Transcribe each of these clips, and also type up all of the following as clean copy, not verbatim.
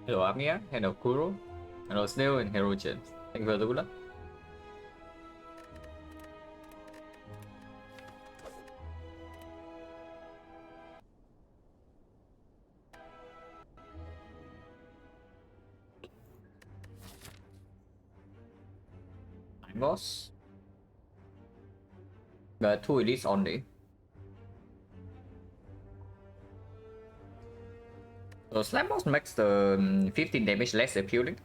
Hello Amia, hello Kuro, hello Snail, and hello James. Thank you for the good luck. Boss. 2 elites only. So Slime Boss makes the 15 damage less appealing.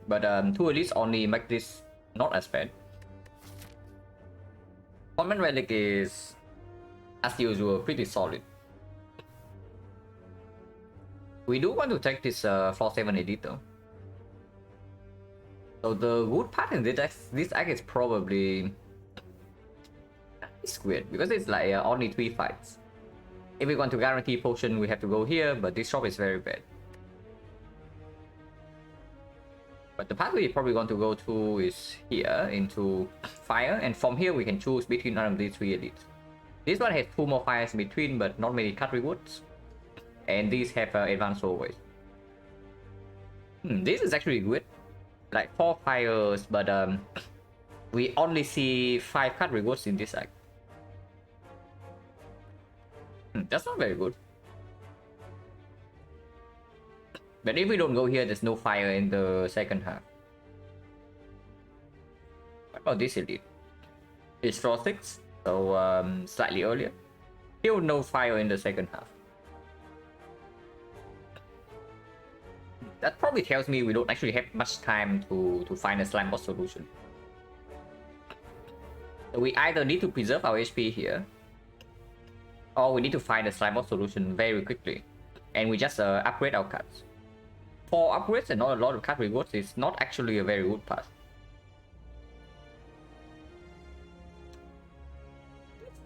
But 2 elites only make this not as bad. Common Relic is, as usual, pretty solid. We do want to take this 4/7 elite though. So the good part in this act is probably it's weird because it's like only 3 fights. If we want to guarantee potion, we have to go here, but this shop is very bad. But the path we probably want to go to is here into fire, and from here we can choose between one of these 3 elites. This one has 2 more fires in between, but not many cut rewards. And these have advanced always. This is actually good. Like 4 fires, but we only see 5 cut rewards in this act. That's not very good. But if we don't go here, there's no fire in the second half. What about this elite? It's draw 6, so slightly earlier. Still no fire in the second half. That probably tells me we don't actually have much time to find a slime boss solution. So we either need to preserve our HP here, or we need to find a slime boss solution very quickly. And we just upgrade our cards. 4 upgrades and not a lot of card rewards is not actually a very good path.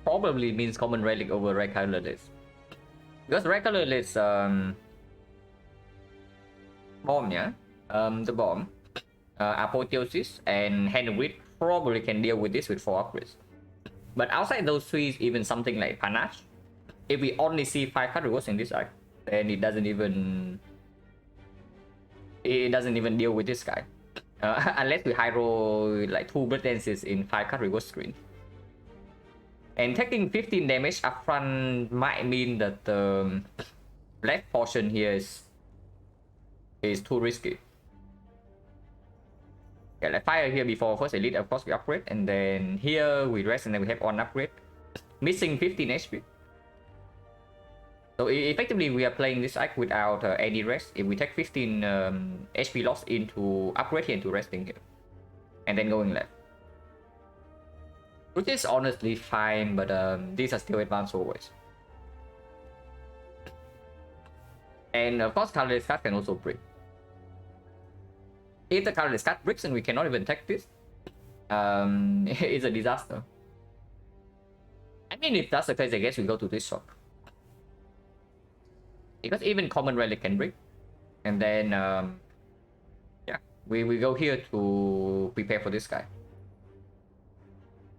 Probably means common relic over regular list. Because regular list bomb, yeah? The bomb, apotheosis, and hand of grid probably can deal with this with 4 upgrades. But outside those 3, even something like panache, if we only see 5 card rewards in this arc, then it doesn't even deal with this guy. Unless we high roll like 2 blood dances in 5 card reward screen. And taking 15 damage upfront might mean that the left portion here is too risky. Yeah, like fire here before first elite, of course we upgrade, and then here we rest, and then we have on upgrade. Missing 15 HP. So effectively we are playing this act without any rest. If we take 15 HP loss into upgrade here, into resting here, and then going left. Which is honestly fine, but these are still advanced always. And of course colorless card can also break. If the colorless card breaks and we cannot even take this, it's a disaster. I mean, if that's the case, I guess we go to this shop. Because even common relic can break. And then, yeah, we go here to prepare for this guy.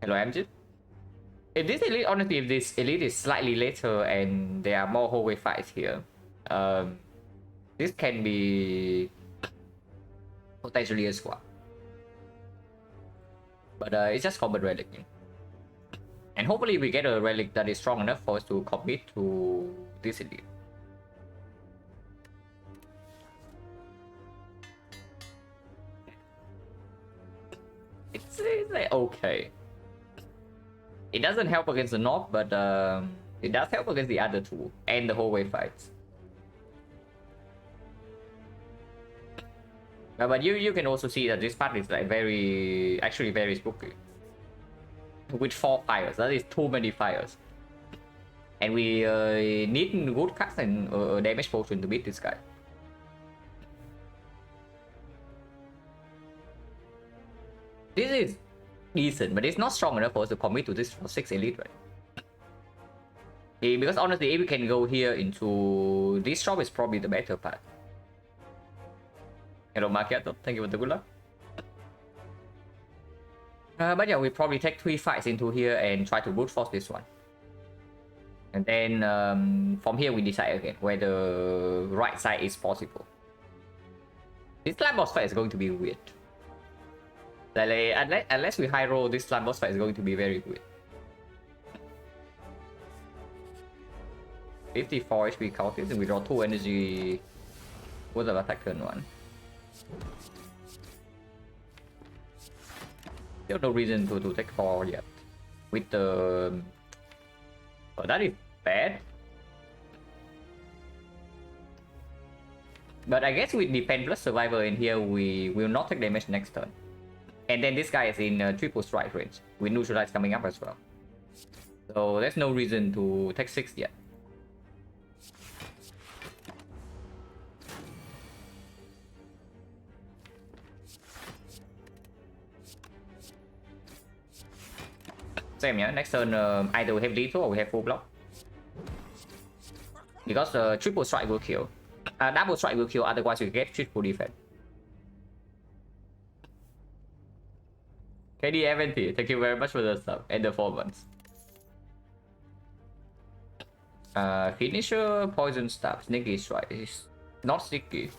Hello, Amjit. If this elite, honestly, if this elite is slightly later and there are more hallway fights here, this can be potentially a squad. But it's just common relic. And hopefully we get a relic that is strong enough for us to commit to this elite. It's like okay. It doesn't help against the North, but it does help against the other 2 and the hallway fights. But you can also see that this part is like actually very spooky. With 4 fires, that is too many fires. And we need good cards and damage potion to beat this guy. This is decent, but it's not strong enough for us to commit to this for 6 elite, right? Because honestly, if we can go here into this shop, is probably the better path. Hello Macchiato, thank you for the good luck. But yeah, we probably take 3 fights into here and try to brute force this one. And then from here we decide again whether right side is possible. This slime boss fight is going to be weird. Unless we high roll, this slime boss fight is going to be very weird. 54 HP cultist, and we draw 2 energy with the attack turn 1. Still no reason to take 4 yet. With the... Oh, that is bad. But I guess with defense plus survivor in here, we will not take damage next turn. And then this guy is in triple strike range, with neutralize coming up as well. So there's no reason to take 6 yet. Same, yeah. Next turn, either we have lethal or we have full block. Because triple strike will kill. Double strike will kill, otherwise you get triple defense. KD70, thank you very much for the sub and the 4 months. Finisher, poison stab, sneaky strike. It's not sneaky.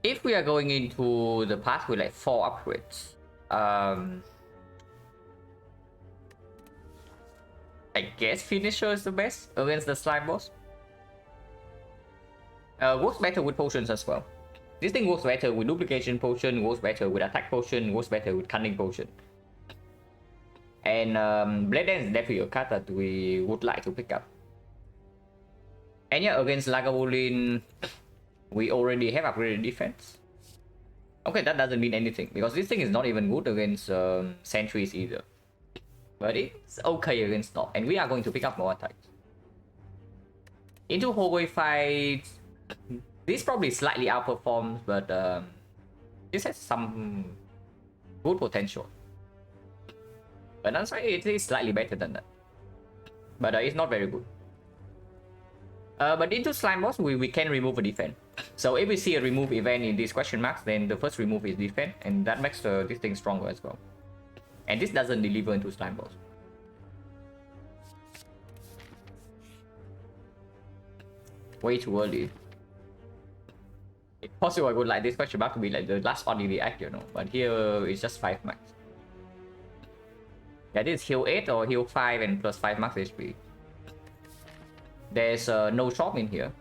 If we are going into the path with like 4 upgrades, I guess finisher is the best against the slime boss. Works better with potions as well. This thing works better with duplication potion, works better with attack potion, works better with cunning potion. And Blade Dance is definitely a card that we would like to pick up. And yeah, against Lagavulin, we already have upgraded defense. Okay, that doesn't mean anything, because this thing is not even good against sentries either. But it's okay against Stomp, and we are going to pick up more attacks. Into hallway fights, this probably slightly outperforms, but this has some good potential. But I'm sorry, it is slightly better than that. But it's not very good. But into slime boss, we can remove a defense. So if we see a remove event in these question marks, then the first remove is defense, and that makes this thing stronger as well. And this doesn't deliver into slime boss. Way too early. It's possible I would like this question mark to be like the last one in the act, you know. But here it's just 5 max. Yeah, this is heal 8 or heal 5 and plus 5 max HP. There's no shop in here.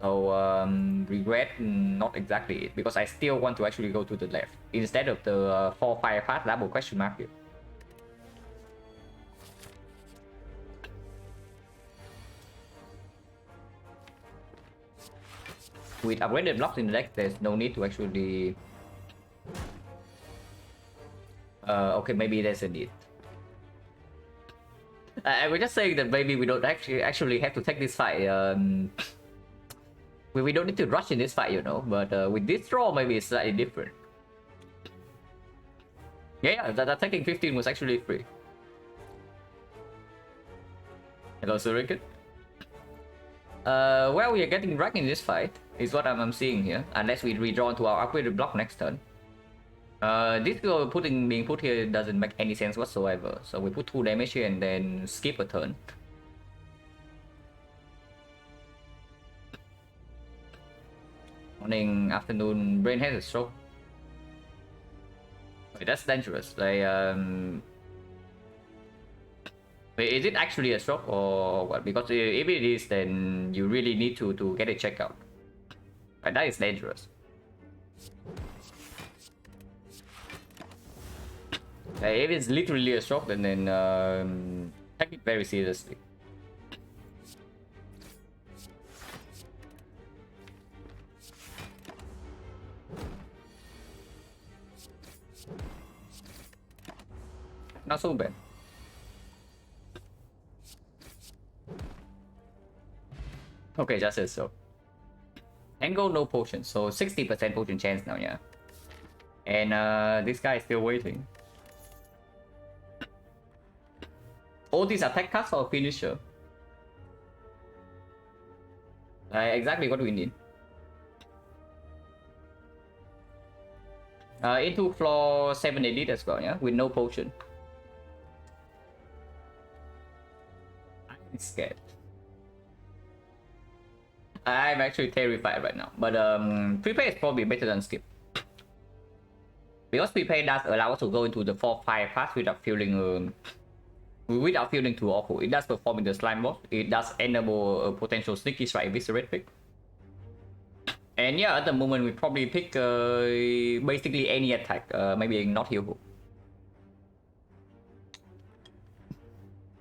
So regret not exactly it, because I still want to actually go to the left instead of the 4-5 path double question mark here. With upgraded blocks in the deck, there's no need to actually... okay, maybe there's a need. I was just saying that maybe we don't actually have to take this fight. We don't need to rush in this fight, you know. But with this draw, maybe it's slightly different. Yeah, that attacking 15 was actually free. Hello, Suriken. Well, we are getting wrecked in this fight, is what I'm seeing here. Unless we redraw to our upgraded block next turn. This being put here doesn't make any sense whatsoever. So we put 2 damage here and then skip a turn. Morning, afternoon, brain has a stroke. Wait, that's dangerous. Like, wait, is it actually a stroke or what? Because if it is, then you really need to get it checked out. But that is dangerous. If it's literally a stroke, then take it very seriously. Not so bad. Okay, just as so. Angle, no potion, so 60% potion chance now, yeah. And this guy is still waiting. All these attack cards or finisher? Exactly what we need. Into floor 7 elite as well, yeah, with no potion. I'm scared. I'm actually terrified right now. But prepay is probably better than skip. Because prepay does allow us to go into the 4-5 path without feeling too awful. It does perform in the slime boss. It does enable a potential sneaky strike eviscerate pick. And yeah, at the moment we probably pick basically any attack, maybe not heal hook.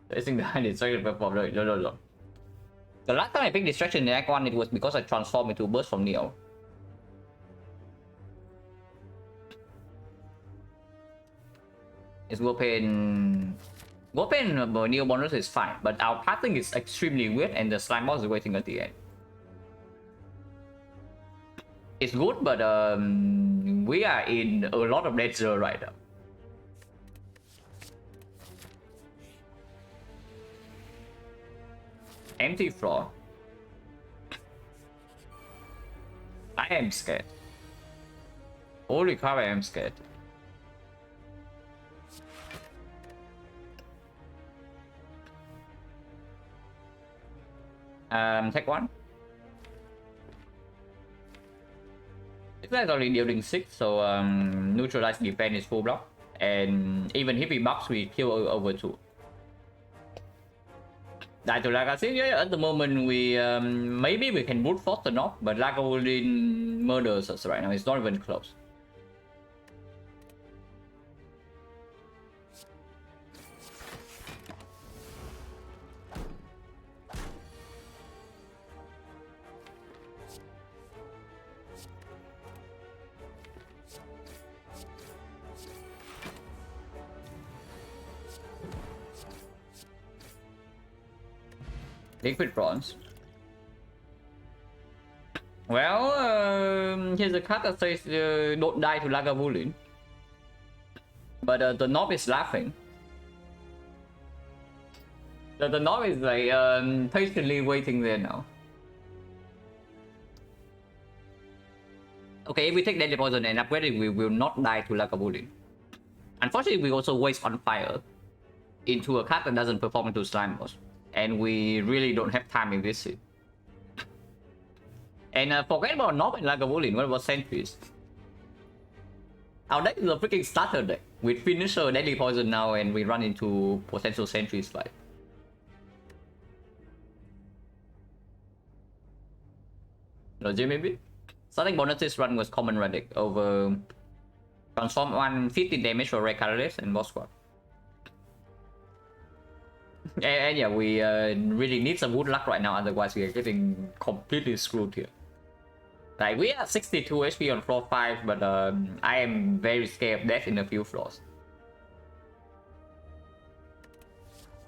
I think the distraction perform no. The last time I picked distraction in Act 1, it was because I transformed into burst from Neo. It's Warpain Neo bonus is fine, but our pathing is extremely weird and the slime boss is waiting at the end. It's good, but we are in a lot of danger right now. Empty floor. I am scared. Holy crap, I am scared. Take one. This guy's already dealing 6, so neutralize defense is full block. And even if he buffs, we kill over 2. Like I think at the moment we maybe we can brute force the knock, but Lagavulin murders us right now. It's not even close. Liquid bronze. Well, here's a card that says don't die to Lagavulin. But the knob is laughing. The knob is like patiently waiting there now. Okay, if we take Deadly Poison and upgrade it, we will not die to Lagavulin. Unfortunately, we also waste on fire into a card that doesn't perform into slime boss. And we really don't have time in this scene. And forget about Knob and Lagavulin, what about Sentries? Our deck is a freaking starter deck. With Finisher, Deadly Poison now, and we run into potential Sentries fight. Legit maybe? Starting bonuses run was Common Radic over Transform 1, 15 damage for Red Colorless and Boss Squad. And yeah, we really need some good luck right now, otherwise we are getting completely screwed here. Like, we are 62 HP on floor 5, but I am very scared of death in a few floors.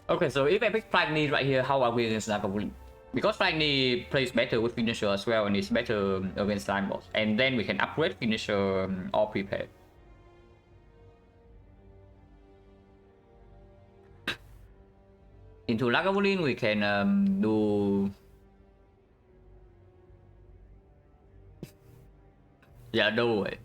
Okay, so if I pick Flying Knee right here, how are we against Lagavulin? Because Flying Knee plays better with Finisher as well, and it's better against Slime Boss. And then we can upgrade Finisher or Prepare. Into Lagavulin, we can do... Yeah, no way.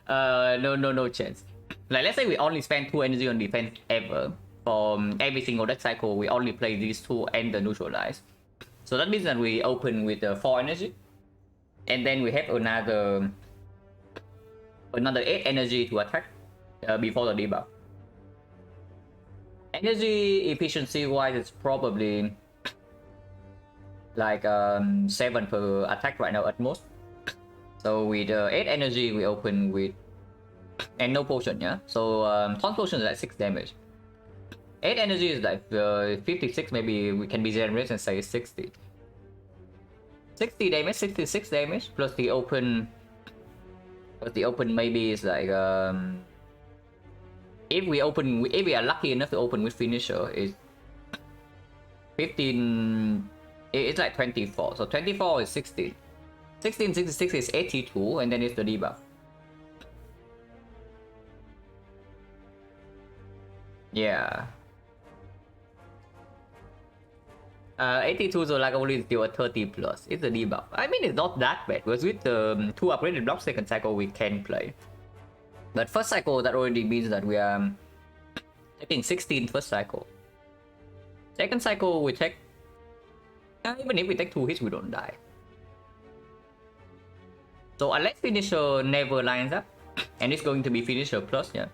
No chance. Like, let's say we only spend 2 energy on defense ever. For every single deck cycle, we only play these 2 and the neutralize. So that means that we open with 4 energy. And then we have another 8 energy to attack before the debuff. Energy efficiency wise, it's probably like 7 per attack right now at most. So with 8 energy, we open with and no potion, yeah. So taunt potion is like 6 damage. 8 energy is like 56. Maybe we can be generous and say 60. 60 damage, 66 damage plus the open. Plus the open maybe is like if we are lucky enough to open with Finisher, is 15. It's like 24. So 24 is 16. 16, 66 is 82, and then it's the debuff. Yeah. 82, so Lagavulin is still a 30 plus. It's a debuff. I mean, it's not that bad. Because with the 2 upgraded blocks, second cycle we can play. But first cycle, that already means that we are taking 16 first cycle. Second cycle, we take Even if we take 2 hits, we don't die. So unless finisher never lines up, and it's going to be finisher plus, yeah.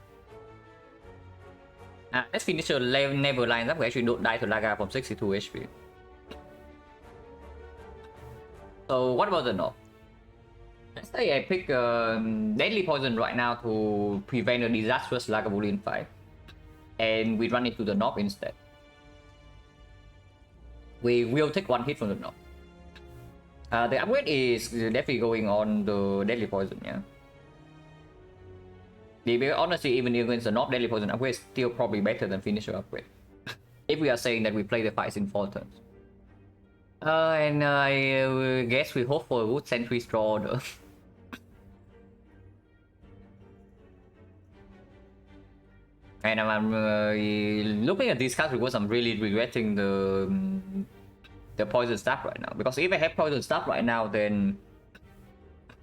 Unless finisher never lines up, we actually don't die to Laga from 62 HP. So what about the knob? Let's say I pick Deadly Poison right now to prevent a disastrous Lagavulin fight, and we run into the knob instead. We will take 1 hit from the knob. The upgrade is definitely going on the Deadly Poison, yeah. Honestly, even against the knob, Deadly Poison upgrade is still probably better than finisher upgrade. If we are saying that we play the fights in 4 turns. And I guess we hope for a good Sentry's draw though. And I'm looking at these cards because I'm really regretting the poison staff right now. Because if I have poison staff right now, then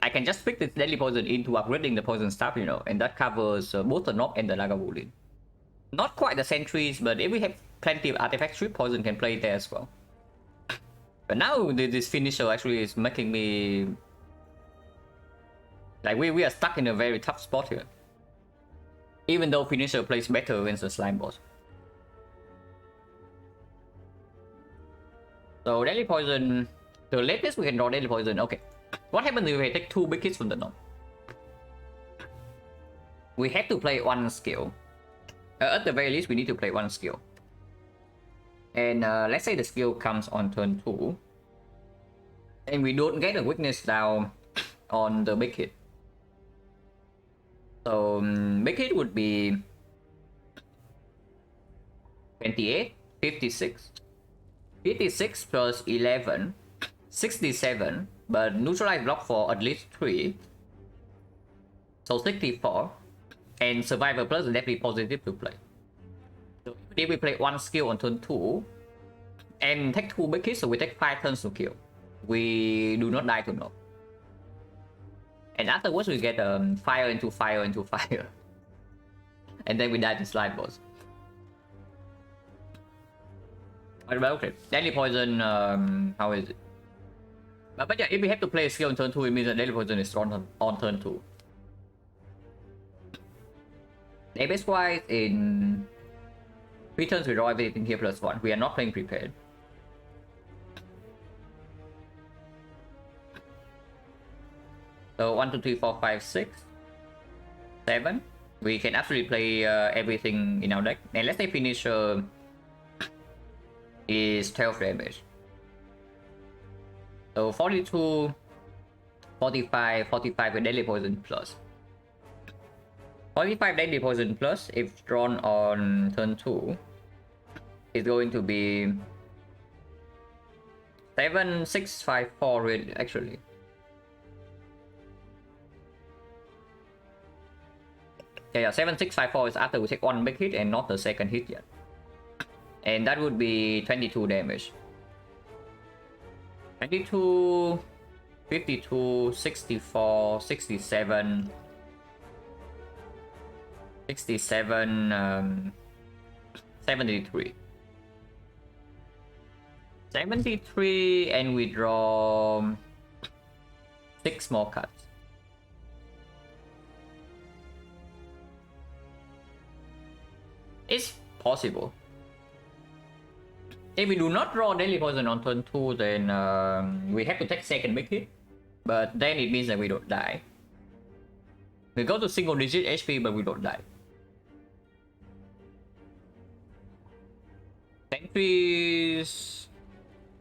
I can just pick the deadly poison into upgrading the poison staff, you know, and that covers both the knob and the Lagavulin. Not quite the sentries, but if we have plenty of artifact strip, poison can play there as well. But now this finisher actually is making me like we are stuck in a very tough spot here. Even though finisher plays better against the slime boss. So deadly poison, the latest we can draw deadly poison. Okay, what happens if we take 2 big hits from the knob? We have to play 1 skill. At the very least, we need to play 1 skill. And let's say the skill comes on turn 2, and we don't get a weakness down on the big hit. So big hit would be 28, 56, 56 plus 11, 67, but neutralize block for at least 3, so 64, and survivor plus is definitely positive to play. So if we play 1 skill on turn 2 and take 2 big hits, so we take 5 turns to kill, we do not die to knob. And afterwards we get fire into fire into fire. And then we die to slime boss. But okay, deadly poison, how is it? But yeah, if we have to play a skill on turn 2, it means that deadly poison is drawn on turn 2. Damage wise, in 3 turns we draw everything here plus 1. We are not playing prepared. So 1, 2, 3, 4, 5, 6, 7. We can actually play everything in our deck. And let's say finisher is 12 damage. So 42, 45, 45 with deadly poison plus. 45 deadly poison plus, if drawn on turn 2, is going to be 7, 6, 5, 4 really, actually. Yeah, 7, 6, 5, 4 is after we take 1 big hit and not the second hit yet. And that would be 22 damage. 22, 52, 64, 67, 67, 73. 73, and we draw 6 more cards. It's possible. If we do not draw deadly poison on turn 2, then we have to take second big hit. But then it means that we don't die. We go to single digit HP, but we don't die. Sentries,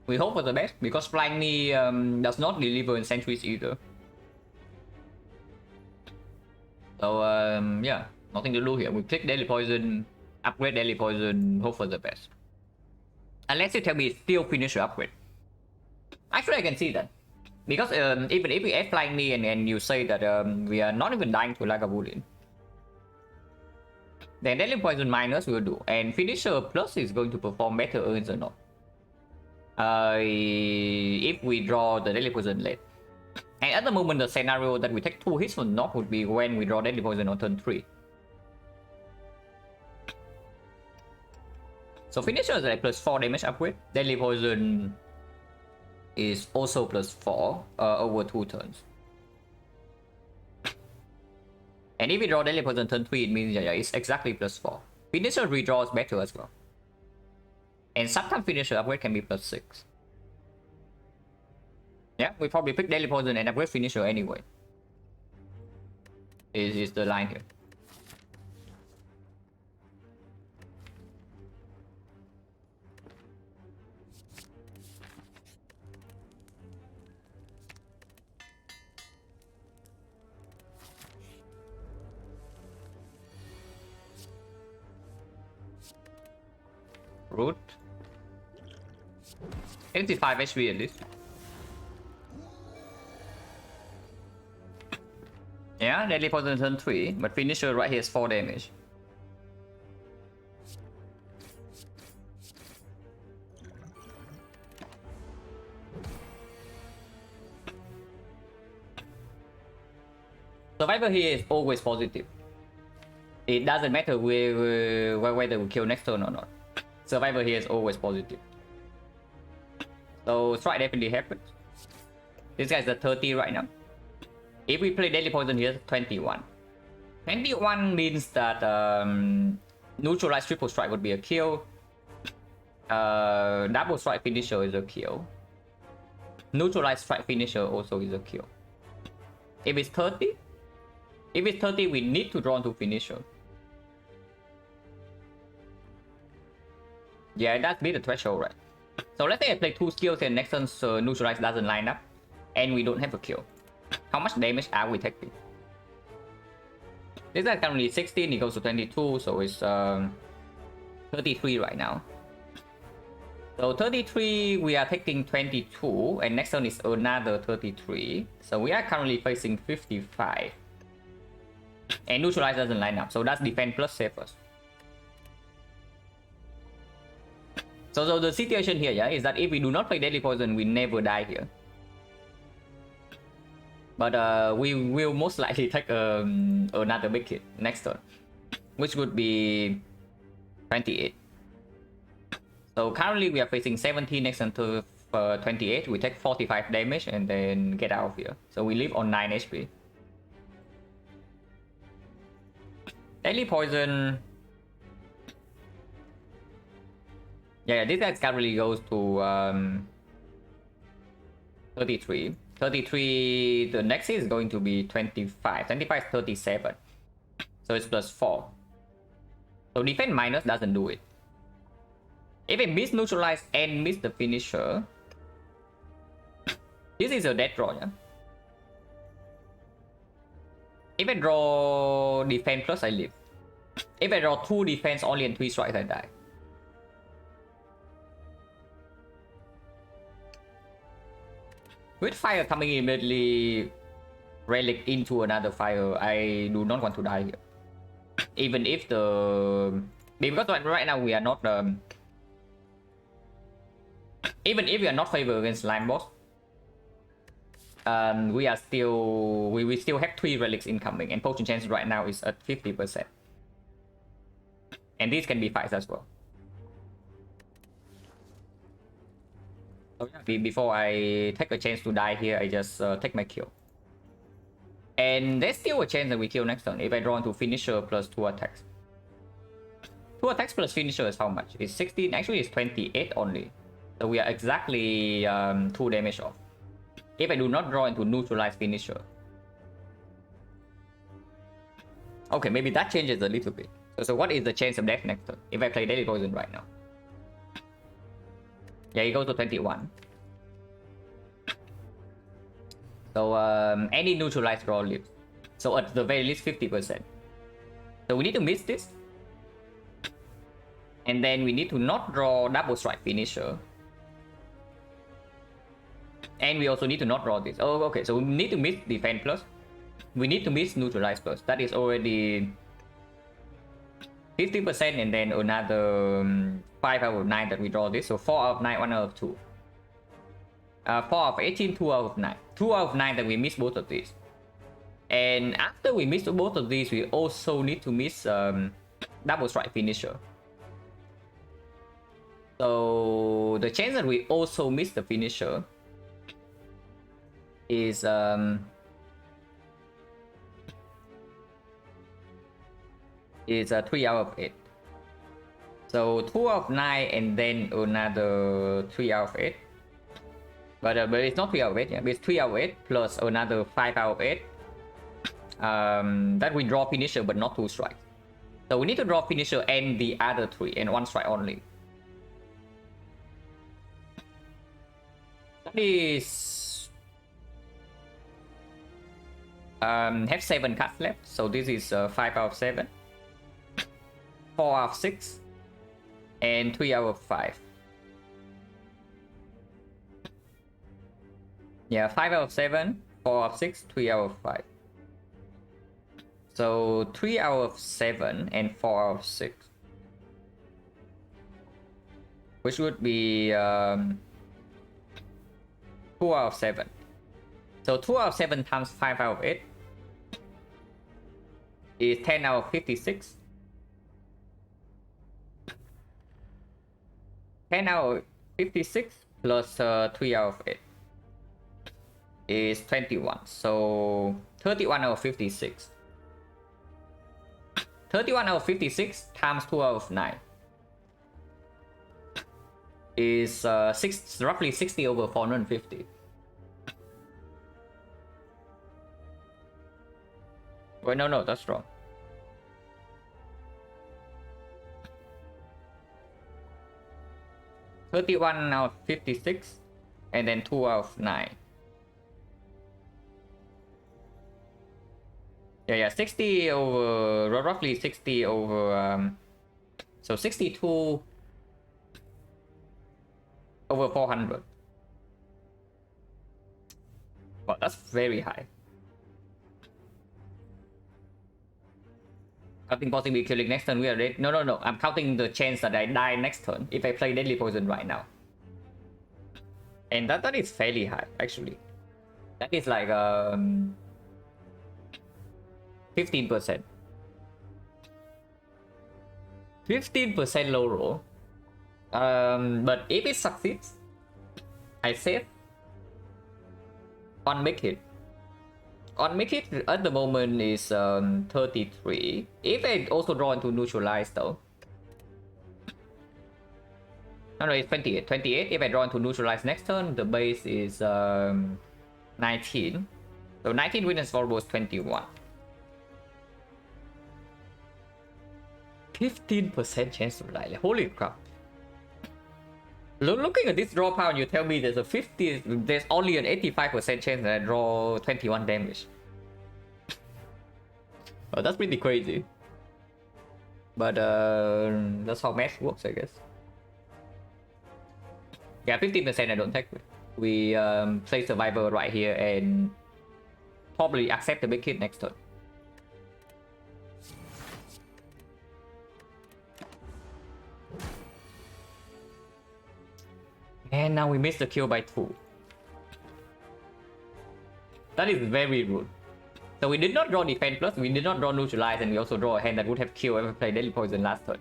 we hope for the best, because Flying Knee does not deliver in sentries either. So yeah, nothing to do here. We click deadly poison, upgrade deadly poison, hope for the best. Unless you tell me it's still finisher upgrade. Actually, I can see that. Because even if we add Flying Knee and you say that we are not even dying to Lagavulin, then deadly poison minus will do. And finisher plus is going to perform better against the knob. If we draw the deadly poison late. And at the moment, the scenario that we take 2 hits from knob would be when we draw deadly poison on turn 3. So finisher is like plus 4 damage upgrade. Deadly poison is also +4 over 2 turns. And if we draw daily poison turn 3, it means yeah, it's exactly +4. Finisher redraws better as well. And sometimes finisher upgrade can be +6. Yeah, we probably pick daily poison and upgrade finisher anyway. Is the line here. Root. 85 HP at least. Yeah, deadly poison turn 3, but finisher right here is 4 damage. Survivor here is always positive. It doesn't matter whether we kill next turn or not. Survivor here is always positive. So strike definitely happens. This guy's at 30 right now. If we play Deadly Poison here, 21. 21 means that neutralize triple strike would be a kill. Double strike finisher is a kill. Neutralize strike finisher also is a kill. If it's 30, we need to draw into finisher. Yeah, it does beat the threshold, right? So let's say I play 2 skills and next turn's neutralize doesn't line up, and we don't have a kill. How much damage are we taking? This is currently 16, it goes to 22, so it's 33 right now. So 33, we are taking 22, and next turn is another 33. So we are currently facing 55. And neutralize doesn't line up, so that's defense plus save first. So the situation here, yeah, is that if we do not play Deadly Poison, we never die here. But we will most likely take another big hit next turn, which would be 28. So currently we are facing 17 next turn to 28. We take 45 damage and then get out of here. So we live on 9 HP. Deadly Poison. Yeah, this guy currently goes to 33. 33, the next is going to be 25. 25 is 37. So it's +4. So defense minus doesn't do it. If it miss neutralize and miss the finisher, this is a dead draw, yeah? If I draw defense plus, I live. If I draw 2 defense only and 3 strikes, I die. With fire coming immediately relic into another fire, I do not want to die here. Even if because right now we are not even if we are not favored against slime boss, we still have 3 relics incoming, and potion chance right now is at 50%. And these can be fights as well. So yeah, before I take a chance to die here, I just take my kill. And there's still a chance that we kill next turn if I draw into finisher plus 2 attacks. 2 attacks plus finisher is how much? It's 16, actually it's 28 only. So we are exactly 2 damage off. If I do not draw into neutralize finisher. Okay, maybe that changes a little bit. So what is the chance of death next turn if I play Deadly Poison right now? Yeah, it goes to 21. So any neutralized draw lives. So at the very least 50%. So we need to miss this. And then we need to not draw double strike finisher. And we also need to not draw this. Oh, okay. So we need to miss defense plus. We need to miss neutralize plus. That is already 50%, and then another 5 out of 9 that we draw this. So 4 out of 9, 1 out of 2. 4 out of 18, 2 out of 9. 2 out of 9 that we miss both of these. And after we miss both of these, we also need to miss double strike finisher. So the chance that we also miss the finisher is 3 out of 8. So 2 out of 9 and then another 3 out of 8. But it's not 3 out of 8, yeah. It's 3 out of 8 plus another 5 out of 8. That we draw finisher but not 2 strikes. So we need to draw finisher and the other 3 and 1 strike only. That is have 7 cards left. So this is 5 out of 7, 4 out of 6, and 3 out of 5. Yeah, 5 out of 7, 4 out of 6, 3 out of 5. So 3 out of 7 and 4 out of 6. Which would be 2 out of 7. So 2 out of 7 times 5 out of 8 is 10 out of 56. 10 out of 56 plus 3 out of 8 is 21. So 31 out of 56. 31 out of 56 times 2 out of 9 is roughly 60 over 450. Wait, no, that's wrong. $31 out of 56 and then 2 out of 9. Yeah, 60 over, roughly 60 over, so 62 over 400. Well, that's very high. Counting possibly killing next turn, we are ready. No, I'm counting the chance that I die next turn if I play Deadly Poison right now. And that is fairly high, actually. That is like, 15%. 15% low roll. But if it succeeds, I save on make hit. On make hit at the moment is 33. If I also draw into neutralize though. No, it's 28. 28. If I draw into neutralize next turn, the base is 19. So 19 witness vulnerable is 21. 15% chance to die. Like, holy crap. Looking at this draw power, you tell me there's only an 85% chance that I draw 21 damage. Oh, that's pretty crazy. But that's how math works, I guess. Yeah, 15% I don't take. We play survivor right here and probably accept the big hit next turn. And now we missed the kill by 2. That is very rude. So we did not draw defense plus, we did not draw neutralize, and we also draw a hand that would have killed if we played Deadly Poison last turn.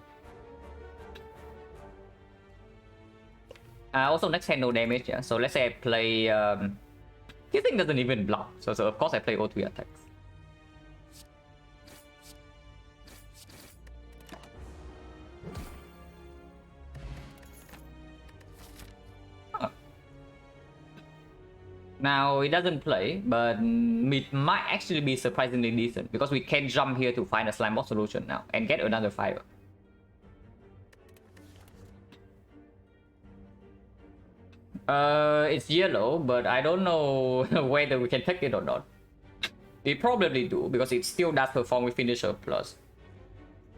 Also next hand no damage, yeah. So let's say I play this thing doesn't even block. So of course I play O3 attacks. Now it doesn't play, but it might actually be surprisingly decent because we can jump here to find a slime boss solution now and get another fire. It's yellow, but I don't know whether we can take it or not. We probably do because it still does perform with finisher plus.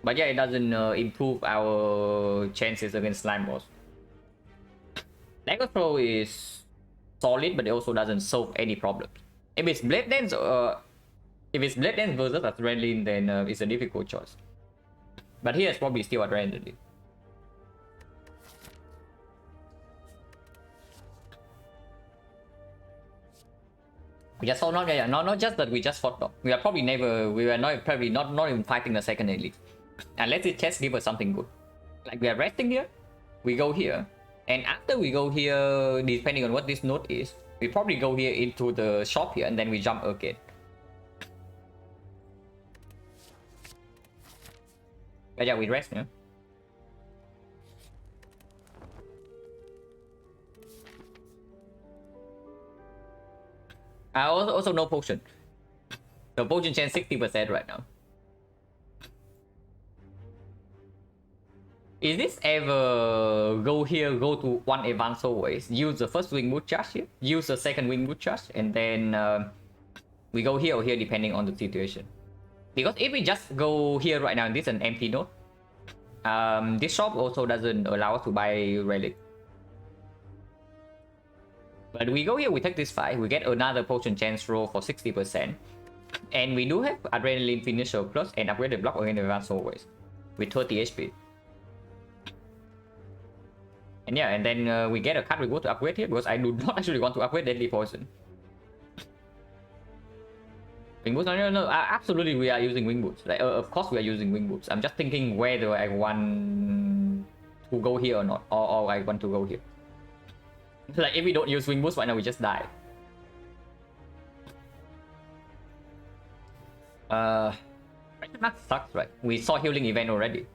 But yeah, it doesn't improve our chances against slime boss. Dagger throw is solid, but it also doesn't solve any problem. If it's blade dance, versus adrenaline, then it's a difficult choice. But here it's probably still adrenaline. We just saw not just that we just fought. We are probably not even fighting the second elite, unless it just give us something good. Like we are resting here, we go here, And after we go here, depending on what this node is, we probably go here into the shop here and then we jump again. But yeah, we rest, yeah. Also no potion. The potion chance 60% right now. Is this ever go here, go to one advance always, use the first wing boot charge here, use the second wing boot charge, and then we go here or here depending on the situation. Because if we just go here right now, this is an empty node. This shop also doesn't allow us to buy relic. But we go here, we take this fight, we get another potion chance roll for 60%. And we do have adrenaline finisher plus and upgraded block against advance always with 30 HP. And yeah, and then we get a card reward to upgrade here because I do not actually want to upgrade deadly poison. Wing boots? No, absolutely we are using wing boots. Like, of course we are using wing boots. I'm just thinking whether I want to go here or not, or I want to go here. Like if we don't use wing boots right now, we just die. That sucks, right? We saw healing event already.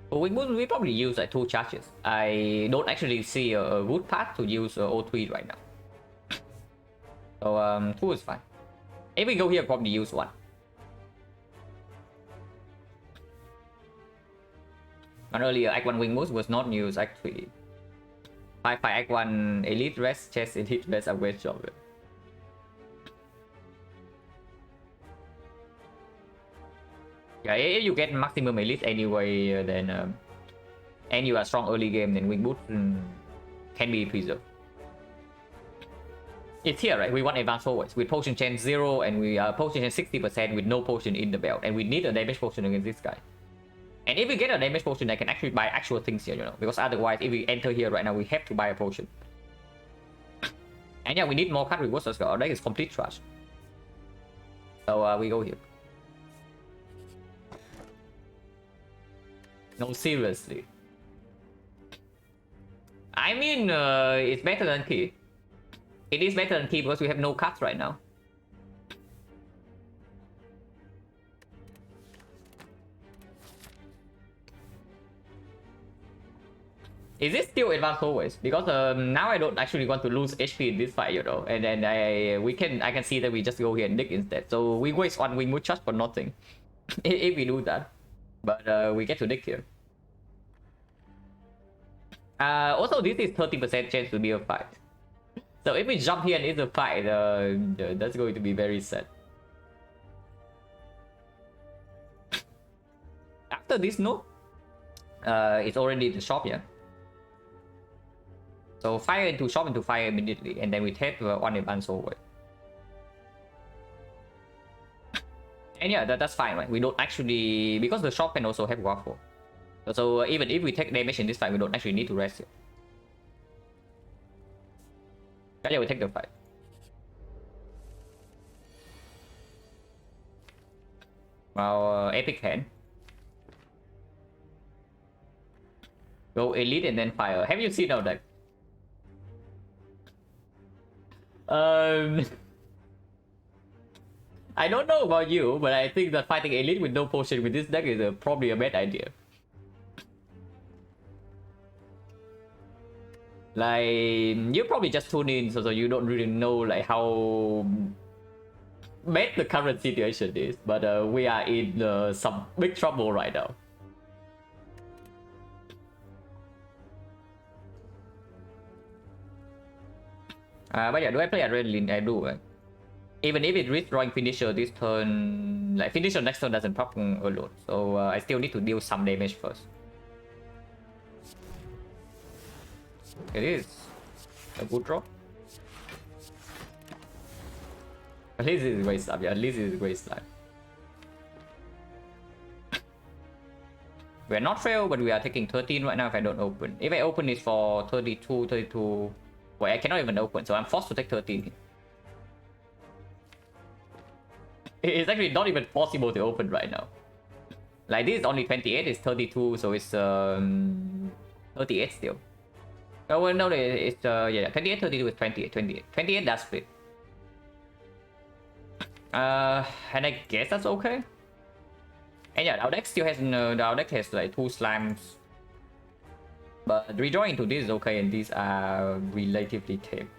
For wing boots, we probably use like 2 charges. I don't actually see a good path to use O3 right now. So 2 is fine. If we go here, probably use 1. And earlier, Act 1 wing boots was not used Act 3. 5 Act 1 elite rest, chest elite rest, upgrade job. Yeah, if you get maximum elite anyway, then and you are strong early game, then wing boot can be preserved. It's here, right? We want advanced always with potion chance 0 and we are potion chance 60% with no potion in the belt, and we need a damage potion against this guy. And if we get a damage potion, I can actually buy actual things here, you know, because otherwise, if we enter here right now, we have to buy a potion. And yeah, we need more card rewards as well. Our deck is complete trash. So we go here. No, seriously. I mean, it's better than key. It is better than key because we have no cards right now. Is this still advanced always? Because now I don't actually want to lose HP in this fight, you know. And then I can see that we just go here and dig instead. So we waste 1 wing boot charge for nothing. If we do that. But we get to dig here. Also, this is 30% chance to be a fight. So if we jump here and it's a fight, that's going to be very sad. After this node, it's already in the shop, yeah. So fire into shop into fire immediately, and then we take 1 advance over. And yeah, that's fine, right? We don't actually, because the shop can also have waffle. So even if we take damage in this fight, we don't actually need to rest it. Yeah, we take the fight. Well, epic hand. Go elite and then fire. Have you seen our deck? I don't know about you, but I think that fighting elite with no potion with this deck is probably a bad idea. Like, you probably just tune in, so you don't really know like how bad the current situation is. But we are in some big trouble right now. But yeah, do I play Adrenaline? I do. Even if it risks drawing finisher this turn, like finisher next turn doesn't proc alone. So I still need to deal some damage first. It is a good draw. At least it's a great slap. Yeah, at least it's a great slap. We're not fail, but we are taking 13 right now if I don't open. If I open it's for 32. Wait, I cannot even open, so I'm forced to take 13. It's actually not even possible to open right now. Like this is only 28, it's 32, so it's 38 still. Oh, well, no, it's yeah, 28, 32 with 28, 28. 28, that's split. And I guess that's okay. And yeah, our deck still has our deck has like 2 slimes. But redrawing into this is okay, and these are relatively tame.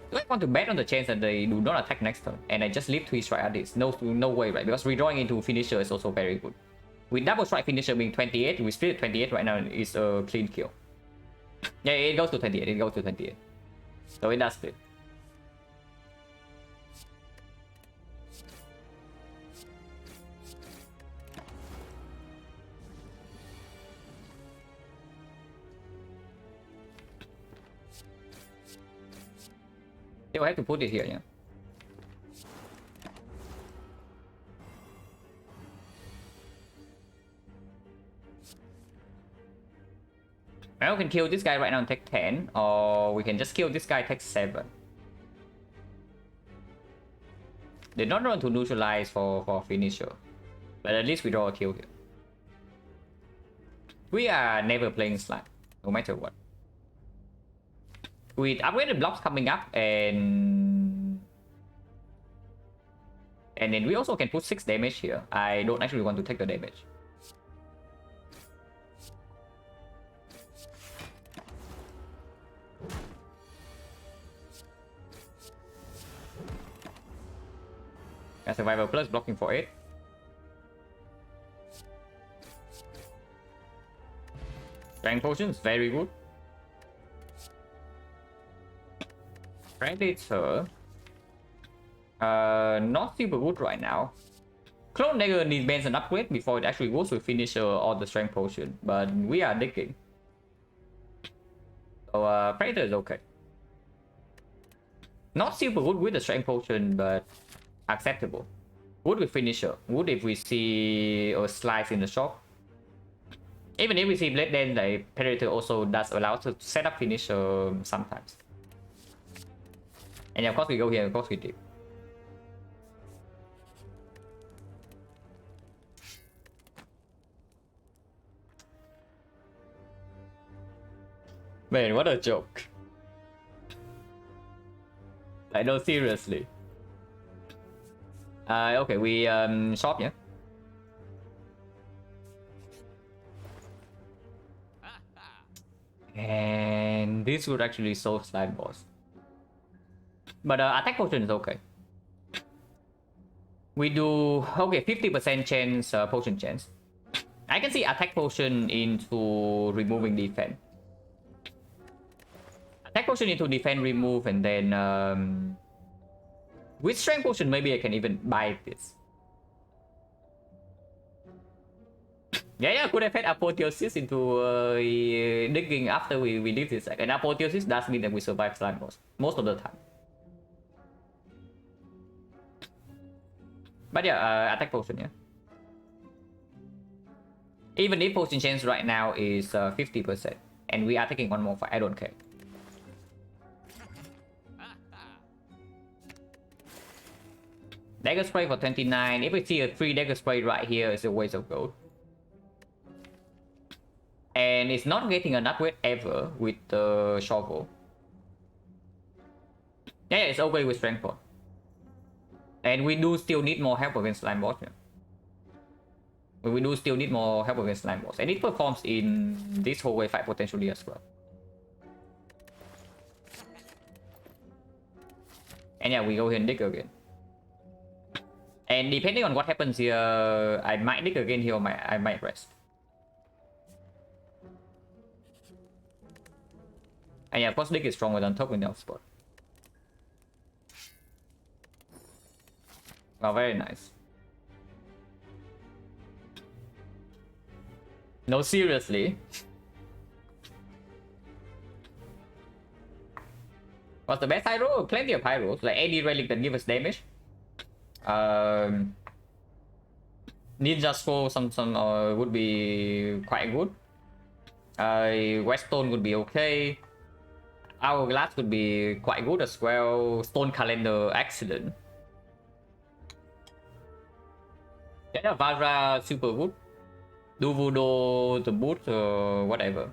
Do I want to bet on the chance that they do not attack next turn, and I just leave 3 strike at this? No way, right? Because redrawing into finisher is also very good. With double strike finisher being 28, we split 28 right now is a clean kill. Yeah, it goes to 28, it goes to 28. So it does split. Still have to put it here, yeah. Now we can kill this guy right now and take 10, or we can just kill this guy, take 7. They don't want to neutralize for finisher, but at least we draw a kill here. We are never playing slime, no matter what. With upgraded blocks coming up, and then we also can put 6 damage here. I don't actually want to take the damage. A survival plus blocking for 8. Strength potions, very good. Predator. Not super good right now. Clone Dagger needs an upgrade before it actually goes to finisher or the strength potion, but we are digging. So Predator is okay. Not super good with the strength potion, but acceptable. Good with finisher. Good if we see a slice in the shop. Even if we see blade, then the Predator also does allow us to set up finisher sometimes. And of course we go here, of course we do. Man, what a joke. I know, seriously. Okay, we shop, yeah. And this would actually solve slime boss. But attack potion is okay. We do okay, 50% chance potion chance. I can see attack potion into removing defense. Attack potion into defense remove, and then with strength potion, maybe I can even buy this. Yeah, could have had apotheosis into digging after we did this. And apotheosis does mean that we survive slime boss most of the time. But yeah, attack potion, yeah. Even if potion chance right now is 50%, and we are taking one more fight, I don't care. Dagger spray for 29. If we see a 3 dagger spray right here, it's a waste of gold. And it's not getting an upgrade ever with the shovel. Yeah, it's okay with strength point. And we do still need more help against slime boss. Yeah. We do still need more help against slime boss. And it performs in this hallway fight potentially as well. And yeah, we go here and dig again. And depending on what happens here, I might dig again here, or I might rest. And yeah, of course, dig is stronger than top in the spot. Oh, very nice. No, seriously. What's the best hero? Plenty of heroes, like any relic that give us damage. Ninja Scroll some would be quite good. Weststone would be okay. Hourglass would be quite good as well. Stone Calendar, excellent. Yeah, Vara super good. Do Voodoo, the boot, whatever.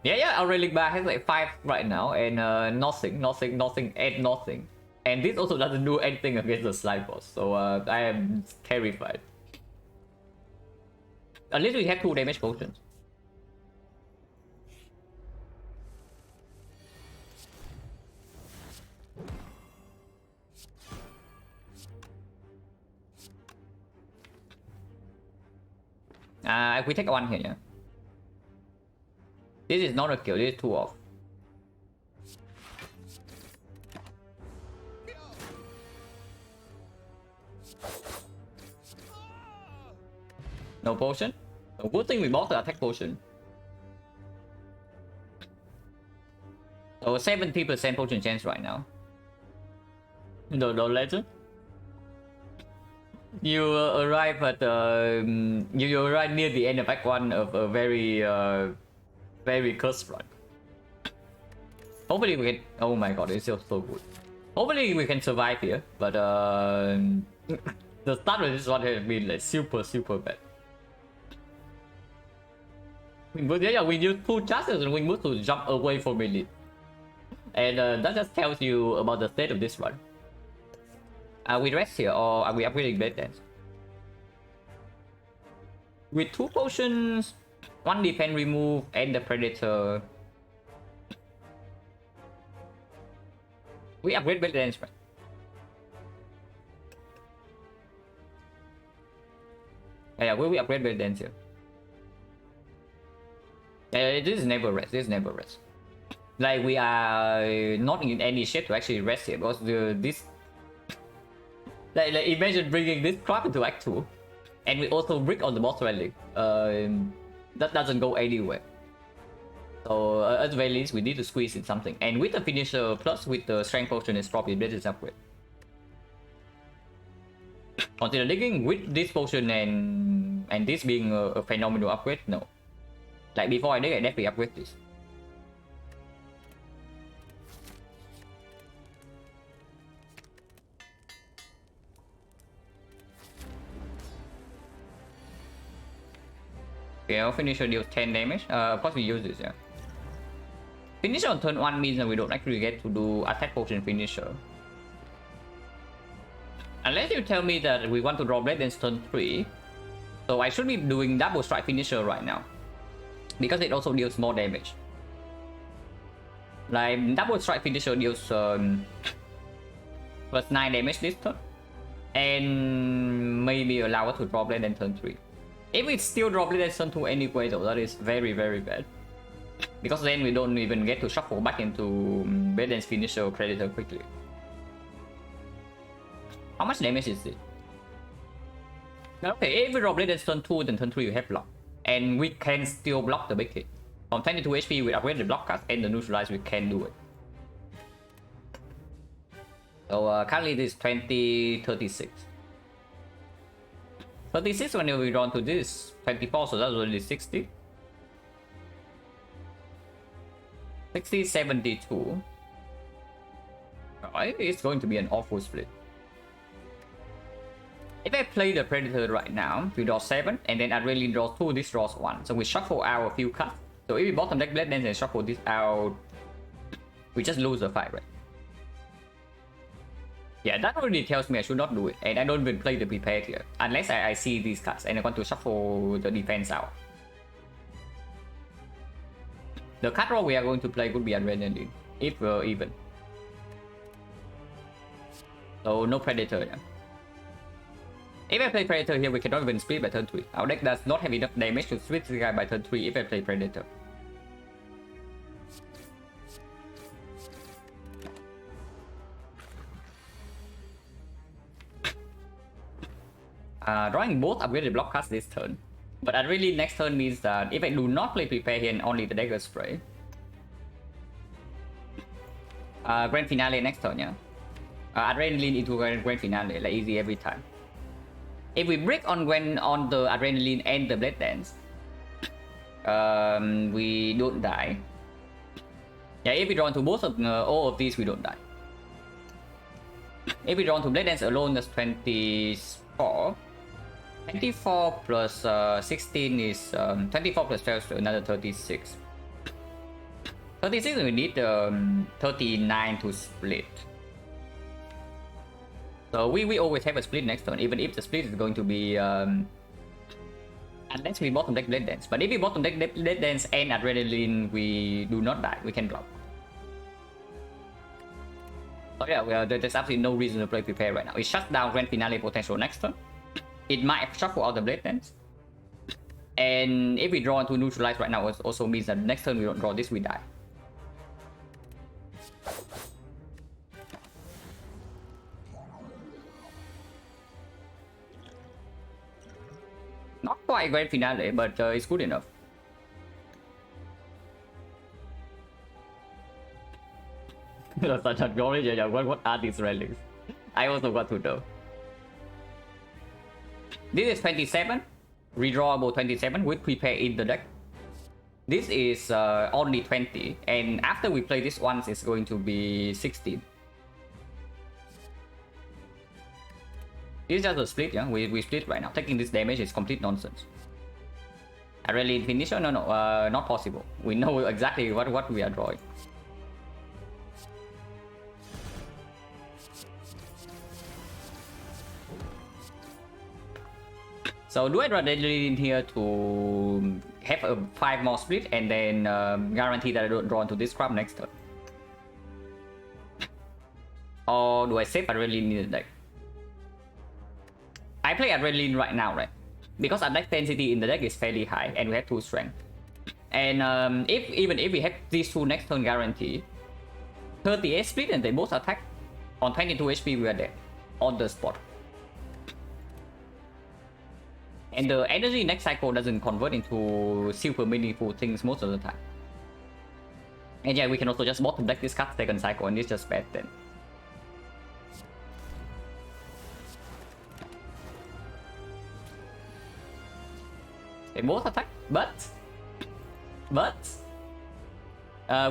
Yeah, our relic bar has like 5 right now, and nothing, and nothing. And this also doesn't do anything against the slime boss, so I am terrified. At least we have 2 damage potions. We take 1 here, yeah. This is not a kill, this is 2 off. No potion? A good thing we bought the attack potion. So 70% potion chance right now. The legend. You arrive at you arrive near the end of Act 1 of a very cursed run. Hopefully we can. Oh my god, it's just so good. Hopefully we can survive here, but the start of this one has been like super bad. We use 2 chances and we move to jump away from elite, and that just tells you about the state of this run. Are we rest here or are we upgrading blade dance? With 2 potions, 1 defense remove, and the predator. We upgrade blade dance, right? Yeah, we upgrade blade dance here. This is never rest. This is never rest. Like we are not in any shape to actually rest here because this. Like imagine bringing this crap into Act 2, and we also brick on the boss relic. That doesn't go anywhere. So at the very least, we need to squeeze in something. And with the finisher plus with the strength potion, is probably better upgrade. Consider digging with this potion and this being a phenomenal upgrade. No, like before I dig, I definitely upgrade this. Okay, our finisher deals 10 damage. Of course we use this, yeah. Finisher on turn 1 means that we don't actually get to do attack potion finisher. Unless you tell me that we want to draw blade dance turn 3. So I should be doing double strike finisher right now. Because it also deals more damage. Like double strike finisher deals plus 9 damage this turn. And maybe allow us to draw blade dance turn 3. If we still drop Blade Dance turn 2 anyway though, that is very bad. Because then we don't even get to shuffle back into Blade Dance finisher or Predator quickly. How much damage is it? Okay, if we drop Blade Dance turn 2, then turn 3 we have block. And we can still block the big hit. From 22 HP we upgrade the block cast and the neutralize, we can do it. So currently this is 36. 36 when we draw to this 24, so that's already 60. 72. Alright, it's going to be an awful split. If I play the Predator right now, we draw 7, and then Adrenaline draws 2, this draws 1. So we shuffle out a few cards. So if we bottom deck Blade Dance and shuffle this out, we just lose the fight, right? Yeah, that already tells me I should not do it, and I don't even play the prepared here, unless I see these cards and I want to shuffle the defense out. The card draw we are going to play could be Adrenaline, if even. So no Predator, yeah. If I play Predator here, we cannot even split by turn 3. Our deck does not have enough damage to split the guy by turn 3 if I play Predator. Drawing both upgraded block cards this turn. But really next turn means that if I do not play prepare here and only the dagger spray. Grand finale next turn, yeah. Adrenaline into grand finale, like easy every time. If we break on the adrenaline and the blade dance, we don't die. Yeah, if we draw into both of all of these, we don't die. If we draw into blade dance alone, that's 24. 24 plus 16 is 24 plus 12 is another 36. 36 we need 39 to split. So we always have a split next turn, even if the split is going to be unless we bottom deck Blade Dance. But if we bottom deck Blade Dance and Adrenaline, we do not die. We can drop. Oh yeah, well, there's absolutely no reason to play Prepare right now. It shuts down Grand Finale potential next turn. It might shuffle out the Blade Dance. And if we draw into Neutralize right now, it also means that next turn we don't draw this, we die. Not quite Grand Finale, but it's good enough. Such a glory, what are these relics? I also got to know. This is 27, redrawable 27 with Prepare in the deck. This is only 20, and after we play this once, it's going to be 16. It's just a split, yeah. We split right now. Taking this damage is complete nonsense. A rally finisher? No, not possible. We know exactly what we are drawing. So do I Adrenaline in here to have a 5 more split and then guarantee that I don't draw into this crap next turn? Or do I save Adrenaline in the deck? I play Adrenaline right now, right? Because attack density in the deck is fairly high and we have 2 strength. And even if we have these 2 next turn guarantee, 38 split and they both attack on 22 HP, we are dead on the spot. And the energy next cycle doesn't convert into super meaningful things most of the time. And yeah, we can also just bottom deck this card second cycle and it's just bad then. They both attack, but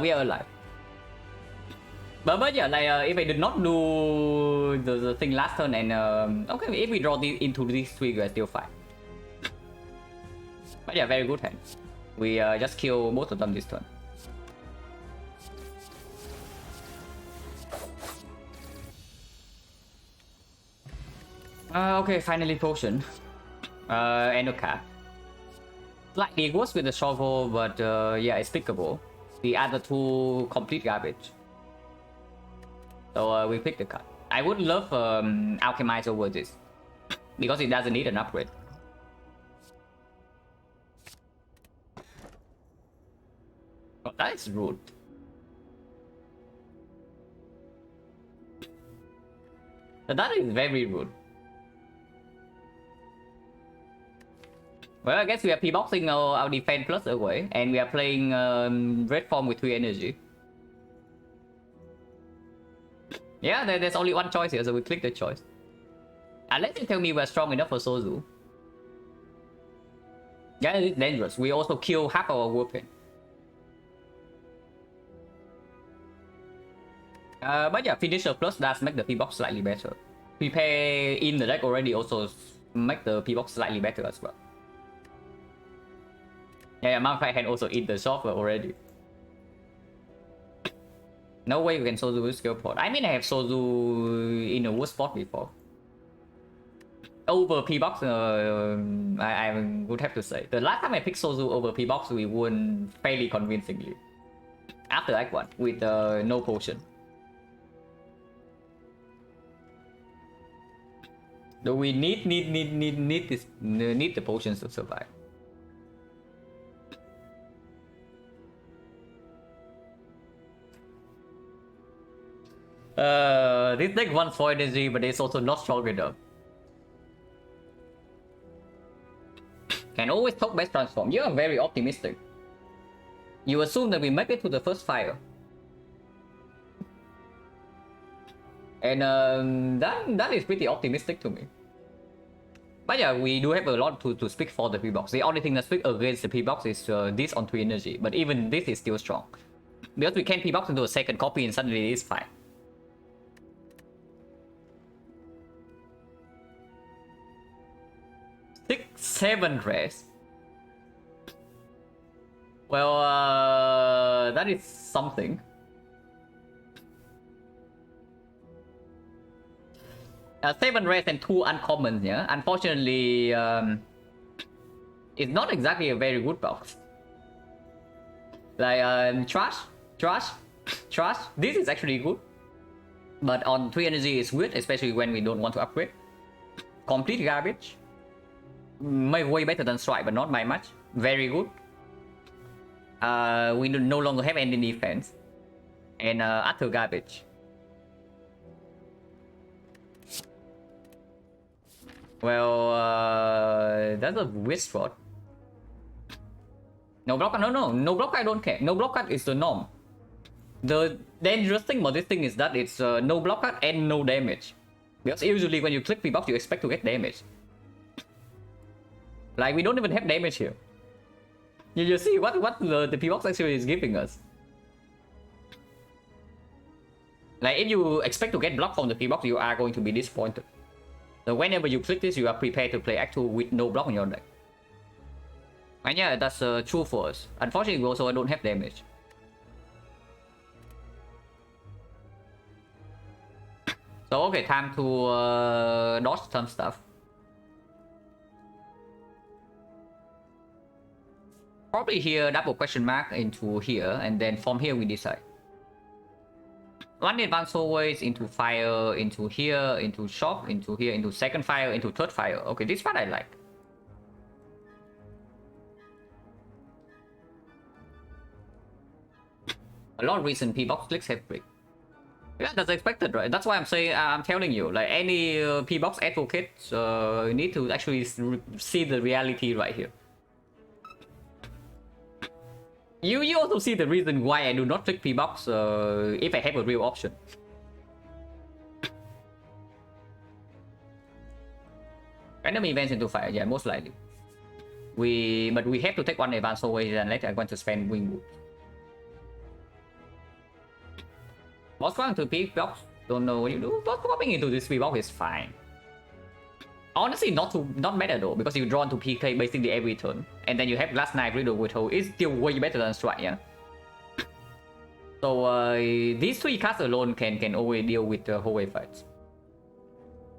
we are alive. But yeah, like if I did not do the thing last turn and okay, if we draw into these 3, we are still fine. But yeah, very good hand. We just kill both of them this turn. Okay, finally potion. And a card. Slightly worse with the shovel, but yeah, it's pickable. The other 2 complete garbage. So we pick the card. I would love Alchemize over this because it doesn't need an upgrade. Oh, that is rude. That is very rude. Well, I guess we are P-boxing our defense plus away, and we are playing red form with 3 energy. Yeah, there's only one choice here, so we click the choice. Unless you tell me we're strong enough for Sozu. Yeah, it's dangerous. We also kill half our weapon. But yeah, Finisher Plus does make the P-box slightly better. Prepare in the deck already also make the P-box slightly better as well. Yeah, Malphite hand also in the shop already. No way you can Sozu with skill pot. I mean, I have Sozu in a wood spot before. Over P-box, I would have to say. The last time I picked Sozu over P-box, we won fairly convincingly. After Act 1, with no potion. Do we need the potions to survive? This deck wants 4 energy, but it's also not strong enough. Can always talk best transform. You are very optimistic. You assume that we make it to the first fire. And that is pretty optimistic to me. But yeah, we do have a lot to speak for the P-box. The only thing that speaks against the P-box is this on 3 energy. But even this is still strong. Because we can P-box into a second copy and suddenly it is fine. Seven rares. Well, that is something. Seven rares and 2 uncommons, yeah. Unfortunately, it's not exactly a very good box. Like trash. This is actually good, but on 3 energy it's weird, especially when we don't want to upgrade. Complete garbage. Maybe way better than strike, but not by much. Very good. We no longer have any defense, and utter garbage. Well, that's a weird spot. No block, no block. I don't care. No block cut is the norm. The dangerous thing about this thing is that it's no block cut and no damage. Because usually when you click V-Box, you expect to get damage. Like, we don't even have damage here. You see what the V-Box actually is giving us. Like, if you expect to get blocked from the V-Box, you are going to be disappointed. So whenever you click this, you are prepared to play Act 2 with no block on your deck. And yeah, that's true for us. Unfortunately, also I don't have damage. So okay, time to dodge some stuff. Probably here, double question mark into here, and then from here we decide. One advance always into fire, into here, into shop, into here, into second fire, into third fire. Okay, this part I like. A lot of recent P-box clicks have break. Yeah, that's expected, right? That's why I'm saying, I'm telling you, like any P-box advocate, you need to actually see the reality right here. You also see the reason why I do not click P-box if I have a real option. Random events into fire, yeah, most likely. But we have to take one advance always, and later I'm going to spend wing boots. Boss going to P-box, don't know what you do. Boss popping into this P-box is fine. Honestly, not better though, because you draw into PK basically every turn, and then you have Last Night Riddle with Hold. It's still way better than Strike, yeah. So these 3 cards alone can always deal with the whole wave fights,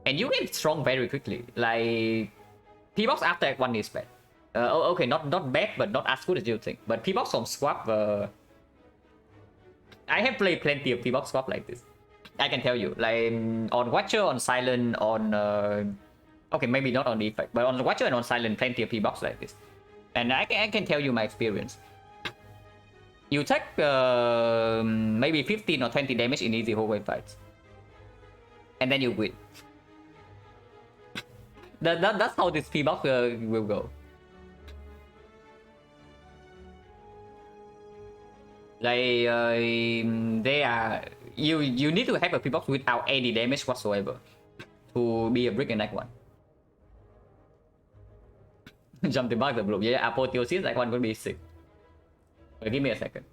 and you get strong very quickly. Like P-box after Act 1 is bad. Okay, not bad, but not as good as you think. But P-box from swap, I have played plenty of P-box swap like this. I can tell you, like on Watcher, on Silent, on okay, maybe not on the effect, but on the Watcher and on Silent, plenty of P-box like this. And I can tell you my experience. You take maybe 15 or 20 damage in easy hallway fights, and then you win. That's how this P-box will go. Like they are, you need to have a P-box without any damage whatsoever to be a brick in Act 1. Jump the bug the blue. Yeah, apotheosis, Act 1 will be sick. Wait, give me a second.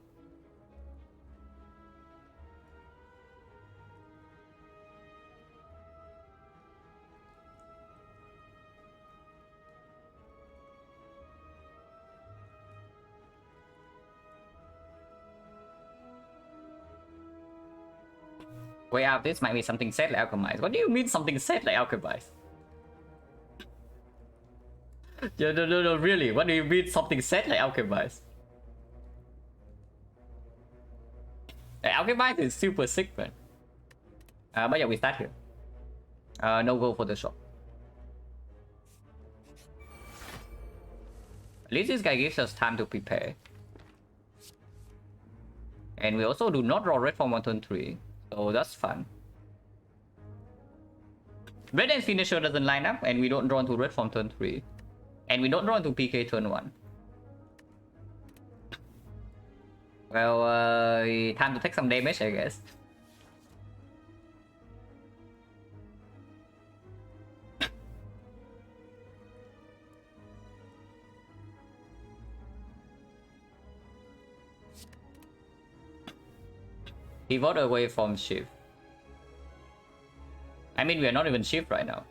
Way out, this might be something set like Alchemize. What do you mean something set like Alchemize? No, really, what do you mean something set like Alchemize? Alchemize is super sick, man. But yeah, we start here. No go for the shop. At least this guy gives us time to prepare. And we also do not draw red from on turn 3. So that's fun. Red and finisher doesn't line up, and we don't draw into red from turn 3. And we don't draw into PK turn 1. Well, time to take some damage, I guess. Pivot away from shift. I mean, we are not even shift right now.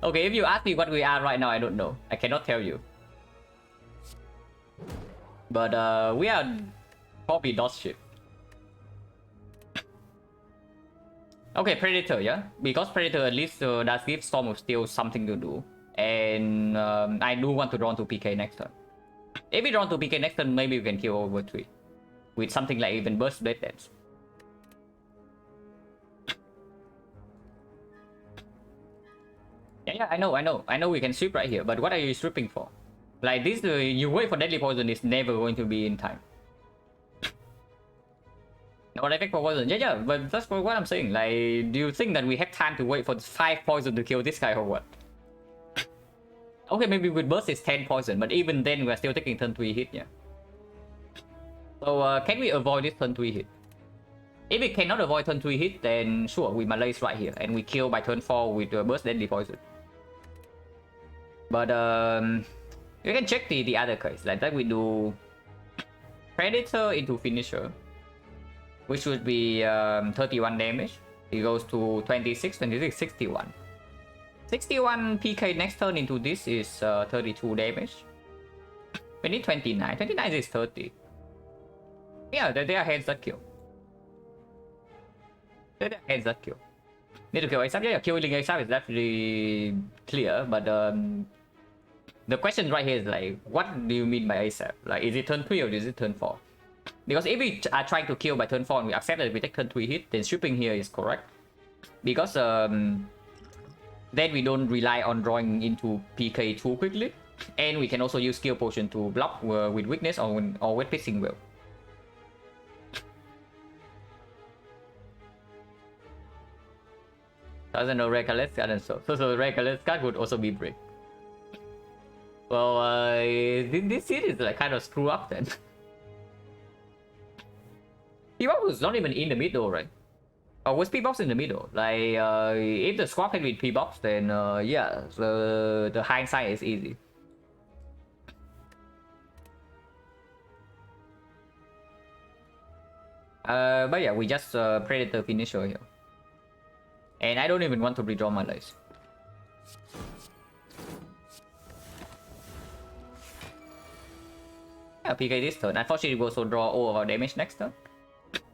Okay, if you ask me what we are right now, I don't know. I cannot tell you. But we are probably dodge ship. Okay, Predator, yeah? Because Predator at least does give Storm of Steel something to do. And I do want to draw to PK next turn. If we draw to PK next turn, maybe we can kill over 3. With something like even Burst Blade Dance. Yeah, I know we can sweep right here, but what are you stripping for? Like this, you wait for Deadly Poison is never going to be in time. No effect for poison, yeah, but that's what I'm saying. Like, do you think that we have time to wait for 5 poison to kill this guy or what? Okay, maybe with burst it's 10 poison, but even then we're still taking turn 3 hit, yeah. So can we avoid this turn 3 hit? If we cannot avoid turn 3 hit, then sure, we malaise right here, and we kill by turn 4 with burst Deadly Poison. But you can check the other case, like that we do Predator into Finisher, which would be 31 damage. It goes to 26, 26, 61. 61 PK next turn into this is 32 damage. We need 29. 29 is 30. Yeah, they are heads that kill. They are heads that kill. Need to kill ASAP. Yeah, killing ASAP is definitely clear, but the question right here is like, what do you mean by ASAP? Like, is it turn 3 or is it turn 4? Because if we are trying to kill by turn 4 and we accept that we take turn 3 hit, then shipping here is correct. Because then we don't rely on drawing into PK too quickly. And we can also use skill potion to block with weakness or with piercing will. Doesn't know Reckless card and so Reckless card would also be break. Well, this series is like kind of screw up then. P-Box was not even in the middle, right? Or was P-Box in the middle? Like, if the squad had with P-Box, then yeah, the hindsight is easy. But yeah, we just Predator Finisher here. And I don't even want to redraw my dice. Yeah, PK this turn. Unfortunately, we also draw all of our damage next turn.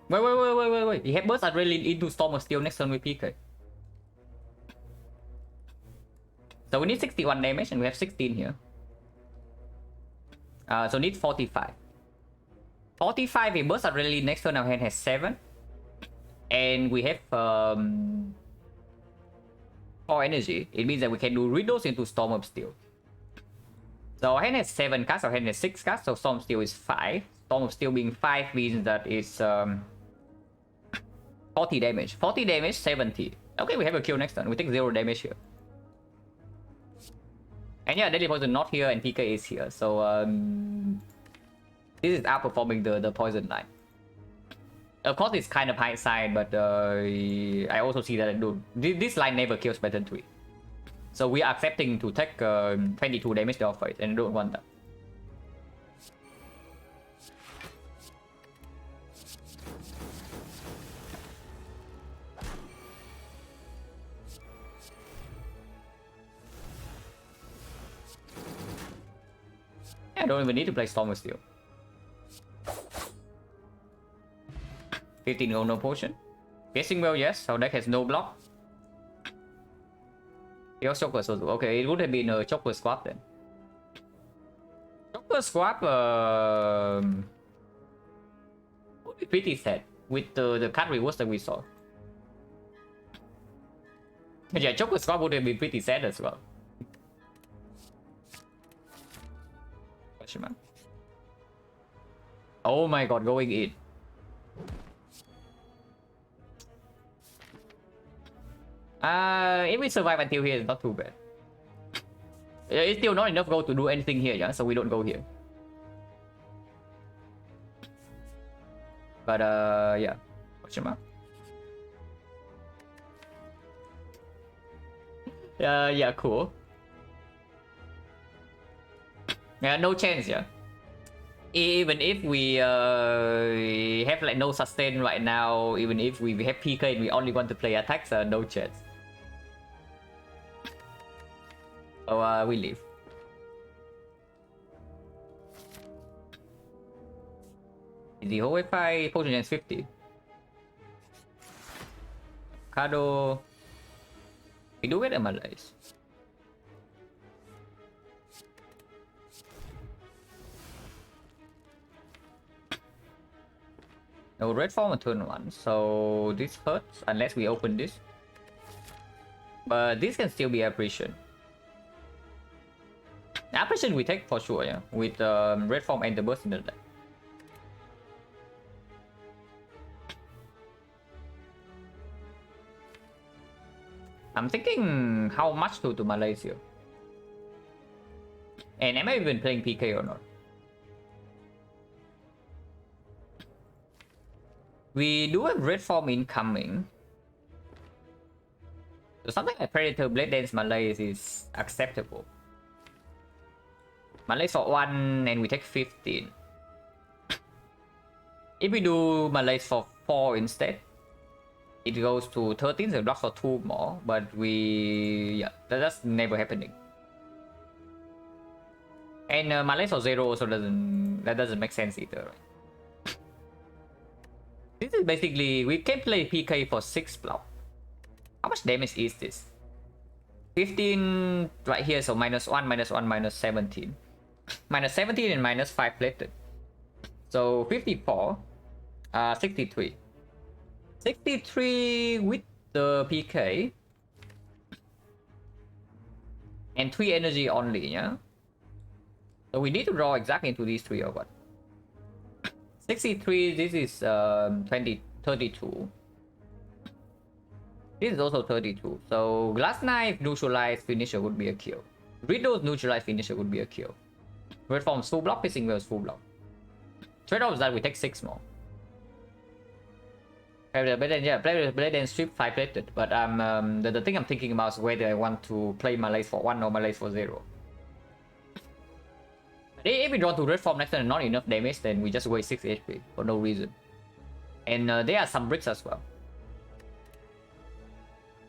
Wait. He had burst Adrenaline into Storm of Steel next turn with PK. So we need 61 damage and we have 16 here. So need 45. 45, we burst Adrenaline next turn, our hand has 7. And we have 4 energy. It means that we can do Riddles into Storm of Steel. So our hand has 7 cards, our hand has 6 cards, so Storm of Steel is 5. Storm of Steel being 5 means that it's 40 damage. 40 damage, 70. Okay, we have a kill next turn. We take 0 damage here. And yeah, Deadly Poison not here and PK is here. So this is outperforming the poison line. Of course, it's kind of high side, but I also see that this line never kills by turn 3. So we are accepting to take 22 damage off it, and I don't want that. I don't even need to play Storm of Steel. 15 gold, no potion. Guessing well, yes. Our deck has no block. Your Chopper so okay, it would have been a Chopper Squad then. Chopper Squad would be pretty sad with the card rewards that we saw. Yeah, Chopper Squad would have been pretty sad as well. Oh my god, going in. If we survive until here, it's not too bad. It's still not enough gold to do anything here, yeah, so we don't go here. But yeah. Yeah, cool. Yeah, no chance, yeah. Even if we have like no sustain right now, even if we have PK and we only want to play attacks, no chance. So we leave. the whole Wi-Fi potion is 50. Kado. We do get a Malays. No red form on turn 1, so this hurts unless we open this. But this can still be apparition. Apparition we take for sure, yeah, with red form and the burst in the deck. I'm thinking how much to Malaysia. And am I even playing PK or not? We do have red form incoming. So something like Predator Blade Dance Malays is acceptable. Malays for 1 and we take 15. If we do Malays for 4 instead, it goes to 13, so blocks for 2 more, but yeah, that's never happening. And Malays for 0 also doesn't make sense either. Right? This is basically, we can play PK for 6 block. How much damage is this? 15 right here, so -1, -1, -17. -17 and -5 plated. So 54, 63. 63 with the PK. And 3 energy only, yeah? So we need to draw exactly into these 3 or what? 63, this is 32. This is also 32. So Glass Knife neutralized finisher would be a kill. Riddle's neutralized finisher would be a kill. Red Form's full block, Pissing Whale's full block. Trade-off is that we take 6 more. Play the blade and strip 5 plated. But the thing I'm thinking about is whether I want to play Malays for 1 or Malays for 0. If we draw to red form next turn and not enough damage, then we just waste 6 HP for no reason. And there are some bricks as well.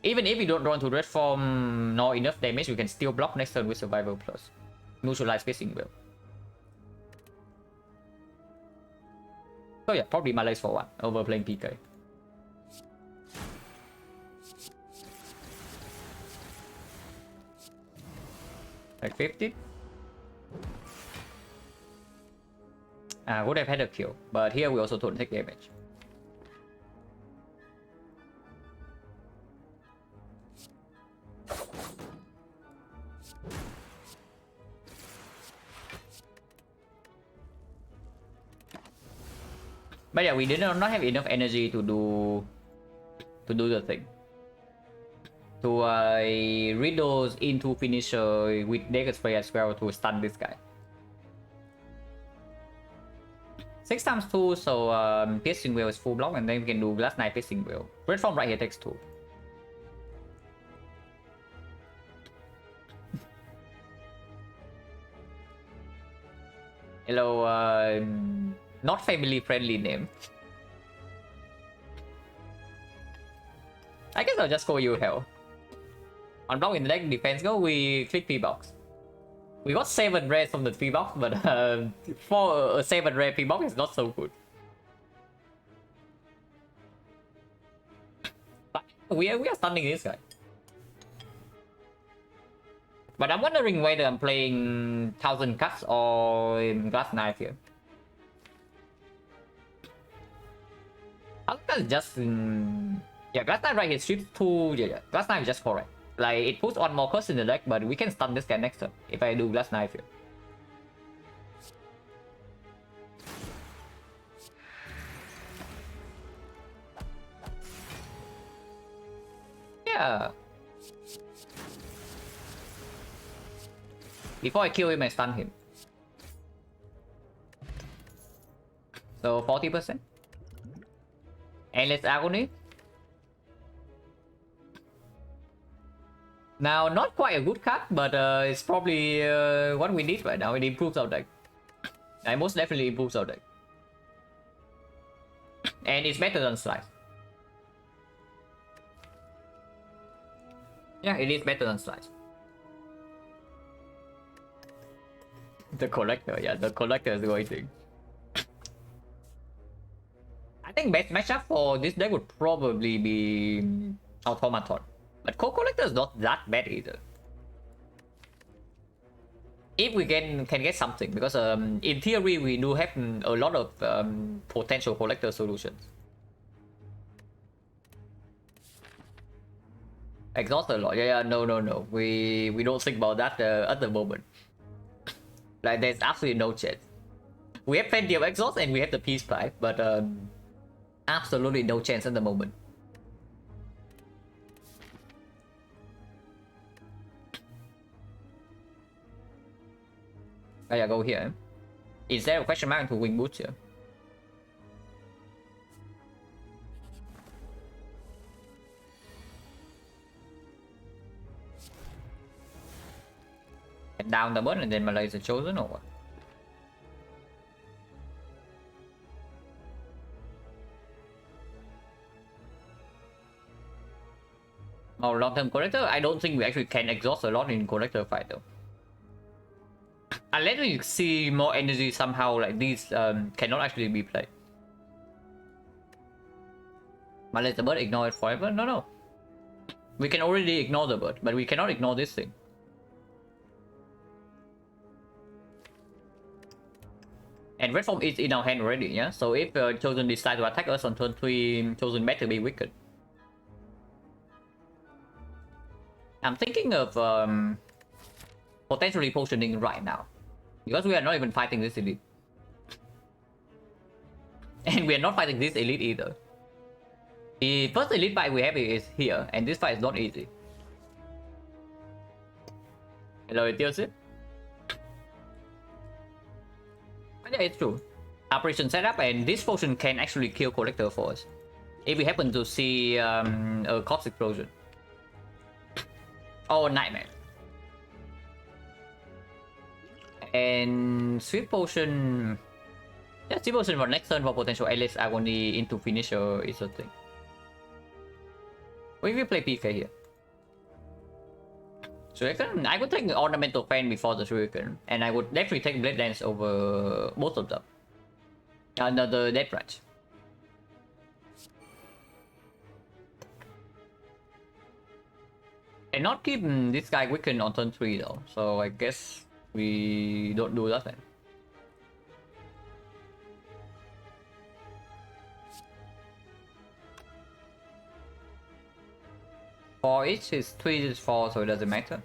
Even if we don't draw into red form nor enough damage, we can still block next turn with Survival Plus. Neutralize Pissing Whale. So yeah, probably Malays for 1 over playing PK. Like 50. Would have had a kill, but here we also don't take damage. But yeah, we did not have enough energy to do the thing. To read those into finisher with Naked Spray as well to stun this guy. 6 times 2, so Piercing Whale is full block, and then we can do Glass Knife Piercing Whale. Red Form right here takes 2. Hello, not family friendly name. I guess I'll just call you Hell. On block in the deck defense go, we click P-box. We got 7 rares from the P-box, but for a 7 rare P-box is not so good. But we are stunning this guy. But I'm wondering whether I'm playing 1000 Cuts or Glass Knife here. 1000 Cuts is just... yeah, Glass Knife right here strips 2... Yeah, Glass Knife is just correct. Like, it puts 1 more curse in the deck, but we can stun this guy next turn if I do Glass Knife here. Yeah. Before I kill him, I stun him. So 40%. Endless Agony. Now, not quite a good card, but it's probably what we need right now. It improves our deck. It most definitely improves our deck. And it's better than Slice. Yeah, it is better than Slice. The Collector, yeah, the Collector is going to... I think best matchup for this deck would probably be Automaton. But Co-Collector is not that bad either. If we can get something, because in theory we do have a lot of potential collector solutions. Exhaust a lot. Yeah, no. We don't think about that at the moment. Like there's absolutely no chance. We have plenty of exhaust and we have the peace pipe, but absolutely no chance at the moment. Oh yeah, go here. Is there a question mark to wing boots here? And down the button and then Malay is chosen or what? Oh, long-term collector? I don't think we actually can exhaust a lot in collector fight though. Unless we see more energy somehow, like these cannot actually be played. But let the bird ignore it forever? No. We can already ignore the bird, but we cannot ignore this thing. And red form is in our hand already, yeah? So if Chosen decides to attack us on turn 3, Chosen better be wicked. I'm thinking of potentially potioning right now. Because we are not even fighting this elite. And we are not fighting this elite either. The first elite fight we have is here, and this fight is not easy. Hello, it tells it. Yeah, it's true. Operation setup, and this potion can actually kill collector for us. If we happen to see a corpse explosion. Oh, nightmare. And sweet potion. Yeah, sweet potion for next turn for potential LS agony into finisher is a thing. What if we play PK here? Shuriken? I would take the ornamental fan before the Shuriken, and I would definitely take Blade Dance over both of them. Another Death Branch. And not keep this guy weakened on turn 3 though, so I guess we don't do that then. For each is 3 is 4, so it doesn't matter.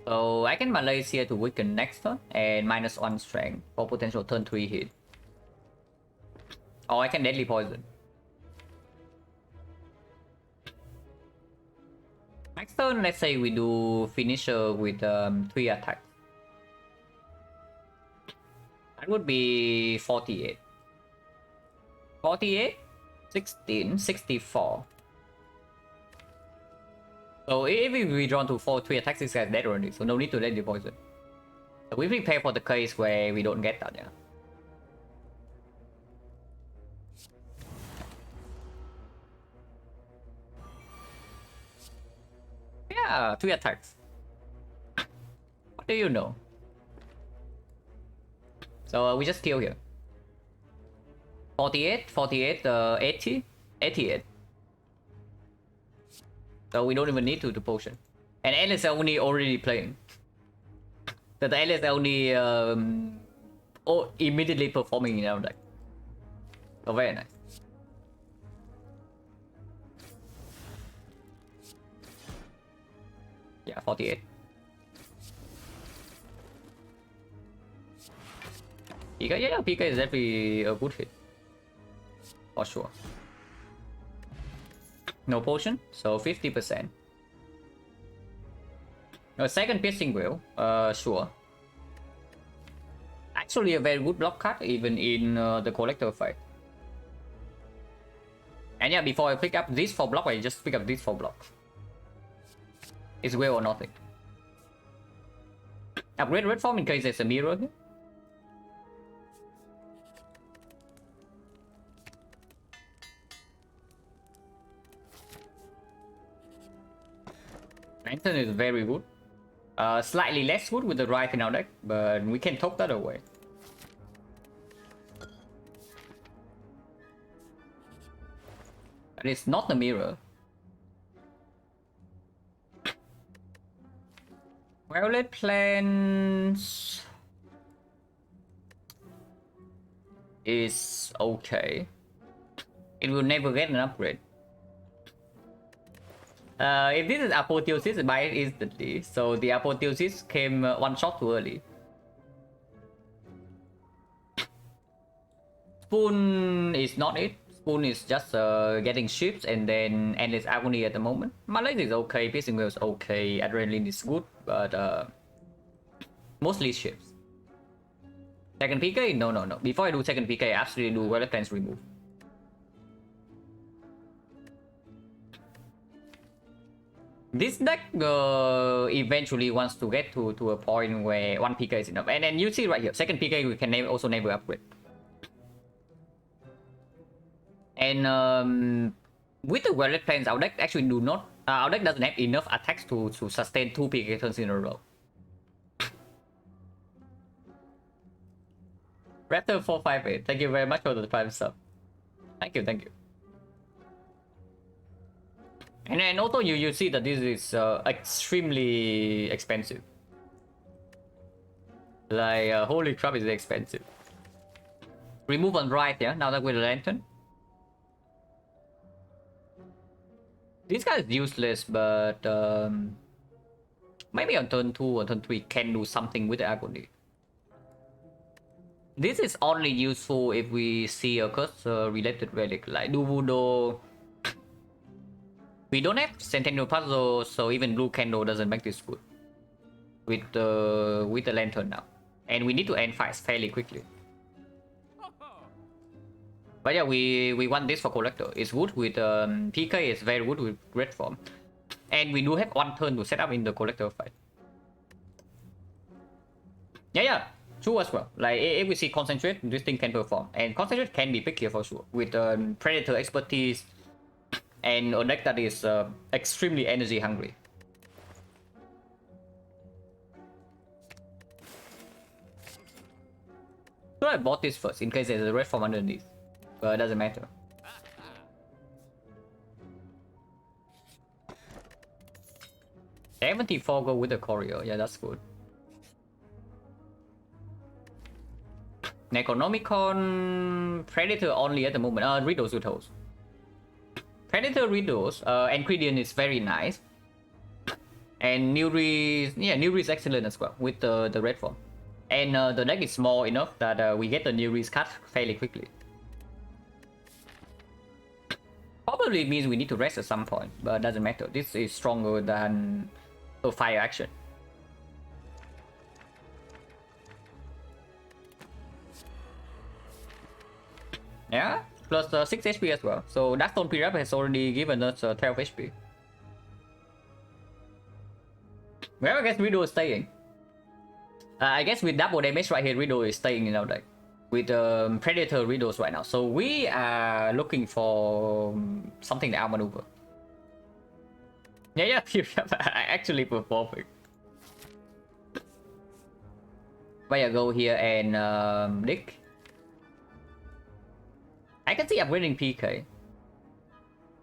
So I can Malaise here to weaken next turn and -1 strength for potential turn 3 hit. Or I can deadly poison. Next turn, let's say we do finisher with 3 attacks. That would be 48. 48, 16, 64. So if we draw to 3 attacks, this guy's dead already, so no need to let the poison. So we prepare for the case where we don't get that, yeah. Yeah, 3 attacks. What do you know? So we just kill here. 48, 48, 80, 88. So we don't even need to potion. And LS only already playing. The LS only immediately performing in our deck. So very nice. Yeah, 48. PK, yeah, PK is definitely a good hit. For sure. No potion, so 50%. A second piercing will, sure. Actually a very good block card even in the collector fight. And yeah, before I pick up this for block, I just pick up this for block. It's will or nothing. Upgrade red form in case there's a mirror here. Lantern is very good. Slightly less good with the Rife in our deck, but we can talk that away. But it's not the mirror. Violet plans is okay. It will never get an upgrade. If this is Apotheosis, buy it instantly. So the Apotheosis came one shot too early. Spoon is not it. Spoon is just getting ships and then Endless Agony at the moment. Malaise is okay, Piercing Will is okay, Adrenaline is good, but mostly ships. Second PK? No. Before I do second PK, I absolutely do Violet Plans remove. This deck eventually wants to get to a point where one PK is enough. And then you see right here, second PK we can also never upgrade. And with the Violet Plans, our deck actually do not... our deck doesn't have enough attacks to sustain 2 PK turns in a row. Raptor 458, thank you very much for the prime sub. Thank you. And then also you see that this is extremely expensive. Like holy crap, is it expensive. Remove on right, yeah, now that with the Lantern. This guy is useless, but maybe on turn 2 or turn 3 can do something with the Agony. This is only useful if we see a curse related relic like Duvudo. We don't have Centennial Puzzle, so even Blue Candle doesn't make this good with the Lantern now, and we need to end fights fairly quickly. But yeah, we want this for Collector. It's good with PK. It's very good with Great Form, and we do have one turn to set up in the Collector fight. Yeah, true as well. Like if we see Concentrate, this thing can perform, and Concentrate can be picked here for sure with Predator expertise. And a deck that is extremely energy hungry. So I bought this first in case there's a red form underneath. But it doesn't matter. $74 go with the Courier. Yeah, that's good. Necronomicon, Predator only at the moment. Riddles with host. Predator Riddles, Enchiridion is very nice. And Nuri, yeah, Nuri is excellent as well with the red form. And the deck is small enough that we get the Nuri's cut fairly quickly. Probably means we need to rest at some point, but it doesn't matter. This is stronger than a fire action. Yeah, plus 6 HP as well. So that Stone Pre-Rap has already given us 12 HP. Well, I guess Riddle is staying. I guess with double damage right here, Riddle is staying in our deck. With Predator Riddles right now. So we are looking for something to outmaneuver. Yeah, actually performing. But yeah, go here and Dick. I can see upgrading PK.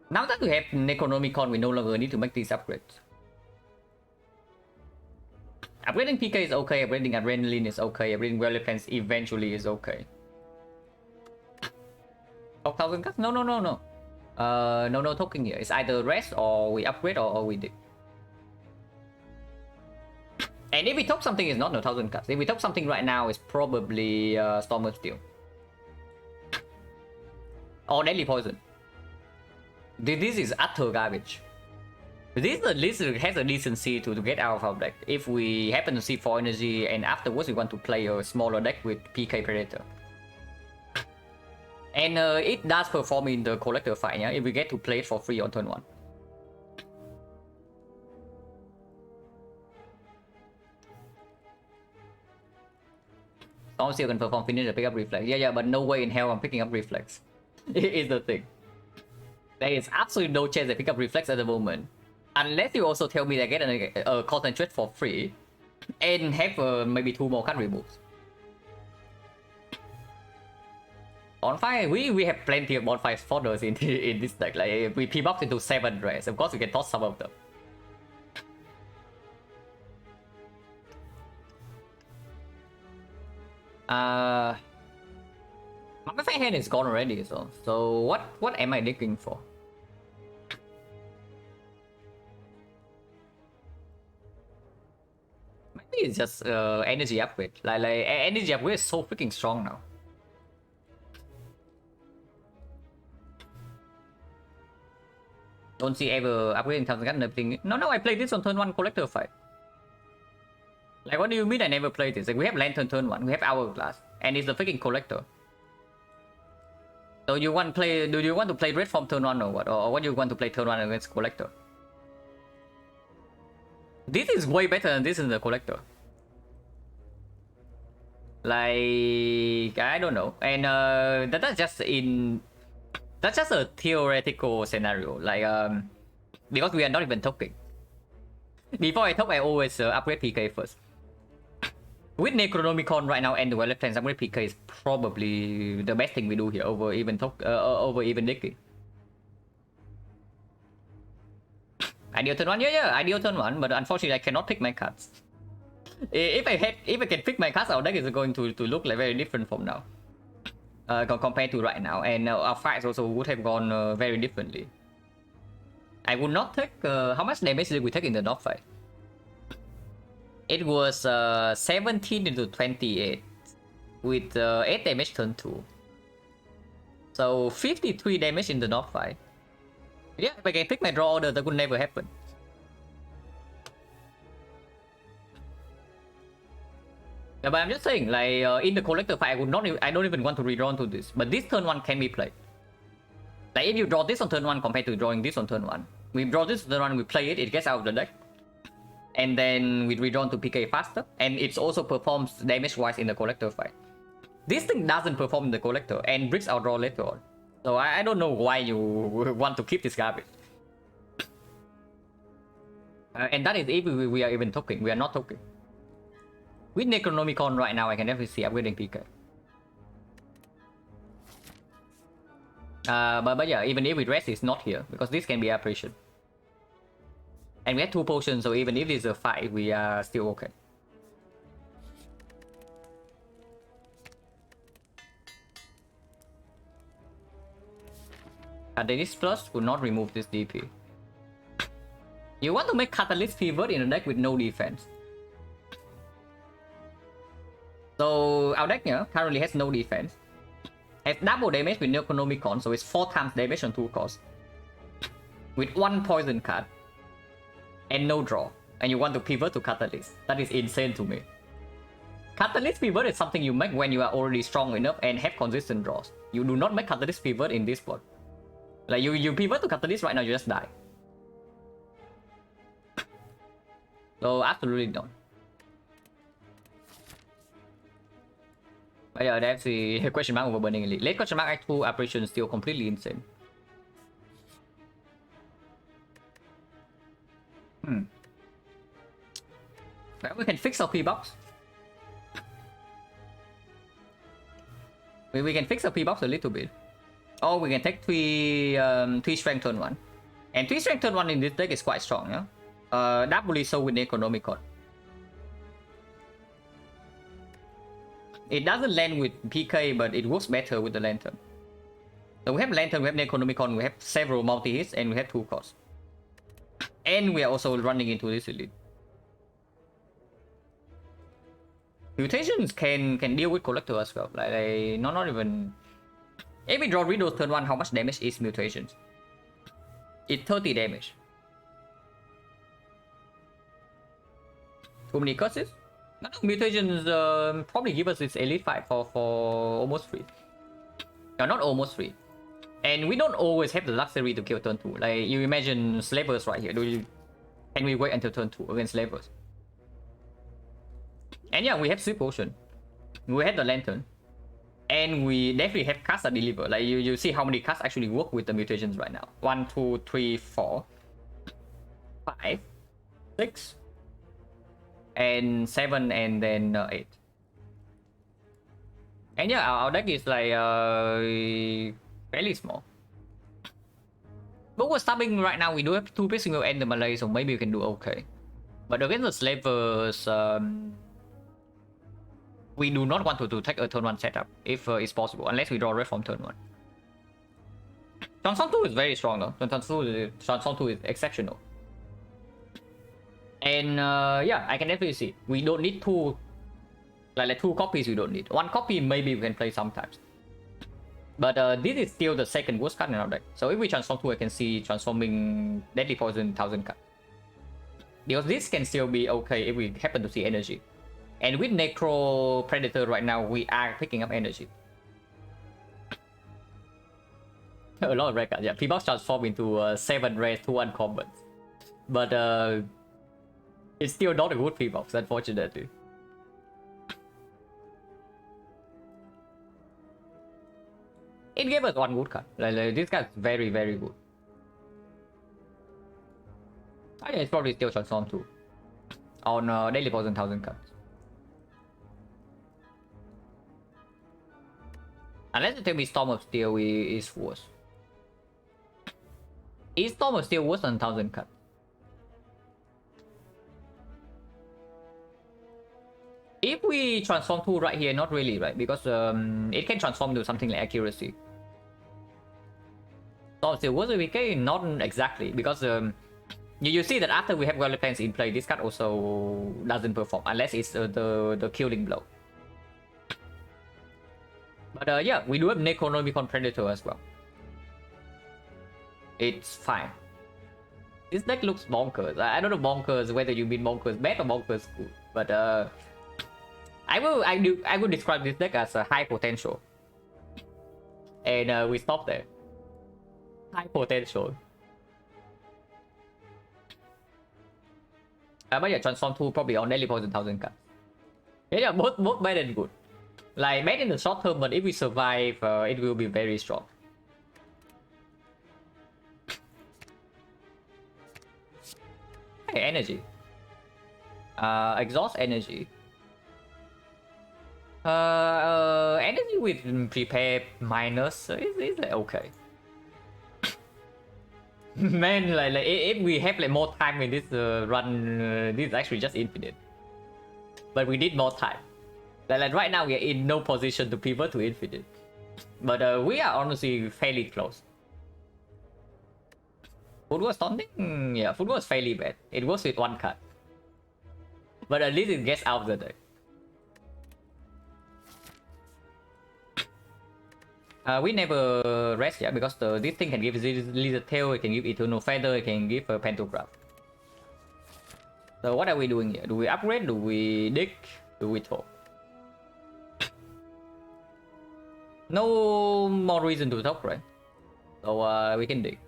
Now that we have Necronomicon, we no longer need to make these upgrades. Upgrading PK is okay, upgrading Adrenaline is okay, upgrading Violet Plans eventually is okay. 12,000 cuts? No. No token here. It's either rest or we upgrade or we dig. And if we top something, it's not no 1,000 cuts. If we top something right now, it's probably Stormer Steel. Or Deadly Poison. This is utter garbage. This at least has a decency to get out of our deck. If we happen to see 4 energy and afterwards we want to play a smaller deck with PK Predator. And it does perform in the Collector fight, yeah? If we get to play it for free on turn 1. Storm Steel can perform finish and pick up Reflex. Yeah, but no way in hell I'm picking up Reflex. Is the thing. There is absolutely no chance I pick up Reflex at the moment. Unless you also tell me I get a concentrate for free and have maybe 2 more card removes. Bonfire, we have plenty of bonfire fodders in this deck. Like we P-box into 7 rares. Of course we can toss some of them. My fair hand is gone already, so what am I looking for? Maybe it's just energy upgrade. Like energy upgrade is so freaking strong now. Don't see ever upgrading something and everything. No, I played this on turn 1 collector fight. Like, what do you mean I never played this? Like, we have Lantern turn 1, we have Hourglass, and it's the freaking collector. So you want play? Do you want to play red from turn 1 or what? Or what do you want to play turn 1 against collector? This is way better than this in the collector. Like, I don't know. And that's just a theoretical scenario. Like, because we are not even talking. Before I talk, I always upgrade PK first. With Necronomicon right now and the left hand, upgrade PK is probably the best thing we do here over even Dicky. Ideal turn 1, yeah, ideal turn 1, but unfortunately I cannot pick my cards. If I can pick my cards, our deck is going to look like very different from now. Compared to right now, and our fights also would have gone very differently. I would not take how much damage did we take in the dog fight? It was 17 into 28 with 8 damage turn 2. So 53 damage in the dog fight. Yeah, if I can pick my draw order, that would never happen. Yeah, but I'm just saying, like in the collector fight, I don't even want to redraw into this. But this turn 1 can be played. Like if you draw this on turn 1 compared to drawing this on turn 1, we draw this on turn 1, we play it gets out of the deck. And then we redraw to PK faster, and it also performs damage-wise in the collector fight. This thing doesn't perform in the collector, and bricks our draw later on. So I don't know why you want to keep this garbage. And that is if we are even talking, we are not talking. With Necronomicon right now, I can definitely see upgrading PK. But yeah, even if we rest, it's not here, because this can be apparition. And we have 2 potions, so even if this is a fight, we are still okay. Catalyst Plus will not remove this DP. You want to make Catalyst pivot in a deck with no defense. So our deck here currently has no defense. Has double damage with Necronomicon, so it's 4 times damage on 2 costs. With 1 poison card. And no draw. And you want to pivot to Catalyst. That is insane to me. Catalyst pivot is something you make when you are already strong enough and have consistent draws. You do not make Catalyst pivot in this spot. Like you pivot to Catalyst right now, you just die. So absolutely not. But yeah, that's the question mark over Burning Elite. Late question mark Act 2 operation is still completely insane. Well, we can fix our P-box. We can fix our P-box a little bit. Or we can take 3 strength turn 1. And 3 strength turn 1 in this deck is quite strong, yeah? Doubly so with Necronomicon. It doesn't land with PK, but it works better with the Lantern. So we have Lantern, we have Necronomicon, we have several multi-hits, and we have 2 costs. And we are also running into this elite. Mutations can deal with collector as well. Like not even. If we draw Riddles turn 1, how much damage is mutations? It's 30 damage. Too many curses? No, mutations probably give us this elite fight for almost free. No, not almost free. And we don't always have the luxury to kill turn 2. Like you imagine slavers right here. Can we wait until turn 2 against slavers? And yeah, we have Sweep Potion. We have the Lantern. And we definitely have cards that deliver. Like you see how many cards actually work with the mutations right now. 1, 2, 3, 4. 5, 6, and 7, and then 8. And yeah, our deck is like fairly small. But we're stopping right now. We do have 2 single end the Malay, so maybe we can do okay. But against the slavers, we do not want to take a turn 1 setup if it's possible, unless we draw red from turn 1. Transform 2 is very strong though. Transform 2 is exceptional. And yeah, I can definitely see. We don't need 2, like 2 copies we don't need. 1 copy maybe we can play sometimes. But this is still the second worst card in our deck. So if we transform 2, I can see transforming Deadly Poison 1000 card. Because this can still be okay if we happen to see energy. And with Necro Predator right now, we are picking up energy. A lot of red cards, yeah. P-Box transform into 7 red, 2 uncommons. But it's still not a good P-Box, unfortunately. It gave us 1 good card. Like, this card is very, very good. I think it's probably still transform 2 on Daily Poison 1000 cards. Unless you tell me Storm of Steel is worse. Is Storm of Steel worse than 1000 cards? If we transform 2 right here, not really, right? Because it can transform to something like accuracy. Storm of Steel worse VK? Not exactly, because you see that after we have Violet Plans in play, this card also doesn't perform, unless it's the killing blow. But yeah, we do have Necronomicon Predator as well. It's fine. This deck looks bonkers. I don't know bonkers whether you mean bonkers bad or bonkers good, but I will describe this deck as a high potential. And we stop there. High potential. But yeah, transform 2 probably on Daily Poison 1000 cards. Yeah, both bad and good. Like bad in the short term, but if we survive, it will be very strong. Hey, energy. Exhaust energy. Energy with prepare minus is like okay. Man, like if we have like more time in this run, this is actually just infinite. But we need more time. Like right now we are in no position to pivot to infinite. But we are honestly fairly close. Food was taunting? Yeah, food was fairly bad. It was with 1 card. But at least it gets out of the deck. We never rest, yeah, because this thing can give Lizard Tail, it can give Eternal Feather, it can give a Pantograph. So what are we doing here? Do we upgrade? Do we dig? Do we talk? No more reason to talk, right? So we can dig.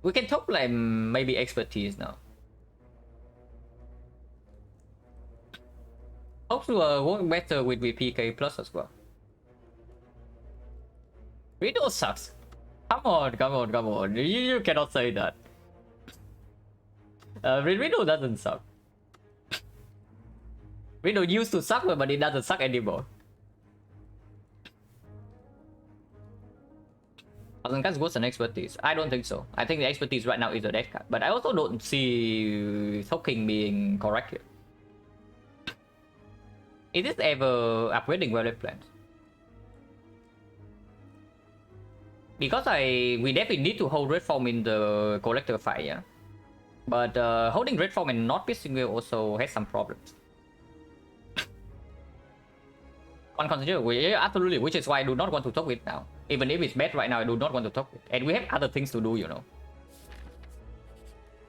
We can talk like maybe expertise now. Hope to work better with PK Plus as well. Riddle sucks. Come on. You cannot say that. Riddle doesn't suck. Riddle used to suck, but it doesn't suck anymore. Thousand cards worse than expertise. I don't think so. I think the expertise right now is a dead card. But I also don't see Token being correct here. Is this ever upgrading Violet Plans? Because we definitely need to hold Red Form in the collector fight, yeah. But holding Red Form and not piercing will also has some problems. One consider, yeah, absolutely, which is why I do not want to talk with now. Even if it's bad right now, I do not want to talk with. And we have other things to do, you know.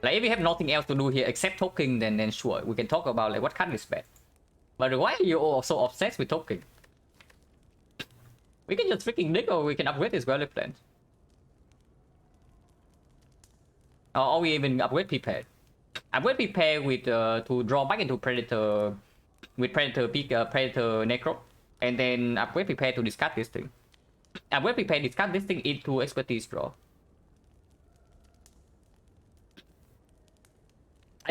Like if we have nothing else to do here except talking, then sure, we can talk about like what card is bad. But why are you all so obsessed with talking? We can just freaking dig, or we can upgrade this Violet Plans. Or we even upgrade Prepare. Upgrade Prepare with to draw back into Predator with Predator Predator Necro, and then upgrade Prepare to discard this thing. Upgrade Prepare, discard this thing into Expertise draw.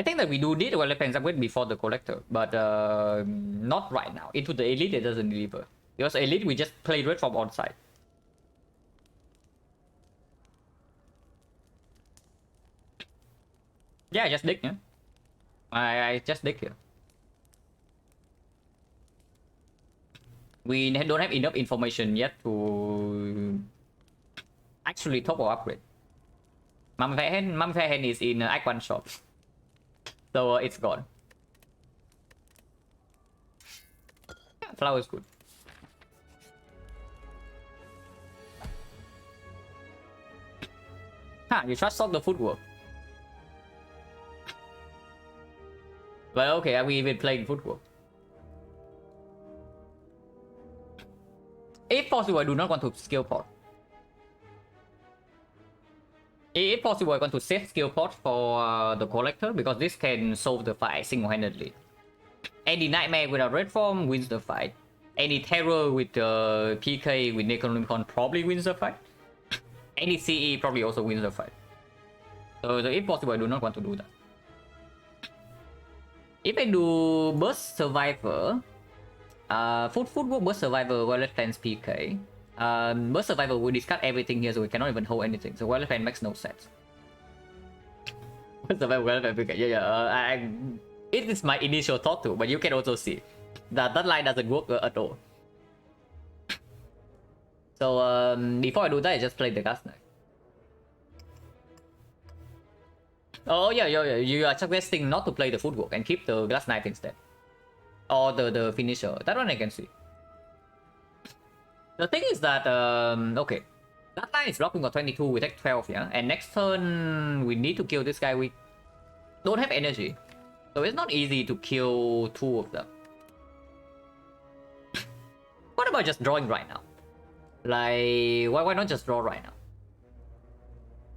I think that we do need a weapons upgrade before the collector, but not right now. Into the elite it doesn't deliver. Because elite we just play red from on side. Yeah, I just dig, yeah. I just dig here. We don't have enough information yet to actually top or upgrade. Mummified Hand is in Act 1 shop. So it's gone. Yeah, flower is good. Huh, you trust solve the footwork. Well, okay, are we even playing footwork? If possible, I do not want to skill pot. If possible, I want to set skill pot for the collector because this can solve the fight single-handedly. Any nightmare with a red form wins the fight. Any terror with PK with Necronomicon probably wins the fight. Any CE probably also wins the fight. So if possible, I do not want to do that. If I do Burst Survivor, Footwork Burst Survivor, Violet Cleanse PK. Burst Survivor will discard everything here, so we cannot even hold anything. So Violet Cleanse makes no sense. Burst Survivor, Violet Cleanse PK. Yeah. It is my initial thought too, but you can also see that that line doesn't work at all. So before I do that, I just play the Gas Knife. Oh yeah, you are suggesting not to play the Footwork and keep the Glass Knife instead. Or the finisher. That one I can see. The thing is that, okay. That line is blocking for 22, we take 12, yeah? And next turn, we need to kill this guy. We don't have energy. So it's not easy to kill two of them. What about just drawing right now? Like, why not just draw right now?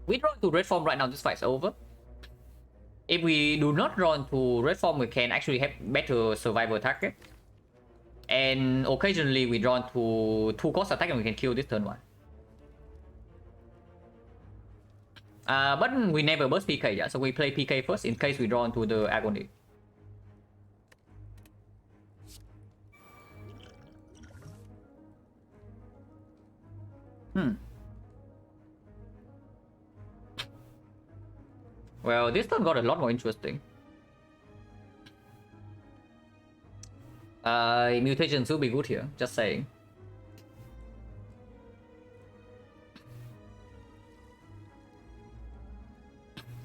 We draw into red form right now, this fight's over. If we do not draw into red form, we can actually have better survival target. And occasionally we draw into 2-cost attack and we can kill this turn 1. But we never burst PK, yeah? So we play PK first in case we draw into the Agony. Well, this turn got a lot more interesting. Mutations will be good here, just saying.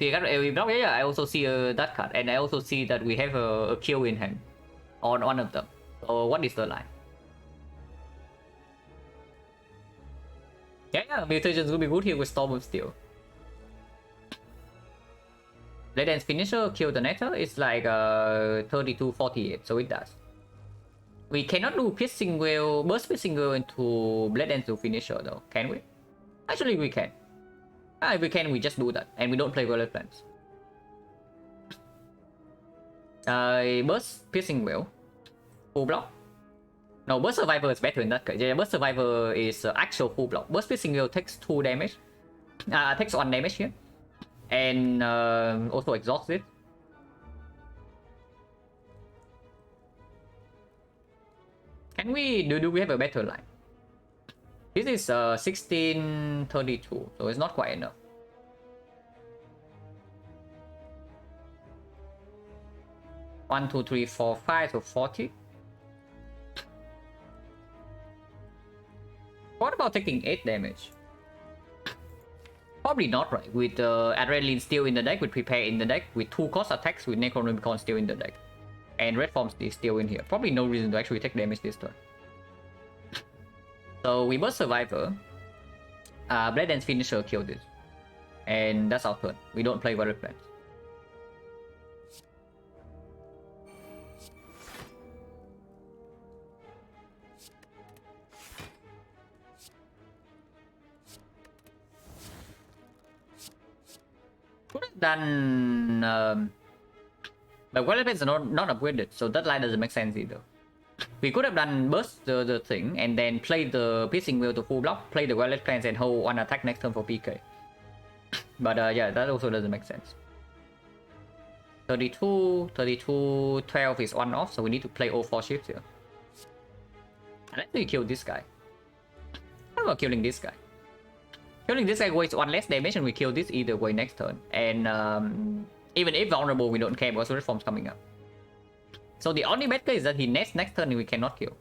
See, yeah, I also see that card, and I also see that we have a kill in hand on one of them. So what is the line? Yeah, mutations will be good here with Storm of Steel. Blade Dance finisher kill the Nether is like 32-48, so it does. We cannot do Piercing Whale, Burst Piercing Whale into Blade Dance to finisher though, can we? Actually we can. If we can, we just do that, and we don't play Violet Plants. Burst Piercing Whale, full block. No, Burst Survivor is better in that case. Yeah, Burst Survivor is actual full block. Burst Piercing Whale takes 2 damage. Takes 1 damage here. And also exhausts it. Can we do we have a better line? This is 1632, so it's not quite enough. One, two, three, four, 5, so 40. What about taking 8 damage? Probably not, right? With Adrenaline still in the deck, with Prepare in the deck, with 2-cost attacks, with Necronomicon still in the deck. And Red Form is still in here. Probably no reason to actually take damage this turn. So we burst Survivor. Blade Dance Finisher kill this. And that's our turn. We don't play Violet Plants. Could have done... but Violet Plants are not upgraded, so that line doesn't make sense either. We could have done burst the thing and then play the Piercing Wheel to full block, play the Violet Plants and hold 1 attack next turn for PK. But yeah, that also doesn't make sense. 32, 32, 12 is one off, so we need to play all 4 ships here. Let's say we kill this guy. How about killing this guy? Killing this guy wastes 1 less damage and we kill this either way next turn. And even if vulnerable, we don't care because Red Form's coming up. So the only bad case is that he next turn and we cannot kill.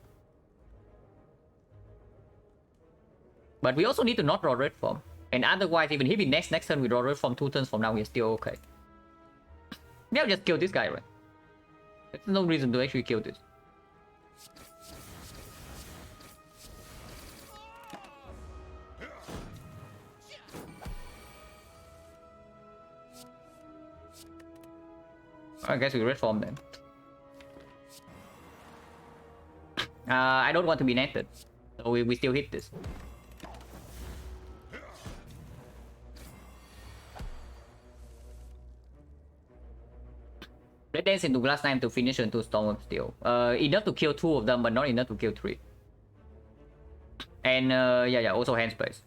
But we also need to not draw Red Form. And otherwise, even if he next turn we draw Red Form 2 turns from now, we're still okay. Now just kill this guy, right? There's no reason to actually kill this. I guess we Red Form then. I don't want to be netted, so we still hit this. Red Dance into Glass Knife to finish into Storm Steel. Enough to kill 2 of them, but not enough to kill 3. And yeah, also hand space.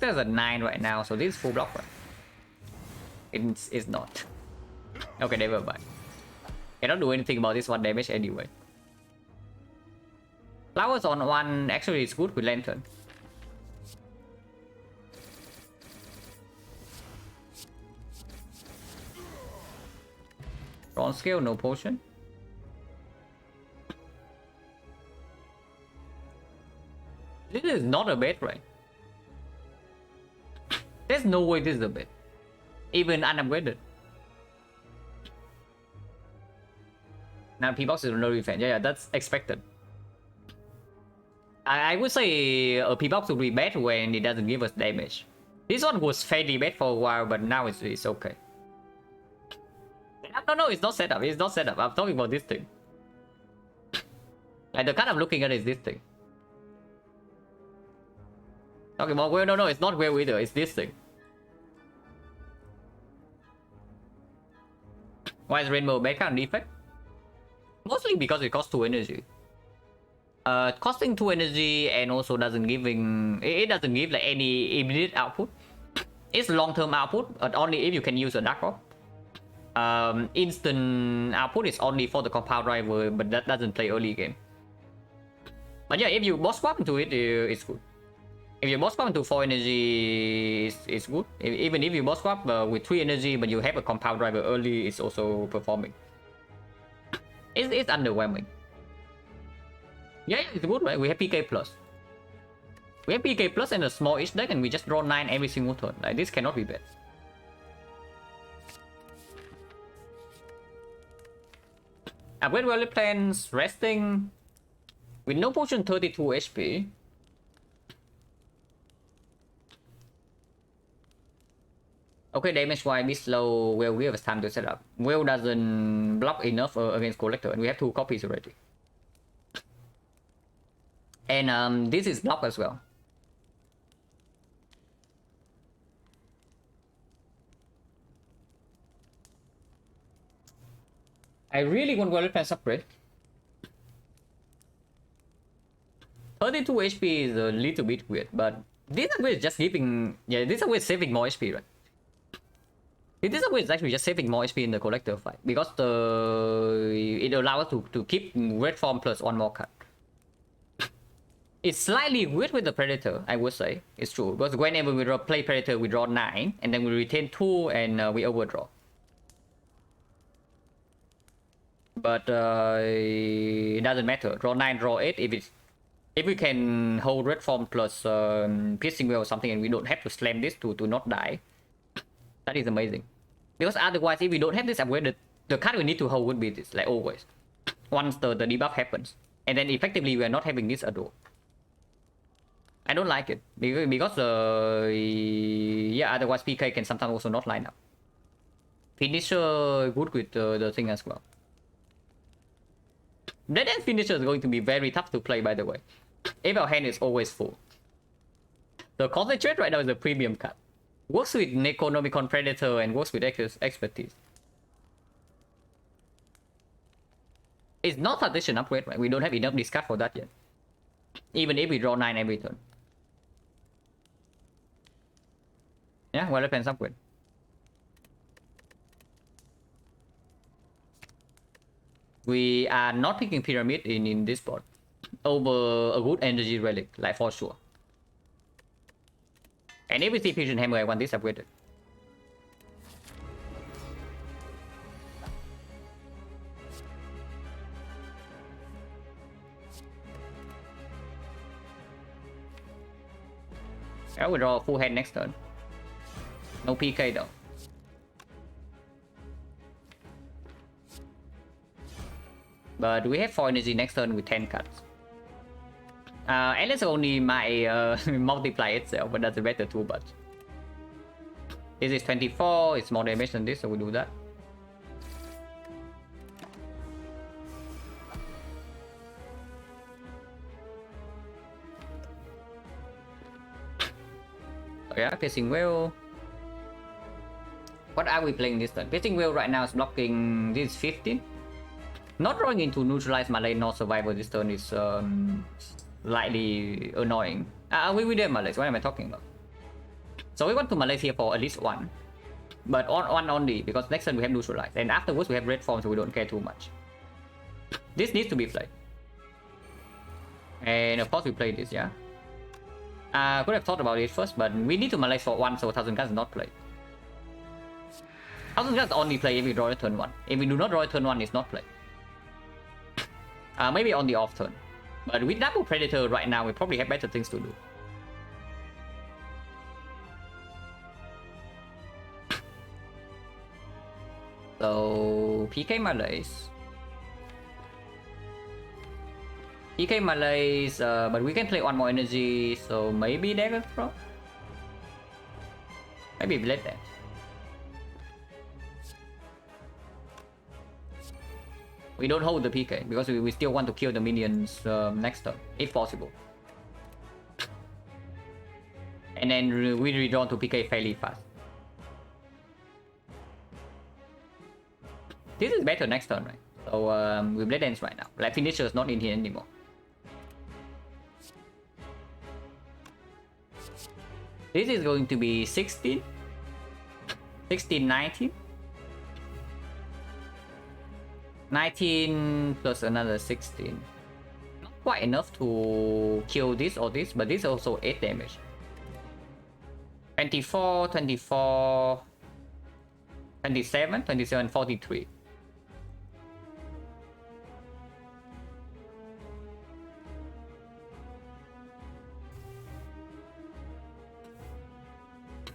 There's a 9 right now, so this is full block, right? It's not. Okay, never mind. Cannot do anything about this 1 damage anyway. Flowers on 1 actually is good with Lantern. Bronze scale, no potion. This is not a bait, right? There's no way this is a bait. Even unupgraded. Now P-Box is no defense. Yeah, that's expected. I would say a P-Box would be bad when it doesn't give us damage. This one was fairly bad for a while, but now it's okay. No, it's not setup. It's not setup. I'm talking about this thing. Like the card I'm looking at is this thing. Talking about well, no, it's not well either. It's this thing. Why is Rainbow bad kind of defect? Mostly because it costs 2 energy. Costing 2 energy and also doesn't give like any immediate output. It's long-term output, but only if you can use a Dark Orb. Instant output is only for the compound driver, but that doesn't play early game. But yeah, if you boss swap into it, it's good. If you boss swap into 4 energy, it's good. Even if you boss swap with 3 energy, but you have a compound driver early, it's also performing. It's underwhelming. Yeah, it's good, right? We have PK plus. We have PK plus and a small each deck, and we just draw 9 every single turn. Like this cannot be bad. Upgrade Valley Plans, resting. With no potion, 32 HP. Okay, damage wise, be slow. Well, we have time to set up. Well doesn't block enough against Collector, and we have 2 copies already. And this is block as well. I really want Valley Plans upgrade. 32 HP is a little bit weird, but this upgrade is just giving. Yeah, this upgrade is saving more HP, right? This upgrade is actually just saving more HP in the Collector fight because it allows us to keep Red Form plus 1 more card. It's slightly weird with the Predator, I would say. It's true, because whenever we play Predator, we draw 9, and then we retain 2, and we overdraw. But it doesn't matter. Draw 9, draw 8. If we can hold Red Form plus Piercing Well or something, and we don't have to slam this to not die, that is amazing. Because otherwise, if we don't have this upgrade, the card we need to hold would be this, like always. Once the debuff happens, and then effectively we are not having this at all. I don't like it because yeah, otherwise PK can sometimes also not line up. Finisher good with the thing as well. Dead End Finisher is going to be very tough to play, by the way. If our hand is always full. The Concentrate right now is a premium card. Works with Necronomicon Predator and works with Expertise. It's not tradition upgrade, right? We don't have enough discard for that yet. Even if we draw 9 every turn. Yeah, well, depends upgrade. We are not picking pyramid in this board over a good energy relic, like for sure. And if we see Fusion Hammer, I want this upgraded. I will draw full hand next turn. No PK though. But we have 4 energy next turn with 10 cards. Unless only my multiply itself, but that's better too much. This is 24, it's more damage than this, so we do that. Oh yeah, Piercing Whale. What are we playing this turn? Piercing Whale right now is blocking, this is 15. Not drawing into neutralize Malay nor survivor this turn is slightly annoying. We did Malays, what am I talking about? So we want to Malays here for at least 1. But on 1 only, because next turn we have neutralize. And afterwards we have red form, so we don't care too much. This needs to be played. And of course we play this, yeah? Could have thought about it first, but we need to Malays for 1, so 1000 cards is not played. 1000 cards only play if we draw a turn 1. If we do not draw a turn 1, it's not played. Maybe on the off turn. But with double Predator right now, we probably have better things to do. So PK Malays. PK Malays, but we can play 1 more energy, so maybe Dagger Throw? Maybe Blade Dance. We don't hold the PK because we still want to kill the minions next turn, if possible. And then we redraw to PK fairly fast. This is better next turn, right? So we Blade Dance right now. Like Finisher is not in here anymore. This is going to be 16, 16, 19. 19 plus another 16. Not quite enough to kill this or this, but this is also 8 damage. 24, 24, 27, 27, 43.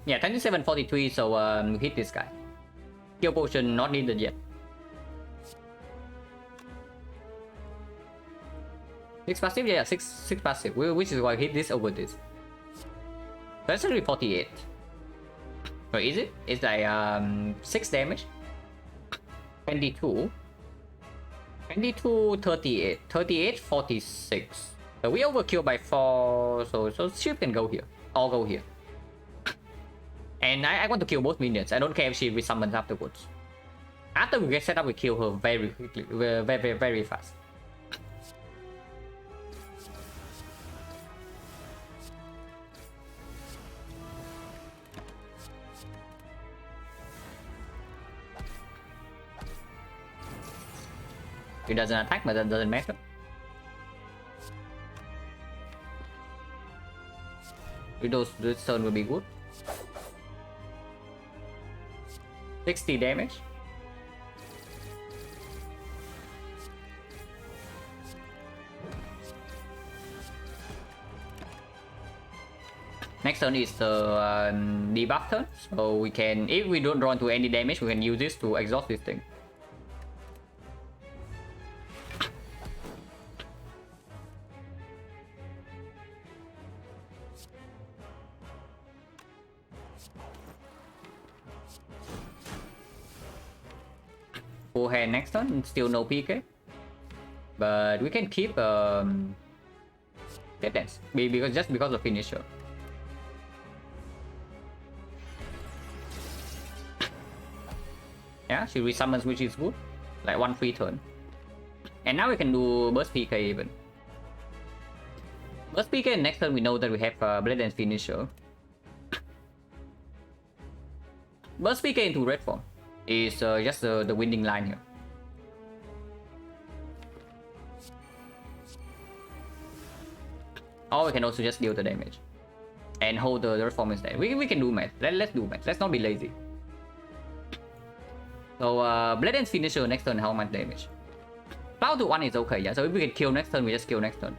Yeah, 27, 43, so hit this guy. Kill potion not needed yet. 6 passive? Yeah, 6 passive, which is why I hit this over this. That's only 48. Or is it? It's like 6 damage. 22. 22, 38. 38, 46. So we overkill by 4, so she can go here. Or go here. And I want to kill both minions. I don't care if she resummons afterwards. After we get set up, we kill her very quickly, very fast. It doesn't attack, but that doesn't matter. This turn will be good. 60 damage. Next turn is the debuff turn, so we can, if we don't draw into any damage, we can use this to exhaust this thing. Full hand next turn, still no PK. But we can keep Dead Dance, because of finisher. Yeah, she resummons, which is good. Like 1 free turn. And now we can do burst PK even. Burst PK, and next turn we know that we have Blade and Finisher. Burst PK into red form is just the winning line here. Or we can also just deal the damage and hold the red form instead. We can do math. Let's do math. Let's not be lazy. So Blade and Finisher next turn, how much damage? Flower to 1 is okay, yeah. So if we can kill next turn, we just kill next turn.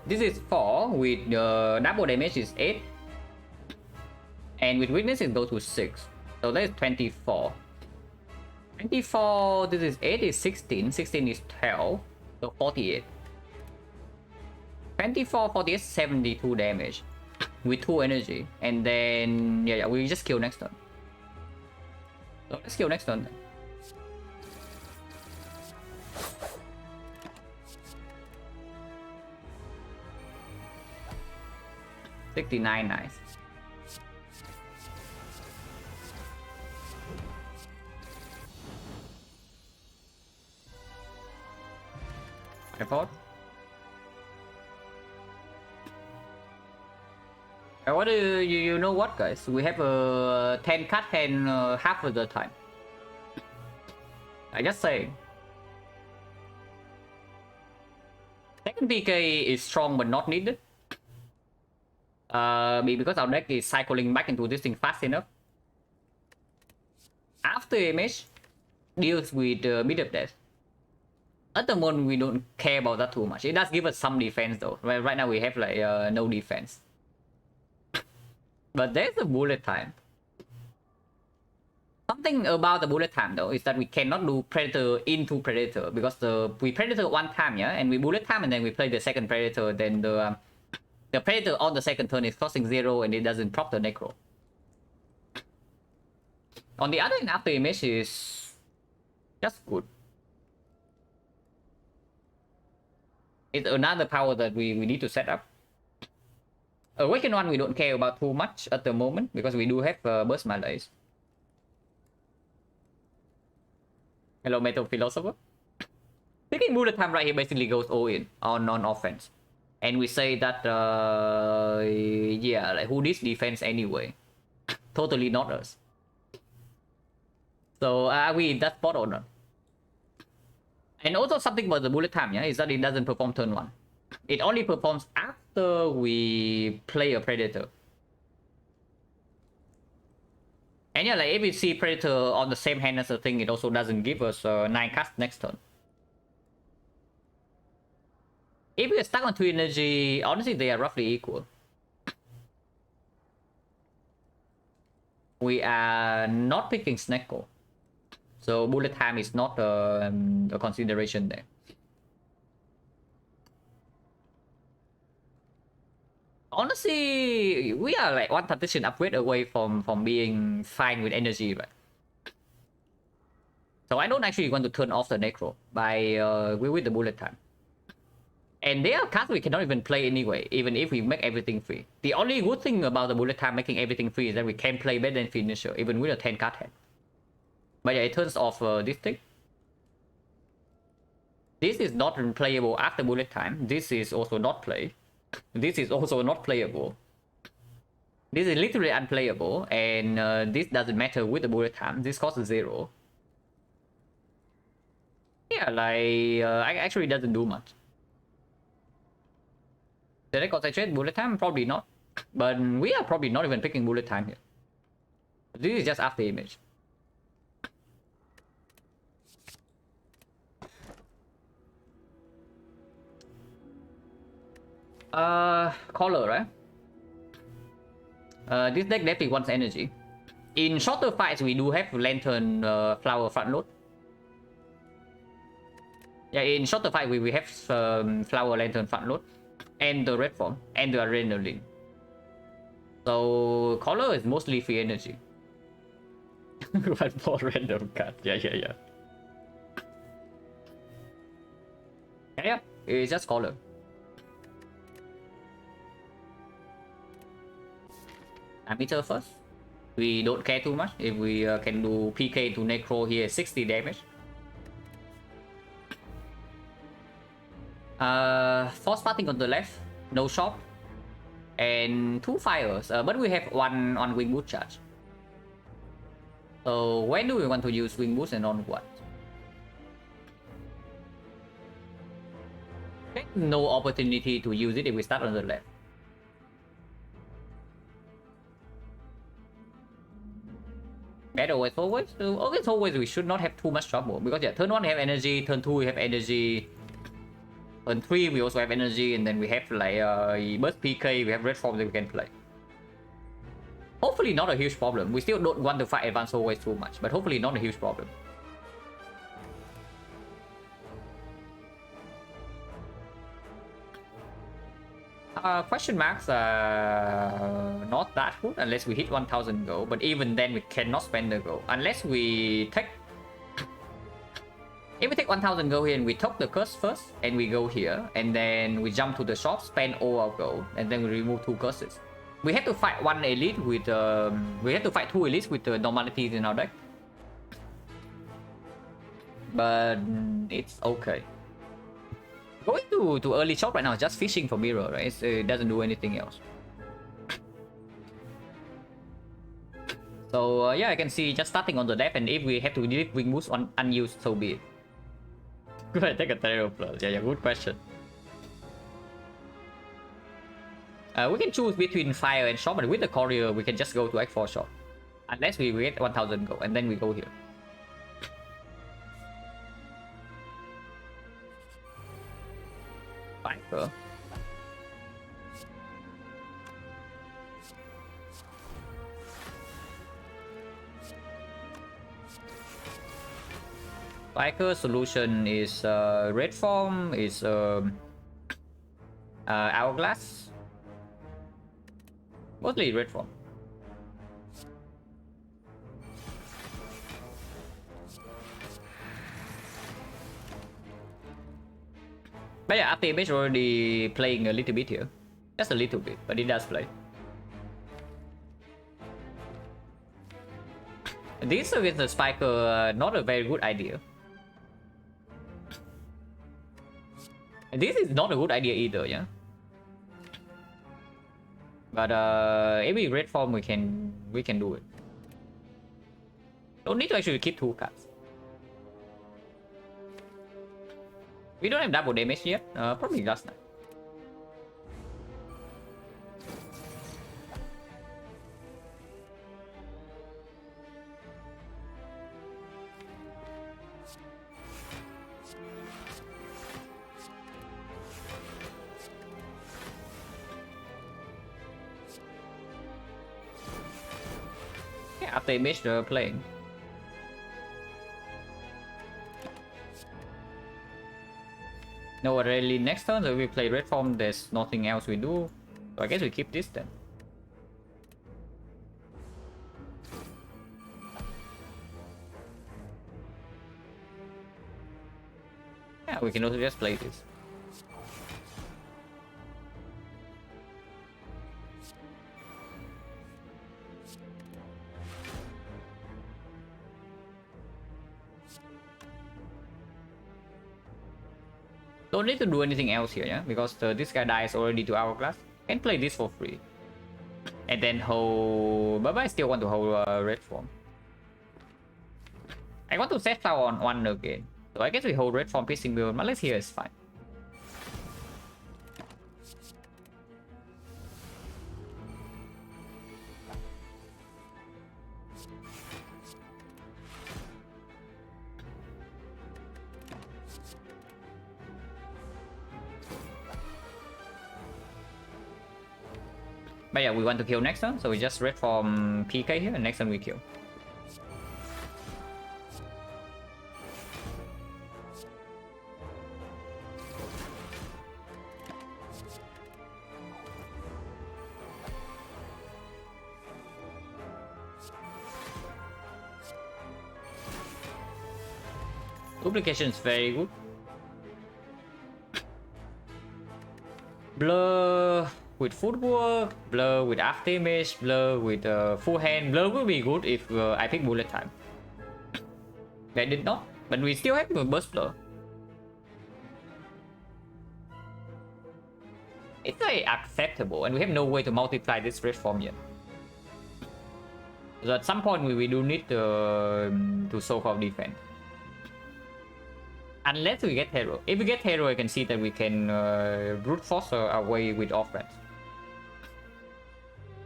This is 4 with double damage is 8. And with weakness it goes to 6. So that is 24. 24, this is 8 is 16. 16 is 12. So 48. 24, 48, 72 damage. With 2 energy. And then, yeah, we just kill next turn. So let's kill next turn then. $69, nice. I thought. What do you know what, guys? We have a 10 cut and half of the time. I just say. Second PK is strong but not needed. Because our deck is cycling back into this thing fast enough. After image deals with mid of death. At the moment we don't care about that too much. It does give us some defense though. Right now we have like no defense. But there's a bullet time. Something about the bullet time though is that we cannot do predator into predator because we predator one time, yeah, and we bullet time and then we play the second predator, then the predator on the second turn is costing 0 and it doesn't proc the necro. On the other hand, after image is just good. It's another power that we need to set up. Awaken 1 we don't care about too much at the moment because we do have burst malaise. Hello Metal Philosopher. Picking bullet time right here basically goes all in on offense. And we say that, yeah, like who needs defense anyway? Totally not us. So are we in that spot or not? And also something about the bullet time, yeah, is that it doesn't perform turn 1. It only performs after we play a predator. And yeah, like if we see predator on the same hand as the thing, it also doesn't give us 9 cast next turn. If we are stuck on 2 energy, honestly they are roughly equal. We are not picking Snecko. So bullet time is not a consideration there. Honestly, we are like one partition upgrade away from being fine with energy, right? So I don't actually want to turn off the necro by with the bullet time. And there are cards we cannot even play anyway, even if we make everything free. The only good thing about the bullet time making everything free is that we can play better than Finisher, even with a 10 card hand. But yeah, it turns off this thing. This is not playable after bullet time. This is also not play. This is also not playable. This is literally unplayable, and this doesn't matter with the bullet time. This costs 0. Yeah, like actually doesn't do much. Did I concentrate bullet time? Probably not. But we are probably not even picking bullet time here. This is just after image. Color, right? This deck definitely wants energy. In shorter fights, we do have Lantern Flower front load. Yeah, in shorter fight, we have Flower Lantern front load. And the red form. And the adrenaline. So, color is mostly free energy. One more random card. Yeah. Yeah, it's just color. Emitter first. We don't care too much. If we can do PK to Necro here, 60 damage. Force parting on the left, no shop, and 2 fires. But we have one on wing boost charge. So when do we want to use wing boost and on what? Okay, no opportunity to use it if we start on the left. Better always we should not have too much trouble, because yeah, turn 1 we have energy, turn 2 we have energy, turn 3 we also have energy, and then we have like burst PK, we have red form that we can play. Hopefully not a huge problem. We still don't want to fight advanced always too much, but hopefully not a huge problem. Question marks are not that good unless we hit 1000 gold, but even then we cannot spend the gold unless we take. If we take 1000 gold here and we took the curse first and we go here and then we jump to the shop, spend all our gold, and then we remove 2 curses. We have to fight 1 elite with we have to fight 2 elites with the normalities in our deck, but it's okay. Going to early shop right now is just fishing for mirror, right? It doesn't do anything else. So yeah, I can see just starting on the left, and if we have to leave wing boost on unused, so be it. Go ahead, take a Terror Plus. Yeah, good question. We can choose between fire and shop, but with the courier, we can just go to X4 shop. Unless we get 1000 gold, and then we go here. Viper. Viper solution is red form, is hourglass. Mostly red form. But yeah, ATM is already playing a little bit here. Just a little bit, but it does play. This with the spiker, not a very good idea. This is not a good idea either, yeah. But if we red form, we can do it. Don't need to actually keep 2 cards. We don't have double damage yet. Probably last night. Yeah, after image they're playing. No, really next turn so we play red form, there's nothing else we do. So I guess we keep this then. Yeah, we can also just play this. Don't need to do anything else here, yeah, because this guy dies already to hourglass. Can play this for free, and then hold. But I still want to hold red form. I want to set out on 1 again, so I guess we hold red form piercing build. Malice here is fine. But yeah, we want to kill next turn, so we just red from PK here, and next turn we kill. Duplication is very good. Blur with footwork, blur with after image, blur with full hand. Blur will be good if I pick bullet time. They did not, but we still have a burst blur. It's very acceptable, and we have no way to multiply this reform yet. So at some point we do need to solve our defense. Unless we get hero. If we get hero, I can see that we can brute force our way with offense.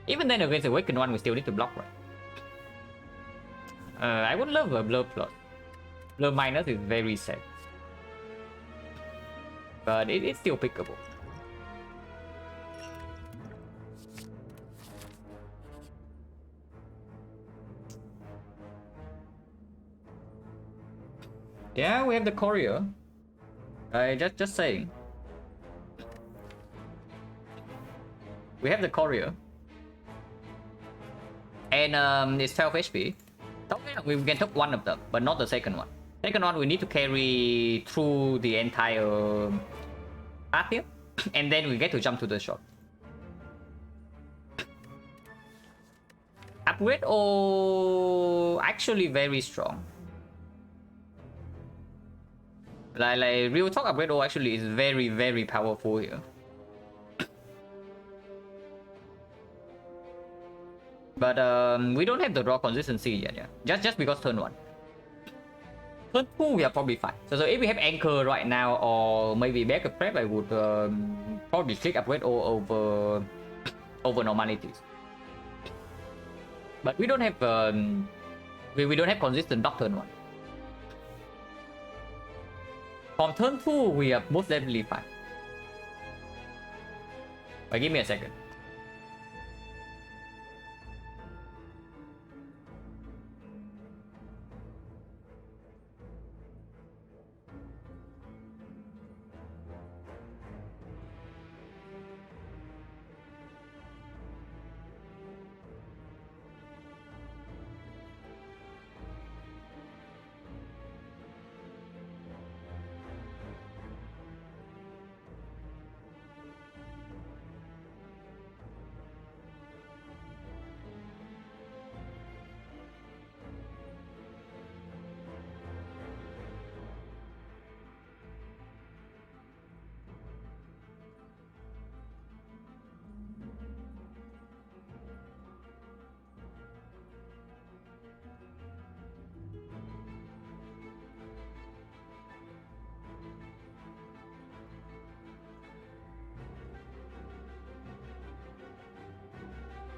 Even then, against the Awakened one, we still need to block, right? I would love a Blur Plus. Blur Minus is very sad. But it's still pickable. Yeah, we have the courier. Just saying. We have the courier. And it's 12 HP. We can take one of them, but not the second one. Second one we need to carry through the entire path here. And then we get to jump to the shot. Upgrade actually very strong. Like real talk, upgrade actually is very, very powerful here. But we don't have the draw consistency yet, yeah. Just because turn 1. Turn 2 we are probably fine. So if we have anchor right now or maybe backup prep, I would probably click upgrade over normalities. But we don't have we don't have consistent block turn 1. From turn 2 we are most definitely fine. But give me a second.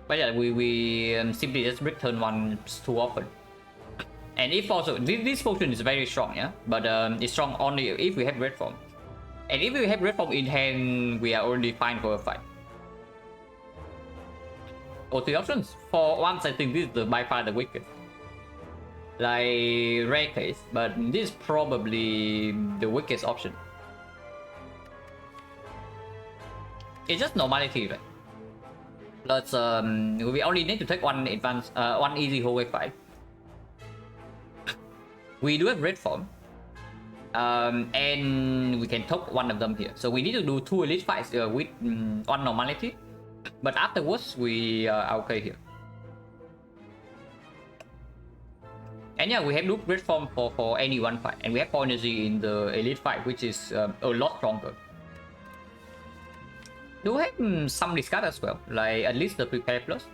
But yeah, we simply just break turn 1 too often. And if also, this potion is very strong, yeah? But it's strong only if we have red form. And if we have red form in hand, we are already fine for a fight. OT options? For once, I think this is by far the weakest. Like, rare case, but this is probably the weakest option. It's just normality, right? Plus, we only need to take one easy hallway fight. We do have red form, and we can top one of them here. So we need to do 2 elite fights with one normality, but afterwards we are okay here. And yeah, we have loop red form for any one fight, and we have 4 energy in the elite fight, which is a lot stronger. Do have some discard as well, like at least the prepare plus,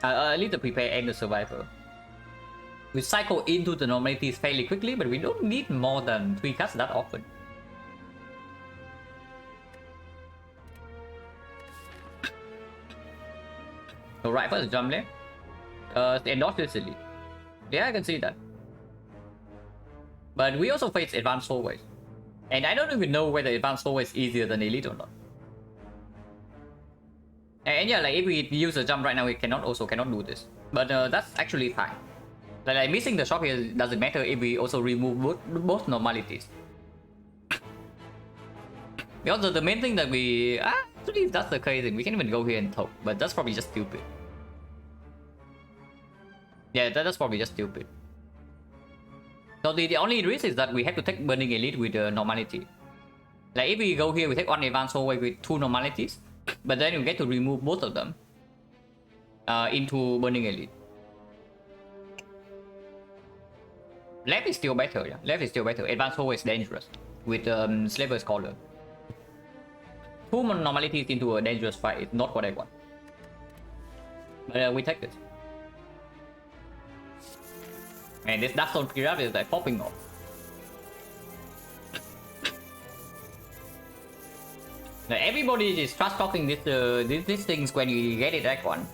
at least the prepare and the survivor. We cycle into the normalities fairly quickly, but we don't need more than 3 cards that often. So right first jump left. Endorse this elite. Yeah, I can see that. But we also face advanced forwards. And I don't even know whether advanced forward is easier than elite or not. And yeah, like if we use a jump right now, we cannot do this. But that's actually fine. Like missing the shop here doesn't matter if we also remove both normalities. Because the main thing that we actually, if that's the case, we can even go here and talk. But that's probably just stupid. Yeah, that's probably just stupid. So the only risk is that we have to take Burning Elite with the normality. Like if we go here, we take one advanced hallway with 2 normalities, but then we get to remove both of them into Burning Elite. Left is still better, yeah. Left is still better. Advanced hallway is dangerous with Slaver's Collar. two normalities into a dangerous fight is not what I want. But we take it. And this Dark Stone Pirate is like popping off. Now, everybody is trash talking these things when you get it Act 1.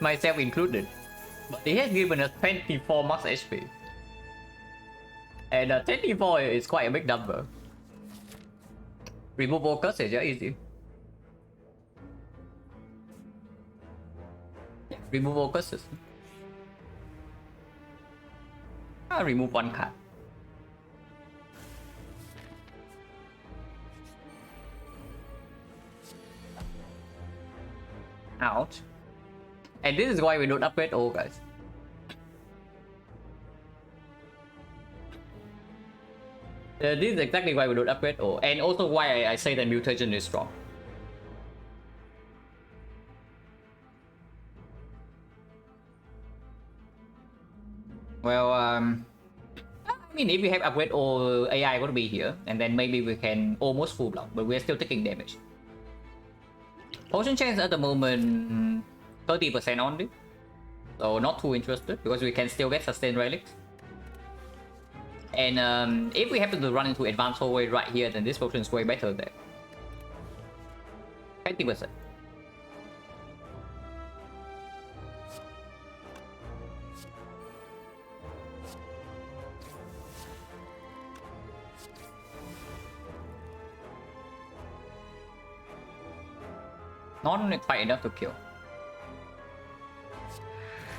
Myself included. But he has given us 24 max HP. And 24 is quite a big number. Remove all curses, yeah, easy. Yeah, remove all curses. I'll remove one card. Ouch. And this is why we don't upgrade all, guys. This is exactly why we don't upgrade all, and also why I say that mutation is strong. Well, I mean, if we have upgrade all, AI gonna be here, and then maybe we can almost full block, but we're still taking damage. Potion chance at the moment 30% only, so not too interested because we can still get sustained relics. And if we happen to run into advanced hallway right here, then this potion is way better there. 20%. Not quite enough to kill.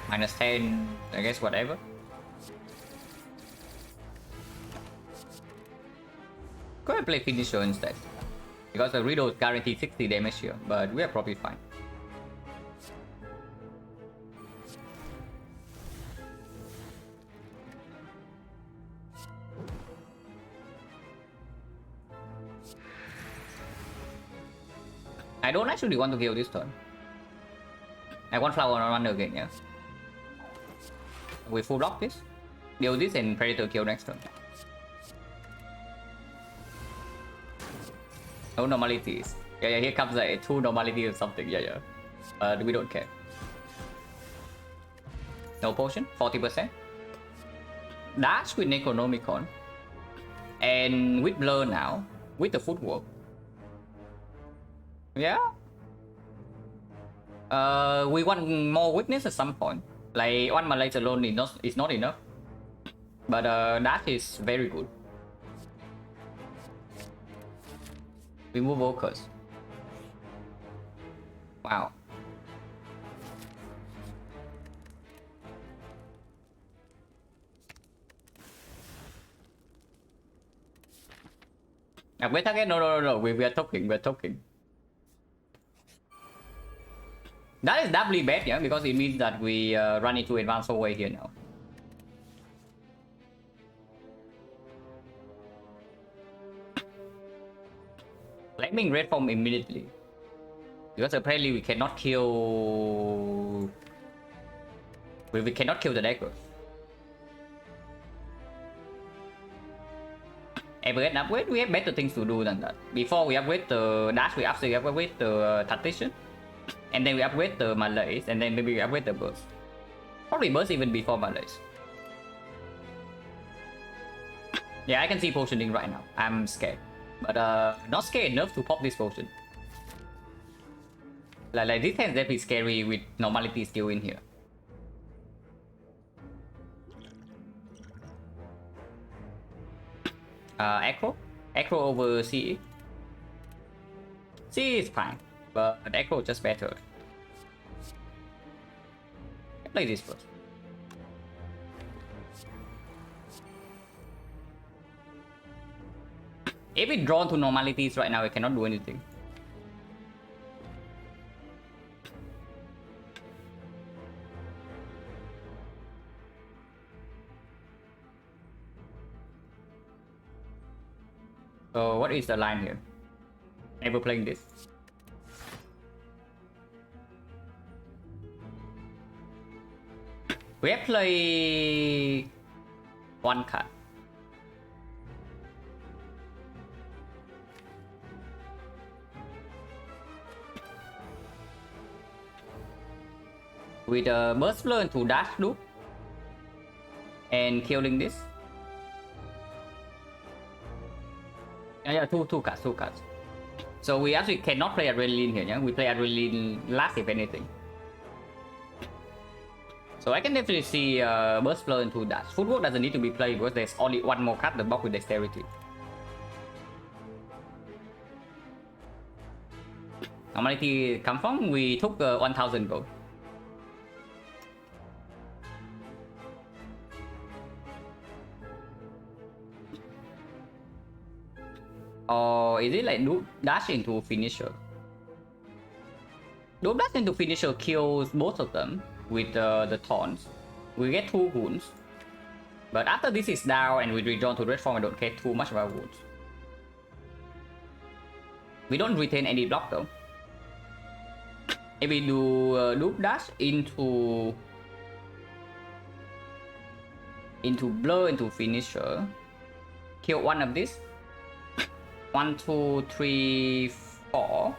Minus 10, I guess, whatever. Go ahead and play Finisher instead. Because the Riddle is guaranteed 60 damage here, but we are probably fine. I don't actually want to kill this turn. I want Flower on run again, yeah. We full block this. Deal this and Predator kill next turn. No normalities. Yeah, here comes like 2 normalities or something, yeah. But we don't care. No potion, 40%. Dash with Necronomicon. And with Blur now, with the footwork. Yeah. We want more weakness at some point. Like one Malaise alone is not enough. But Dash is very good. Remove all curse. Wow. Wait again, no. We are talking. That is doubly bad, yeah, because it means that we run into advanced hallway here now. Flaming red form immediately. Because apparently we cannot kill... We cannot kill the dagger. Every upgrade, we have better things to do than that. Before we upgrade the dash, we upgrade the tactician. And then we upgrade the malaise, and then maybe we upgrade the burst. Probably burst even before malaise. Yeah, I can see potioning right now. I'm scared. But not scared enough to pop this potion. Like this can definitely scary with normality still in here. Echo over CE. CE is fine, but Echo just better. Play this first. If it's drawn to normalities right now, I cannot do anything. So what is the line here? Never playing this. We have played one card. with a burst blur into dash loop and killing this. Yeah, two cards. So we actually cannot play Adrenaline here, yeah? We play Adrenaline last if anything. So I can definitely see burst blur into dash. Footwork doesn't need to be played because there's only one more card, the block with dexterity. Normality come from, we took 1000 gold. Or is it like loop dash into finisher? Loop dash into finisher kills both of them with the taunts. We get 2 wounds. But after this is down and we redrawn to red form, I don't get too much of our wounds. We don't retain any block though. If we do loop dash into blur into finisher, kill one of this. 1, 2, 3, 4.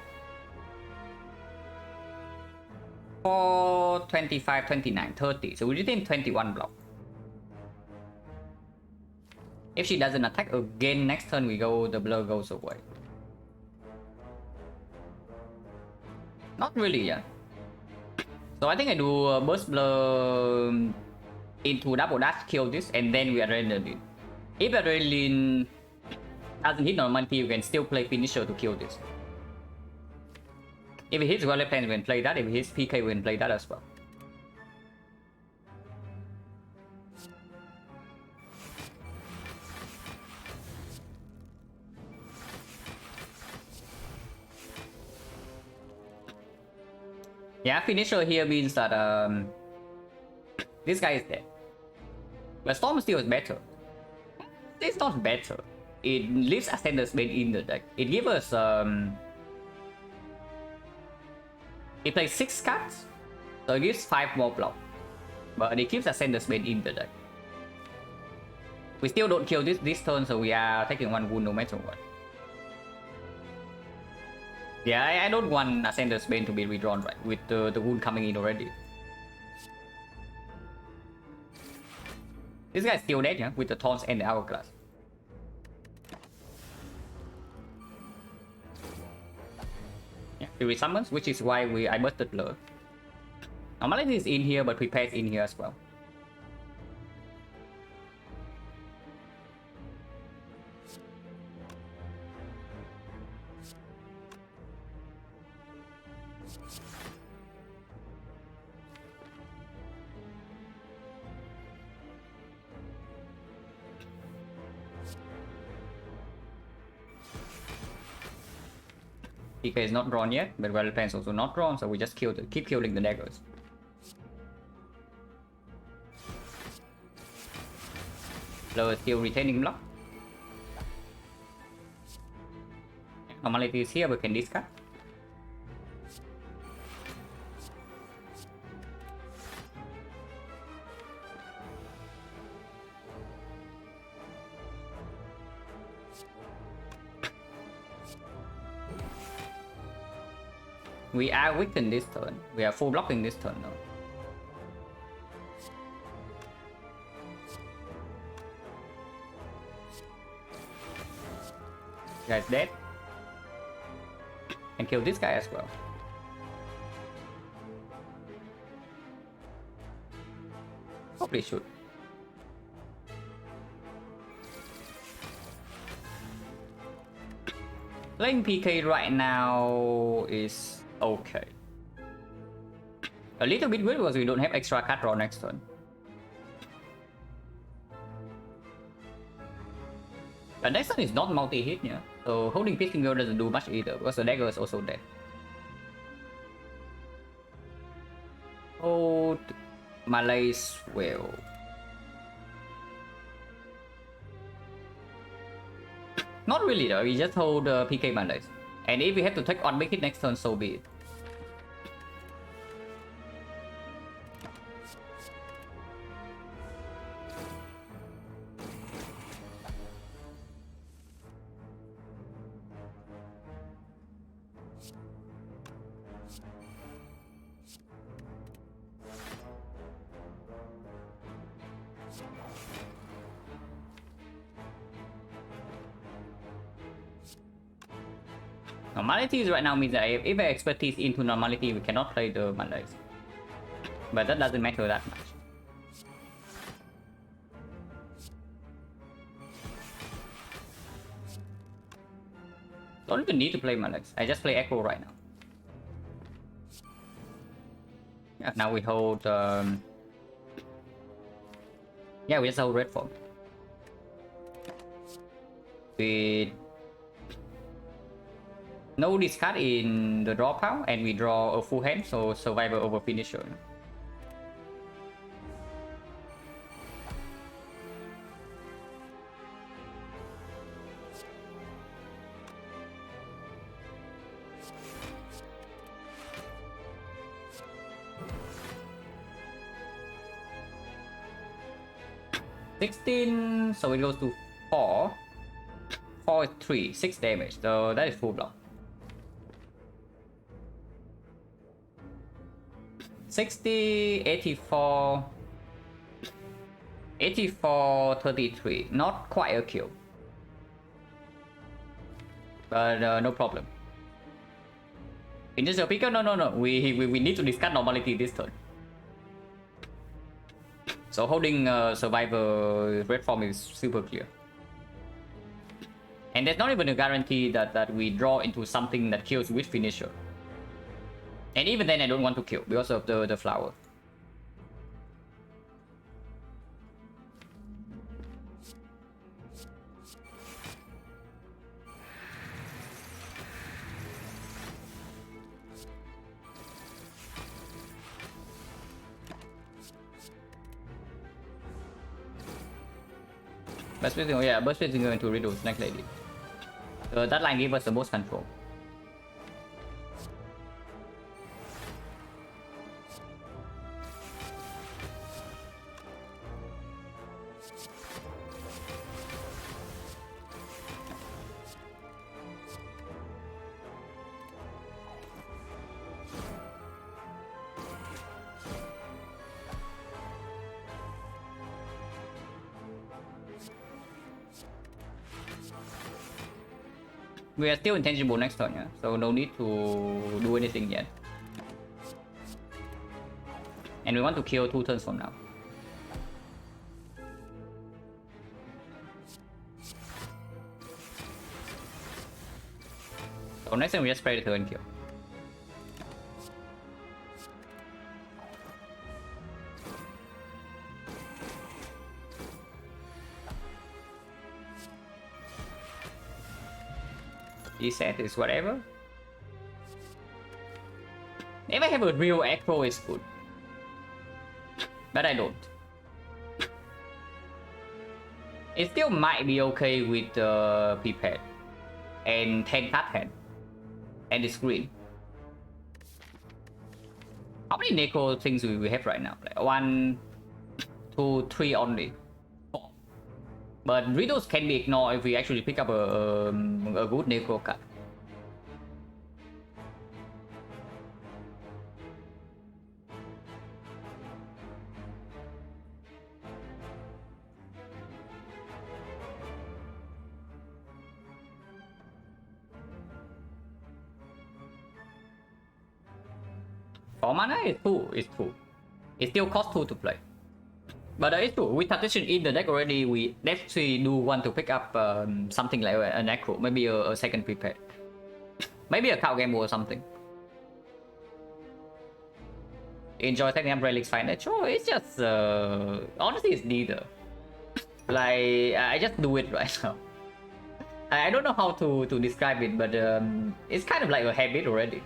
4, 25, 29, 30. So we retain 21 block. If she doesn't attack again next turn, we go, the blur goes away. Not really, yeah. So I think I do burst blur into double dash, kill this, and then we adrenaline. If adrenaline doesn't hit normality, you can still play finisher to kill this. If it hits Golem Plan, we can play that. If it hits PK, we can play that as well. Yeah, finisher here means that this guy is dead. But Storm still is better. It's not better. It leaves Ascender's Bane in the deck. It gives us it plays 6 cards, so it gives 5 more block. But it keeps Ascender's Bane in the deck. We still don't kill this turn, so we are taking 1 wound no matter what. Yeah, I don't want Ascender's Bane to be redrawn, right? With the wound coming in already. This guy's still dead, yeah? With the taunts and the hourglass. Yeah, he resummons, which is why I busted blur. Normality is in here, but prepares in here as well. PK is not drawn yet, but Battle Plan is also not drawn, so we just keep killing the daggers. Blur is still retaining block. Normality is here, we can discard. We are weakened this turn. We are full blocking this turn now. Guy's dead. And kill this guy as well. Probably should. Playing PK right now is okay. A little bit weird because we don't have extra card draw next turn. But next turn is not multi-hit, yeah. So holding Picking Girl doesn't do much either because the dagger is also dead. Hold Malay's Will. Not really though, we just hold PK Malays. And if we have to take on big hit next turn, so be it. Normality right now means that if I expertise into normality, we cannot play the Mondays. But that doesn't matter that much. Don't even need to play Mondays. I just play Echo right now. Yeah, now we hold. Yeah, we just hold red form. With no discard in the draw pile, and we draw a full hand, so survivor over finisher. $16, so it goes to 4. 4 is 3, 6 damage, so that is full block. 60, 84, 84, 33. Not quite a kill, but no problem. Initial picker? No. We need to discard normality this turn. So holding survivor red form is super clear. And there's not even a guarantee that we draw into something that kills with finisher. And even then I don't want to kill because of the flower. Burst Piercing, oh yeah, Burst Piercing going to Riddle, Snake Lady. That line gives us the most control. We are still intangible next turn, yeah? So no need to do anything yet. And we want to kill 2 turns from now. So next time we just Predator and kill. Set is whatever. If I have a real Echo, it's good. But I don't. It still might be okay with the Pipette and 10 card hand. And it's green. How many Neko things do we have right now? Like 1, 2, 3 only. But riddles can be ignored if we actually pick up a good Necro card. For mana, it's 2. It's 2. It still costs 2 to play. But it's true, with Tactician in the deck already, we definitely do want to pick up something like a Necro, maybe a second prepared. Maybe a cow game or something. Enjoy taking up relics fine. Sure, it's just honestly it's neither. Like I just do it right now. I don't know how to describe it, but it's kind of like a habit already.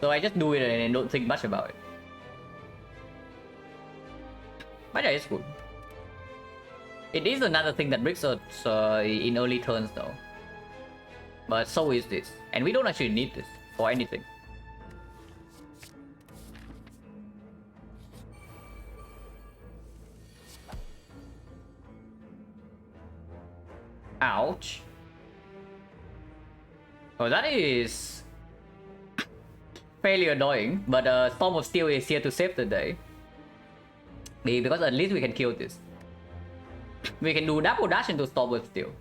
So I just do it and I don't think much about it. But yeah, it's good. It is another thing that breaks us in early turns though. But so is this. And we don't actually need this for anything. Ouch. Oh, that is fairly annoying. But Storm of Steel is here to save the day. Because at least we can kill this. We can do double dash into Storm of Steel.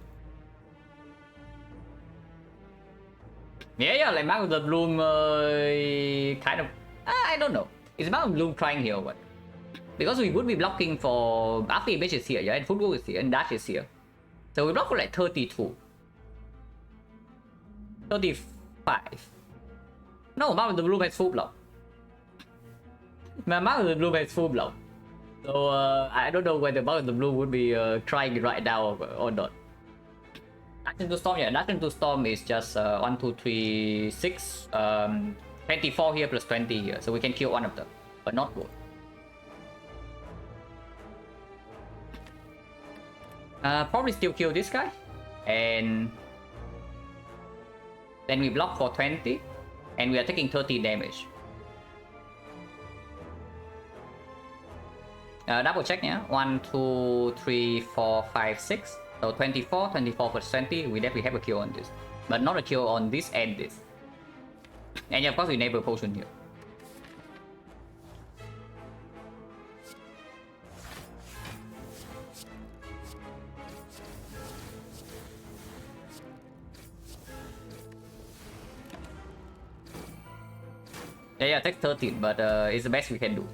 Yeah, like Mark of the Bloom kind of... I don't know. Is Mark of the Bloom trying here or what? Because we would be blocking for... After Image is here, yeah? And Football is here, and Dash is here. So we block for like 32. 35. No, Mark of the Bloom has full block. Mark of the Bloom has full block. So I don't know whether Mark of the Bloom would be trying right now or not. Dash into Storm, yeah. Dash into Storm is just 1, 2, 3, 6. 24 here plus 20 here. So we can kill one of them, but not both. Probably still kill this guy. And then we block for 20. And we are taking 30 damage. Double check, yeah. 1, 2, 3, 4, 5, 6. So 24 plus 20. We definitely have a kill on this. But not a kill on this and this. And yeah, of course we enable potion here. Yeah, take 13, but it's the best we can do.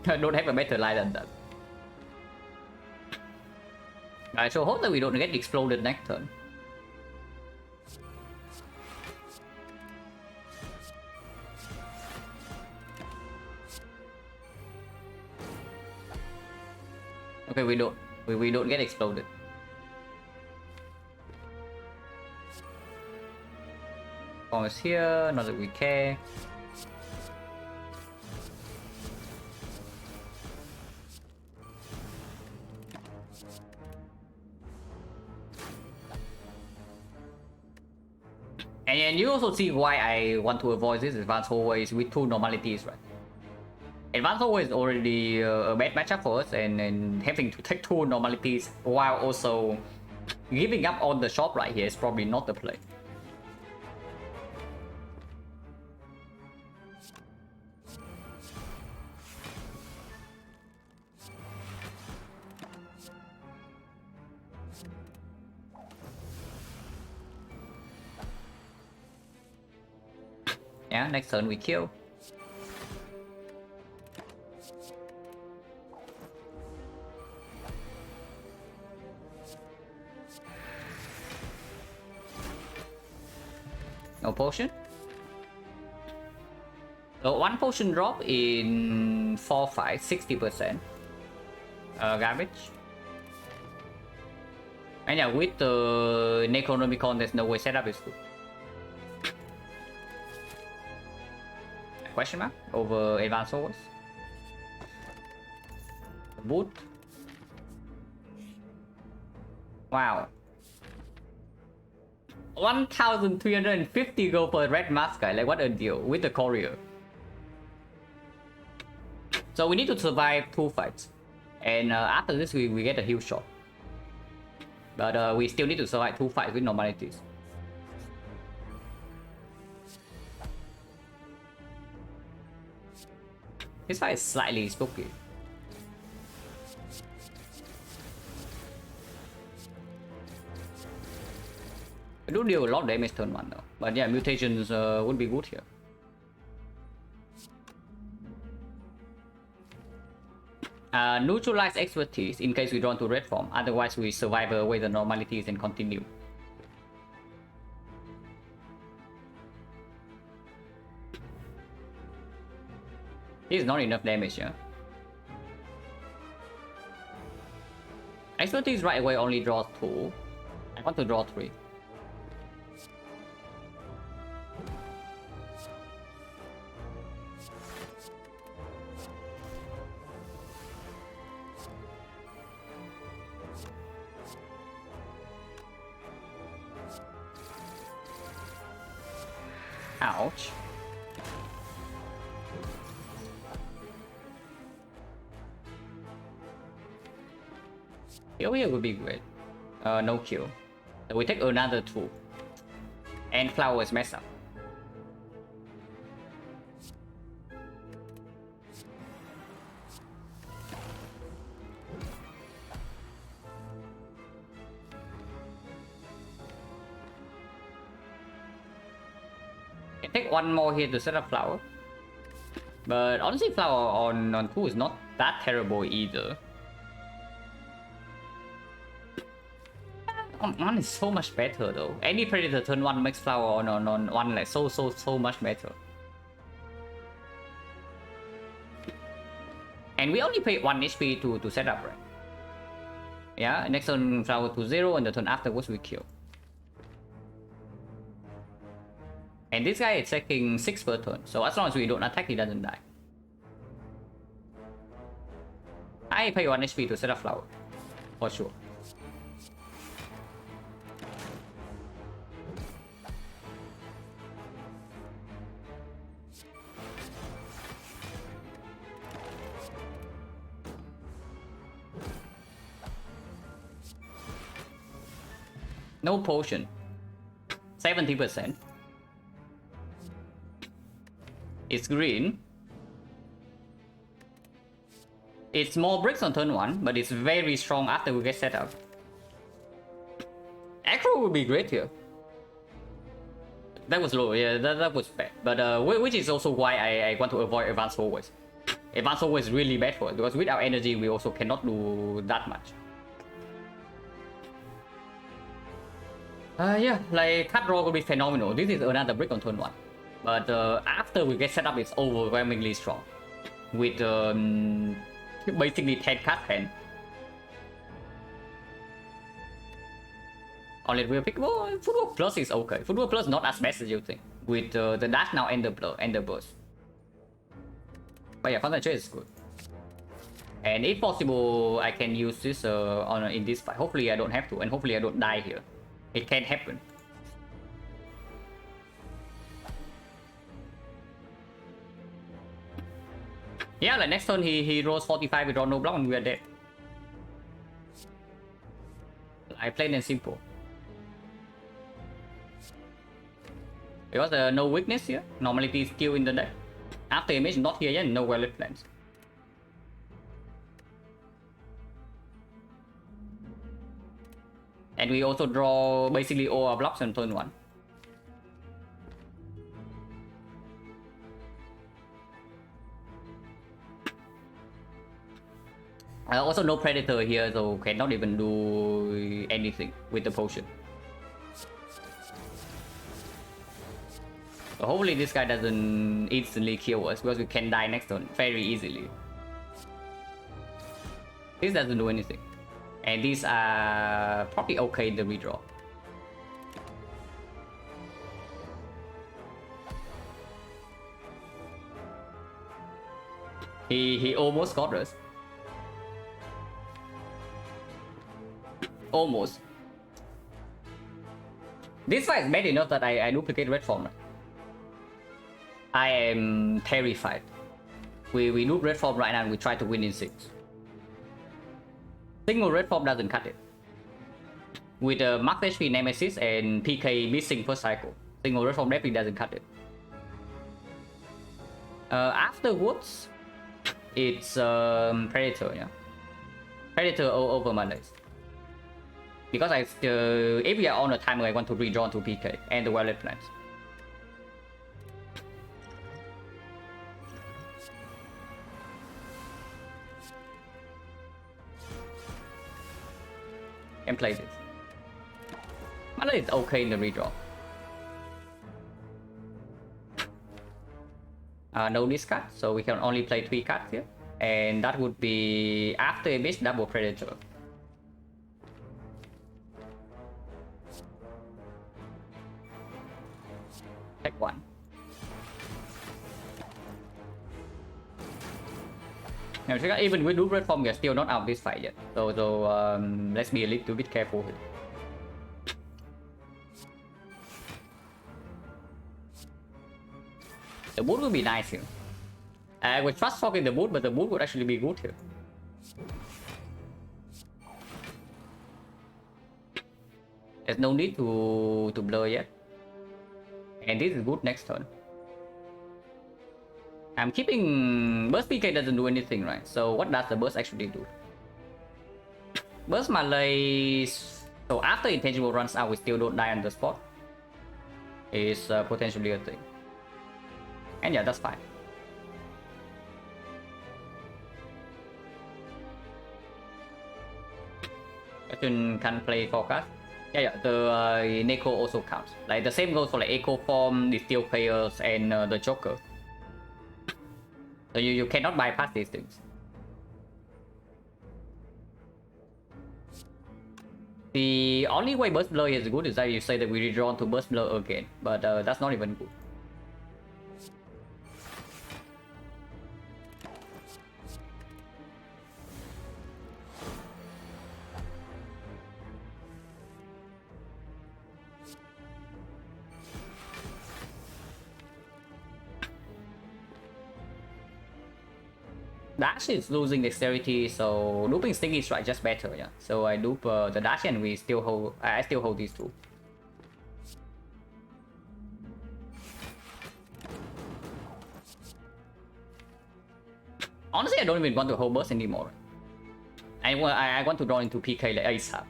I don't have a better line than that. Alright, so hope that we don't get exploded next turn. Okay, we don't. We don't get exploded. Is here, not that we care. And you also see why I want to avoid this advanced hallways with 2 normalities, right? Advanced hallway is already a bad matchup for us, and having to take 2 normalities while also giving up on the shop right here is probably not the play. Yeah, next turn we kill. No potion. So 1 potion drop in 4, 5, 60%. Garbage. And yeah, with the Necronomicon, there's no way setup is good. Question mark over advanced overs. Boot. Wow. 1,350 gold per red mask guy. Like what a deal with the courier. So we need to survive 2 fights. And after this we get a heal shot. But we still need to survive 2 fights with normalities. This fight is slightly spooky. I do deal a lot of damage turn 1 though. But yeah, mutations would be good here. Neutralize expertise in case we draw to red form. Otherwise we survive away the normalities and continue. This is not enough damage, yeah. Expertise right away only draws 2. I want to draw 3. Ouch. Kill here would be great. No kill. So we take another 2. And flowers mess up. Can take one more here to set up flower. But honestly, flower on 2 is not that terrible either. On 1 is so much better though. Any predator turn 1 makes flower on 1 like so much better. And we only pay 1 HP to set up, right? Yeah, next turn flower to 0 and the turn afterwards we kill. And this guy is taking 6 per turn, so as long as we don't attack, he doesn't die. I pay 1 HP to set up flower, for sure. No potion. 70%. It's green. It's more bricks on turn 1, but it's very strong after we get set up. Acro would be great here. That was low, yeah, that was bad. But which is also why I want to avoid advanced forwards. Advanced forwards is really bad for it, because without energy we also cannot do that much. Yeah, like card draw will be phenomenal. This is another brick on turn 1. But after we get set up, it's overwhelmingly strong. With basically 10 card hand. Only real pick. Well, Footwork Plus is okay. Footwork Plus not as bad as you think. With the dash now and the burst. But yeah, Concentrate is good. And if possible, I can use this in this fight. Hopefully I don't have to, and hopefully I don't die here. It can happen. Yeah, like next turn he rolls 45 with no block and we are dead. I plain and simple. Because no weakness here. Normally the skill in the deck. After image not here yet, no well-lit plans. And we also draw basically all our blocks on turn 1. Also no predator here, so cannot even do anything with the potion. So hopefully this guy doesn't instantly kill us, because we can die next turn very easily. This doesn't do anything. And these are probably okay in the redraw. He almost got us. Almost. This fight is bad enough that I duplicate red form. I am terrified. We loop red form right now and we try to win in 6. Single red form doesn't cut it. With max HP Nemesis and PK missing first cycle, single red form definitely doesn't cut it. Afterwards, it's Predator, yeah. Predator over Mondays. Because if we are on a timer, I want to redraw to PK and the well-lit plans. And play this. Mana is okay in the redraw. No discard, so we can only play 3 cards here. And that would be after Abyss double Predator. Take 1. Now, even with loop red form, we are still not out of this fight yet. So let's be a little bit careful here. The boot would be nice here. I would trust talking the boot, but the boot would actually be good here. There's no need to blur yet. And this is good next turn. I'm keeping... Burst PK doesn't do anything, right? So what does the burst actually do? Burst melee... So after intangible runs out, we still don't die on the spot. Is potentially a thing. And yeah, that's fine. Question can play forecast. Yeah, the Neko also counts. Like the same goes for like Echo Form, the Steel Players, and the Joker. So you cannot bypass these things. The only way Burst Blur is good is that you say that we redraw to Burst Blur again, but that's not even good. Dash is losing dexterity, so looping Stinky Strike just better, yeah. So I loop the dash and we still hold. I still hold these two. Honestly, I don't even want to hold burst anymore. I want to draw into PK like ASAP.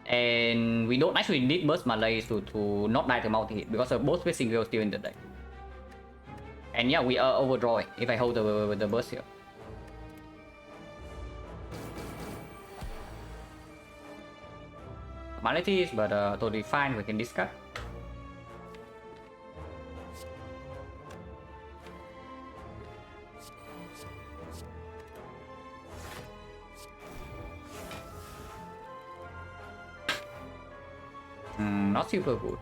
And we don't actually need burst Malays to not die to multi-hit because both Spacing Wheel still in the deck. And yeah, we are overdrawing if I hold the burst here. Formalities, but totally fine, we can discard. Not super good.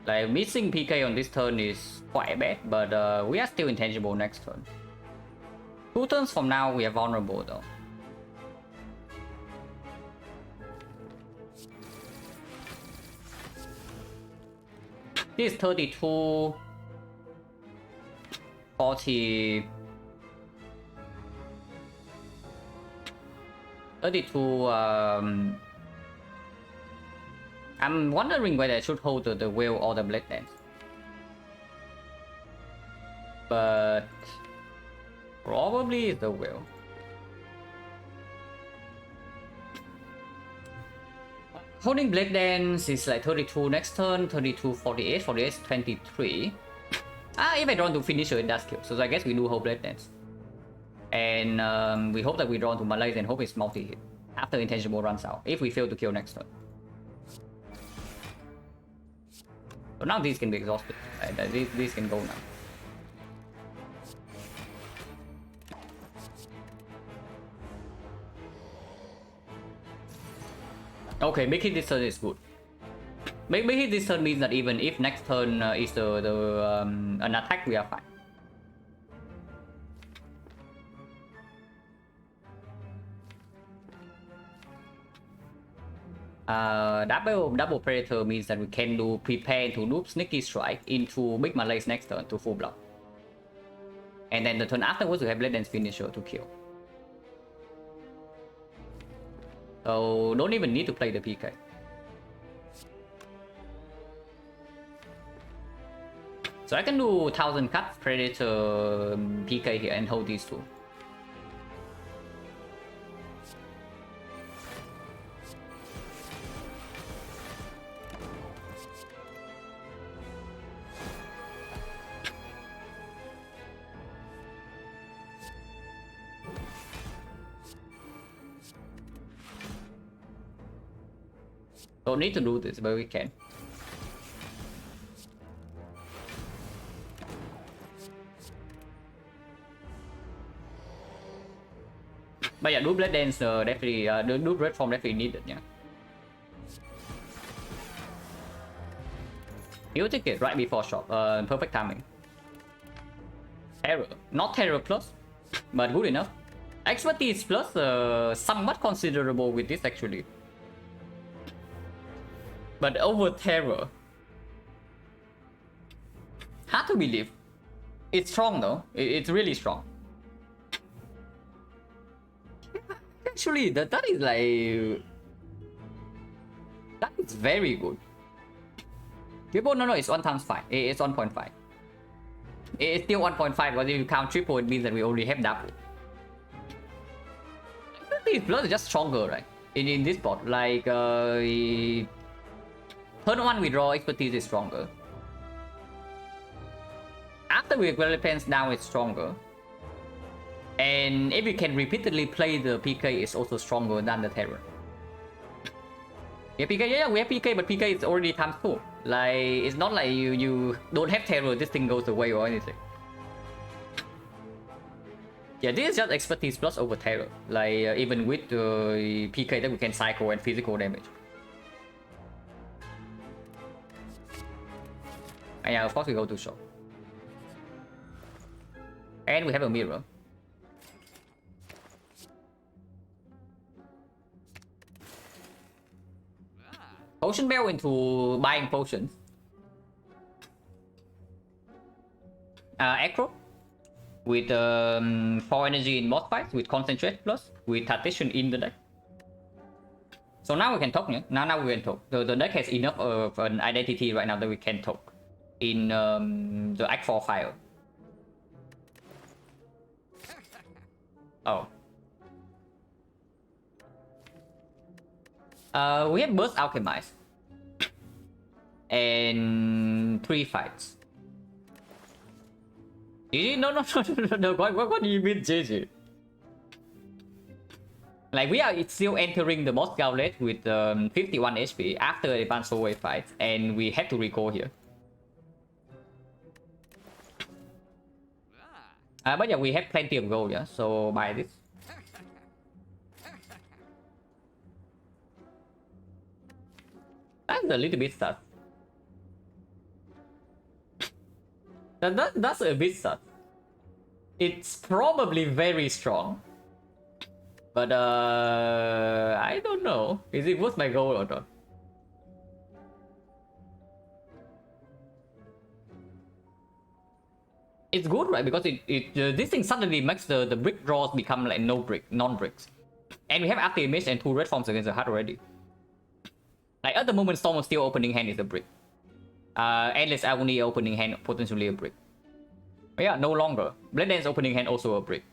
Like missing PK on this turn is quite bad, but we are still intangible next turn. 2 turns from now we are vulnerable though. This is 32, 40, 32. I'm wondering whether I should hold the wheel or the blade dance. But probably the wheel. Holding blade dance is like 32 next turn, 32, 48, 48, 23. If I draw to finisher, it does kill. So I guess we do hold blade dance. And we hope that we draw to Malays and hope it's multi-hit after intangible runs out, if we fail to kill next turn. So now these can be exhausted. These can go now. Okay, making this turn is good. Making this turn means that even if next turn is an attack, we are fine. Double Predator means that we can do prepare to loop Sneaky Strike into Big Malays next turn to full block. And then the turn afterwards we have Blade Dance Finisher to kill. So don't even need to play the PK. So I can do 1000 cut Predator PK here and hold these two. Don't need to do this, but we can. But yeah, do Blade Dance definitely, do Red Form definitely needed, yeah. You take it right before shop, perfect timing. Terror, not Terror plus, but good enough. Expertise plus, somewhat considerable with this actually. But over Terror, hard to believe. It's strong though. It's really strong. Actually, that is like... That is very good. Triple, no, it's 1 times 5. It's 1.5. It's still 1.5, but if you count triple, it means that we already have double. Expertise plus is just stronger, right? In this bot, like... Turn 1 we draw, expertise is stronger. after we plans down, it's stronger. And if you can repeatedly play the PK, it's also stronger than the Terror. Yeah, PK, yeah, we have PK, but PK is already times 4. Like, it's not like you don't have Terror, this thing goes away or anything. Yeah, this is just expertise plus over Terror. Like, even with the PK that we can cycle and physical damage. And yeah, of course we go to shop. And we have a mirror. Potion bell into buying potions. Acro with 4 energy in boss fights with concentrate plus with tactician in the deck. So now we can talk. Yeah? Now we can talk. The deck has enough of an identity right now that we can talk in the Act 4 file. Oh. We have Burst Alchemize. And 3 fights. GG? No. What do you mean GG? Like, we are still entering the boss gauntlet with 51 HP after advanced hallway fight, and we have to recall here. But yeah, we have plenty of gold, yeah, so buy this. That's a little bit sad. That's a bit sad. It's probably very strong. But I don't know. Is it worth my gold or not? It's good, right? Because this thing suddenly makes the brick draws become like non-bricks. And we have active image and 2 red forms against the heart already. Like at the moment, Storm of Steel opening hand is a brick. Endless Agony opening hand potentially a brick. But yeah, no longer. Blade Dance opening hand also a brick.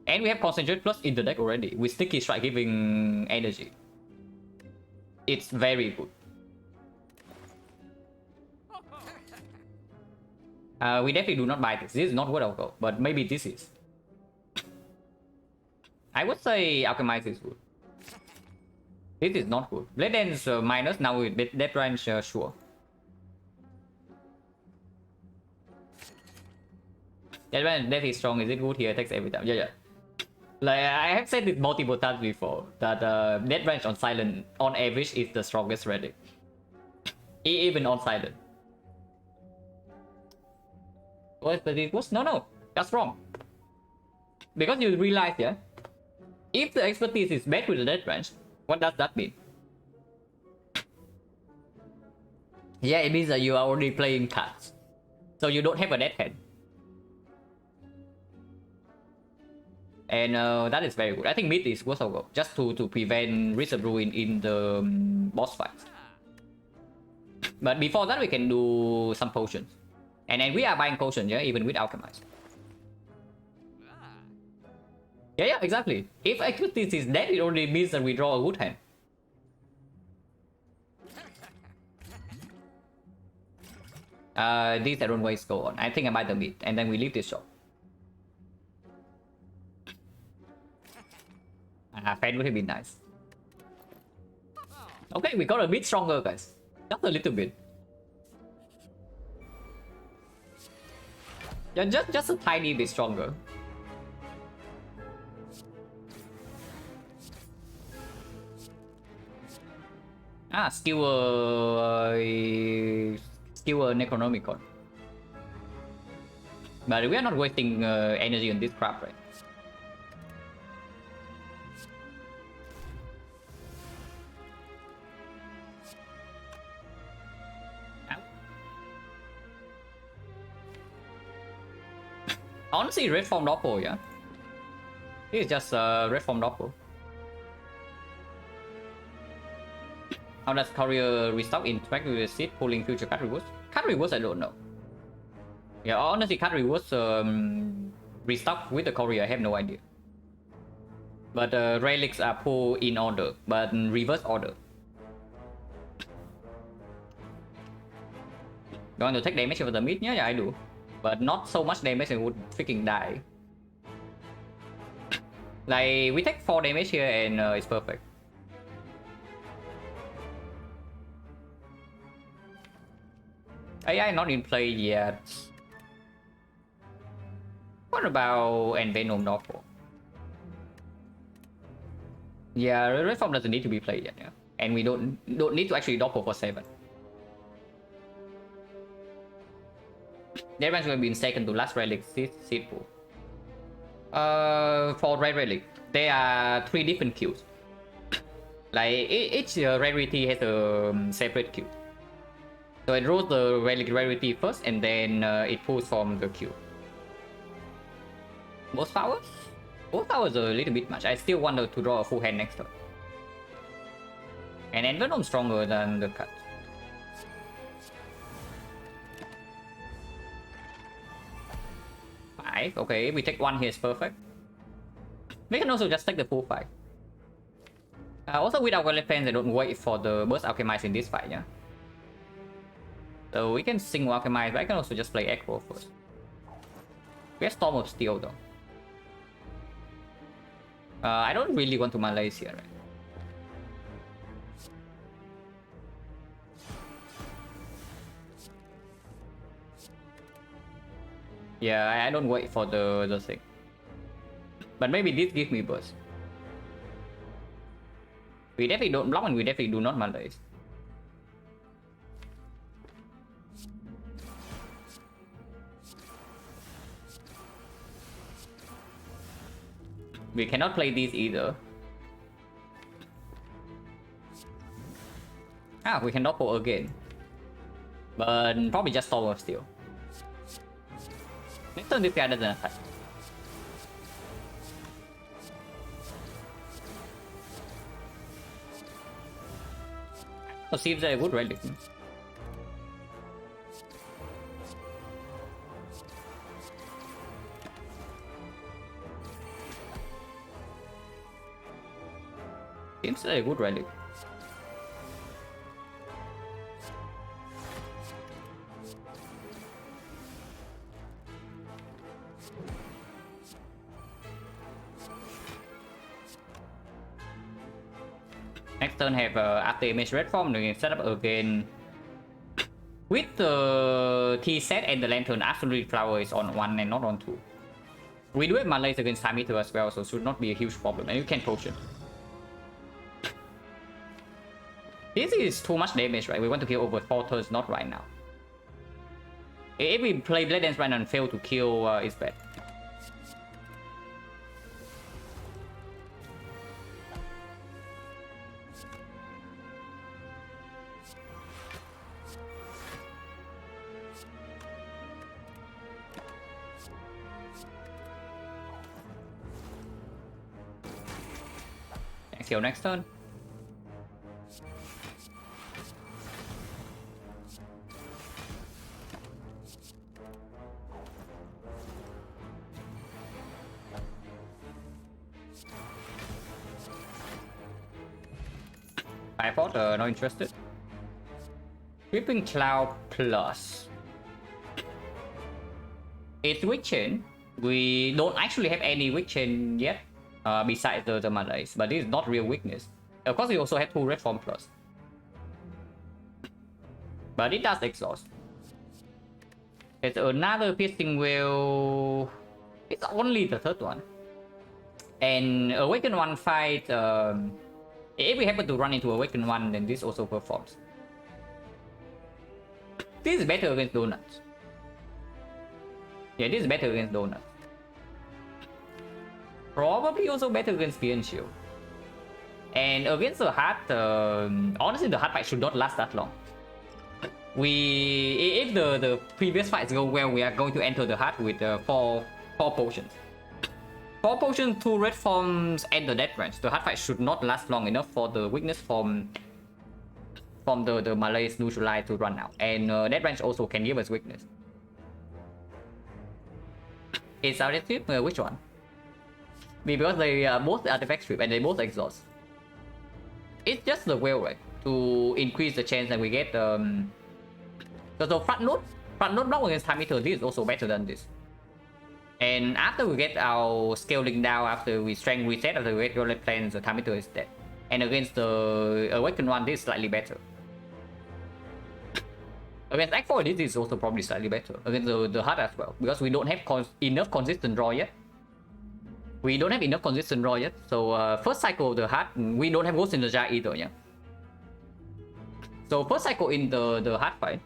And we have Concentrate plus in the deck already with Sticky Strike giving energy. It's very good. We definitely do not buy this. This is not worth our gold, but maybe this is. I would say Alchemize is good. This is not good. Blade Dance minus, now with Death Range sure. Death is strong, is it good here? Attacks every time. Yeah. Like, I have said it multiple times before, that Death Range on Silent, on average, is the strongest relic. Even on Silent. What it was? No, that's wrong. Because you realize, yeah, if the expertise is bad with the Death Range, what does that mean? Yeah, it means that you are already playing cards. So you don't have a dead hand. And that is very good. I think mid is worth a go, just to prevent Risk of Ruin in the boss fights. But before that, we can do some potions. And then we are buying potions, yeah, even with Alchemize. Yeah, exactly. If expertise is dead, it only means that we draw a good hand. These I don't waste go on. I think I buy the mid, and then we leave this shop. Fan would have been nice. Okay, we got a bit stronger, guys. Just a little bit. Yeah, just a tiny bit stronger. Skewer Necronomicon. But we are not wasting energy on this crap, right? Honestly, red form doppel, yeah. This is just red form doppel. How does Courier restock interact with the seed pulling future card rewards? Card rewards, I don't know. Yeah, honestly, card rewards restock with the Courier, I have no idea. But relics are pulled in order, but in reverse order. You want to take damage over the mid? Yeah, I do. but not so much damage and would freaking die. Like, we take 4 damage here and it's perfect. AI not in play yet. What about Envenom Doppel? Yeah, Red Form doesn't need to be played yet, yeah. And we don't need to actually Doppel for 7. That one's going to be second to last relic seed pool. For Red Relic, there are 3 different queues. Like each rarity has a separate queue. So it rolls the relic rarity first and then it pulls from the queue. Most powers? Most powers are a little bit much. I still want to draw a full hand next turn. And Envenom stronger than the cut. Okay, we take 1 here is perfect. We can also just take the full fight. Also with our defense, I don't wait for the burst alchemize in this fight, yeah. So we can single alchemize, but I can also just play Echo first. We have Storm of Steel though. I don't really want to Malaise here, right? Yeah, I don't wait for the thing. But maybe this gives me burst. We definitely don't block and we definitely do not Malaise. We cannot play these either. Ah, we can Doppel again. But probably just Storm of Steel. Next turn this guy doesn't attack. Oh, seems a good relic. Seems a good relic. Next turn have after image red form, we can set up again with the T set and the lantern. Absolutely flower is on 1 and not on 2. We do have Malaise against Time Eater as well, so should not be a huge problem. And you can potion. This is too much damage, right? We want to kill over 4 turns, not right now. If we play Blade Dance right now and fail to kill, it's bad. Heal next turn. I thought not interested. Creeping Cloud plus. It's weak chain. We don't actually have any weak chain yet. Besides the Malaise, but this is not real weakness. Of course, we also have 2 red form plus, but it does exhaust. There's another piercing wheel. It's only the 3rd one, and awaken 1 fight. If we happen to run into awaken 1, then this also performs. This is better against donuts. Yeah, this is better against donuts. Probably also better against Beyond Shield. And against the Heart, honestly the Heart fight should not last that long. If the previous fights go well, we are going to enter the Heart with 4 potions. 4 potions, 2 red forms, and the death range. The Heart fight should not last long enough for the weakness from the Malaise neutralize to run out. And death range also can give us weakness. It's our tip, which one? Because they are both artifact strip and they both exhaust. It's just the whale, right? To increase the chance that we get so front load But not block against time meter, this is also better than this. And after we get our scaling down, after we strength reset, after we get your left plans, the time meter is dead. And against the awakened one, this is slightly better. Against X4, this is also probably slightly better. Against the heart as well, because we don't have enough consistent draw yet. So first cycle of the heart, we don't have Ghost in the Jar either, yeah. So first cycle in the heart fight.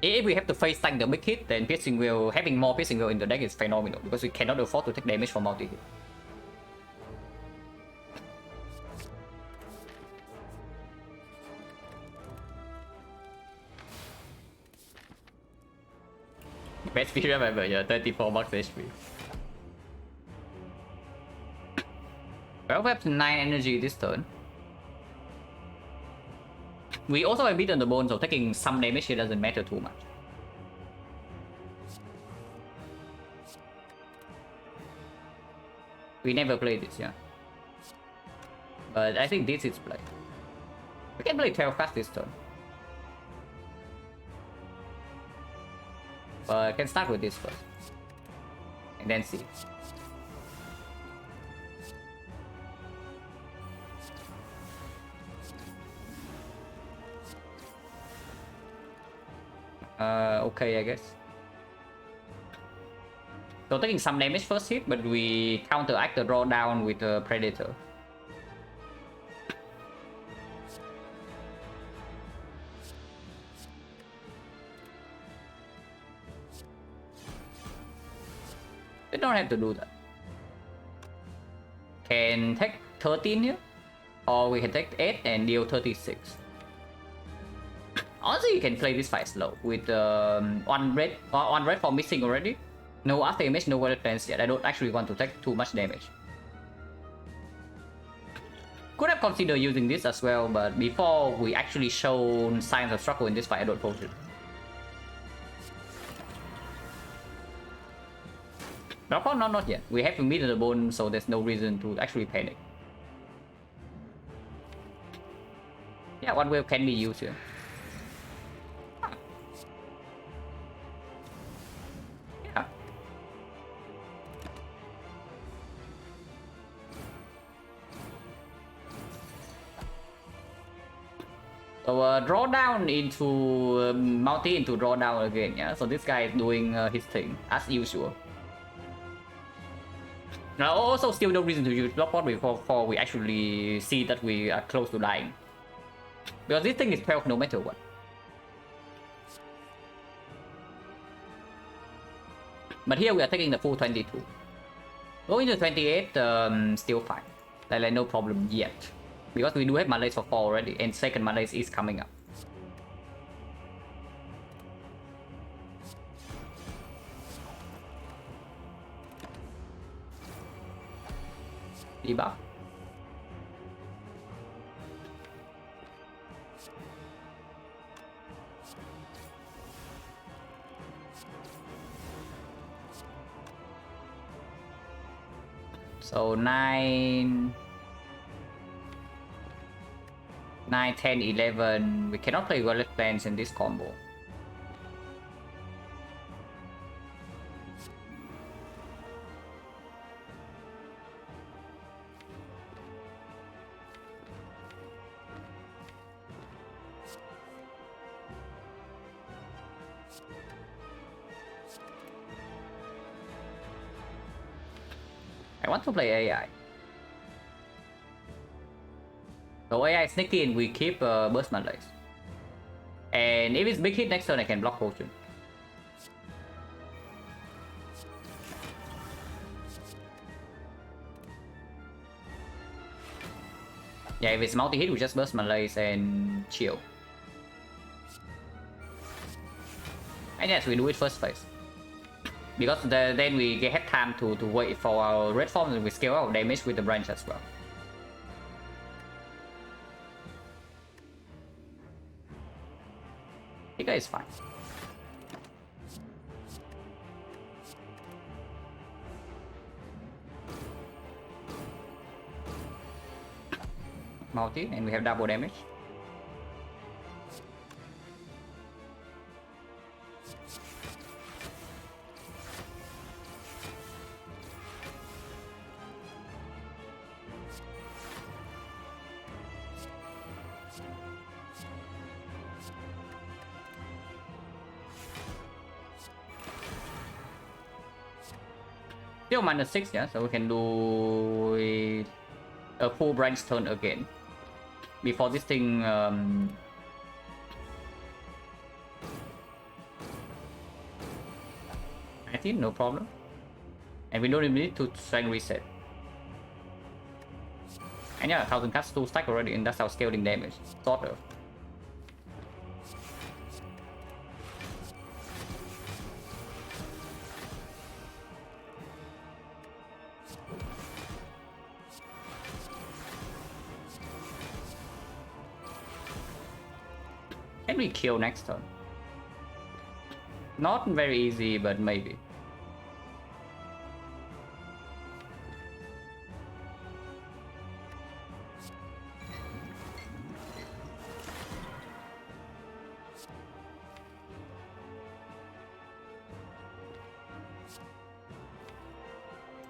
If we have to face tank the big hit, then piercing will, having more piercing will in the deck is phenomenal, because we cannot afford to take damage from multi-hit. Best period ever, yeah, 34 max HP. Well, we have 9 energy this turn. We also have beaten the bone, so taking some damage here doesn't matter too much. We never played this, yeah. But I think this is play. We can play 12 fast this turn. But I can start with this first. And then see. Okay, I guess. So taking some damage first hit, but we counteract the draw down with a Predator. We don't have to do that. Can take 13 here, or we can take 8 and deal 36. Honestly, you can play this fight slow with one red for missing already. No after image, no weather plans yet. I don't actually want to take too much damage. Could have considered using this as well, but before we actually shown signs of struggle in this fight, I don't push it. But of course, not yet. We have to meet the bone, so there's no reason to actually panic. Yeah, one wave can be used here. Yeah. So draw down into multi into draw down again. Yeah. So this guy is doing his thing as usual. Now, also still no reason to use block pot before we actually see that we are close to dying. Because this thing is 12 no matter what. But here we are taking the full 22. Going to 28, still fine. Like no problem yet. Because we do have malaise for 4 already, and second malaise is coming up. Debuff. So 9, 10, 11. We cannot play Wallet Plans in this combo. I want to play AI. So AI sneak in, we keep burst malaise. And if it's big hit next turn, I can block potion. Yeah, if it's multi-hit, we just burst malaise and chill. And yes, we do it first phase. Because then we have time to wait for our red form and we scale our damage with the branch as well. Giga is fine. Multi, and we have double damage. Still -6, yeah, so we can do a full branch turn again before this thing I think no problem. And we don't even need to strength reset. And yeah, 1000 cuts 2 stack already, and that's our scaling damage. Sort of. Can we kill next turn? Not very easy, but maybe.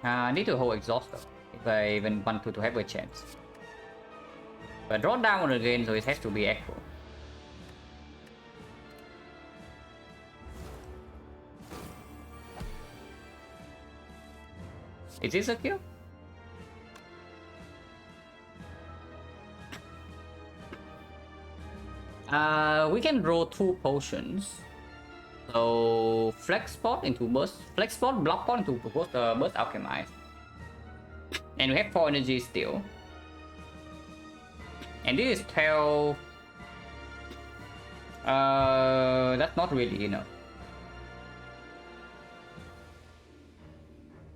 I need to hold exhaust though, if I even want to have a chance. But draw down again, so it has to be echo. Is this a kill? We can draw 2 potions. So flex spot into burst, flex spot, block pot into burst alchemize. And we have 4 energy still. And this is 12. That's not really enough.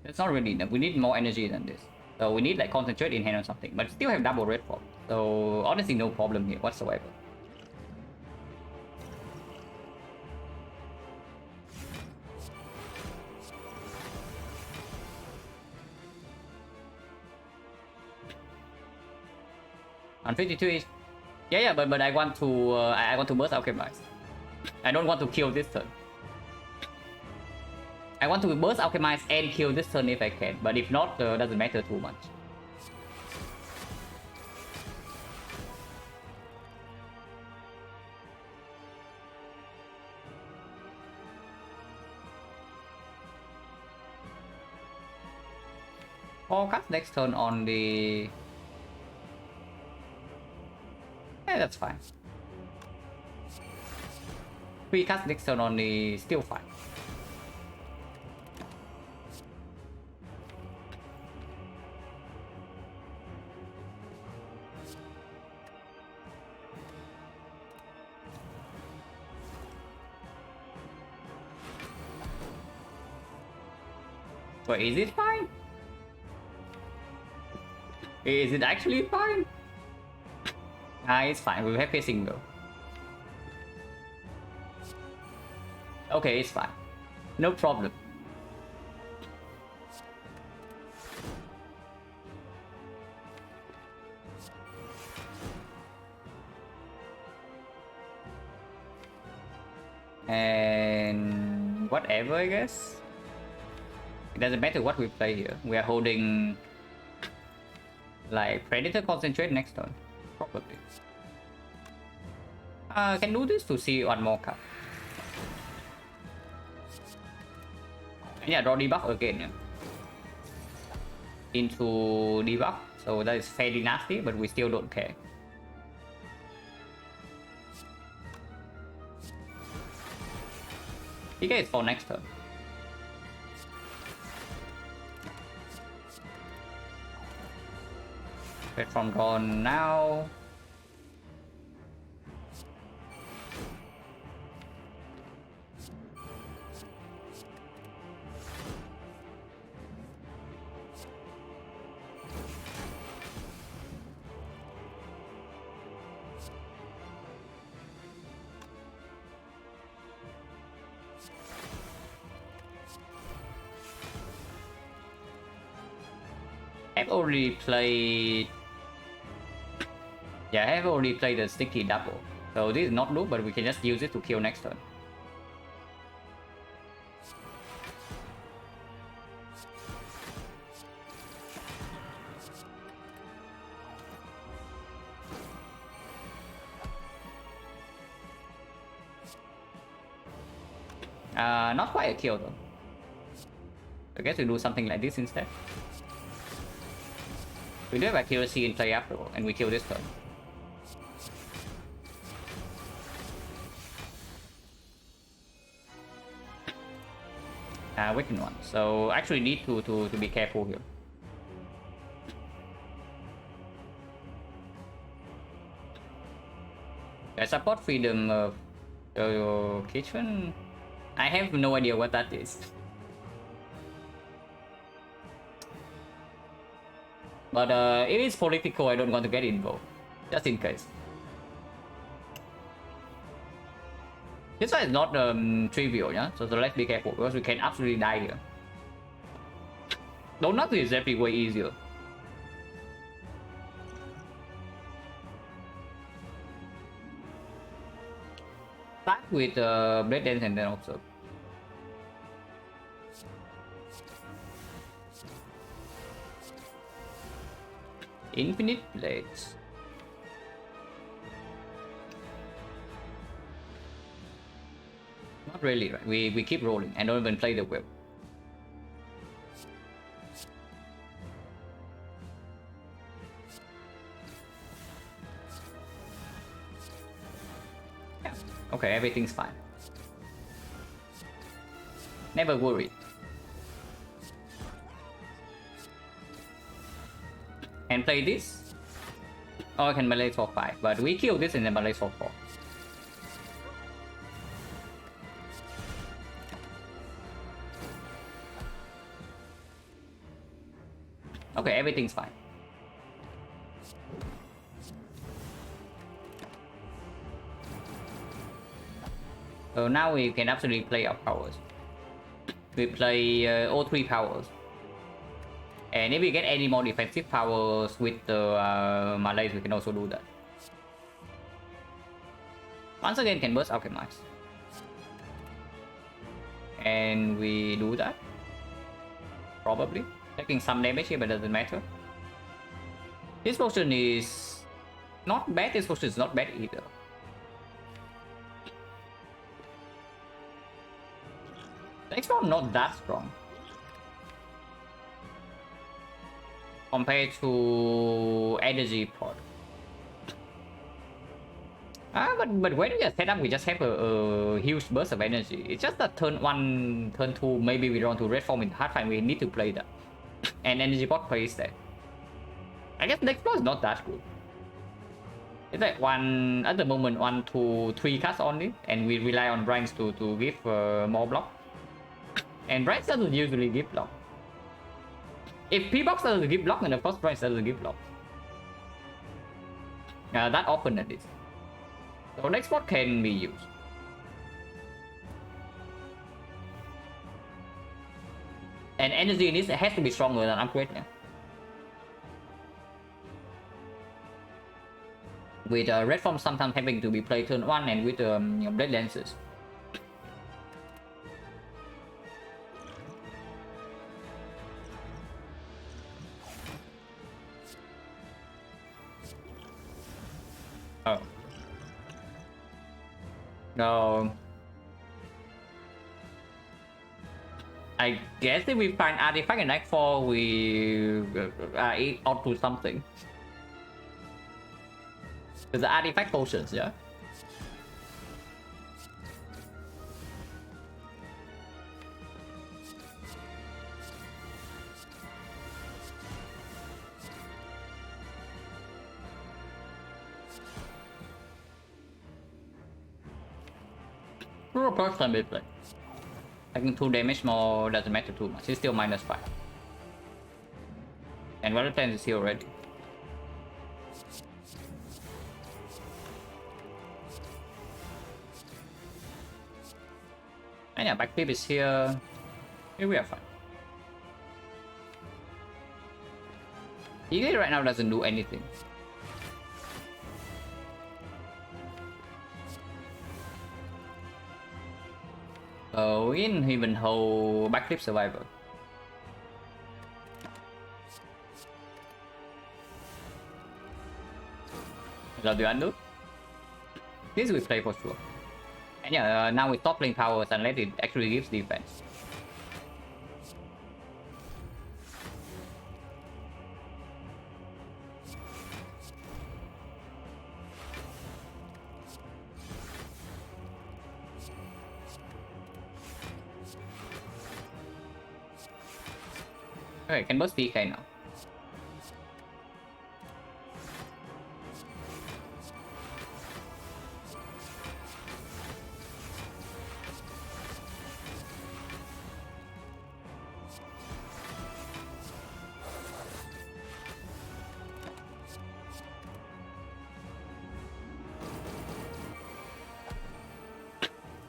That's not really enough. We need more energy than this. So we need like concentrate in hand or something. But still have double red fog. So honestly no problem here whatsoever. On 52 is yeah, but I want to I want to burst alchemize. I don't want to kill this turn. I want to burst alchemize and kill this turn if I can, but if not, doesn't matter too much. Or cast next turn on the... Yeah, that's fine. We cast next turn on the... Still fine. Wait, is it fine? Is it actually fine? Ah, it's fine. We have pacing though. Okay, it's fine. No problem. And whatever, I guess. It doesn't matter what we play here. We are holding like Predator Concentrate next turn. Probably. Can do this to see one more card. Yeah, draw debuff again. Yeah. Into debuff. So that is fairly nasty, but we still don't care. PK is for next turn. Red from gone now. I've already played... Yeah, I have already played the sticky double. So this is not loop, but we can just use it to kill next turn. Not quite a kill though. I guess we do something like this instead. We do have accuracy in play after all, and we kill this turn. Weaken one. So actually need to be careful here. I support freedom of kitchen. I have no idea what that is. But if it's political, I don't want to get involved. Just in case. This one is not trivial, yeah? So let's be careful, because we can absolutely die here. Though not is definitely way easier. Start with Blade Dance and then also. Infinite Blades. Not really, right? We keep rolling and don't even play the whip. Yeah. Okay, everything's fine. Never worry. And play this. Oh, I can melee for 5, but we kill this and then melee for 4. Okay, everything's fine. So now we can absolutely play our powers. We play all 3 powers. And if we get any more defensive powers with the Malays, we can also do that. Once again, can burst Alchemize. And we do that. Probably. Taking some damage here, but doesn't matter. This potion is not bad. This potion is not bad either. The next one not that strong. Compared to energy pod. But when we set up, we just have a huge burst of energy. It's just that turn 1, turn 2, maybe we want to red form in hardfire, we need to play that. And energy pod plays that. I guess next floor is not that good. It's like one, at the moment, 1, 2, 3 cards only, and we rely on Brands to give more block. And Brands doesn't usually give block. If P-Box doesn't give block, then of course Brands doesn't give block. That often at least. So next spot can be used. And energy in this has to be stronger than upgrade now. With red form sometimes having to be played turn 1 and with blade lances. Oh. No. I guess if we find artifact in Act 4, we eat out to something. There's the artifact potions, yeah? True approach can be played. Taking 2 damage more doesn't matter too much. It's still -5. And Valentine is here already. And yeah, Backflip is here. Here we are fine. EA right now doesn't do anything. We can even hold Backflip Survivor. Love the undo. This we play for sure. And yeah, now we stop playing powers unless it actually gives defense. Okay, can burst PK now.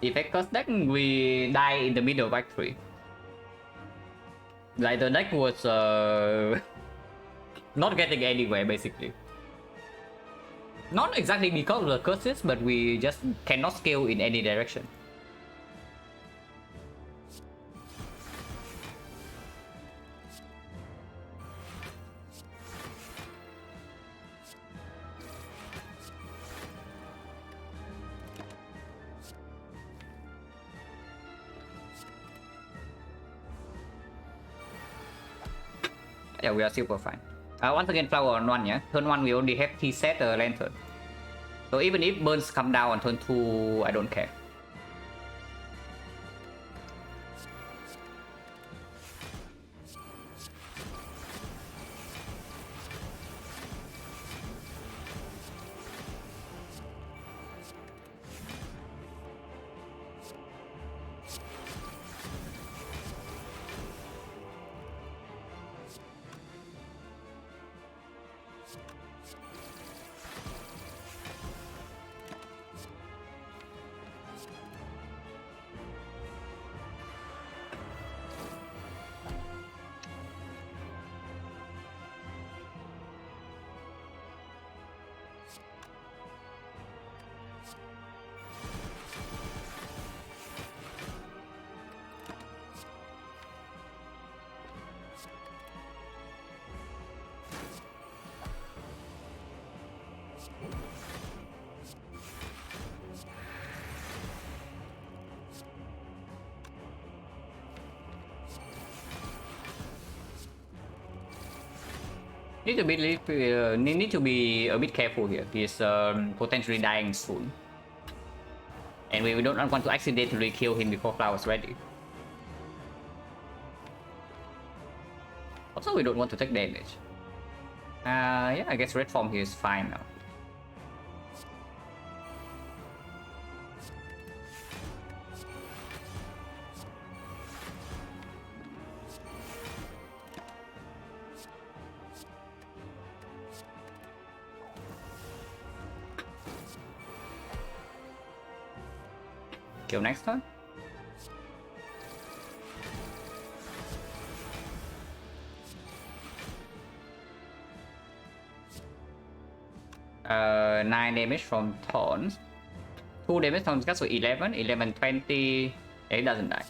Effect cost deck, we die in the middle of Act 3. Like the deck was not getting anywhere basically. Not exactly because of the curses, but we just cannot scale in any direction. Yeah, we are super fine. Once again, flower on 1, yeah? Turn 1, we only have T-set lantern. So even if burns come down on turn 2, I don't care. Need to be a bit careful here. He's potentially dying soon, and we don't want to accidentally kill him before Flower's ready. Also, we don't want to take damage. Yeah, I guess red form here is fine now. Kill next turn. Uh, 9 damage from Thorns. 2 damage from Scott, so 11, 11, 20. It doesn't die.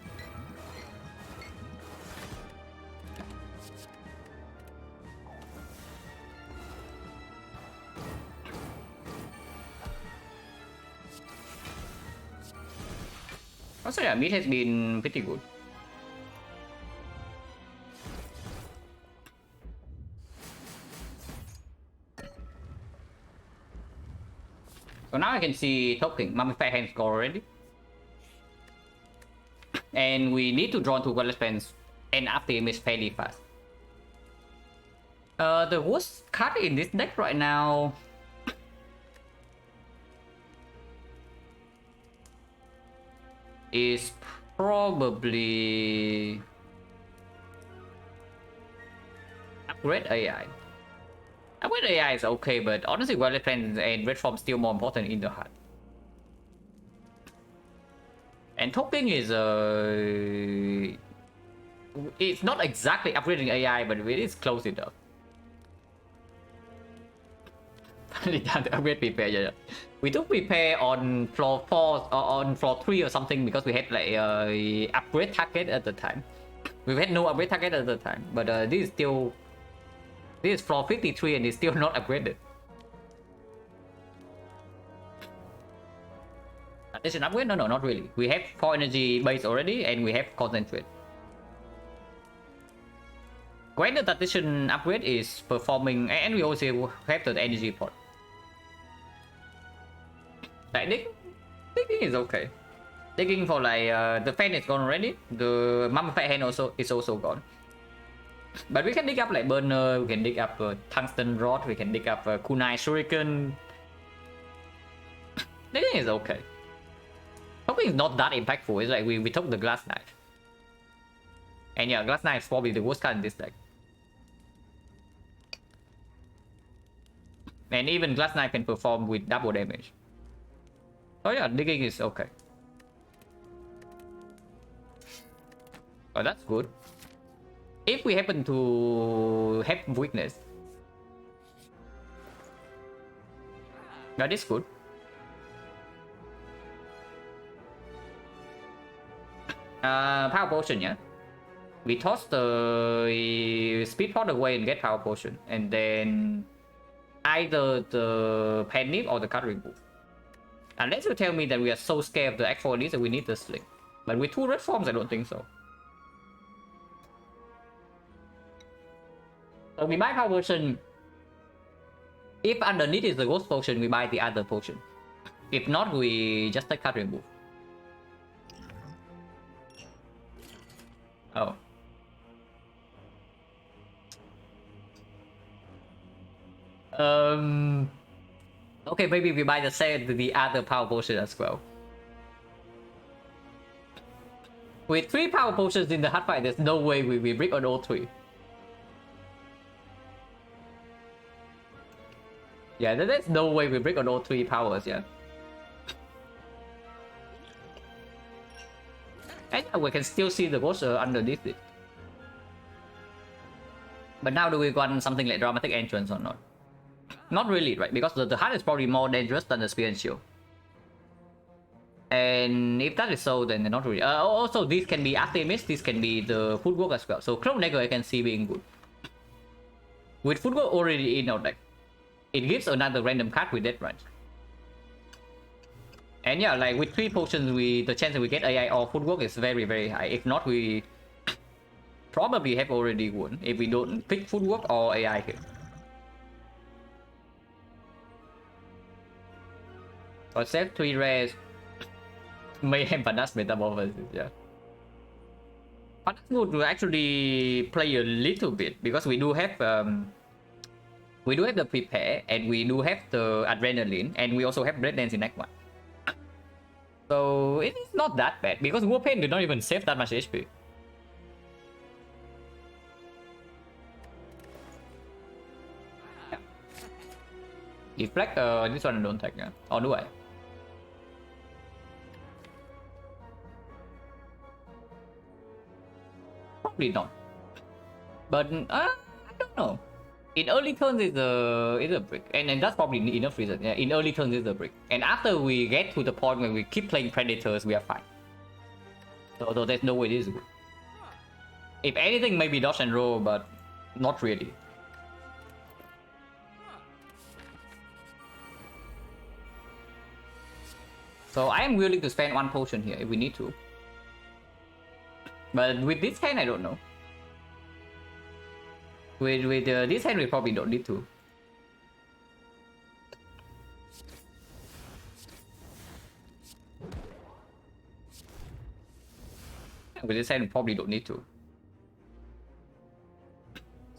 Also, yeah, mid has been pretty good. So now I can see token Mummified Hand score already. And we need to draw 2 color spells and after him is fairly fast. The worst card in this deck right now is probably Upgrade AI. Upgrade AI is okay, but honestly, Violet Friends and Red Form still more important in the heart. And Topping is it's not exactly upgrading AI, but it is close enough. Finally done the upgrade prepare, yeah. We took prepare on floor 4 or on floor 3 or something because we had like a upgrade target at the time. We had no upgrade target at the time, but this is floor 53 and it's still not upgraded. This is an upgrade? No, not really. We have 4 energy base already and we have concentrate. When the Tactician upgrade is performing, and we also have the energy pot. Like digging is okay. Digging for like the fan is gone already. The Mummified Hand also is also gone. But we can dig up like burner, we can dig up tungsten rod, we can dig up kunai shuriken. Digging is okay. Hoping it's not that impactful. It's like we took the glass knife. And yeah, glass knife is probably the worst card in this deck. And even glass knife can perform with double damage. So yeah, digging is okay. Oh, that's good. If we happen to have weakness, that is good. Power potion, yeah. We toss the speed pot away and get power potion, and then either the panic or the card remove. Unless you tell me that we are so scared of the X4 that we need the sling. But with 2 red forms, I don't think so. So we buy power potion. If underneath is the ghost potion, we buy the other potion. If not, we just take card remove. Oh. Okay, maybe we buy the other power potion as well. With 3 power potions in the hard fight, there's no way we brick on all 3. Yeah, there's no way we brick on all 3 powers, yeah. And we can still see the boss underneath it. But now do we want something like dramatic entrance or not? Not really, right? Because the heart is probably more dangerous than the spear and shield. And if that is so, then not really. Also, these can be Artemis, these can be the footwork as well. So Cloud Dagger I can see being good. With footwork already in our deck, it gives another random card with that range. And yeah, like with 3 potions, the chance that we get AI or footwork is very, very high. If not, we probably have already won if we don't pick footwork or AI here. Or save 3 rares. Mayhem Panas Metamorphosis, yeah. Panas would actually play a little bit because we do have the prepare and we do have the adrenaline and we also have Red Dance in Act 1. So it is not that bad because Warpaint did not even save that much HP. Yeah. Deflect, this one I don't take, yeah. Or do I? Probably not. But I don't know. In early turns is a brick, and that's probably enough reason. Yeah, in early turns is a brick, and after we get to the point where we keep playing predators, we are fine. So there's no way this is good. If anything, maybe dodge and roll, but not really. So I am willing to spend 1 potion here if we need to. But with this hand, I don't know. With this hand, we probably don't need to. With this hand, we probably don't need to.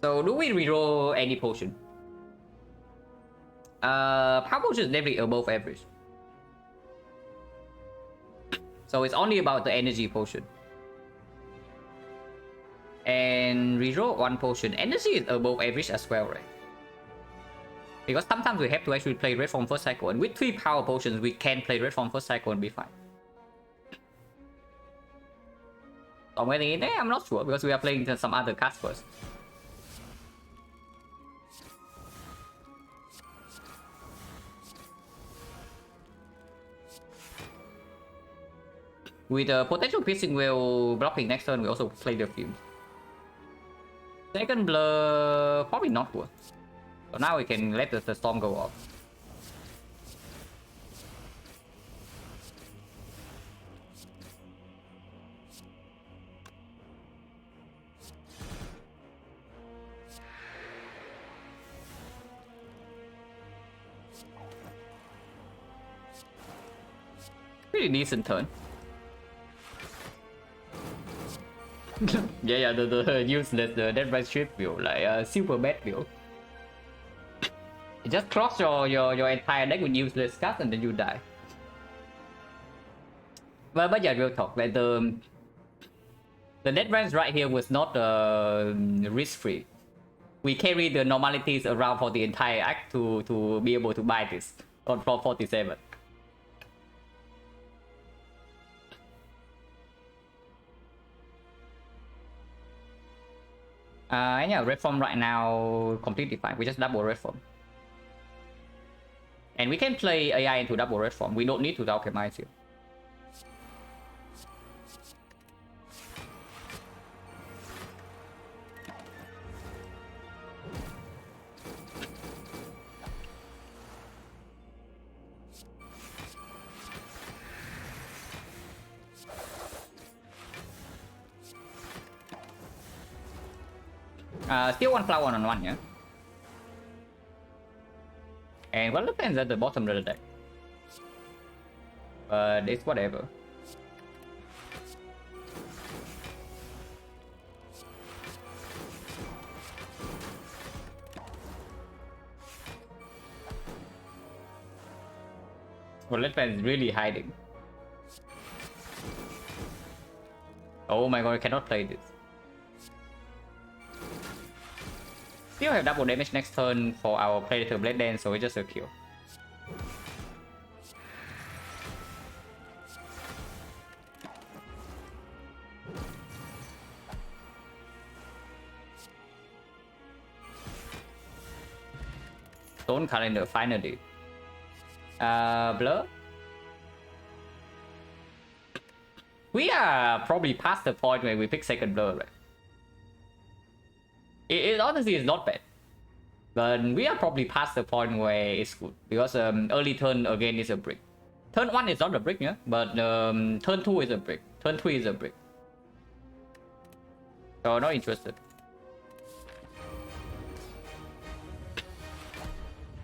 So do we reroll any potion? Power potion is definitely above average. So it's only about the energy potion. And reroll 1 potion. Energy is above average as well, right? Because sometimes we have to actually play red form first cycle, and with 3 power potions we can play red form first cycle and be fine. So when in there, I'm not sure because we are playing some other cards first. With a potential piercing whale blocking next turn, we also play the fumes. Second blur, probably not worth. So now we can let the storm go off. Pretty decent turn. Yeah, the useless, the dead by strip build, like super bad build. You just cross your entire deck with useless cards and then you die. But yeah, real talk, like the dead range right here was not risk free. We carry the normalities around for the entire act to be able to buy this on floor 47. Yeah, red form right now completely fine. We just double red form. And we can play AI into double red form. We don't need to alchemize here. Still one flower on one, yeah? And well, depends at the bottom of the deck. But it's whatever. Well, Letman is really hiding. Oh my god, I cannot play this. Still have double damage next turn for our Predator Blade Dance, so it's just a kill. Stone Calendar, finally. Blur? We are probably past the point where we pick second Blur, right? It honestly is not bad. But we are probably past the point where it's good. Because early turn again is a brick. Turn 1 is not a brick, yeah? But turn 2 is a brick. Turn 3 is a brick. So not interested.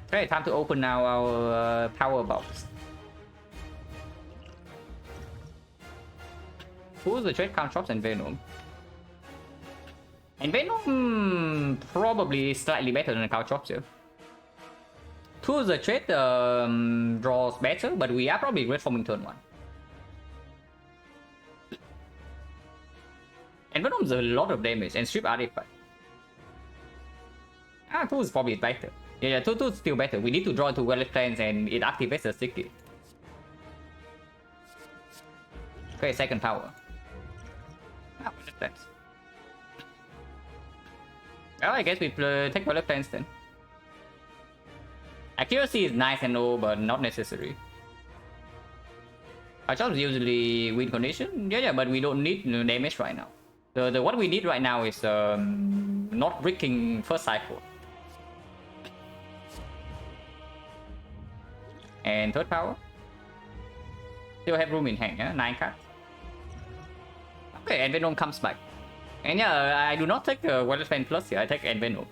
Okay, time to open now our power box. Who's the trade count shops and Venom? And Venom probably slightly better than the count shops here. Two the trade draws better, but we are probably red forming turn 1. And Venom's a lot of damage and strip artifact. Ah, 2 is probably better. Yeah, 2 is still better. We need to draw into Wallet Plans and it activates the sticky. Okay, second power. Ah, Wallet Plans. Well, I guess we take Wallet Plans then. Accuracy is nice and all, but not necessary. Our jobs usually win condition. Yeah, but we don't need damage right now. The what we need right now is not bricking first cycle. And third power. Still have room in hand, yeah? 9 cards. Okay, and Venom comes back. And yeah, I do not take Wallet Fan Plus here, I take Venom.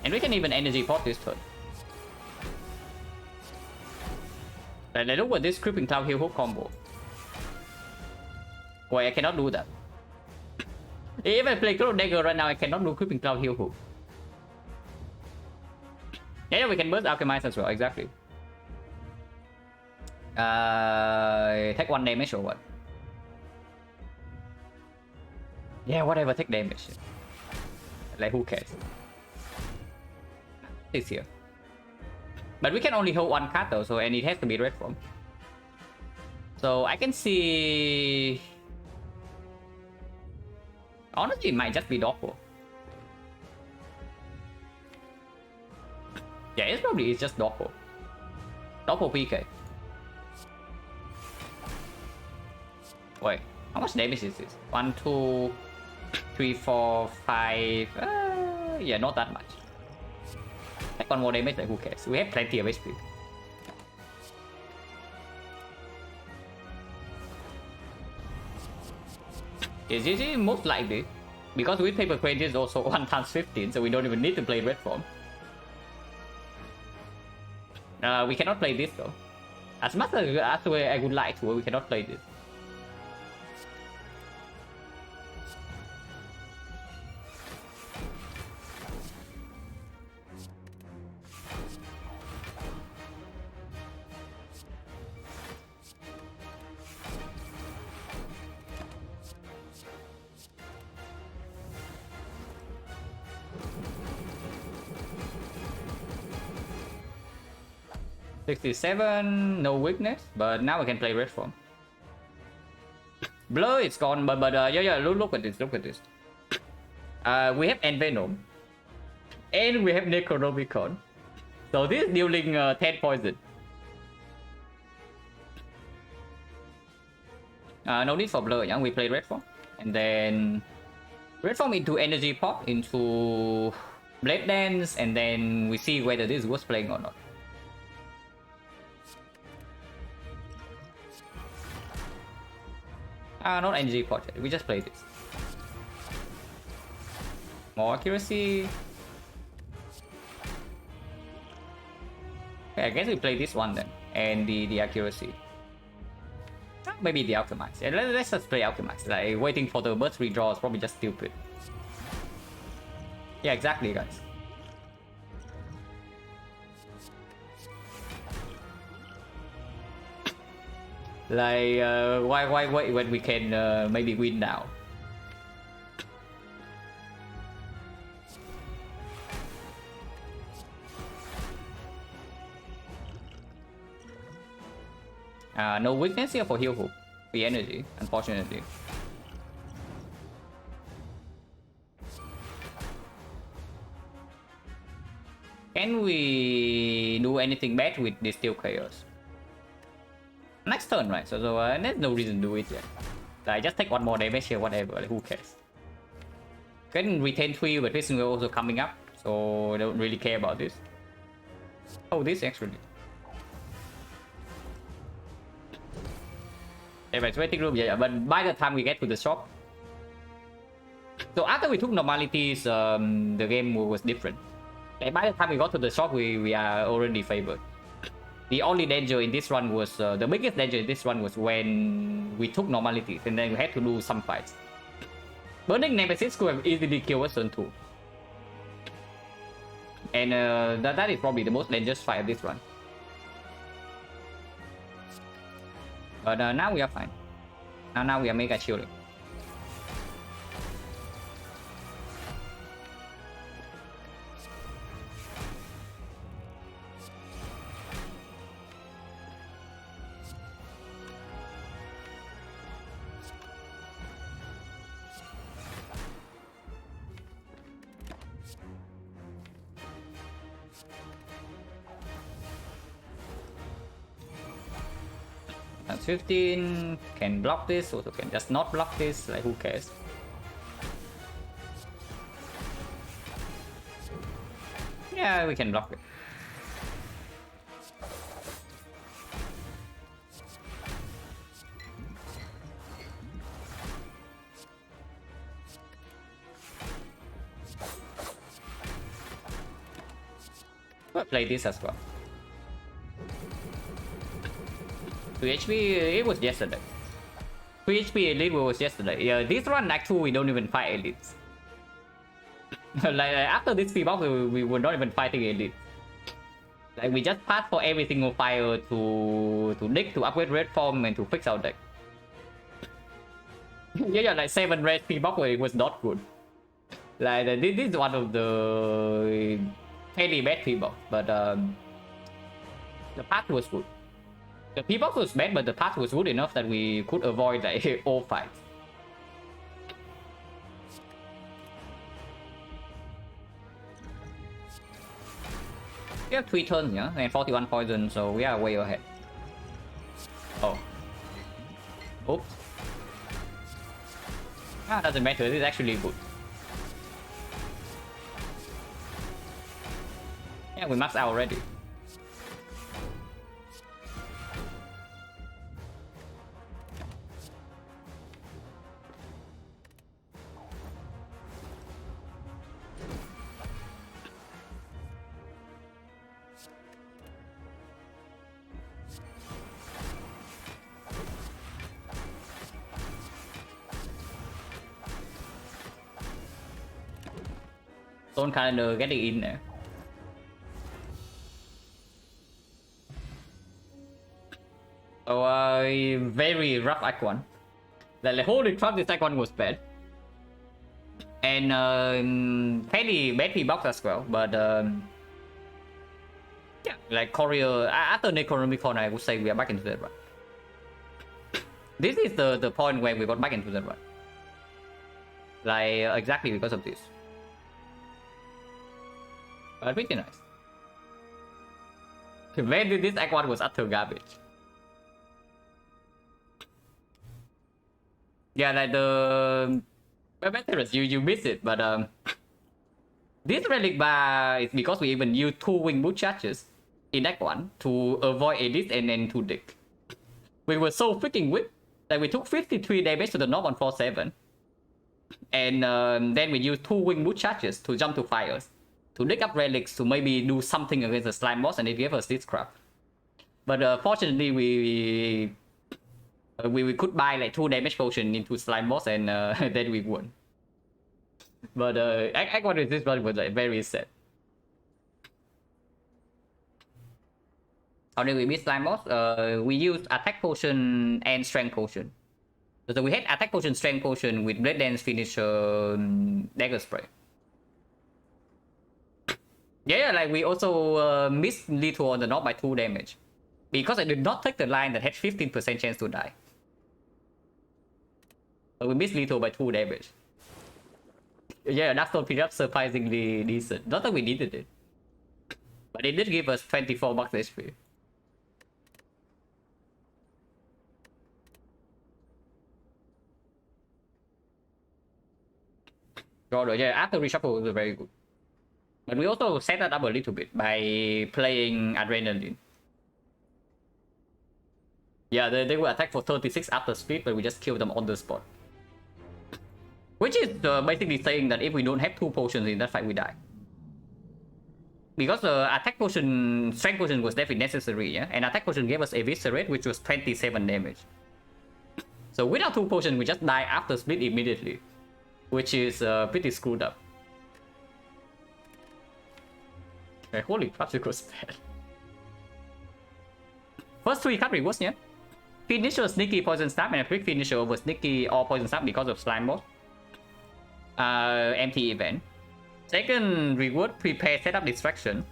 And we can even energy pot this turn. Let's look at this Creeping Cloud Heal Hook combo. Wait, I cannot do that. If I play Cloud Dagger right now, I cannot do Creeping Cloud Heal Hook. Yeah, we can burst Alchemize as well, exactly. Take 1 damage or what? Yeah, whatever, take damage. Like, who cares? It's here. But we can only hold 1 card though, so and it has to be red form. So I can see... Honestly, it might just be Doppel. Yeah, it's probably just Doppel. Doppel PK. Wait, how much damage is this? 1, 2, 3, 4, 5... yeah, not that much. Take 1 more damage, like who cares? We have plenty of HP. It's easy, most likely. Because with Paper Crane is also 1 times 15, so we don't even need to play red form. We cannot play this though. As much as I would like to, we cannot play this. $67, no weakness, but now we can play red form. Blur is gone, but yeah, look at this, look at this. We have Envenom, and we have Necronomicon. So this is dealing 10 poison. No need for blur, yeah. We play red form, and then red form into energy pop, into blade dance, and then we see whether this was playing or not. Not energy pot. We just play this. More accuracy. Okay, I guess we play this one then, and the accuracy. Maybe the Alchemize. Yeah, let's just play Alchemize. Like waiting for the burst redraw is probably just stupid. Yeah, exactly, guys. Like why wait when we can maybe win now? No weakness here for heal hook. The energy, unfortunately. Can we do anything bad with this Steel Chaos? Next turn, right? So there's no reason to do it yet. Like, just take one more damage here, whatever. Like, who cares? Can retain 3, but this is also coming up, so I don't really care about this. Oh, this actually. It's waiting room, yeah, but by the time we get to the shop. So after we took normalities, the game was different. Like, by the time we got to the shop, we are already favored. The only danger in this run was, the biggest danger in this run was when we took normalities and then we had to do some fights. Burning Nemesis could have easily killed us turn 2. And that is probably the most dangerous fight of this run. But now we are fine. Now we are mega chilling. That's 15, can block this, also can just not block this, like who cares? Yeah, we can block it. We'll play this as well. 3 HP, it was yesterday. 3 HP elite was yesterday. Yeah, this run Act 2 we don't even fight elites. like after this P-box we were not even fighting elites. Like we just passed for every single fire to deck, to upgrade red form and to fix our deck. yeah, like 7 red P-box it was not good. Like this is one of the fairly bad P-box, but the path was good. The P-box was bad, but the path was good enough that we could avoid like all fights. We have 3 turns, yeah, and 41 poison, so we are way ahead. Oh. Oops. Doesn't matter, this is actually good. Yeah, we maxed out already. Stone Calendar getting in there. So very rough Act 1. Like holy crap, this Act 1 was bad. And fairly badly boxed as well, but yeah, like Courier, after Necronomicon, I would say we are back into the run. This is the point where we got back into the run. Like, exactly because of this. But pretty nice. When did this Act 1 was utter garbage. Yeah, like the Veterans, you miss it, but this relic bar is because we even use 2 wing boot charges in Act 1 to avoid edits and then to dig. We were so freaking weak that we took 53 damage to the knob on 4-7. And then we used 2 wing boot charges to jump to fires, to dig up relics to maybe do something against the slime boss, and it gave us this crap. But fortunately we could buy like 2 damage potion into slime boss, and then we won. But Act 1 with this one was like very sad. How did we beat slime boss? We used attack potion and strength potion. So we had attack potion, strength potion with blade dance finisher, dagger spray. Yeah, like we also missed lethal on the knob by 2 damage. Because I did not take the line that had 15% chance to die. So we missed lethal by 2 damage. Yeah, that stone period surprisingly decent. Not that we needed it. But it did give us 24 bucks HP. Yeah, after reshuffle was very good. But we also set that up a little bit by playing Adrenaline. Yeah, they will attack for 36 after speed, but we just kill them on the spot. Which is basically saying that if we don't have 2 potions in that fight, we die. Because attack potion, strength potion was definitely necessary, yeah? And attack potion gave us eviscerate, which was 27 damage. So without 2 potions, we just die after split immediately. Which is pretty screwed up. Okay, holy crap, it was bad. First 3 card rewards, yeah? Finisher, sneaky poison snap, and a quick finisher over sneaky or poison snap because of slime boss. Empty event. Second reward, prepare setup distraction.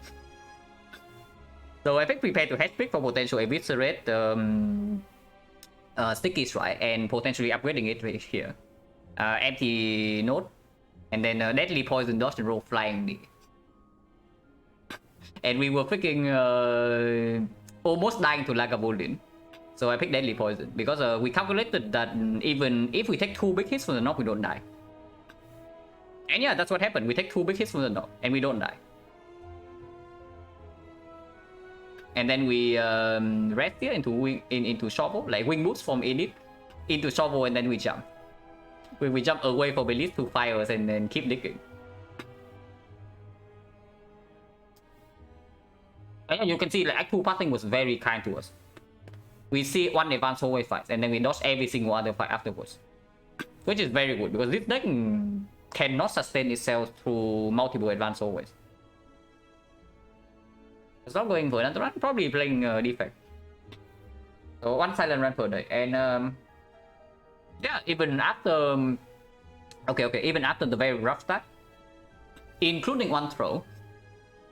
So I think prepare to head pick for potential eviscerate, sticky strike, and potentially upgrading it right here. Empty note, and then deadly poison dodge and roll flying knee. And we were freaking almost dying to Lagavulin. So I picked deadly poison because we calculated that even if we take 2 big hits from the knock, we don't die. And yeah, that's what happened. We take 2 big hits from the knock and we don't die. And then we rest here into shovel, like wing boots from edit into shovel, and then we jump. We jump away from at least 2 fires and then keep digging. And you can see like Act 2 passing was very kind to us. We see 1 advanced hallway fight and then we dodge every single other fight afterwards. Which is very good because this deck cannot sustain itself through multiple advanced hallways. It's not going for another run, probably playing defect. So 1 silent run per day. And yeah, even after even after the very rough start, including 1 throw,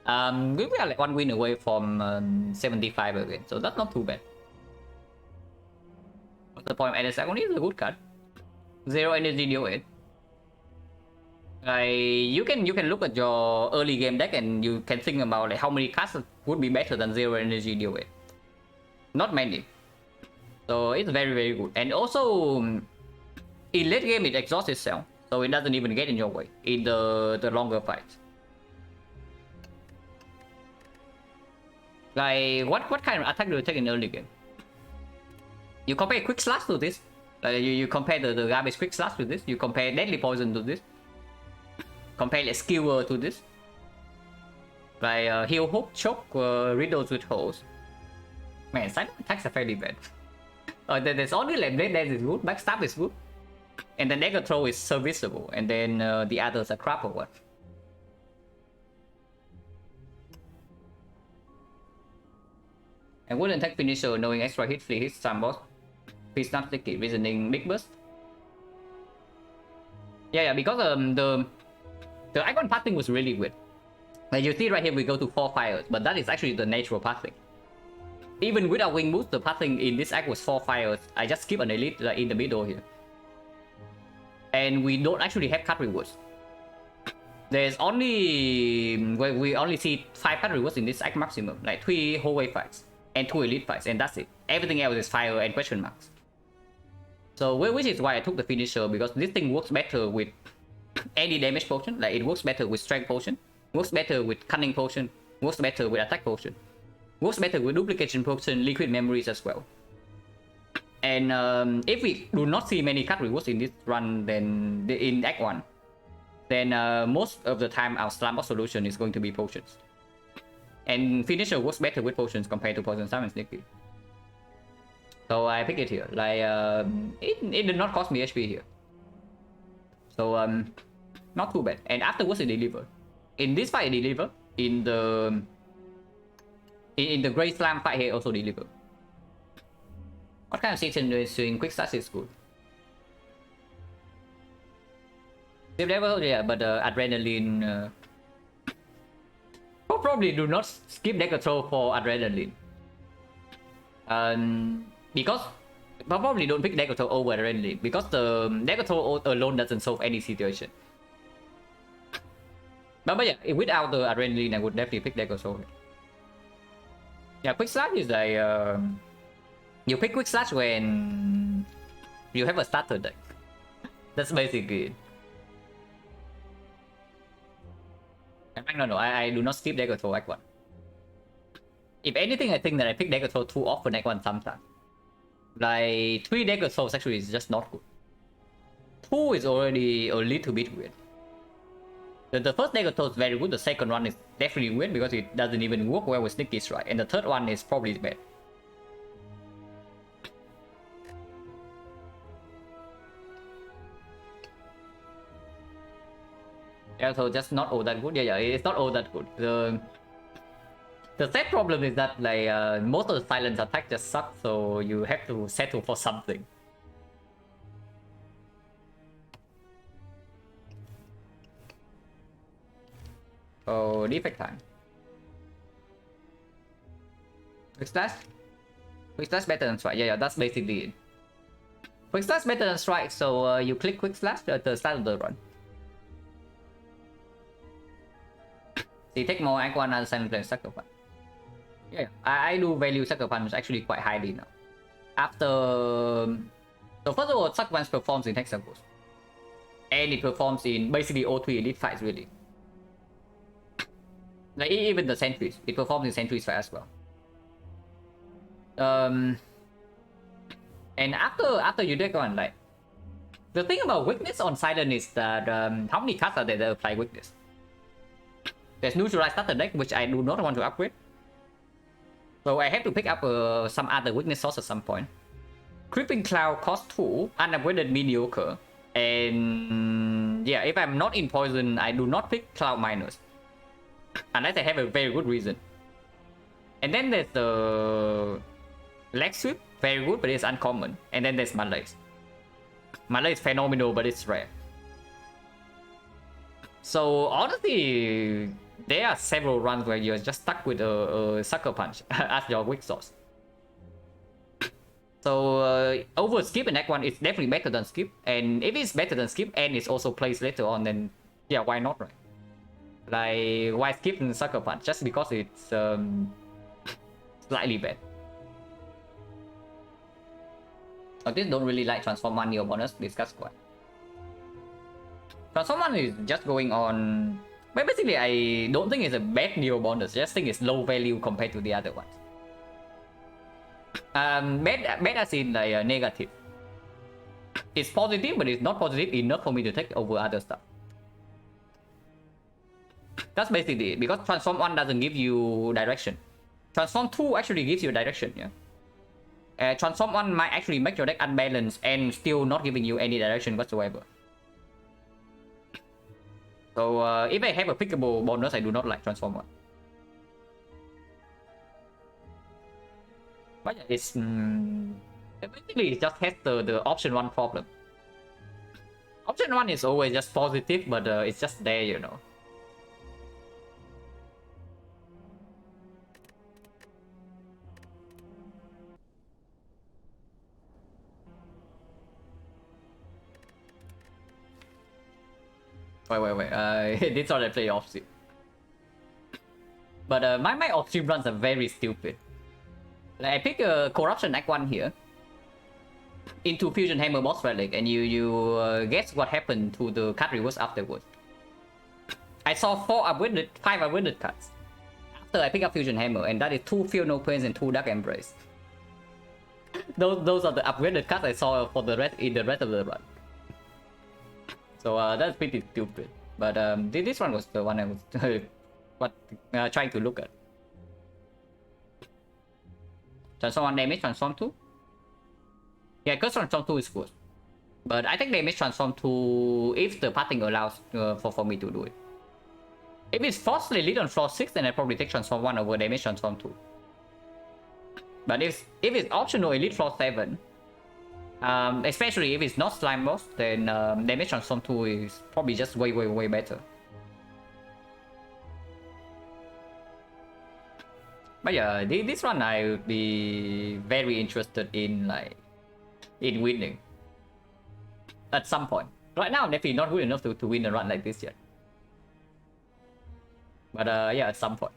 we were like 1 win away from 75 again, so that's not too bad. What's the point? And the second is a good card. 0 energy DOA. You can look at your early game deck and you can think about like how many cards would be better than 0 energy DOA. Not many. So it's very, very good. And also in late game it exhausts itself, so it doesn't even get in your way in the longer fights. Like what kind of attack do you take in early game? You compare quick slash to this. You compare the garbage quick slash to this. You compare deadly poison to this. Compare like skewer to this. Like heal hook, choke, riddles with holes. Man, silent attacks are fairly bad. There's only like blade dance is good, backstab is good, and then dagger throw is serviceable, and then the others are crap or what. And wouldn't take finisher knowing extra hit, free hit, some boss. Free snap, sticky, reasoning, big burst. Yeah, because the icon pathing was really weird. Like you see right here, we go to 4 fires, but that is actually the natural pathing. Even without wing boost, the pathing in this act was 4 fires. I just skip an elite like in the middle here. And we don't actually have cut rewards. There's only... Well, we only see 5 cut rewards in this act maximum. Like 3 hallway fights and 2 elite fights, and that's it. Everything else is fire and question marks. So, which is why I took the finisher, because this thing works better with any damage potion. Like it works better with strength potion, works better with cunning potion, works better with attack potion, works better with duplication potion, liquid memories as well. And if we do not see many cut rewards in this run, then in Act 1, then most of the time our slump boss solution is going to be potions. And finisher works better with potions compared to potion summon sneaky. So I pick it here. Like it did not cost me HP here. So not too bad. And afterwards it delivered. In this fight it delivered. In the Grey Slam fight here also delivered. What kind of situation quick start is good? Skip level, yeah, but adrenaline. Probably do not skip deck control for adrenaline. Because probably don't pick deck control over adrenaline, because the deck control alone doesn't solve any situation. But yeah, without the adrenaline, I would definitely pick deck control. Yeah, quick slash is like you pick quick slash when you have a starter deck. That's basically it. No, I do not skip deck control Act 1. If anything, I think that I pick deck control too often Act 1 sometimes. Like 3 deck controls actually is just not good. 2 is already a little bit weird. The first deck control is very good, the second one is definitely weird because it doesn't even work well with Sneaky Strike, and the third one is probably bad. Yeah, so just not all that good. Yeah, it's not all that good. The sad problem is that like most of the silence attack just suck, so you have to settle for something. Oh, defect time. Quick slash? Quick slash better than strike. Yeah, that's basically it. Quick slash better than strike, so you click quick slash at the start of the run. So you take more Act 1 as Silent and Sucker Punch. Yeah, I do value Sucker Punch actually quite highly now. After... So first of all, Sucker Punch performs in Hexagons. And it performs in basically all 3 elite fights really. Like even the sentries, it performs in sentries fight as well. And after you take on, like, the thing about weakness on Silent is that how many cards are there that apply weakness? There's neutralized starter deck, which I do not want to upgrade. So I have to pick up some other weakness source at some point. Creeping Cloud cost 2, unupgraded mediocre. And yeah, if I'm not in poison, I do not pick Cloud Miners. Unless I have a very good reason. And then there's the Leg Sweep, very good, but it's uncommon. And then there's Malaise. Malaise is phenomenal, but it's rare. So honestly, there are several runs where you're just stuck with a Sucker Punch as your weak source. So over Skip in Act 1 is definitely better than Skip. And if it's better than Skip and it's also placed later on, then yeah, why not, right? Like, why skip in Sucker Punch? Just because it's slightly bad. I just don't really like Transform 1 Neo bonus, discuss quite. Transform 1 is just going on... But basically, I don't think it's a bad Neo bonus, I just think it's low value compared to the other ones. Bad as in like negative. It's positive, but it's not positive enough for me to take over other stuff. That's basically it, because Transform 1 doesn't give you direction. Transform 2 actually gives you direction, yeah. Transform 1 might actually make your deck unbalanced and still not giving you any direction whatsoever. So if I have a pickable bonus, I do not like Transform 1. But yeah, it's basically it just has the option 1 problem. Option 1 is always just positive, but it's just there, you know. Wait. This one I play off-stream. But my off-stream runs are very stupid. Like I pick a Corruption Act 1 here into Fusion Hammer boss relic, and you guess what happened to the card reverse afterwards. I saw 5 upgraded cards after I pick up Fusion Hammer, and that is 2 Feel No Pains and 2 Dark Embrace. Those are the upgraded cards I saw for the rest in the rest of the run. So that's pretty stupid. But this one was the one I was trying to look at. Transform 1 damage, transform 2. Yeah, because transform 2 is good. But I think damage transform 2 if the pathing allows for me to do it. If it's forcefully lead on floor 6, then I probably take transform 1 over damage transform 2. But if it's optional elite floor 7, especially if it's not slime boss, then damage transform 2 is probably just way better. But yeah, this one I would be very interested in, like, in winning at some point. Right now I'm definitely not good enough to win a run like this yet. But yeah, at some point.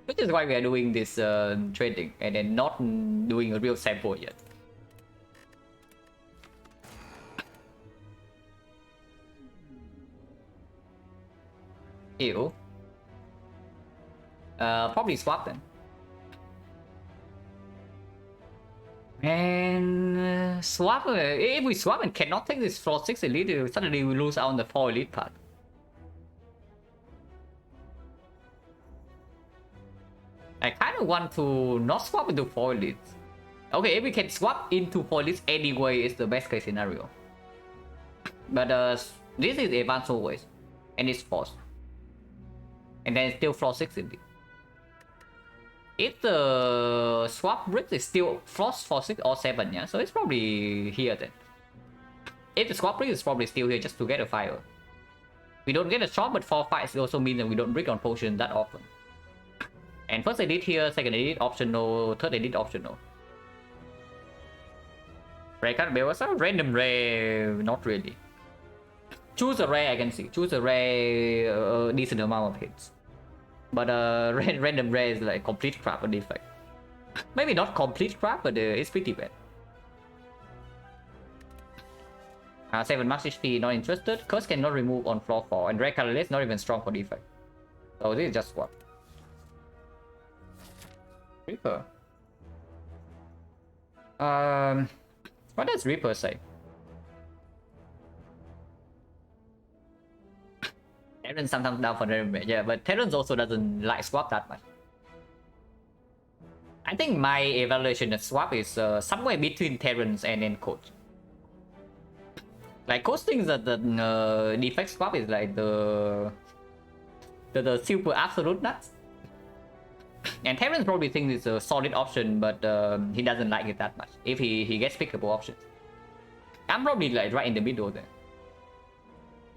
Which is why we are doing this trading and then not doing a real sample yet. Ew. Probably swap then. And swap, if we swap and cannot take this floor 6 elite, suddenly we lose out on the 4 elite part. I kind of want to not swap into 4 elites. Okay, if we can swap into 4 elites anyway, it's the best case scenario. But this is advanced always, and it's forced. And then it's still floor 6 elite. If the swap brick is still frost for 6 or 7, yeah, so it's probably here then. If the swap brick is probably still here just to get a fire. We don't get a shot, but 4 fights also means that we don't brick on potion that often. And first edit here, second edit optional, third edit optional. Rare card build, so random rare, not really. Choose a rare, I can see. Choose a rare, decent amount of hits. But random rare is like complete crap on defect. Maybe not complete crap, but it's pretty bad. 7 max HP, not interested. Curse cannot remove on floor 4, and rare colorless not even strong for defect. So this is just what. Reaper. What does Reaper say? Terran sometimes down for the yeah, but Terran also doesn't like swap that much. I think my evaluation of swap is somewhere between Terrans and then Coach. Like Coach thinks that the defect swap is like the super absolute nuts. And Terrans probably thinks it's a solid option, but he doesn't like it that much if he gets pickable options. I'm probably like right in the middle there.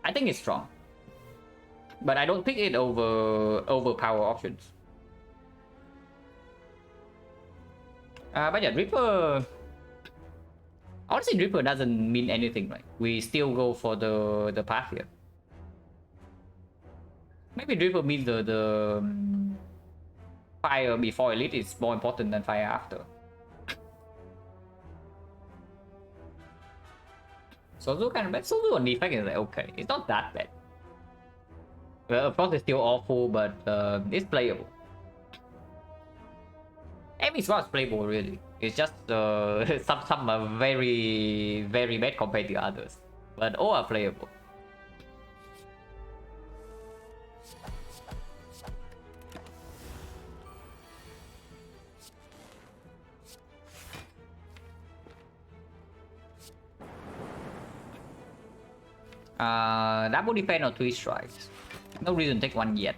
I think it's strong, but I don't pick it over power options. But yeah, Reaper. Honestly, Reaper doesn't mean anything, right? We still go for the path here. Maybe Reaper means the fire before elite is more important than fire after. Sozu kind of bad. Sozu on defect is like okay, it's not that bad. Well, of course it's still awful, but it's playable. Every squad is playable really. It's just some are very bad compared to others, but all are playable. Double defense or 3 strikes. No reason to take one yet.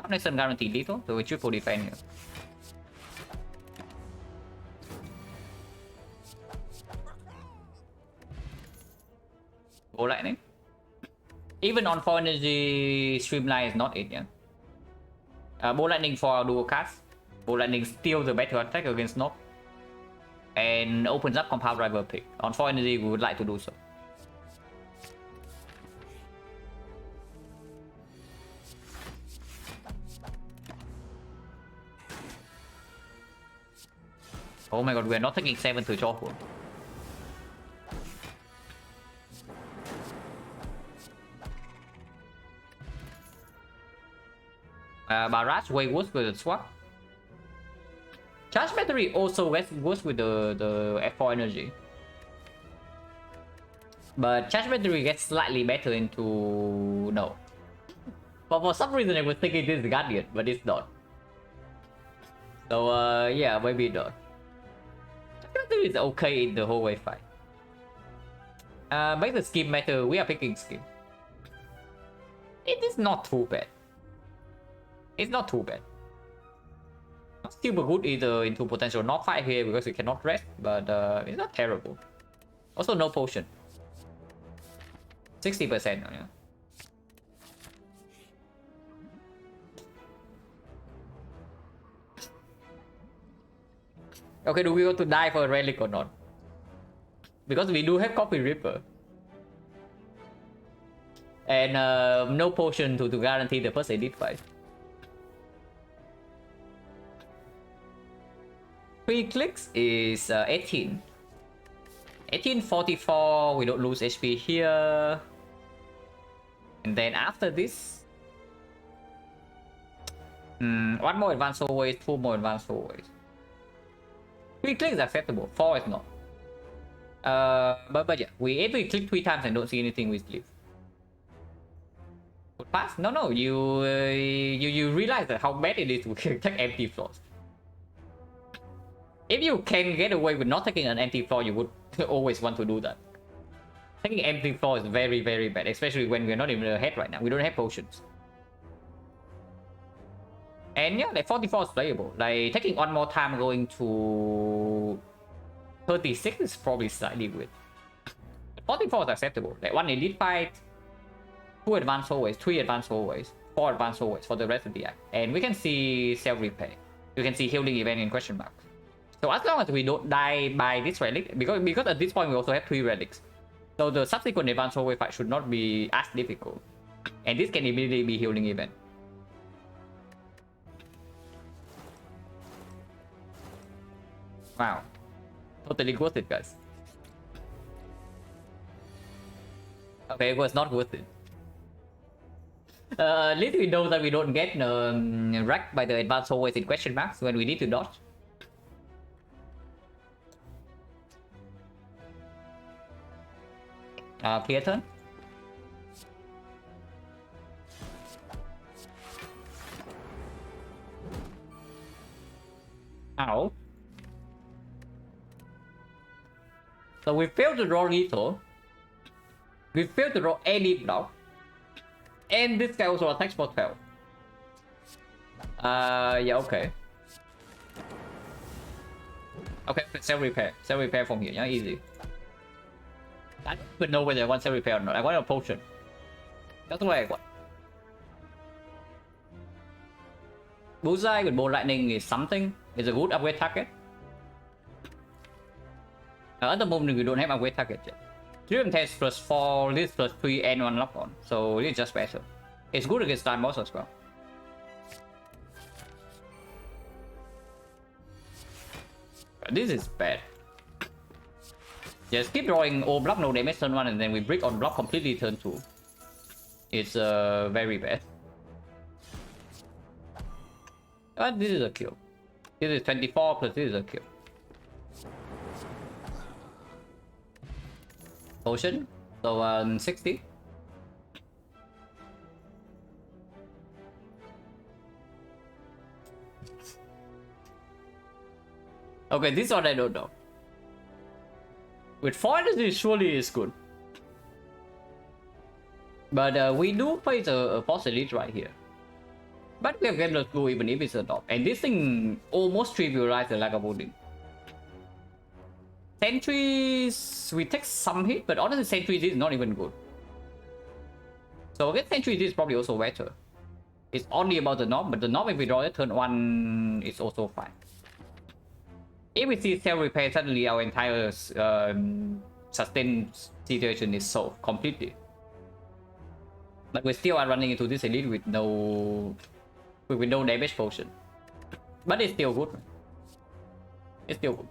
Not necessarily guaranteed lethal, so we triple defend here. Ball lightning. Even on 4 energy, streamline is not it, yeah. Ball lightning for our dual cast. Ball lightning steals the better attack against Nob. And opens up compound driver pick. On 4 energy, we would like to do so. Oh my god, we are not taking 7 to Joffle. Barrage way worse with the swap. Charge battery also worse with the F4 energy. But charge battery gets slightly better into... no. But for some reason I was thinking this is Guardian, but it's not. So yeah, maybe not. Charge battery is okay in the whole wave fight. Make the scheme matter, we are picking scheme. It is not too bad. It's not too bad. Not super good either into potential knock fight here because we cannot rest, but it's not terrible. Also no potion. 60%, yeah. Okay, do we want to die for a relic or not? Because we do have Copy Ripper. And no potion to guarantee the first edit fight. 3 clicks is 18. 1844, we don't lose HP here. And then after this... one more advanced always, 2 more advanced always. 3 clicks is acceptable, 4 is not. But yeah, if we click 3 times and don't see anything, we sleep. Pass? No, you realize that how bad it is to take empty floors. If you can get away with not taking an empty floor, you would always want to do that. Taking empty floor is very, very bad, especially when we're not even ahead right now. We don't have potions. And yeah, like 44 is playable. Like taking one more time going to 36 is probably slightly weird. 44 is acceptable. Like 1 elite fight, 2 advanced always, 3 advanced always, 4 advanced always for the rest of the act. And we can see self-repair. You can see healing event in question marks. So as long as we don't die by this relic, because at this point we also have 3 relics. So the subsequent advanced hallway fight should not be as difficult. And this can immediately be healing event. Wow. Totally worth it, guys. Okay, it was not worth it. At least we know that we don't get wrecked by the advanced hallways in question marks when we need to dodge. Clear turn. Ow. So we failed to draw lethal. We failed to draw any block. And this guy also attacks for 12. Yeah, okay. Okay, self-repair. Self-repair from here, yeah, easy. I don't even know whether I want self-repair or not. I want a potion. That's what I want. Bullseye with ball lightning is something. It's a good upgrade target. At the moment we don't have upgrade target yet. 3 test plus 4, this plus 3 and 1 lock on. So it's just better. It's good against time boss as well. This is bad. Just keep drawing all block no damage turn 1 and then we break on block completely turn 2. It's very bad. But this is a kill. This is 24 plus this is a kill. Potion. So 60. Okay, this one I don't know. With 4 energy surely is good. But we do face a boss elite right here. But we have Gambler's Brew even if it's a top. And this thing almost trivializes the lack of holding. Sentries, we take some hit, but honestly Sentries is not even good. So against Sentries is probably also better. It's only about the knob, but the knob if we draw it turn 1 is also fine. If we see Cell Repair, suddenly our entire sustain situation is solved completely. But we still are running into this elite with no damage potion. But it's still good. It's still good.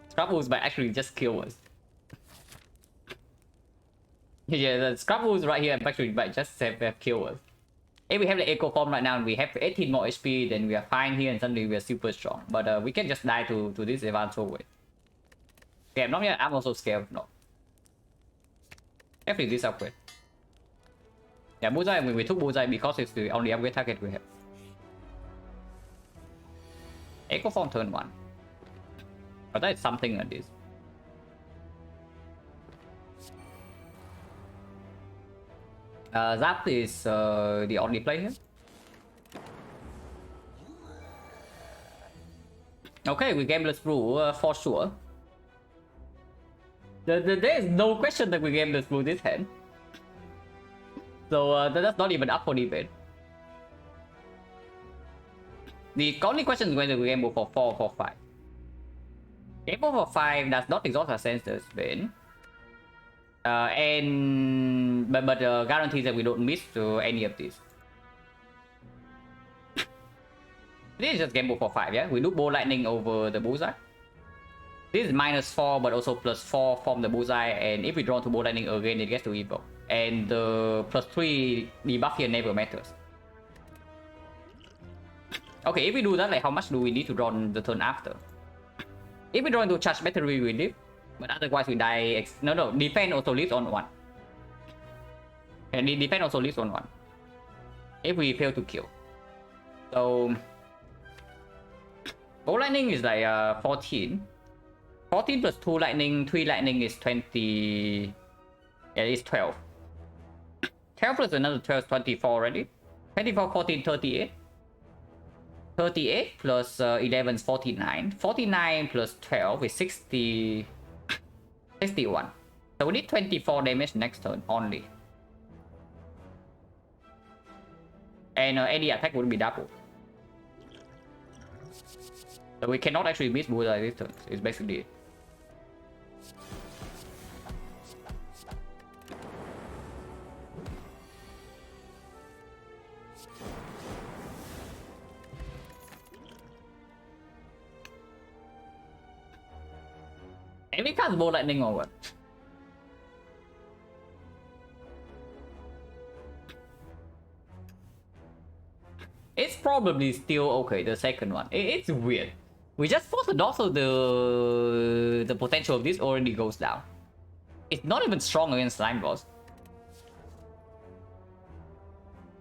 Scrabbles might actually just kill us. Yeah, the Scrabbles right here actually might just have kill us. If we have the Echo Form right now and we have 18 more HP, then we are fine here and suddenly we are super strong. But we can just die to this advanced way. Okay, not yet. I'm also scared. No. Definitely this upgrade. Yeah, Bullseye, we took Bullseye because it's the only upgrade target we have. Echo Form turn 1. But that is something like this. Zap is the only play here. Okay, we Gambler's Brew for sure. There is no question that we Gambler's Brew this hand. So that's not even up for debate. The only question is whether we gamble for 4 or for 5. Gamble for 5 does not exhaust our Sensor's Bane. But guarantees that we don't miss to any of these. This is just gamble for 5, yeah? We do Bow Lightning over the Bullseye. This is -4 but also +4 from the Bullseye, and if we draw to Bow Lightning again it gets to evoke. And the +3 debuff here never matters. Okay, if we do that, like how much do we need to draw on the turn after? If we draw into charge battery, we live. But otherwise we die. No, defense also lives on 1. And the defense also lives on 1. If we fail to kill. So Bow Lightning is like 14. 14 plus 2 lightning, 3 lightning is 20. Yeah, it's 12. 12 plus another 12 is 24 already. 24, 14, 38. 38 plus 11 is 49. 49 plus 12 is 60. 61. So we need 24 damage next turn only. And any attack would be double. So we cannot actually miss Bullseye this turn. It's basically it. And we can't Bow Lightning or what? It's probably still okay, the second one. It's weird. We just force it off so the potential of this already goes down. It's not even strong against Slime Boss.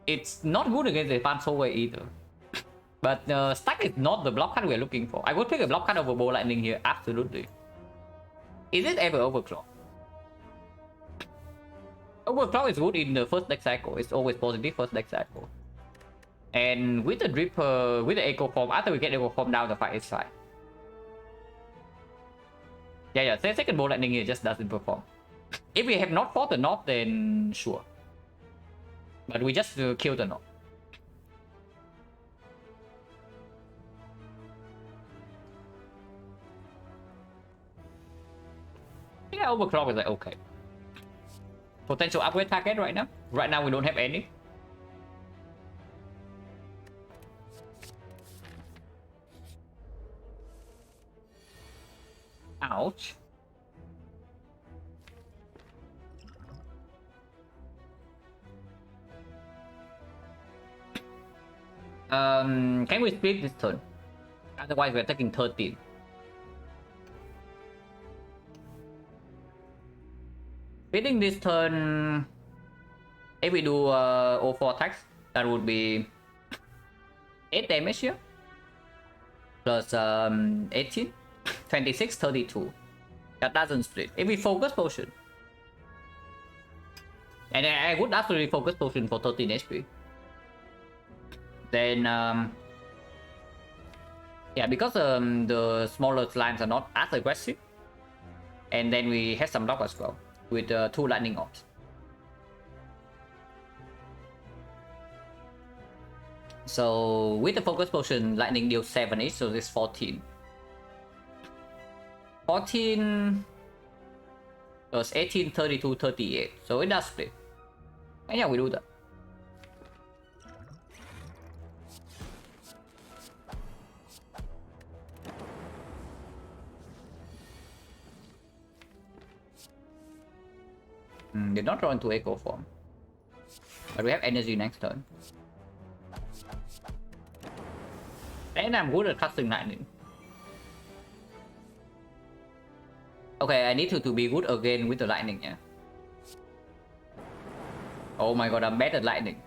It's not good against the advanced way either. But stack is not the block card we're looking for. I would pick a block card over Bow Lightning here, absolutely. Is it ever Overclock? Overclock is good in the first deck cycle. It's always positive first deck cycle. And with the Dripper, with the Echo Form, after we get Echo Form down, the fight is fine. Yeah, second Bow Lightning here just doesn't perform. If we have not fought the Knob, then sure. But we just kill the Knob. Yeah, Overclock is like okay. Potential upgrade target right now? Right now we don't have any. Ouch. Can we split this turn? Otherwise we're taking 13. Splitting this turn, if we do 04 attacks, that would be 8 damage here. Plus 18, 26, 32. That doesn't split. If we focus potion, And I would actually focus potion for 13 HP. Then yeah, because the smaller slimes are not as aggressive. And then we have some lock as well with 2 lightning orbs. So with the focus potion, lightning deals 7 each, so this 14. 14 plus 18, 32, 38. So it does split. And yeah, we do that. Did not draw into echo form. But we have energy next turn. And I'm good at casting lightning. Okay, I need to be good again with the lightning, yeah. Oh my god, I'm bad at lightning.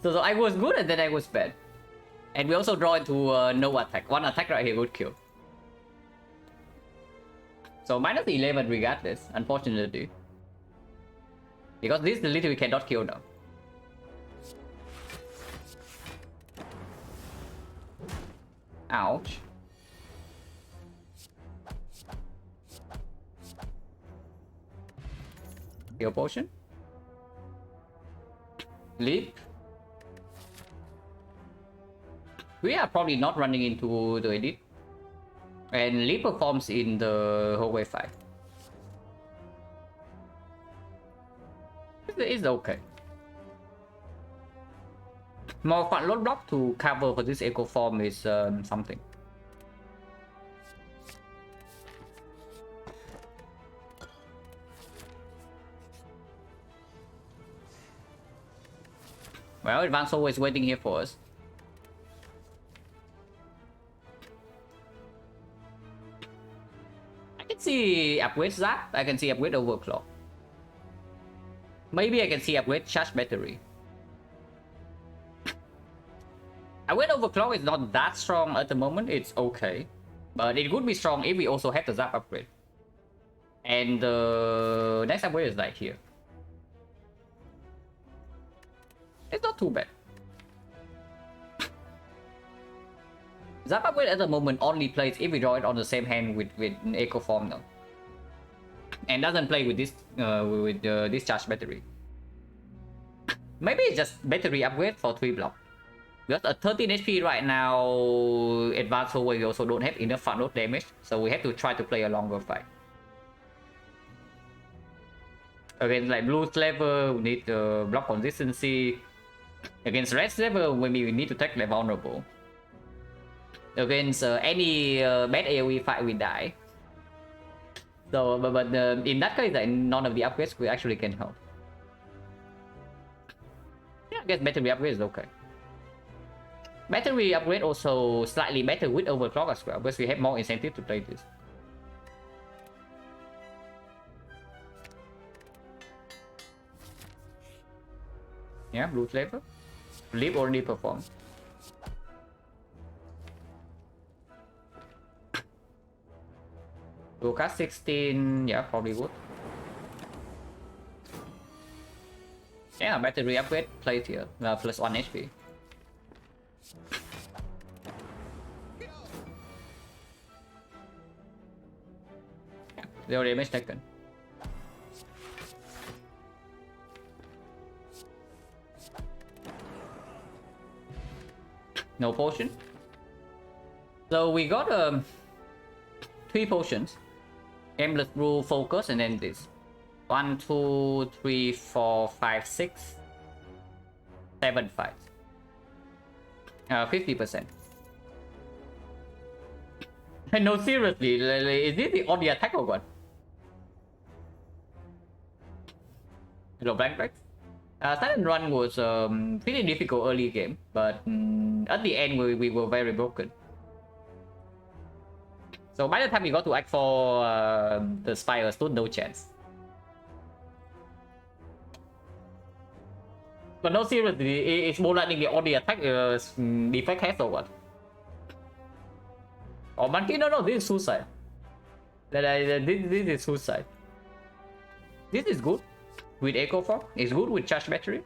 So I was good and then I was bad. And we also draw into no attack. 1 attack right here would kill. So minus 11 regardless, unfortunately. Because this literally cannot kill now. Ouch. Heal potion. Leap. We are probably not running into the edit. And Leap performs in the hallway 5. It's okay. More fun load block to cover for this echo form is something. Well, Advance always waiting here for us. I can see upgrade Zap. I can see upgrade Overclock. Maybe I can see upgrade Charge Battery. Upgrade Overclock is not that strong at the moment. It's okay. But it would be strong if we also have the Zap upgrade. And the next upgrade is like here. It's not too bad. Zap upgrade at the moment only plays if we draw it on the same hand with Echo Form now. And doesn't play with this Discharge Battery. Maybe it's just battery upgrade for 3 block. Because at 13 HP right now, Advanced Hallway we also don't have enough front load damage. So we have to try to play a longer fight. Against like blue level, we need block consistency. Against red level, maybe we need to take the vulnerable. Against any bad AoE fight, we die. So, but in that case, like, none of the upgrades we actually can help. Yeah, I guess battery upgrade is okay. Battery upgrade also slightly better with Overclock as well, because we have more incentive to play this. Yeah, blue flavor. Leap already performed. We'll cast 16, yeah, probably would. Yeah, battery upgrade played here, plus 1 HP. Yeah, 0 damage taken. No potion. So we got 3 potions. Aimless Brew, Focus, and then this. 1, 2, 3, 4, 5, 6, 7 fights. 50%. No, seriously, is this the only attack or what? Hello, Blank. Silent Run was pretty difficult early game, but at the end we were very broken. So by the time we got to Act 4, the Spire stood no chance. But no, seriously, it's more likely the only attack defect has or what? Oh, Monkey, no, this is suicide. This is suicide. This is good with Echo Form. It's good with charge battery.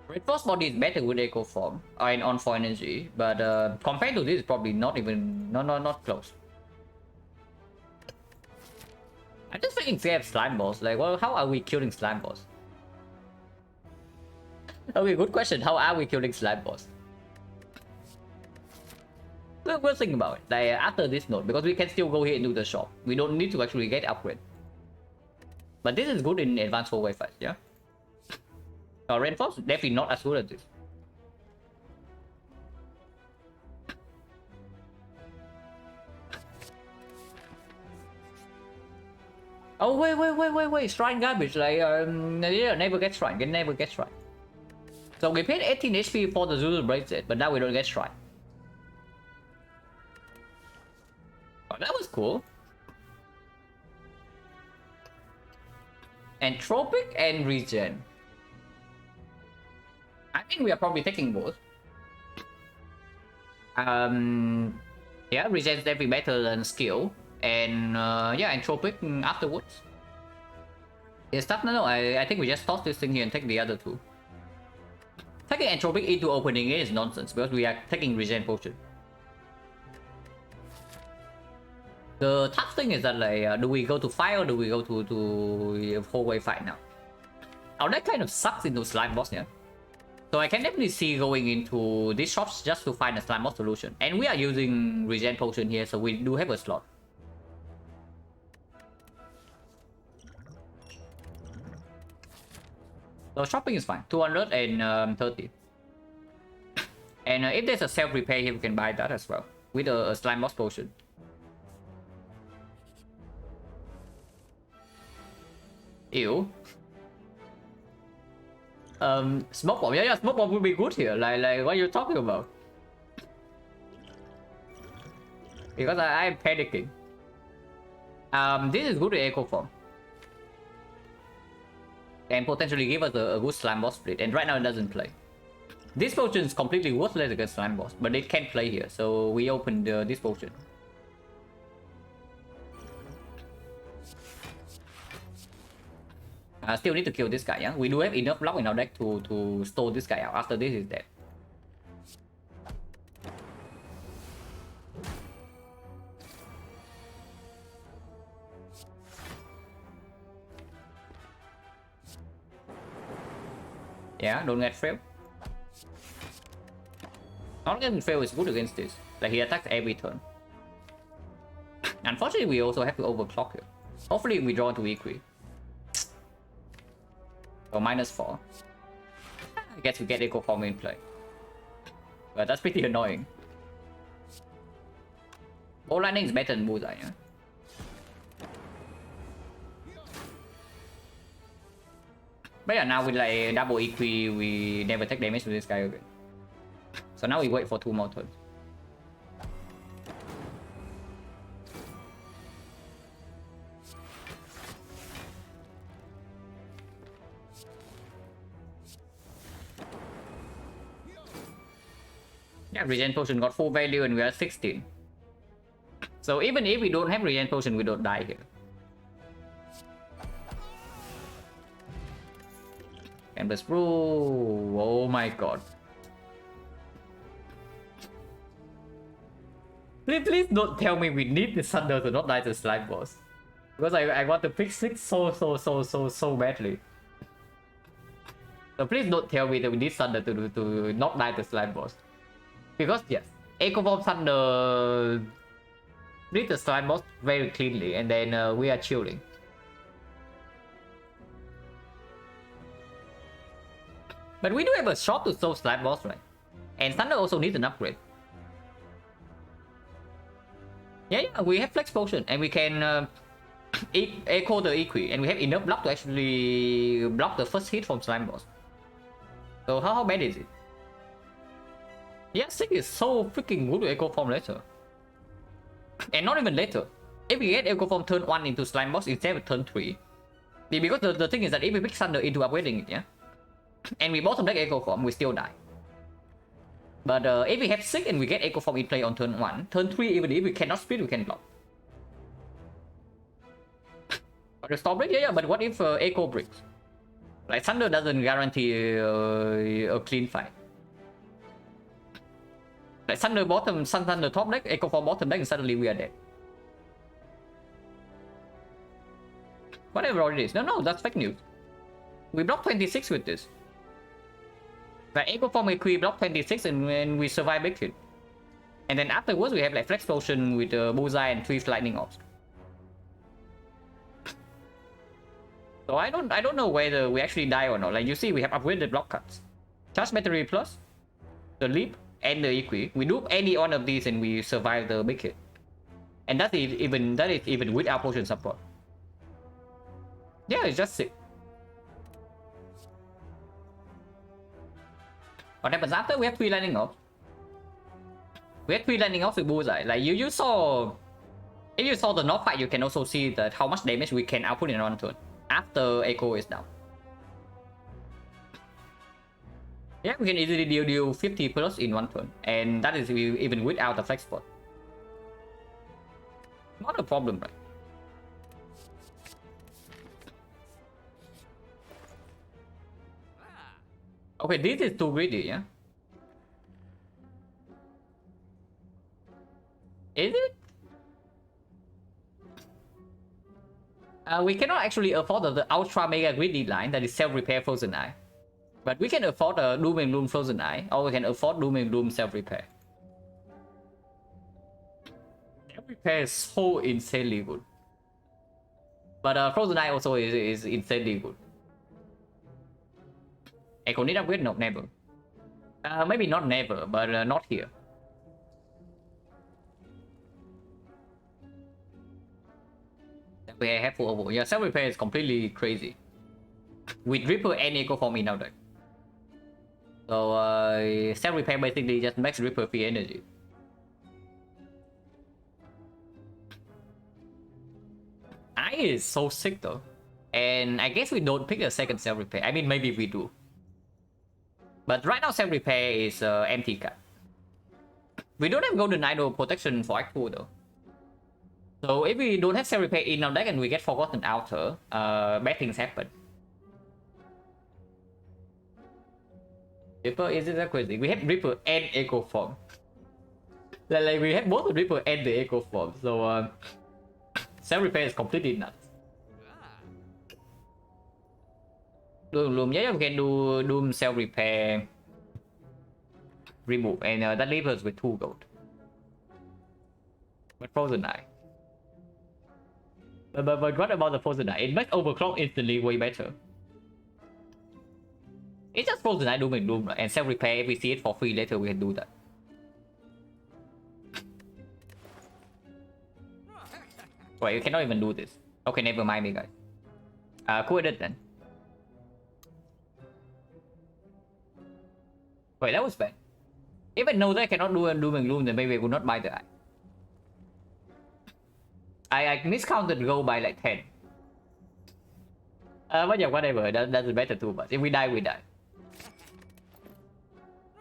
Reinforced body is better with Echo Form and on 4 energy, but compared to this, probably not even not close. I'm just thinking if we have slime balls, like, well, how are we killing slime balls? Okay, good question. How are we killing slime balls? We'll think about it. Like after this node, because we can still go here and do the shop. We don't need to actually get upgrade. But this is good in advanced 4-way fights, yeah? Reinforced, definitely not as good as this. Oh, wait. Shrine garbage. Like, yeah, never get shrine. It never get shrine. So we paid 18 HP for the Zulu bracelet, but now we don't get shrine. Oh, that was cool. Entropic and regen. I think we are probably taking both. Yeah, regen's definitely better than skill. And yeah, entropic afterwards. It's tough. No, I think we just toss this thing here and take the other two. Taking entropic into opening it is nonsense because we are taking regen potion. The tough thing is that like, do we go to fire or do we go to 4-way fight now? Oh, that kind of sucks into slime boss, yeah. So I can definitely see going into these shops just to find a slime boss solution. And we are using regen potion here, so we do have a slot. So shopping is fine. 230. And if there's a self-repair here, we can buy that as well. With a slime boss potion. Ew. Smoke bomb. Yeah, smoke bomb would be good here. Like what are you talking about? Because I'm panicking. This is good with Echo Form. And potentially give us a good slime boss split. And right now it doesn't play. This potion is completely worthless against slime boss, but it can play here. So we opened this potion. Still need to kill this guy, yeah? We do have enough block in our deck to stall this guy out after this is dead. Yeah, don't get fail. Not getting fail is good against this. Like he attacks every turn. Unfortunately, we also have to overclock here. Hopefully we draw into Equi. So -4. I guess we get Echo Form in play. But that's pretty annoying. Ball Lightning is better than Bullseye, yeah? But yeah, now with like double Equi, we never take damage to this guy again. So now we wait for 2 more turns. Yeah, regen potion got full value and we are at 16. So even if we don't have regen potion, we don't die here. Endless Brew. Oh my god. Please don't tell me we need the Thunder to not die to slime boss. Because I want to pick 6 so badly. So please don't tell me that we need Thunder to not die to slime boss. Because yes, Echo Form Thunder beat the slime boss very cleanly, and then we are chilling. But we do have a shot to solve slime boss, right? And Thunder also needs an upgrade. Yeah, we have Flex Potion, and we can echo the Equi, and we have enough block to actually block the first hit from slime boss. So how bad is it? Yeah, Sick is so freaking good to Echo Form later. And not even later. If we get Echo Form turn 1 into slime boss instead of turn 3. Because the thing is that if we pick Thunder into upgrading it, yeah? And we bottom deck Echo Form, we still die. But if we have 6 and we get Echo Form in play on turn 1, turn 3 even if we cannot split, we can block. The stop break, yeah, but what if Echo breaks? Like Thunder doesn't guarantee a clean fight. Like Thunder bottom, Thunder top deck, Echo for bottom deck, and suddenly we are dead. Whatever it is. No, that's fake news. We block 26 with this. Like Echo form we block 26 and we survive big hit. And then afterwards we have like Flex Potion with Bullseye and 3 Lightning Ops. So I don't know whether we actually die or not. Like you see, we have upgraded block cuts, Charge Battery Plus, the Leap, and the Equi. We do any one of these and we survive the big hit. And that is even without potion support. Yeah, it's just sick. What happens after? We have 3 Lightning Ops. We have 3 Lightning Ops with Bullseye. Like you saw, if you saw the North fight, you can also see that how much damage we can output in one turn after Echo is down. Yeah, we can easily deal 50 plus in one turn, and that is even without the flex spot. Not a problem, right? Okay, this is too greedy, yeah? Is it? We cannot actually afford the ultra mega greedy line that is self-repair Frozen Eye. But we can afford a Doom and Gloom Frozen Eye, or we can afford Doom and Gloom self-repair. Self-repair is so insanely good. But Frozen Eye also is insanely good. Echo need upgrade? No, never. Maybe not never, but not here. We have full over. Yeah, self-repair is completely crazy. With Ripper and Echo form in our deck. So self-repair basically just makes Ripper free energy. Eye is so sick though. And I guess we don't pick a second self-repair. I mean, maybe we do. But right now self-repair is empty card. We don't have Golden Idol protection for Act 2 though. So if we don't have self-repair in our deck and we get Forgotten Outer, bad things happen. Ripper, is it that crazy? We have Ripper and Echo form. Like we have both the Ripper and the Echo form. So self-repair is completely nuts. Doom, yeah, we can do Doom self-repair remove, and that leaves us with 2 gold. But Frozen Eye. But what about the Frozen Eye? It makes overclock instantly way better. It's just Frozen Eye, Doom and Gloom, and self-repair. If we see it for free later, we can do that. Wait, you cannot even do this. Okay, never mind me, guys. Cool it then. Wait, that was bad. If I know that I cannot do Doom and Gloom, then maybe I would not buy the Eye. I miscounted gold by like 10. But yeah, whatever. That doesn't matter too much. If we die, we die.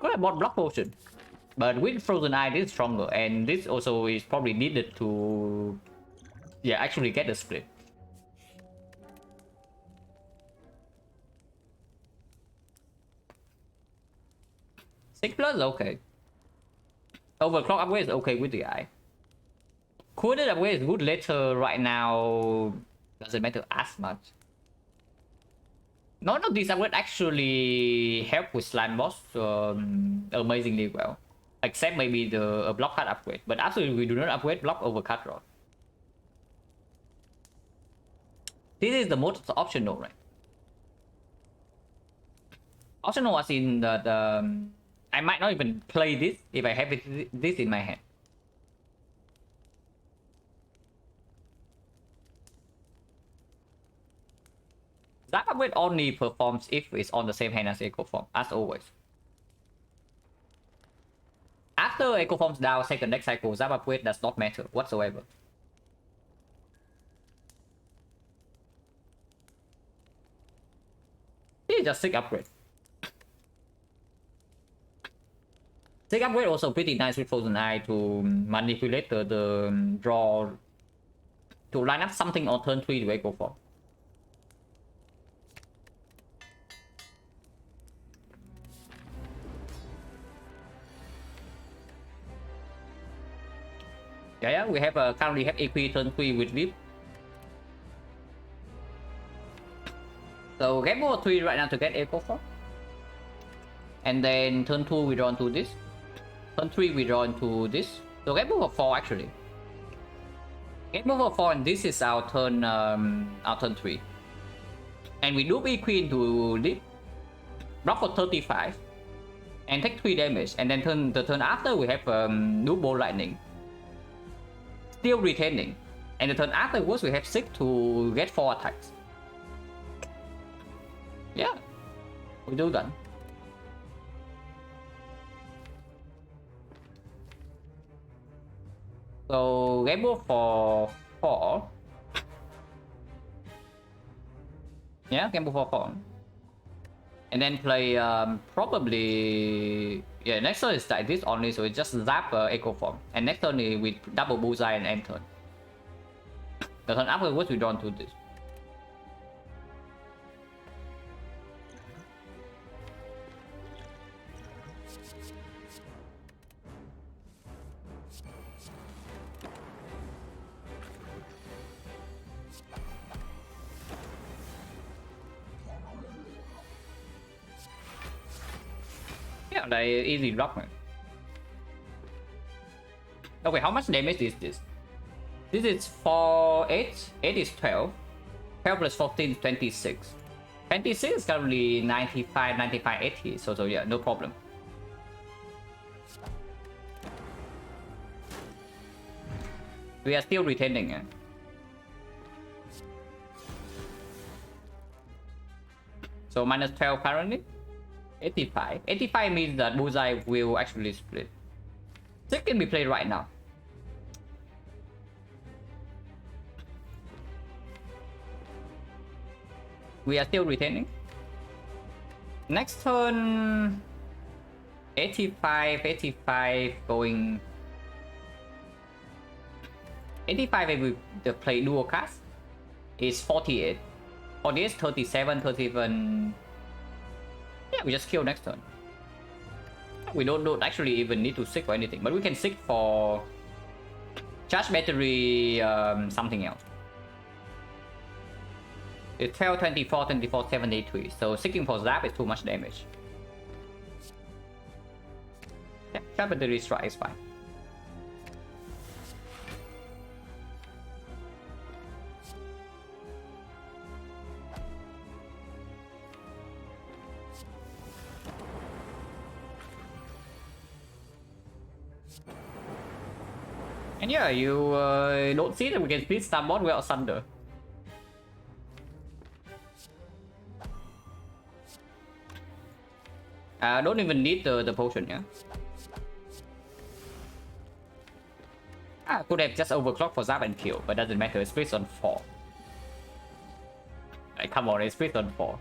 Could have bought Block Potion. But with Frozen Eye, this is stronger. And this also is probably needed to... yeah, actually get a split. Six plus, okay. Overclock upgrade is okay with the Eye. Could it upgrade is good later, right now doesn't matter as much. None of these upgrades actually help with slime boss amazingly well. Except maybe the block cut upgrade. But absolutely we do not upgrade block over cut rod. This is the most optional, right? Optional as in the I might not even play this if I have this in my hand. That upgrade only performs if it's on the same hand as Echo Form, as always. After Echo Form's down second deck cycle, that upgrade does not matter whatsoever. It's just sick upgrade. Sick upgrade also pretty nice with Frozen Eye to manipulate the draw to line up something on turn 3 to Echo Form. Yeah, we have currently have Equi turn 3 with Leap. So game over 3 right now to get Echo Form. And then turn 2 we draw into this. Turn 3 we draw into this. So game over 4 actually. Game over 4 and this is our turn 3. And we loop Equi into Leap. Block for 35. And take 3 damage. And then the turn after we have loop Ball Lightning. Still retaining. And the turn afterwards we have 6 to get 4 attacks. Yeah, we do that. So game over for 4. Yeah, game over for 4. And then play probably... Yeah, next turn is like this only, so it just zap Echo Form. And next turn we double Bullseye and end turn. The turn afterwards we draw into this. Yeah, like easy block, man. Okay, how much damage is this? This is 4, 8. 8 is 12. 12 plus 14 is 26. 26 is currently 95, 95, 80. So yeah, no problem. We are still retaining it. So minus 12 currently. 85. 85 means that Bullseye will actually split. This can be played right now. We are still retaining. Next turn 85, 85 going 85 if we play dual cast is 48. 48, 37, 37. Yeah, we just kill next turn. We don't actually even need to seek for anything, but we can seek for charge battery something else. It's 12, 24, 24, 73. So seeking for zap is too much damage. Yeah, charge battery strike is fine. And yeah, you don't see that we can split Starboard without Thunder. Don't even need the potion, yeah. Could have just overclocked for zap and kill, but doesn't matter. It splits on 4. Like, come on, it splits on 4.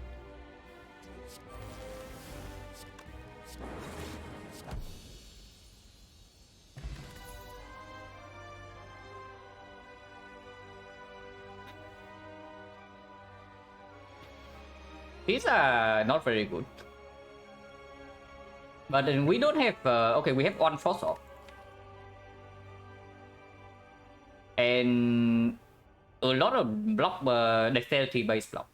These are not very good. But then we don't have... okay, we have one force off. And a lot of block dexterity based block.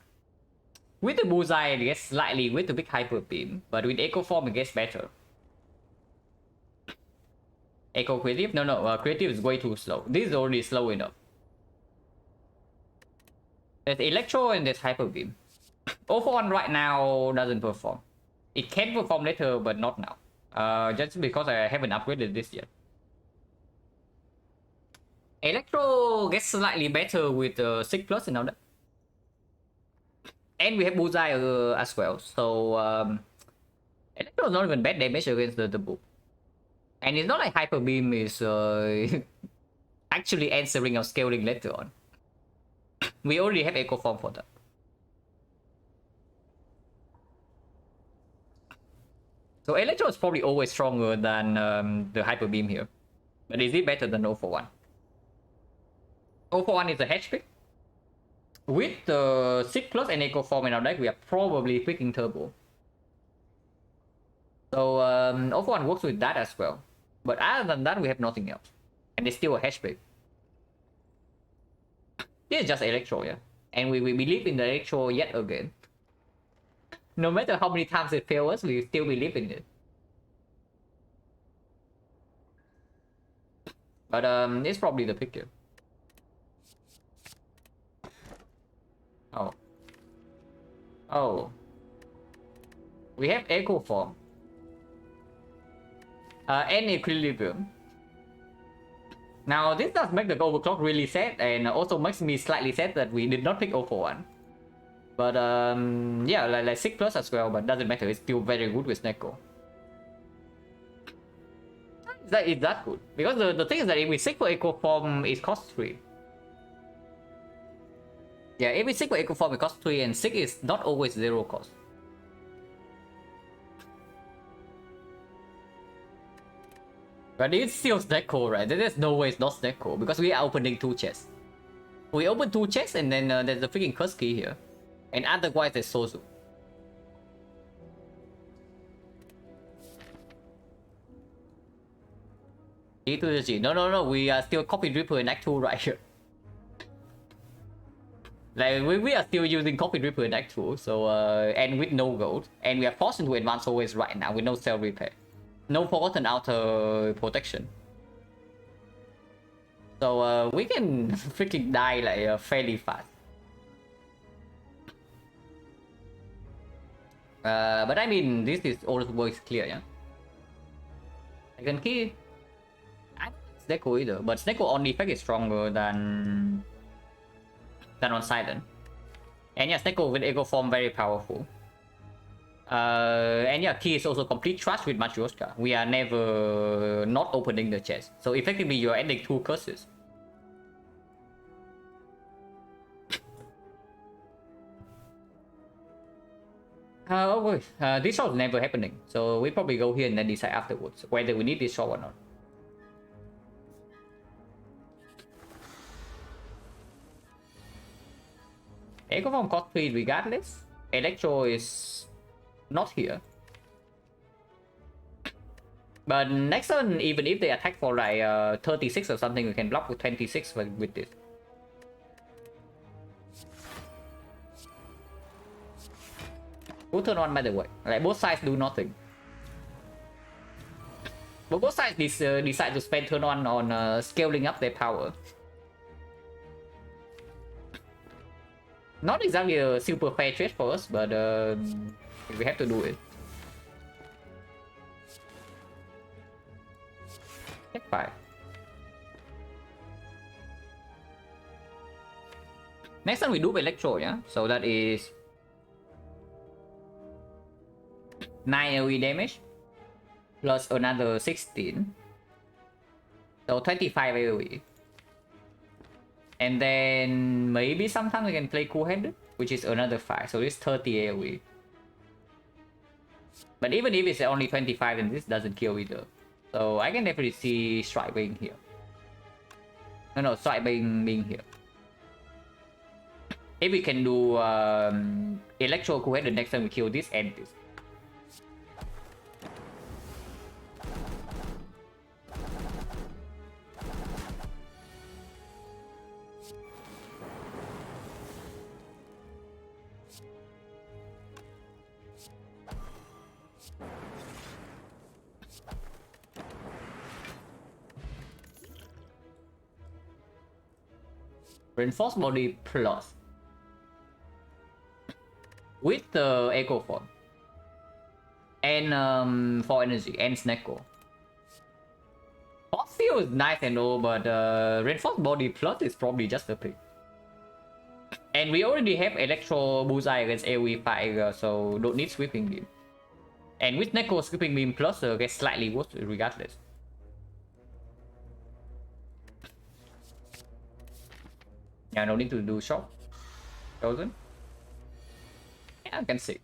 With the Bullseye it gets slightly with the big Hyper Beam, but with Echo Form it gets better. Echo Creative? No, Creative is way too slow. This is already slow enough. There's Electro and there's Hyper Beam. O41 right now doesn't perform. It can perform later, but not now. Just because I haven't upgraded this yet. Electro gets slightly better with 6+ and all that. And we have Bullseye as well. So Electro is not even bad damage against the book. And it's not like Hyper Beam is actually answering or scaling later on. We already have Echo Form for that. So Electro is probably always stronger than the Hyper Beam here. But is it better than 041? 041 is a hedge pick. With the 6+ and Echo Form in our deck, we are probably picking Turbo. So 041 works with that as well. But other than that, we have nothing else. And it's still a hatchback. This is just electro, yeah. And we believe in the electro yet again. No matter how many times it fails us, we still believe in it. But it's probably the picture. Oh. Oh. We have echo form. And equilibrium. Now this does make the overclock really sad, and also makes me slightly sad that we did not pick 041. But yeah, like 6 plus as well, but doesn't matter, it's still very good with Neko. It's that good. Because the thing is that if we seek for echo form, it costs 3. Yeah, if we seek for echo form, it costs 3, and 6 is not always 0 cost. But it's still Snecko, right? There's no way it's not Snecko, because we are opening 2 chests. We open 2 chests, and then there's a freaking curse key here. And otherwise there's Sozu. E to the G. No, we are still Copy Ripper in Act 2 right here. Like, we are still using Copy Ripper in Act 2, so, and with no gold. And we are forced into advanced always right now with no cell repair. No forgotten outer protection. So, we can freaking die like fairly fast. But I mean, this is always clear, yeah? Second key. I don't think Snecko either, but Snecko on effect is stronger than on Silent. And yeah, Snecko with Echo Form very powerful. And yeah, key is also complete trust with Matryoshka. We are never not opening the chest. So effectively you're adding 2 curses. This shot is never happening. So we probably go here and then decide afterwards whether we need this shot or not. Echo Form cost 3 regardless. Electro is not here. But next turn, even if they attack for like 36 or something, we can block with 26 with this. Good turn on by the way. Like both sides do nothing. But both sides decide to spend turn on scaling up their power. Not exactly a super fair trade for us, but we have to do it. Take 5. Next time we do Electro, yeah? So that is 9 AoE damage plus another 16. So 25 AoE. And then maybe sometimes we can play Cool-Handed, which is another 5. So it's 30 AoE. But even if it's only 25, then this doesn't kill either. So I can definitely see Strike being here. No, Strike being here. If we can do Electro Cool-Handed next time we kill this and this. Reinforced body plus with the echo form and for energy and Snecko. Force field is nice and all, but reinforced body plus is probably just a pick. And we already have Electro Bullseye against AoE Fire, so don't need Sweeping Beam. And with Snecko, Sweeping Beam plus gets slightly worse regardless. Yeah, no need to do shock. Chosen. Yeah, I can see.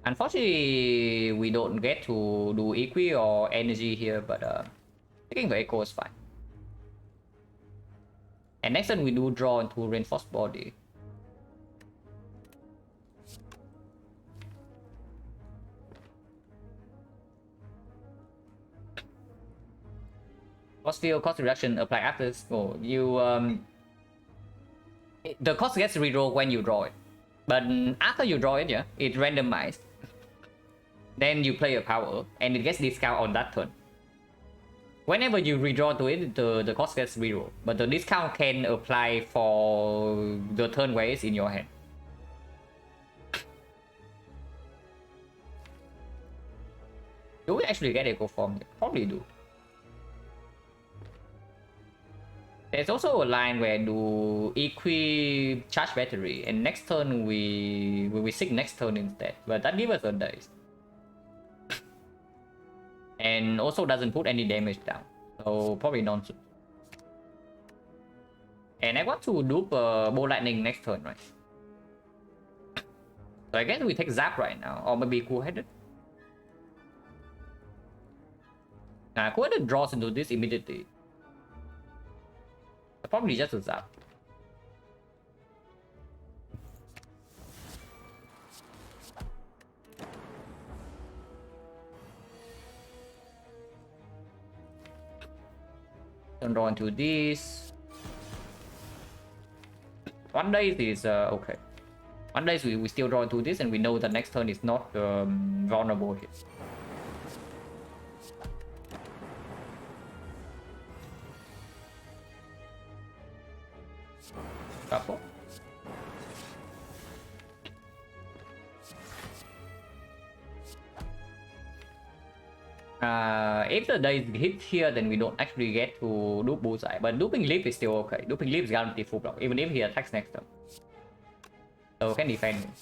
Unfortunately, we don't get to do Equi or energy here, but taking the Echo is fine. And next turn we do draw into Reinforced Body. Cost field, cost reduction apply after score. You the cost gets reroll when you draw it, but after you draw it, yeah, it randomized. Then you play a power, and it gets discount on that turn. Whenever you redraw to it, the cost gets reroll, but the discount can apply for the turn where it's in your hand. Do we actually get Echo Form? Probably do. There's also a line where do equip charge battery, and next turn we sick next turn instead, but that gives us a dice. And also doesn't put any damage down, so probably nonsense. And I want to dupe Bow Lightning next turn, right? So I guess we take Zap right now, or maybe Cool-Headed. Cool-Headed draws into this immediately. Probably just a Zap. Don't draw into this. One day is okay. One day we still draw into this, and we know the next turn is not vulnerable here. Couple. If the dice hit here, then we don't actually get to dupe Bullseye, but duping Leaf is still okay. Duping Leaf is guaranteed full block, even if he attacks next turn. So can defend him.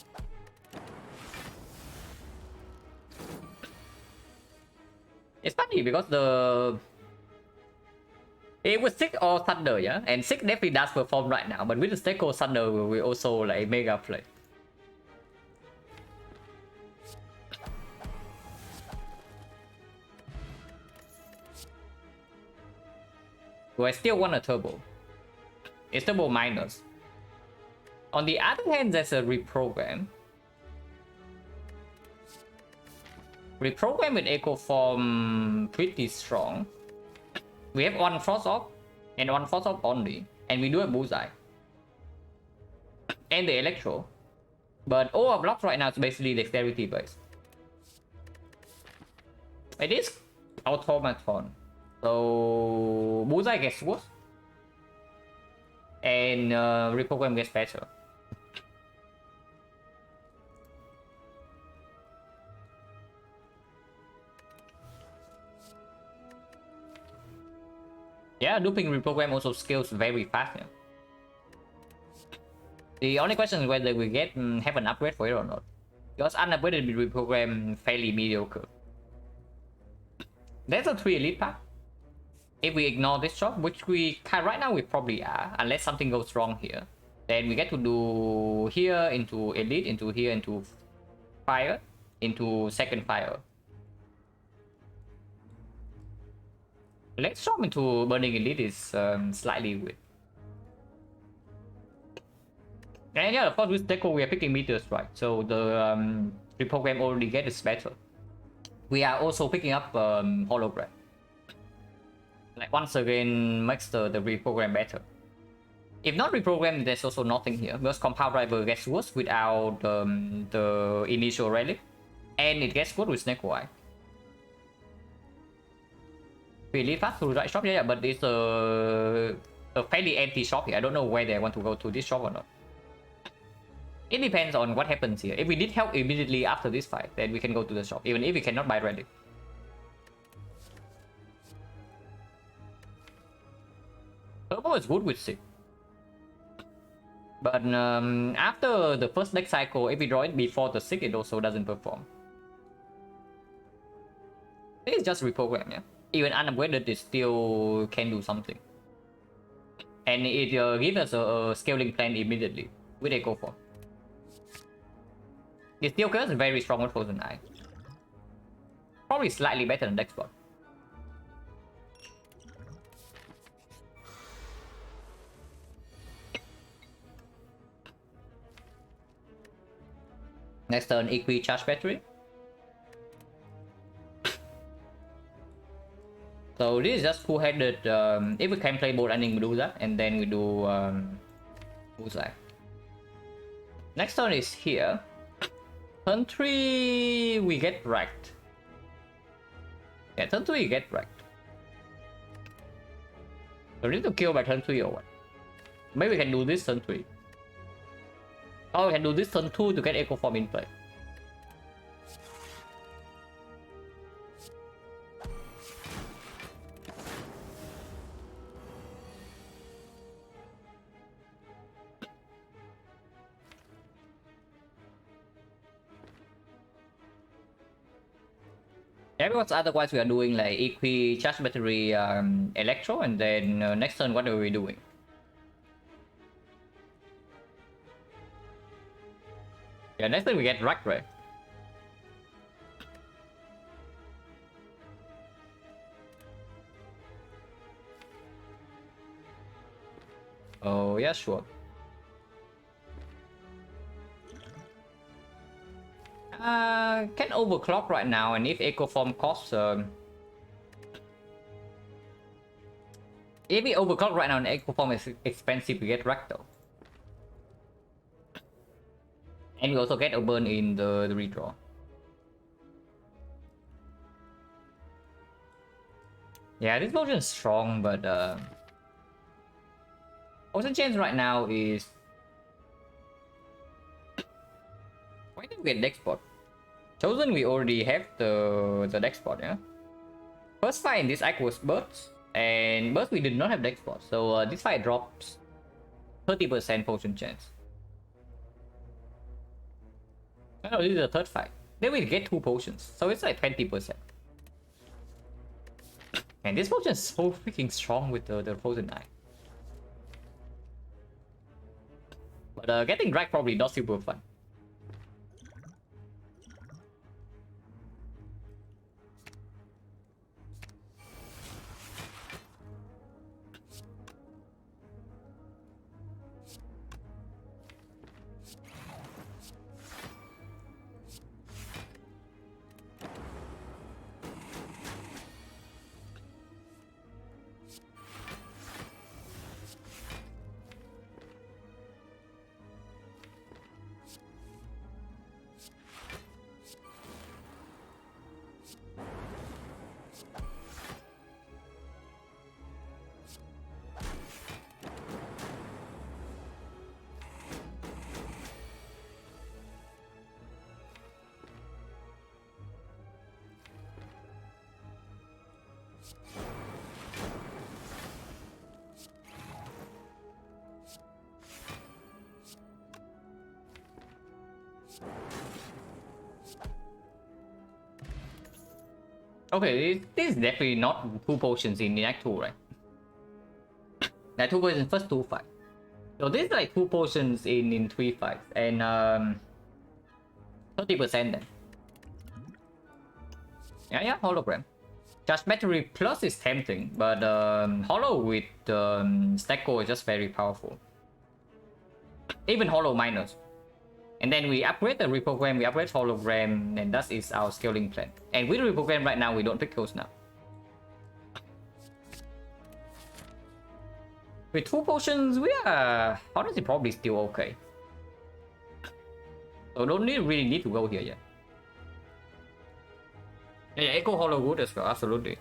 It's funny because it was Sick or Thunder, yeah? And Sick definitely does perform right now, but with the Steko Thunder, we also like mega play. Do I still want a turbo? It's turbo minus. On the other hand, there's a reprogram. Reprogram with Echo Form pretty strong. We have one Frost Off and one Frost Off only, and we do have Bullseye and the Electro. But all our blocks right now is basically dexterity based. It is automaton. So Bullseye gets worse, and reprogram gets better. Yeah, looping reprogram also scales very fast now. The only question is whether we have an upgrade for it or not, because unupgraded reprogram fairly mediocre. There's a 3 elite pack. If we ignore this shop, which we can right now, we probably are, unless something goes wrong here, then we get to do here into elite, into here into fire, into second fire. Let's shop into burning elite is slightly weird. And yeah, of course with Deco we are picking meters, right? So the reprogram already gets better. We are also picking up hologram. Like once again makes the reprogram better. If not reprogrammed, there's also nothing here, because compound driver gets worse without the initial relic, and it gets good with Snake Eye. Really fast to the right shop, yeah, but it's a fairly empty shop here. I don't know whether I want to go to this shop or not. It depends on what happens here. If we need help immediately after this fight, then we can go to the shop, even if we cannot buy relic. Turbo is good with Sick. But after the first deck cycle, if we draw it before the Sick, it also doesn't perform. It's just reprogram, yeah. Even unupgraded, it still can do something. And it gives us a scaling plan immediately with Echo Form. The Steel Curse is very strong with Frozen Eye. Probably slightly better than Dexbot. Next turn, Equi Charge Battery. So So this is just full-headed. If we can play both ending, we do that, and then we do bullseye. Next turn is here. Turn 3 we get wrecked. Yeah, turn 3 we get wrecked. So we need to kill by turn 3 or what? Maybe we can do this turn 3. Or we can do this turn 2 to get Echo Form in play. Yeah, because otherwise we are doing like Equi, Charge Battery, Electro, and then next turn what are we doing? Yeah, next turn we get Rack Ray. Oh yeah, sure. Can overclock right now, and if Echo Form costs if we overclock right now and Echo Form is expensive, we get wrecked though. And we also get a burn in the redraw. Yeah, this potion is strong, but Ocean Chains right now is... Why did we get deck spot? Chosen we already have the deck spot, yeah? First fight in this act was Burst, and Burst we did not have deck spot, so this fight drops 30% potion chance. No, this is the third fight. Then we get 2 potions, so it's like 20%. And this potion is so freaking strong with the Frozen Eye. But getting dragged probably not super fun. Okay, this is definitely not 2 potions in Act 2, right? That 2 potions in first 2 fights. So this is like 2 potions in 3 fights, and 30% then. Yeah, hologram. Charge Battery Plus is tempting, but Holo with Stacko is just very powerful. Even Holo minus. And then we upgrade the reprogram, we upgrade hologram, and that is our scaling plan. And with reprogram right now, we don't pick those now. With 2 potions, we are honestly probably still okay. So don't really need to go here yet. Yeah, Echo Holo good as well, absolutely.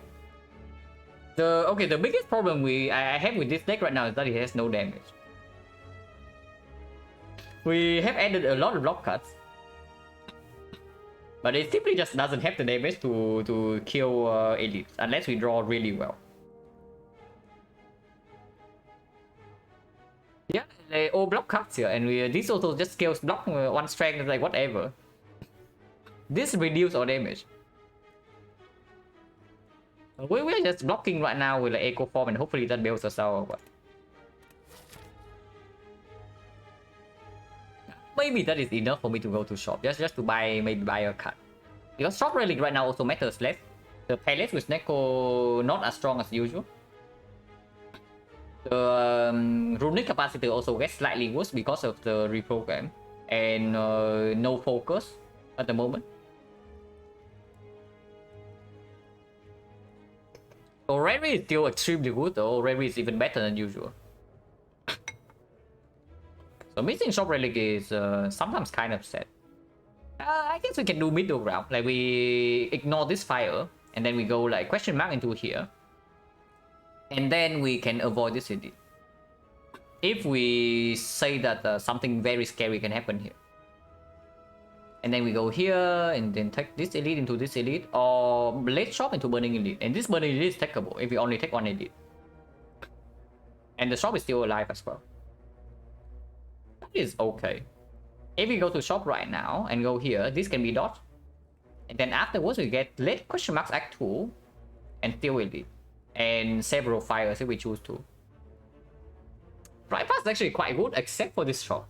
The biggest problem I have with this deck right now is that it has no damage. We have added a lot of block cuts, but it simply just doesn't have the damage to kill elites unless we draw really well. Yeah, they all block cuts here, and this also just scales block 1 strength, like whatever. This reduces our damage. We're just blocking right now with the Echo Form, and hopefully that builds us out. Maybe that is enough for me to go to shop, just to maybe buy a card. Because shop relic right now also matters less. The palace with Neko not as strong as usual. The runic capacity also gets slightly worse because of the reprogram and no focus at the moment. So red Rary is still extremely good though. Rary is even better than usual. So missing shop relic is sometimes kind of sad. I guess we can do middle ground. Like we ignore this fire and then we go like question mark into here. And then we can avoid this elite. If we say that something very scary can happen here. And then we go here and then take this elite into this elite, or let's shop into burning elite. And this burning elite is takeable if we only take one elite. And the shop is still alive as well. That is okay. If we go to shop right now and go here, this can be dodged. And then afterwards we get late question marks act 2 and still elite. And several fires if we choose to. Right pass is actually quite good except for this shop.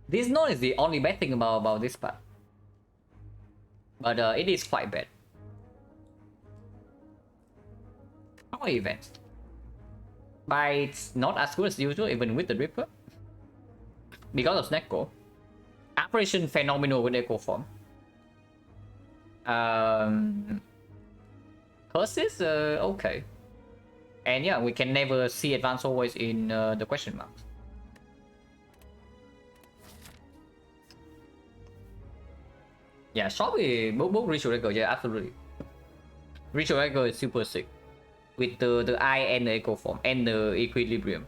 This node is the only bad thing about this part. But it is quite bad. Power events. But it's not as good as usual even with the Ripper. Because of Snecko. Apparition phenomenal with Echo Form. Curses, okay. And yeah, we can never see advance always in the question marks. Yeah, shop is both Ritual Record, yeah, absolutely. Ritual Record is super sick. With the eye and the Echo Form and the Equilibrium.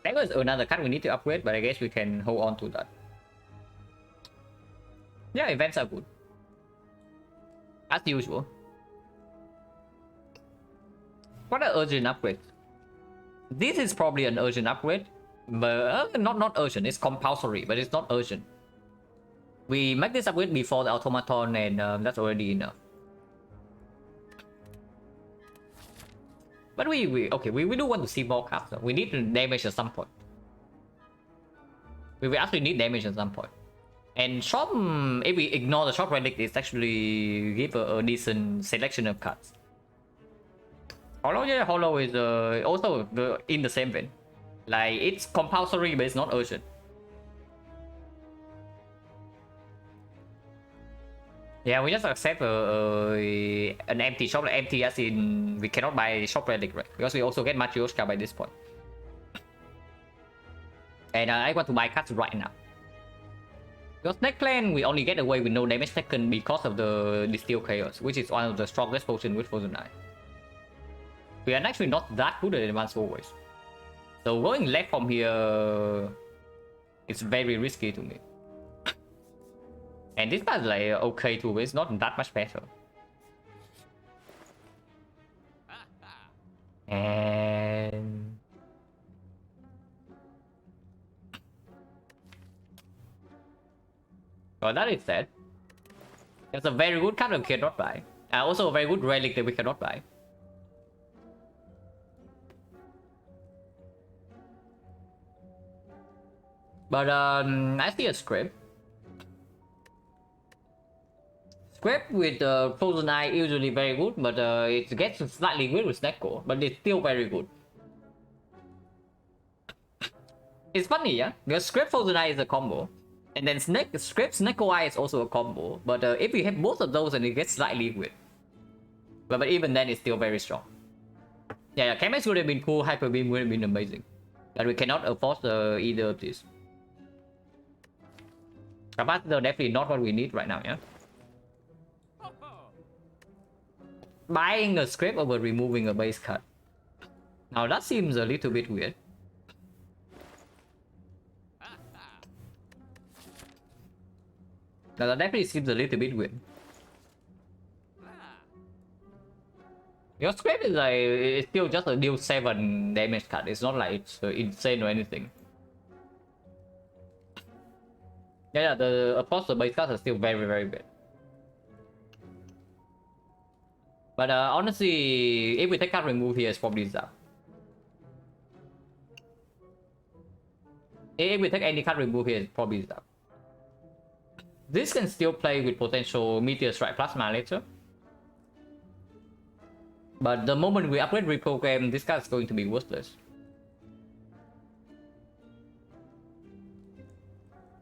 That was another card we need to upgrade, but I guess we can hold on to that. Yeah, events are good. As usual. What an urgent upgrade. This is probably an urgent upgrade, but not urgent, it's compulsory, but it's not urgent. We make this upgrade before the automaton and that's already enough. But we do want to see more cards. We need to damage at some point. We will actually need damage at some point. And shop, if we ignore the shop relic, it's actually give a decent selection of cards. Hollow, yeah, Hollow is also in the same vein. Like, it's compulsory, but it's not urgent. Yeah, we just accept an empty shop, like empty as in we cannot buy shop relic, right? Because we also get Matryoshka by this point. And I want to buy cards right now. Because next plan, we only get away with no damage taken because of the Distill Chaos, which is one of the strongest potions with Frozen Eye. We are actually not that good at advanced always. So going left from here, it's very risky to me. And this card is like okay too, but it's not that much better. And well, that is sad. It's a very good card we cannot buy. Also a very good relic that we cannot buy. But I see a script. Script with Frozen Eye usually very good, but it gets slightly weird with Snecko, but it's still very good. It's funny, yeah? Because Script Frozen Eye is a combo. And then Script Snecko Eye is also a combo. But if we have both of those, then it gets slightly weird. But even then, it's still very strong. Yeah, Chemex would have been cool, Hyper Beam would have been amazing. But we cannot afford either of these. Capacitor definitely not what we need right now, yeah? Buying a script over removing a base card. Now that seems a little bit weird. Now that definitely seems a little bit weird. Your script is like, it's still just a deal 7 damage card. It's not like it's insane or anything. Yeah, of course the base cards are still very, very bad. But honestly, if we take card remove here, it's probably Zap. If we take any card remove here, it's probably Zap. This can still play with potential Meteor Strike Plasma later. But the moment we upgrade reprogram, this card is going to be worthless.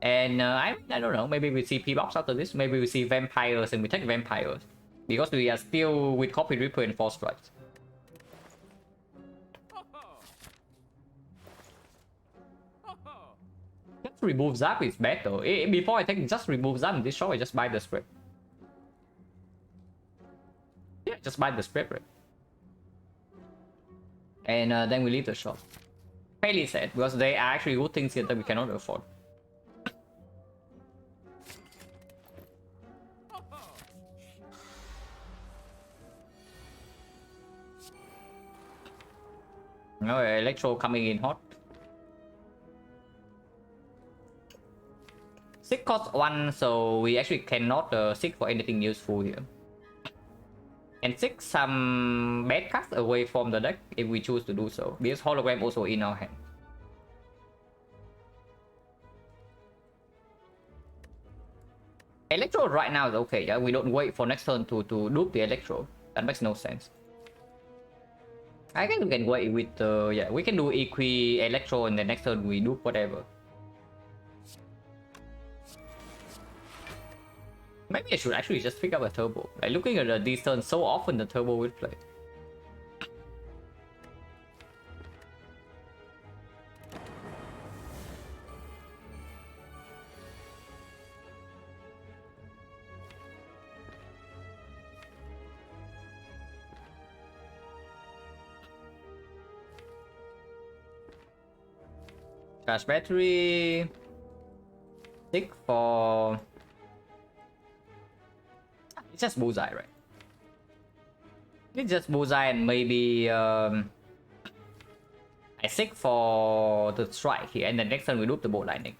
And I don't know, maybe we see P-Box after this, maybe we see Vampires and we take Vampires. because we are still with Copy Reaper and 4 strikes. Just remove Zap is better. Before I take just remove Zap in this shot, I just buy the script. Yeah, just buy the script, right? And then we leave the shop. Fairly sad, because they are actually good things here that we cannot afford. No, Electro coming in hot. 6 cost 1, so we actually cannot seek for anything useful here. And take some bad cards away from the deck if we choose to do so, because hologram also in our hand. Electro right now is okay, yeah. We don't wait for next turn to dupe the Electro. That makes no sense. I guess we can wait with yeah, we can do Equi Electro and the next turn we dupe whatever. Maybe I should actually just pick up a turbo. Like looking at these turns, so often the turbo will play. Charge battery. 6 for... It's just bullseye, right? It's just bullseye and maybe I seek for the strike here, and the next turn we loop the bolt lightning.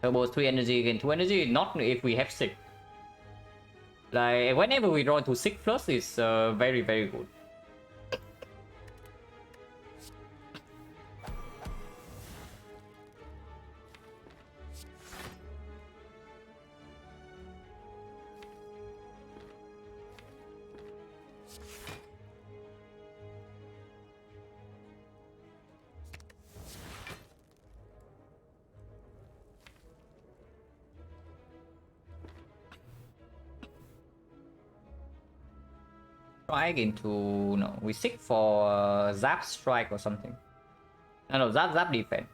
Turbo 3 energy again 2 energy, not if we have 6. Like whenever we draw to 6 plus is very good. Strike into... no, we seek for Zap strike or something. No, Zap defense.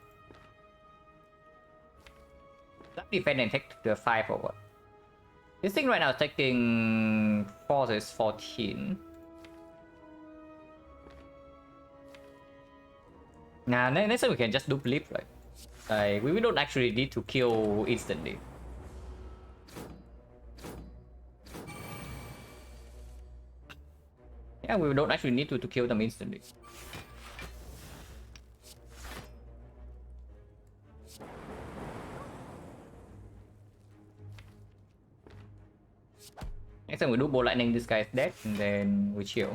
Zap defense and take the 5 or what? This thing right now is taking force is 14. Nah, next time we can just dupe leap, right? We don't actually need to kill instantly. Yeah, we don't actually need to kill them instantly. Next time we do ball lightning, this guy is dead, and then we chill.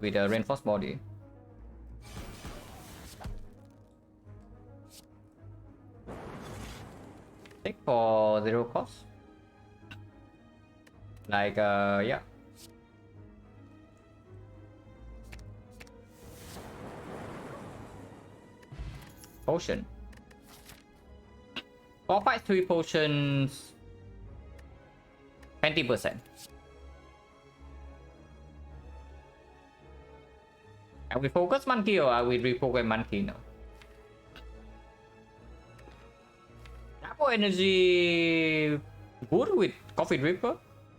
With a reinforced body. Take for 0 cost. Like, yeah. Potion. 4 fights, 3 potions. 20%. Are we focus monkey or are we reprogram monkey now? Double energy good with Coffee Ripper.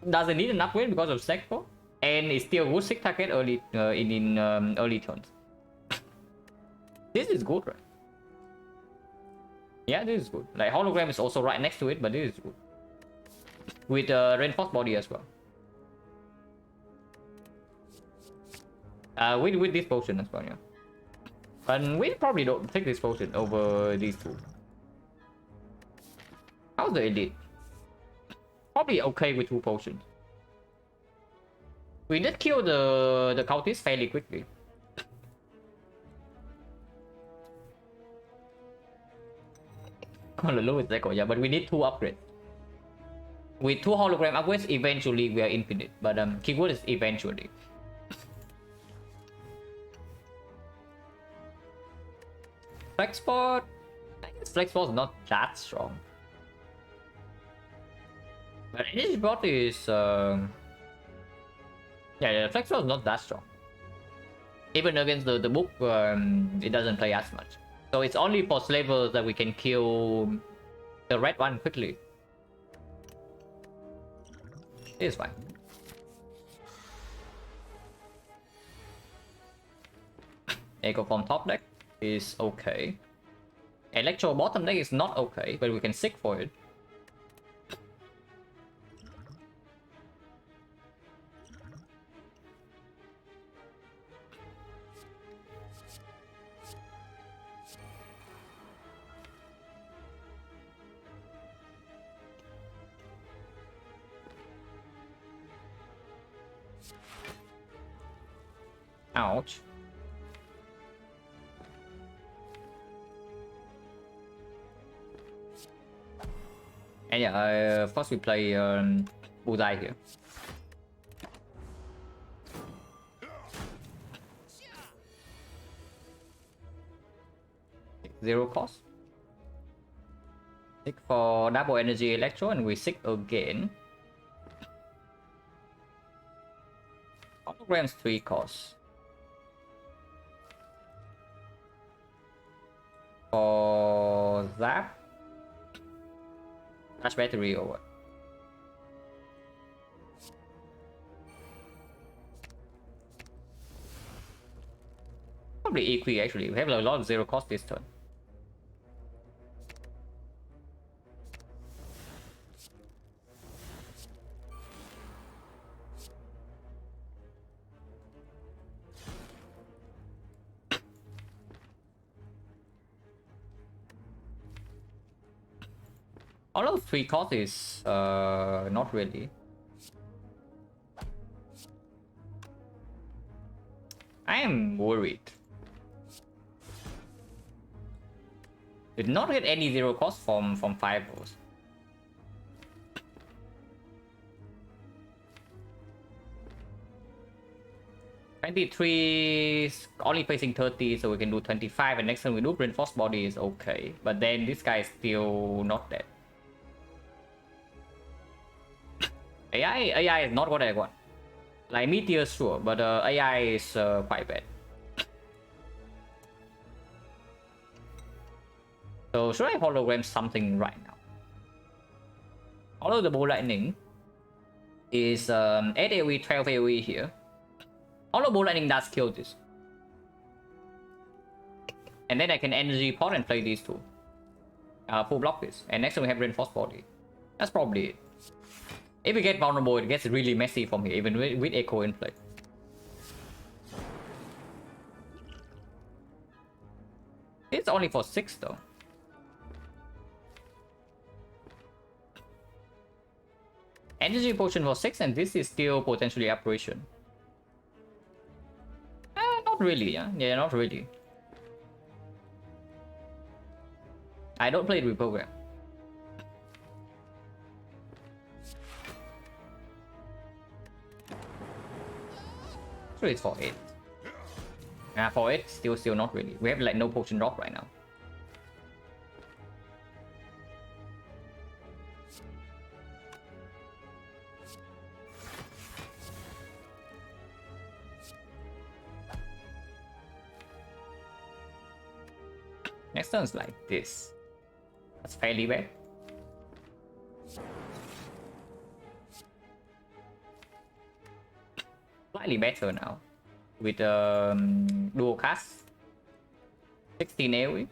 Doesn't need an upgrade because of Sector, and it's still good 6 target early in early turns. This is good, right? Yeah, this is good. Like hologram is also right next to it, but this is good with reinforced body as well. With this potion as well, yeah. And we probably don't take this potion over these two. How's the elite? Probably okay with 2 potions. We did kill the cultist fairly quickly. On the lowest record, yeah, but we need 2 upgrades. With 2 hologram upgrades, eventually we are infinite. But keyword is eventually. Flexport, I guess Flexport is not that strong. But energy bot is yeah, Flexport is not that strong. Even against the book, it doesn't play as much. So it's only for slavers that we can kill the red one quickly. It's fine. Echo from top deck is okay. Electro bottom deck is not okay, but we can seek for it. Ouch. And yeah, of course we play Budai here. Zero cost. Seek for double energy electro and we seek again. Holograms 3 cost. For that, flash battery or what? Probably EQ actually. We have a lot of zero cost this turn. All of 3 cost is not really. I am worried. Did not get any zero cost from 5 rolls. $23 only facing 30, so we can do 25, and next time we do reinforced body is okay. But then this guy is still not dead. AI is not what I want. Like Meteor, sure, but AI is quite bad. So should I hologram something right now? Although the Bolt Lightning is 8 AoE, 12 AoE here. Although Bolt Lightning does kill this. And then I can energy pot and play these two. Full block this. And next time we have reinforced body. That's probably it. If we get vulnerable, it gets really messy from here, even with Echo in play. It's only for 6 though. Energy potion for 6, and this is still potentially operation. Not really, yeah? Yeah, not really. I don't play it with program. So it's for 8. For 8, still not really. We have like no potion drop right now. Next turn is like this. That's fairly bad. Slightly better now. With dual cast. 16 AoE.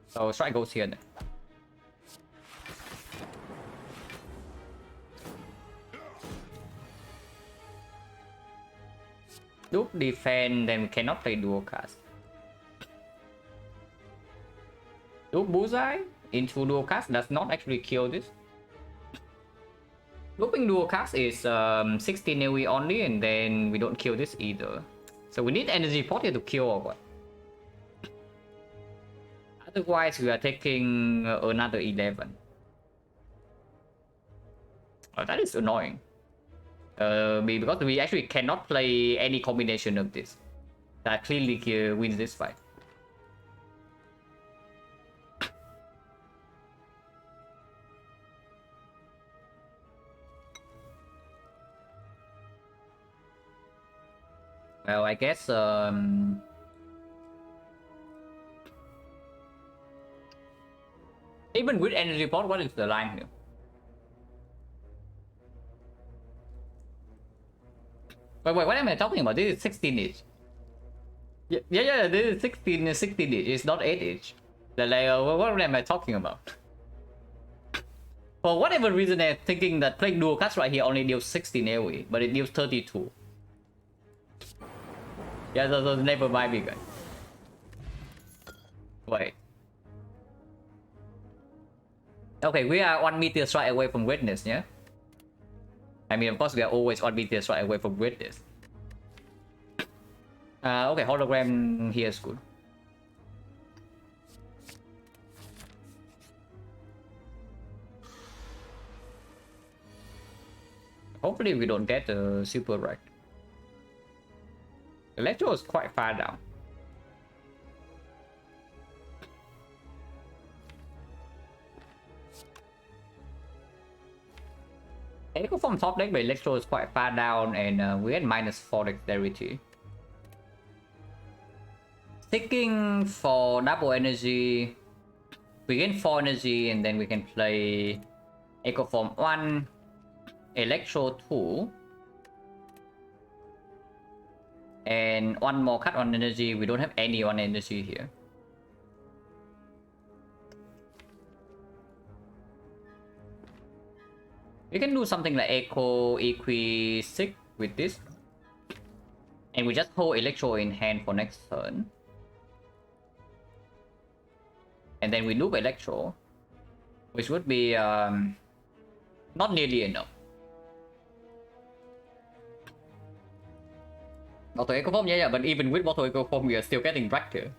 So strike goes here then. Duke defend, then we cannot play dual cast. Duke Bullseye into dual cast does not actually kill this. Looping dual cast is 16 AoE only, and then we don't kill this either. So we need energy pot here to kill or what? Otherwise, we are taking another 11. Oh, that is annoying. Because we actually cannot play any combination of this. that clearly wins this fight. Well, I guess even with energy pot, what is the line here? Wait, what am I talking about? This is 16 inch. Yeah, this is 16 inch. It's not 8 inch. Like, what am I talking about? For whatever reason, I'm thinking that playing dual cuts right here only deals 16 AoE, but it deals 32. Yeah, so never mind me, guys. Wait. Okay, we are 1 meter strike away from witness, yeah? I mean, of course, we are always 1 meter strike away from witness. Okay, hologram here is good. Hopefully we don't get a super wreck. Electro is quite far down. Echo from top deck, but Electro is quite far down, and we get -4 dexterity. Sticking for double energy, we gain 4 energy, and then we can play Echo Form 1, Electro 2, and 1 more cut on energy. We don't have any on energy here. We can do something like Echo Equi 6 with this. And we just hold Electro in hand for next turn. And then we loop Electro, which would be not nearly enough. Auto Echo Form, yeah, but even with Auto Echo Form, we are still getting wrecked here.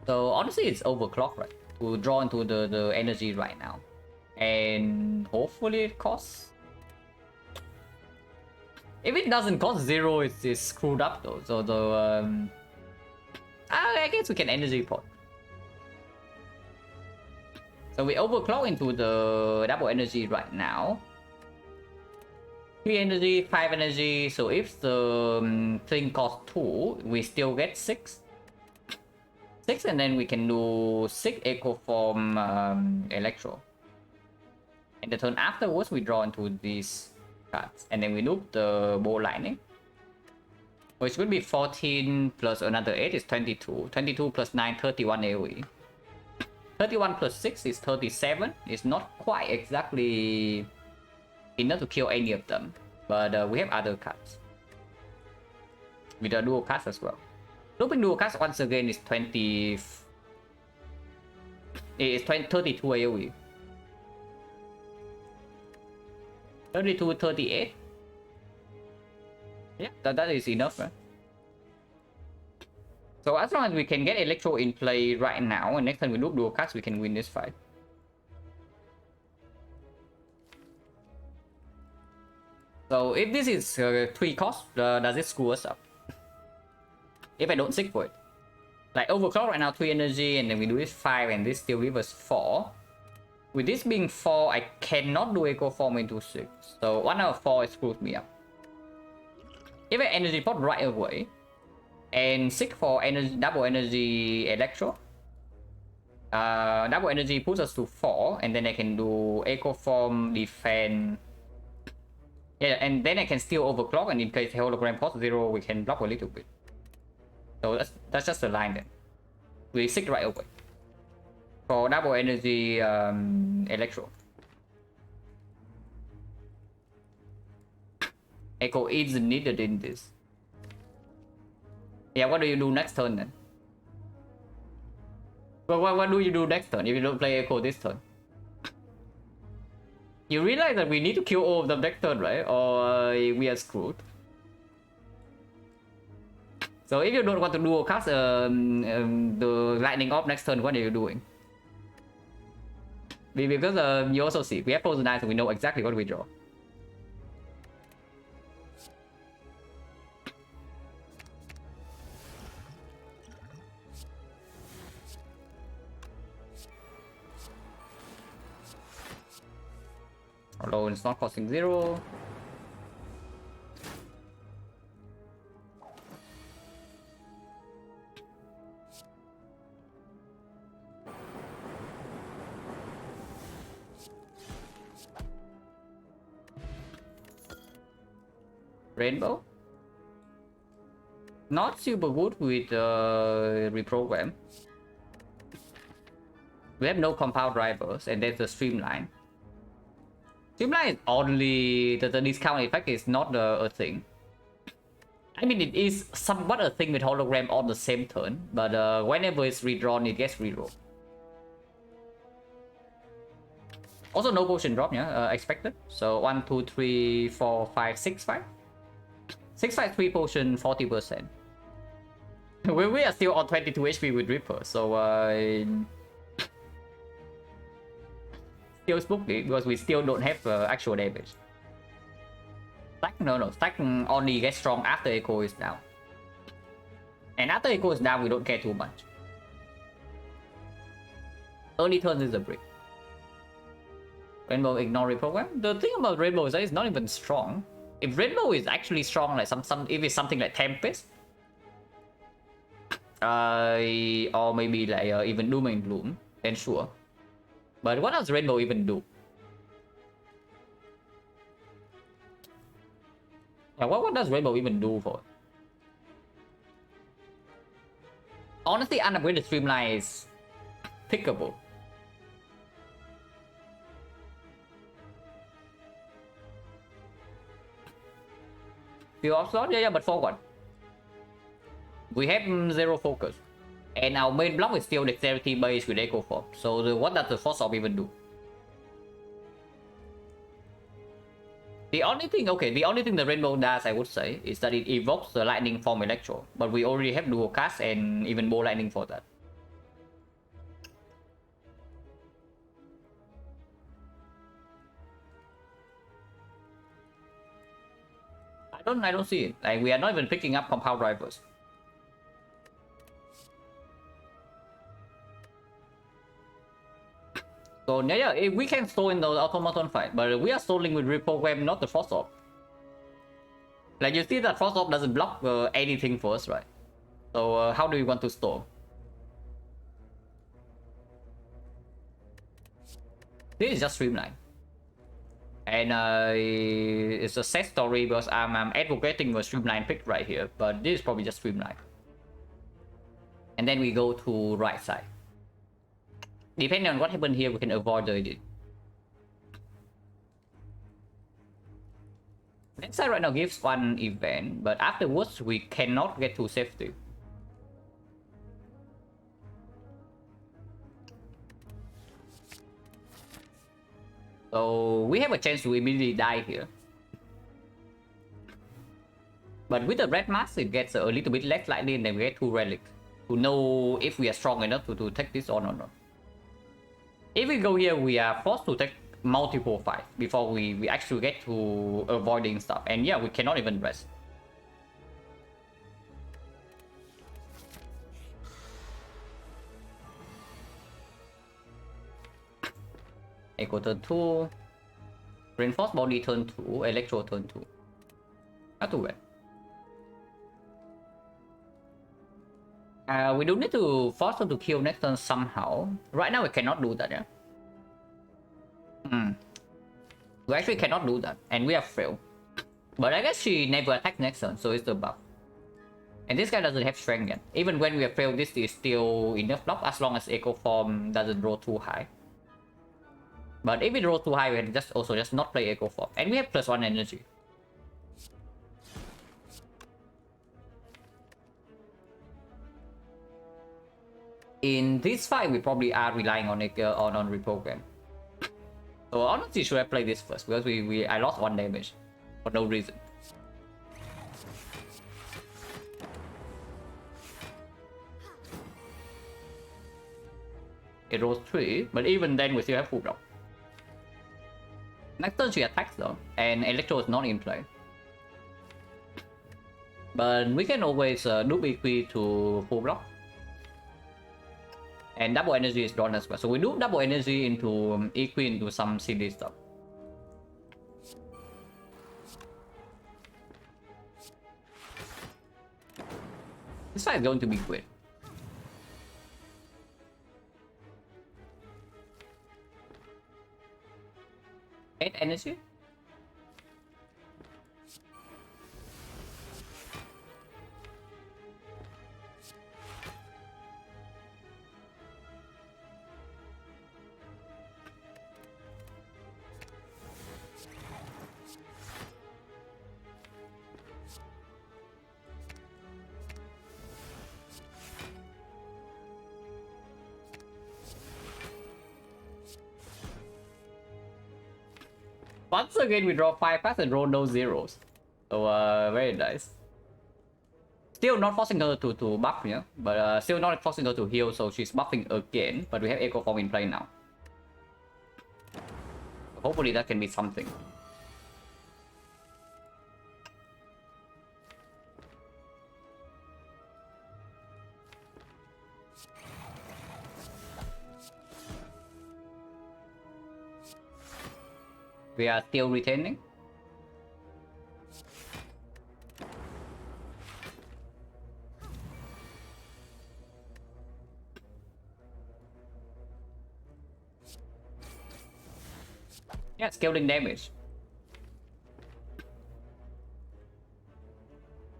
So honestly, it's overclock, right? To draw into the energy right now. And hopefully it costs. If it doesn't cost 0, it's screwed up though. So I guess we can energy pot. So we overclock into the double energy right now. 3 energy, 5 energy. So if the thing costs 2, we still get 6. 6, and then we can do 6 Echo Form Electro. And the turn afterwards, we draw into these cards. And then we loop the Bow Lightning. Which would be 14 plus another 8 is 22. 22 plus 9, 31 AoE. 31 plus 6 is 37. It's not quite exactly enough to kill any of them. But we have other cards. With the dual cards as well. Looping dual cards once again is 32 AoE. 32, 38. Yeah, that is enough, right? So as long as we can get Electro in play right now, and next time we loop dual cards, we can win this fight. So if this is 3 cost, does it screw us up? If I don't seek for it. Like overclock right now 3 energy, and then we do this 5, and this still gives us 4. With this being 4, I cannot do Echo Form into 6. So 1 out of 4 it screws me up. If I energy pot right away, and seek for energy, double energy Electro, double energy puts us to 4, and then I can do Echo Form, defend. Yeah, and then I can still overclock, and in case hologram cost 0, we can block a little bit. So that's just the line then. We seek right away. For double energy Electro. Echo is needed in this. Yeah, what do you do next turn then? Well, what do you do next turn if you don't play Echo this turn? You realize that we need to kill all of them next turn, right? Or we are screwed. So if you don't want to dual cast the lightning off next turn, what are you doing? Because you also see, we have Frozen Eyes, so we know exactly what we draw. Although it's not costing 0. Rainbow. Not super good with reprogram. We have no compound drivers, and there's the streamline. Streamline is only the discount effect is not a thing. I mean, it is somewhat a thing with hologram on the same turn, but whenever it's redrawn, it gets rerolled. Also, no potion drop, yeah, expected. So 1, 2, 3, 4, 5, 6, 5. 6, 5, 3 potion, 40%. we are still on 22 HP with Reaper, so still spooky because we still don't have actual damage. Stack, no, stack only gets strong after Echo is down. And after Echo is down, we don't care too much. Early turns is a break. Rainbow ignore reprogram. The thing about Rainbow is that it's not even strong. If Rainbow is actually strong, like if it's something like Tempest, or maybe like even Doom and Gloom, then sure. But what does Rainbow even do? Yeah, what does Rainbow even do for? Honestly, unupgraded Streamline is pickable. Few off slot, yeah, but for what? We have 0 focus. And our main block is still dexterity based with Echo Form. So what does the Force Orb even do? The only thing the Rainbow does, I would say, is that it evokes the Lightning Form Electro. But we already have Dual Cast and even more Lightning for that. I don't see it. Like, we are not even picking up compound drivers. So yeah, we can stall in the automaton fight, but we are stalling with reprogram, not the Force Orb. Like, you see that Force Orb doesn't block anything for us, right? So how do we want to stall? This is just Streamline. And it's a sad story because I'm advocating for Streamline pick right here, but this is probably just Streamline. And then we go to right side. Depending on what happened here, we can avoid the edit. Left side right now gives 1 event, but afterwards we cannot get to safety. So we have a chance to immediately die here. But with the red mask, it gets a little bit less lightly, and then we get 2 relics to know if we are strong enough to take this on or not. If we go here, we are forced to take multiple fights before we actually get to avoiding stuff. And yeah, we cannot even rest. Echo turn 2. Reinforced body turn 2. Electro turn 2. Not too bad. We do need to force them to kill next turn somehow. Right now we cannot do that, yeah? We actually cannot do that, and we have failed. But I guess she never attacked next turn, so it's the buff. And this guy doesn't have strength yet. Even when we have failed, this is still enough block as long as Echo Form doesn't roll too high. But if it rolls too high, we can just not play Echo Form. And we have +1 energy. In this fight, we probably are relying on reprogram. So honestly, should I play this first? Because I lost 1 damage for no reason. It rolls 3, but even then we still have full block. Next turn she attacks though, and Electro is not in play. But we can always do EQ to full block. And double energy is drawn as well. So we do double energy into EQ into some silly stuff. This fight is going to be great. 8 energy. Once again, we draw 5 cards and roll no zeros. So, very nice. Still not forcing her to buff, yeah? But still not forcing her to heal, so she's buffing again. But we have Echo Form in play now. Hopefully that can be something. We are still retaining. Yeah, scaling damage.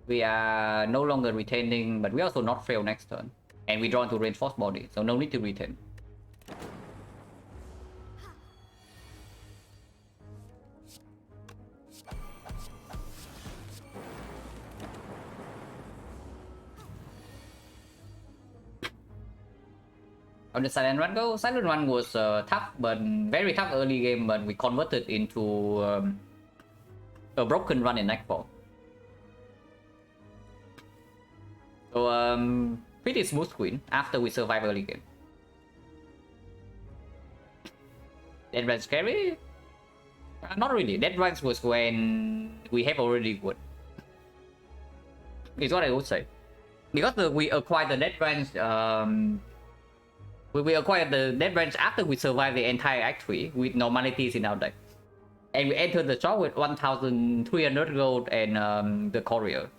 We are no longer retaining, but we also not fail next turn. And we draw into reinforced body, so no need to retain. On the Silent run go, Silent run was tough, but very tough early game, but we converted into a broken run in Nightfall. So pretty smooth win after we survive early game. Dead Range scary? Not really. Dead Range was when we have already won. Is what I would say. Because we acquired the Dead Range we acquired the Dead Range after we survived the entire Act 3 with normalities in our deck. And we entered the shop with 1,300 gold and the Courier.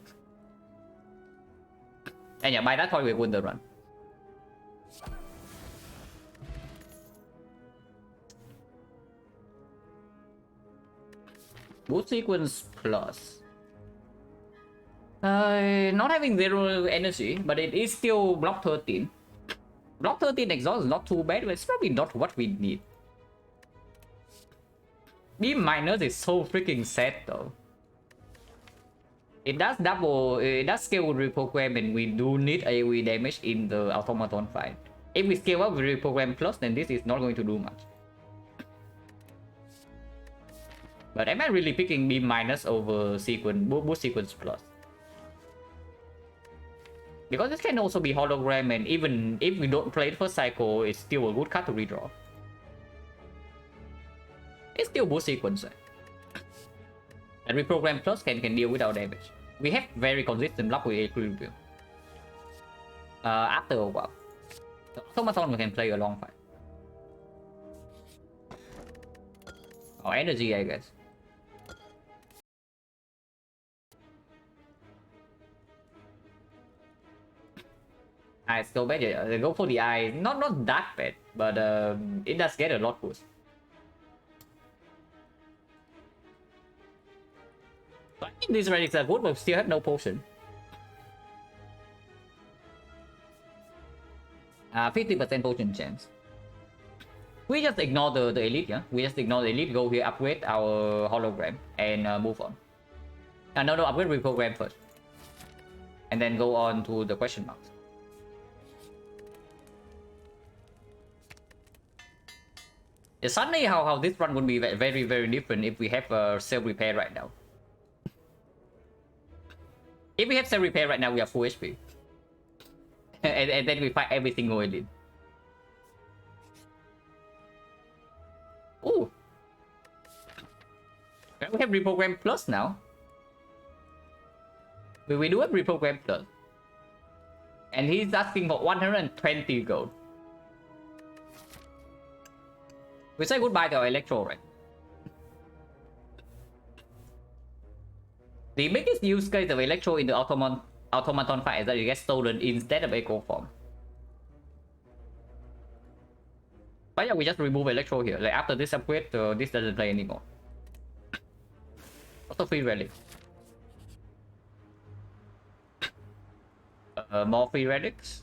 And yeah, by that point we won the run. Boost sequence plus. Not having 0 energy, but it is still block 13. Block 13 exhaust is not too bad, but it's probably not what we need. B minus is so freaking sad though. It does scale with reprogram, and we do need AoE damage in the automaton fight. If we scale up with reprogram plus, then this is not going to do much. But am I really picking B minus over boost sequence plus? Because this can also be hologram, and even if we don't play the first cycle, it's still a good card to redraw. It's still boost sequence. And reprogram plus can deal without damage. We have very consistent luck with equilibrium. After a while. So automaton we can play a long fight. Or energy, I guess. Eyes go bad. They go for the eye. Not that bad, but it does get a lot boost. So I think these relics are good, but still have no potion. 50% potion chance. We just ignore the elite, yeah? We just ignore the elite, go here, upgrade our hologram, and move on. No, upgrade reprogram first. And then go on to the question marks. It's suddenly how this run would be very, very different if we have self-repair right now. If we have self-repair right now, we are full HP. and then we fight every single elite. Ooh. We have reprogram plus now. We do have reprogram plus. And he's asking for 120 gold. We say goodbye to our Electro, right? The biggest use case of Electro in the automaton fight is that it gets stolen instead of echo form. But yeah, we just remove electro here. Like after this upgrade, this doesn't play anymore. Also free relic. More free relics.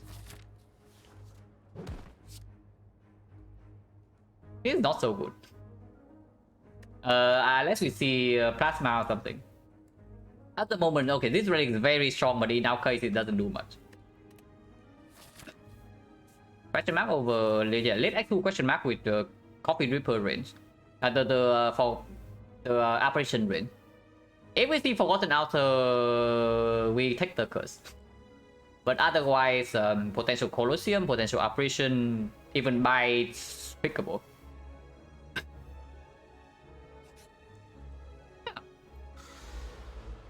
This is not so good. Unless we see plasma or something. At the moment, okay, this relic is very strong, but in our case, it doesn't do much. Question mark over yeah, let X2 question mark with the copy Reaper range. For the apparition range. If we see Forgotten Outer, we take the curse. But otherwise, potential Colosseum, potential apparition, even bites, pickable.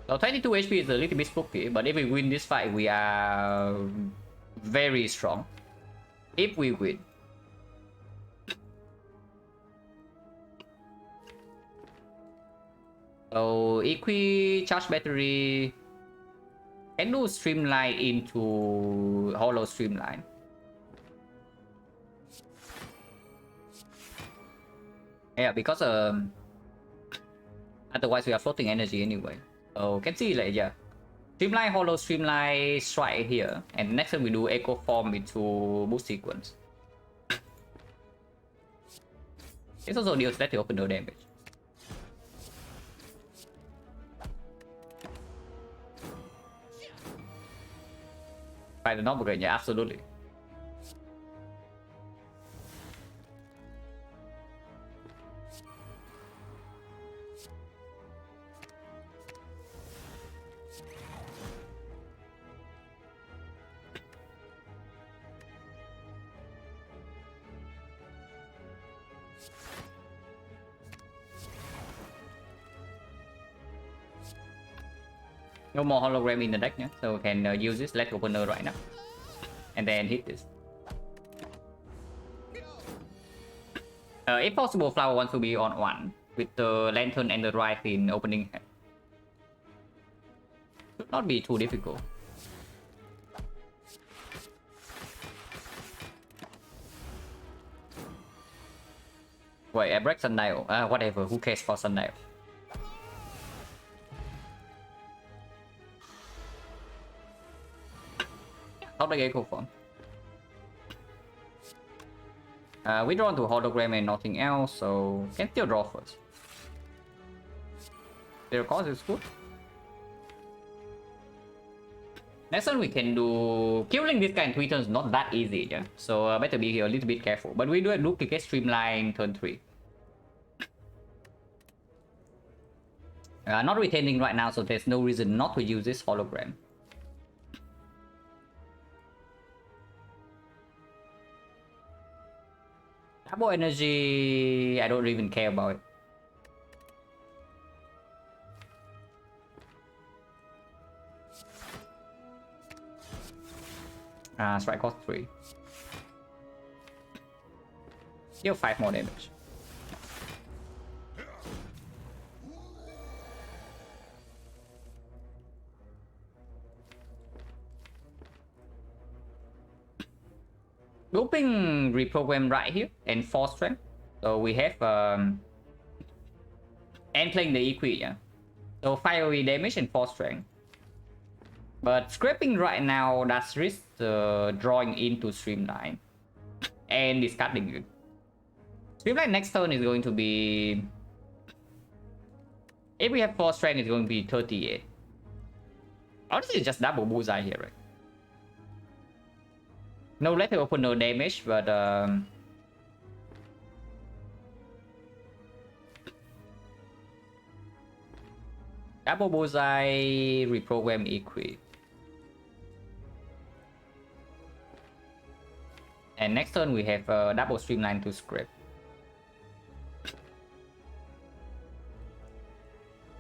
So 22 HP is a little bit spooky, but if we win this fight, we are very strong. If we win. So charge battery. Can do streamline into hollow streamline. Yeah, because otherwise we are floating energy anyway. So can see like yeah. Streamline, hollow, streamline, strike here. And next time we do echo form into boost sequence. It's also deals static opener damage. By the normal grade, yeah, absolutely. No more hologram in the deck, yeah? So we can use this leg opener right now. And then hit this. If possible, Flower wants to be on 1 with the Lantern and the Ride in opening hand. Should not be too difficult. Wait, I break Sundial. Whatever, who cares for Sundial? Top the echo form. We draw into hologram and nothing else, so can still draw first. Their cost is good. Next one we can do killing this guy in 3 turns not that easy, yeah. So better be here a little bit careful. But we do a duplicate streamline turn 3. Not retaining right now, so there's no reason not to use this hologram. Double energy, I don't even care about it. Strike cost 3. Deal 5 more damage. Looping reprogram right here and 4 strength. So we have and playing the equi, yeah. So 5 AoE damage and 4 strength. But scraping right now does risk drawing into streamline and discarding it. Streamline next turn is going to be, if we have 4 strength, it's going to be 38. Honestly, it's just double bullseye here, right? No letter opener damage, but double bullseye, reprogram equi. And next turn we have double streamline to scrape.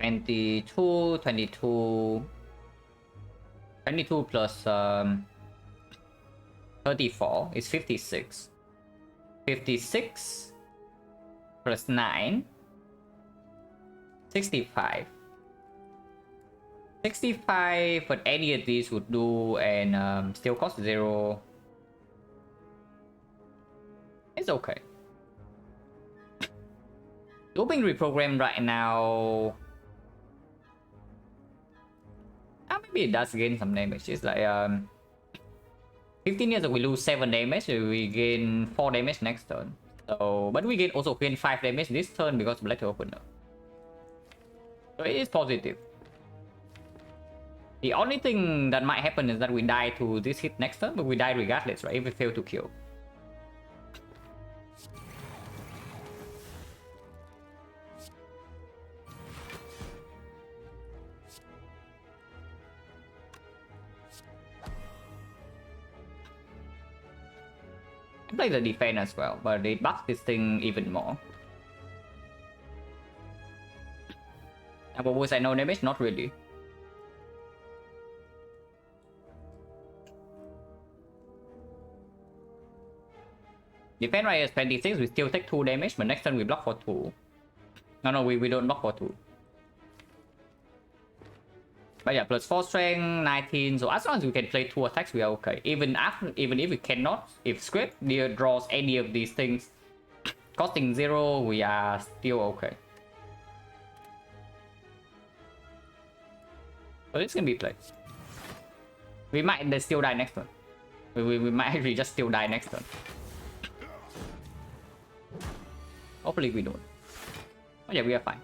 22, 22, 22 plus 34 is 56. 56 plus 9, 65. 65 but any of these would do, and still cost 0. It's okay. Looping reprogram right now. Maybe it does gain some damage. It's like 15 years we lose 7 damage, we gain 4 damage next turn. So, but we gain also gain 5 damage this turn because Black Opener. So it is positive. The only thing that might happen is that we die to this hit next turn, but we die regardless, right? If we fail to kill. I play the defense as well, but it buffs this thing even more. And but was I no damage? Not really. Defense right is 26, we still take 2 damage, but next turn we block for 2. No, we don't block for 2. But yeah, plus 4 strength, 19. So as long as we can play 2 attacks, we are okay. Even if we cannot, if script draws any of these things costing 0, we are still okay. So it's gonna be played. We might still die next turn. We might actually just still die next turn. Hopefully we don't. Oh yeah, we are fine.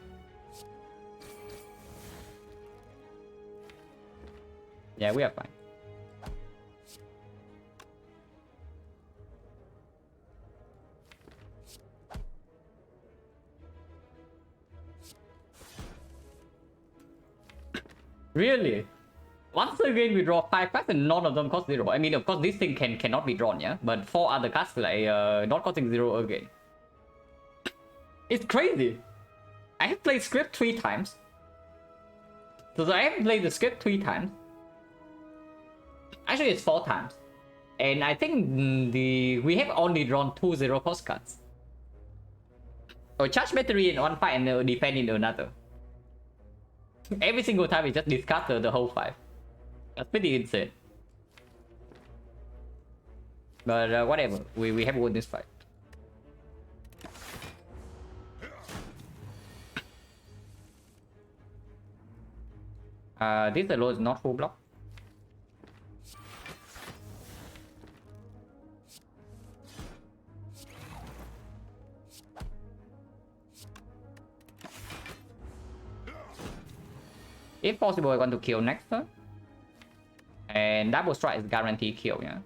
Yeah, we are fine. Really? Once again we draw 5 cards and none of them cost 0. I mean, of course this thing cannot be drawn, yeah? But 4 other cards like not costing 0 again. It's crazy. I have played script 3 times. So I have played the script 3 times. Actually, it's 4 times. And I think we have only drawn 2 0 cost cards. Or charge battery in one fight and defend in another. Every single time we just discard the whole 5. That's pretty insane. But whatever, we have won this fight. This alone is not full block. If possible, I want to kill next turn. And double strike is guaranteed kill, yeah.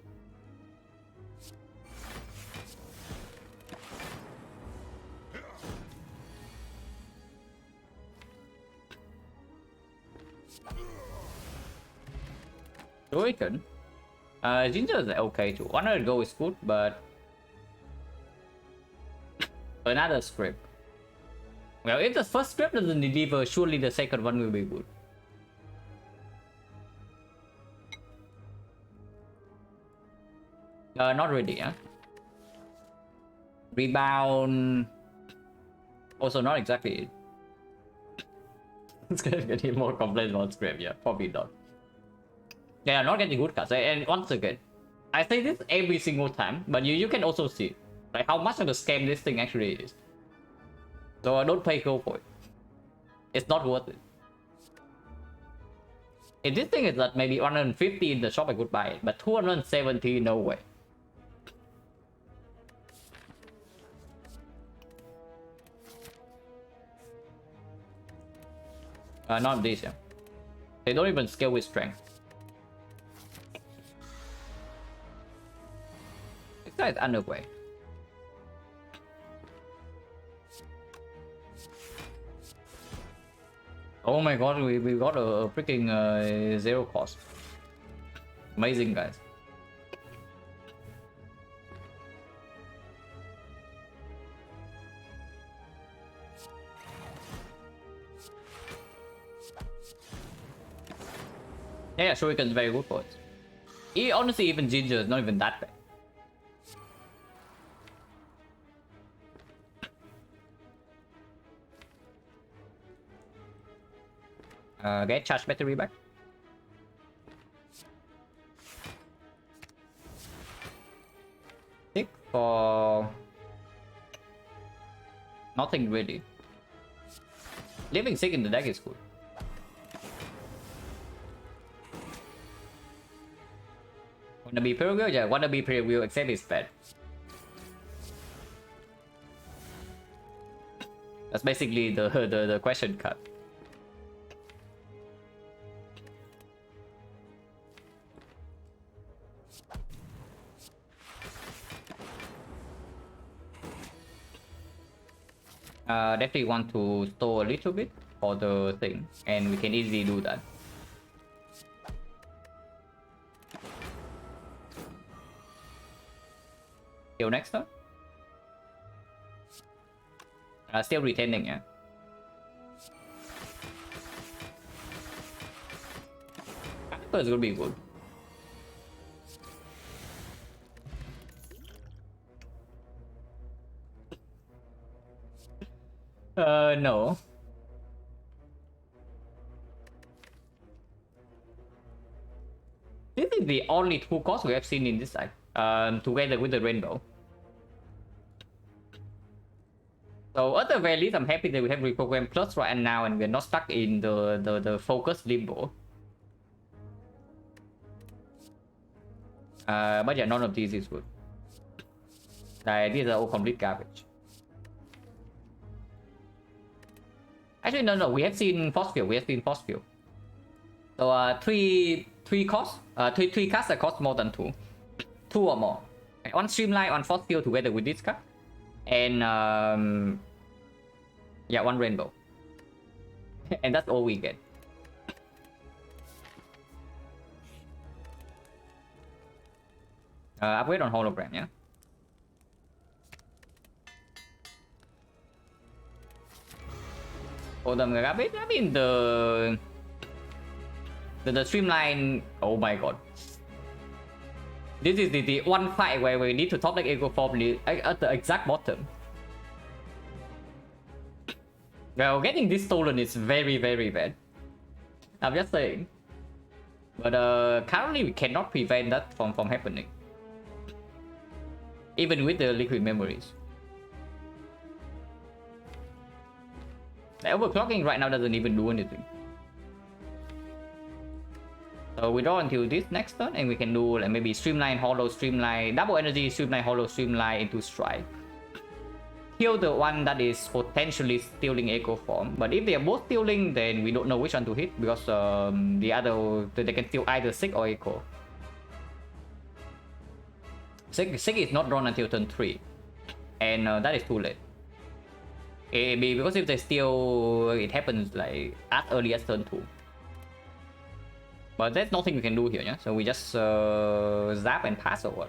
Hurricane. Ginger is okay too. 100 gold is good, but another script. Well, if the first script doesn't deliver, surely the second one will be good. Not really, yeah. Rebound. Also, not exactly. It's gonna get more complaints about script, yeah. Probably not. They are not getting good cards. And once again, I say this every single time, but you can also see like how much of a scam this thing actually is. So don't pay gold for it. It's not worth it. If this thing is that maybe 150 in the shop, I could buy it, but 270, no way. Not this, yeah. They don't even scale with strength. This guy is underway. Oh my god, we got a freaking 0 cost. Amazing, guys. Yeah, Shuriken is very good for it. Honestly, even Ginger is not even that bad. Get charge battery back. Tick for nothing really. Leaving sick in the deck is good. Wanna be preview? Yeah, wanna be preview, except it's bad. That's basically the question card. Definitely want to store a little bit for the thing, and we can easily do that. Kill next turn. Still retaining, yeah. It's gonna be good. No. This is the only 2 costs we have seen in this side, together with the rainbow. So at the very least, I'm happy that we have reprogrammed plus right now, and we're not stuck in the focus limbo. But yeah, none of these is good. These are all complete garbage. Actually, no. We have seen force field. So three costs. Three cards that cost more than 2. 2 or more. One streamline, one force field together with this card, and yeah, one rainbow. And that's all we get. Upgrade on hologram, yeah. For the garbage, I mean the streamline. Oh my god, this is the one fight where we need to top deck Echo Form at the exact bottom. Well, getting this stolen is very bad. I'm just saying. But currently we cannot prevent that from happening, even with the liquid memories. The overclocking right now doesn't even do anything. So we draw until this next turn, and we can do like maybe streamline, hollow, streamline, double energy, streamline, hollow, streamline into strike. Kill the one that is potentially stealing Echo Form. But if they are both stealing, then we don't know which one to hit, because the other, they can steal either Sick or Echo. Sick is not drawn until turn 3, and that is too late. Because if they steal, it happens like as early as turn 2. But there's nothing we can do here, yeah? So we just zap and pass over.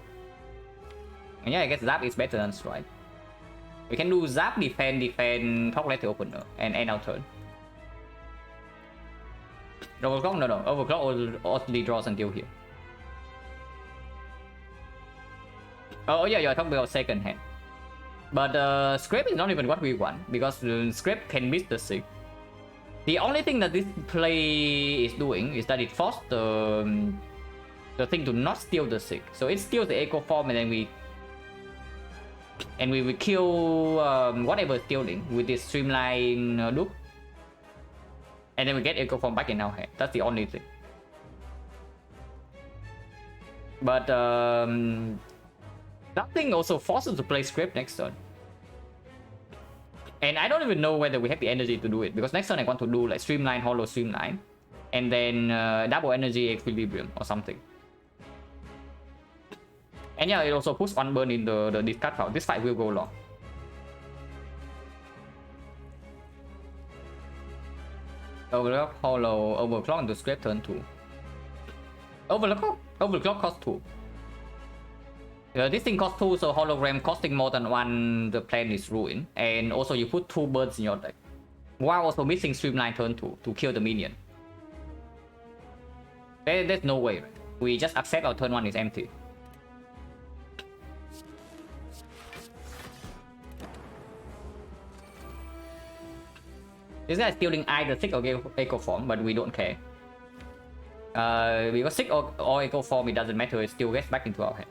And yeah, I guess zap is better than strike. We can do zap, defend, top left the opener, and end our turn. Overclock? No. Overclock only draws until here. Oh yeah, you're talking about second hand. But scrape is not even what we want, because scrape can miss the Sig. The only thing that this play is doing is that it forced the thing to not steal the Sig. So it steals the Echo Form, and then we will kill whatever is stealing with this streamline loop. And then we get Echo Form back in our hand. That's the only thing. But that thing also forces to play script next turn. And I don't even know whether we have the energy to do it, because next turn I want to do like streamline, hollow, streamline, and then double energy equilibrium or something. And yeah, it also puts one burn in the discard pile. This fight will go long. Overclock, hollow, overclock into scrape turn 2. Overclock costs 2. This thing costs 2, so hologram costing more than 1, the plan is ruined. And also you put 2 birds in your deck, while also missing streamline turn 2 to kill the minion. There's no way, right? We just accept our turn 1 is empty. This guy is stealing either Sick or Echo Form, but we don't care. Because Sick or Echo Form, it doesn't matter, it still gets back into our hand.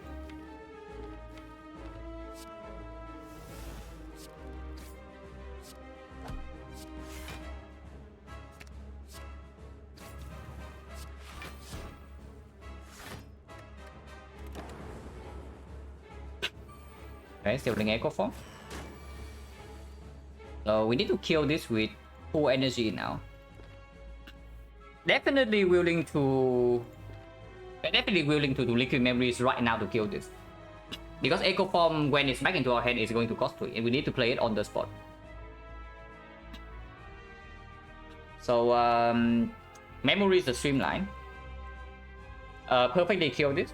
Okay, stealing Echo Form. So we need to kill this with full energy now. Definitely willing to do Liquid Memories right now to kill this. Because Echo Form, when it's back into our hand, is going to cost 3, and we need to play it on the spot. So, Memory is the streamline. Perfectly kill this.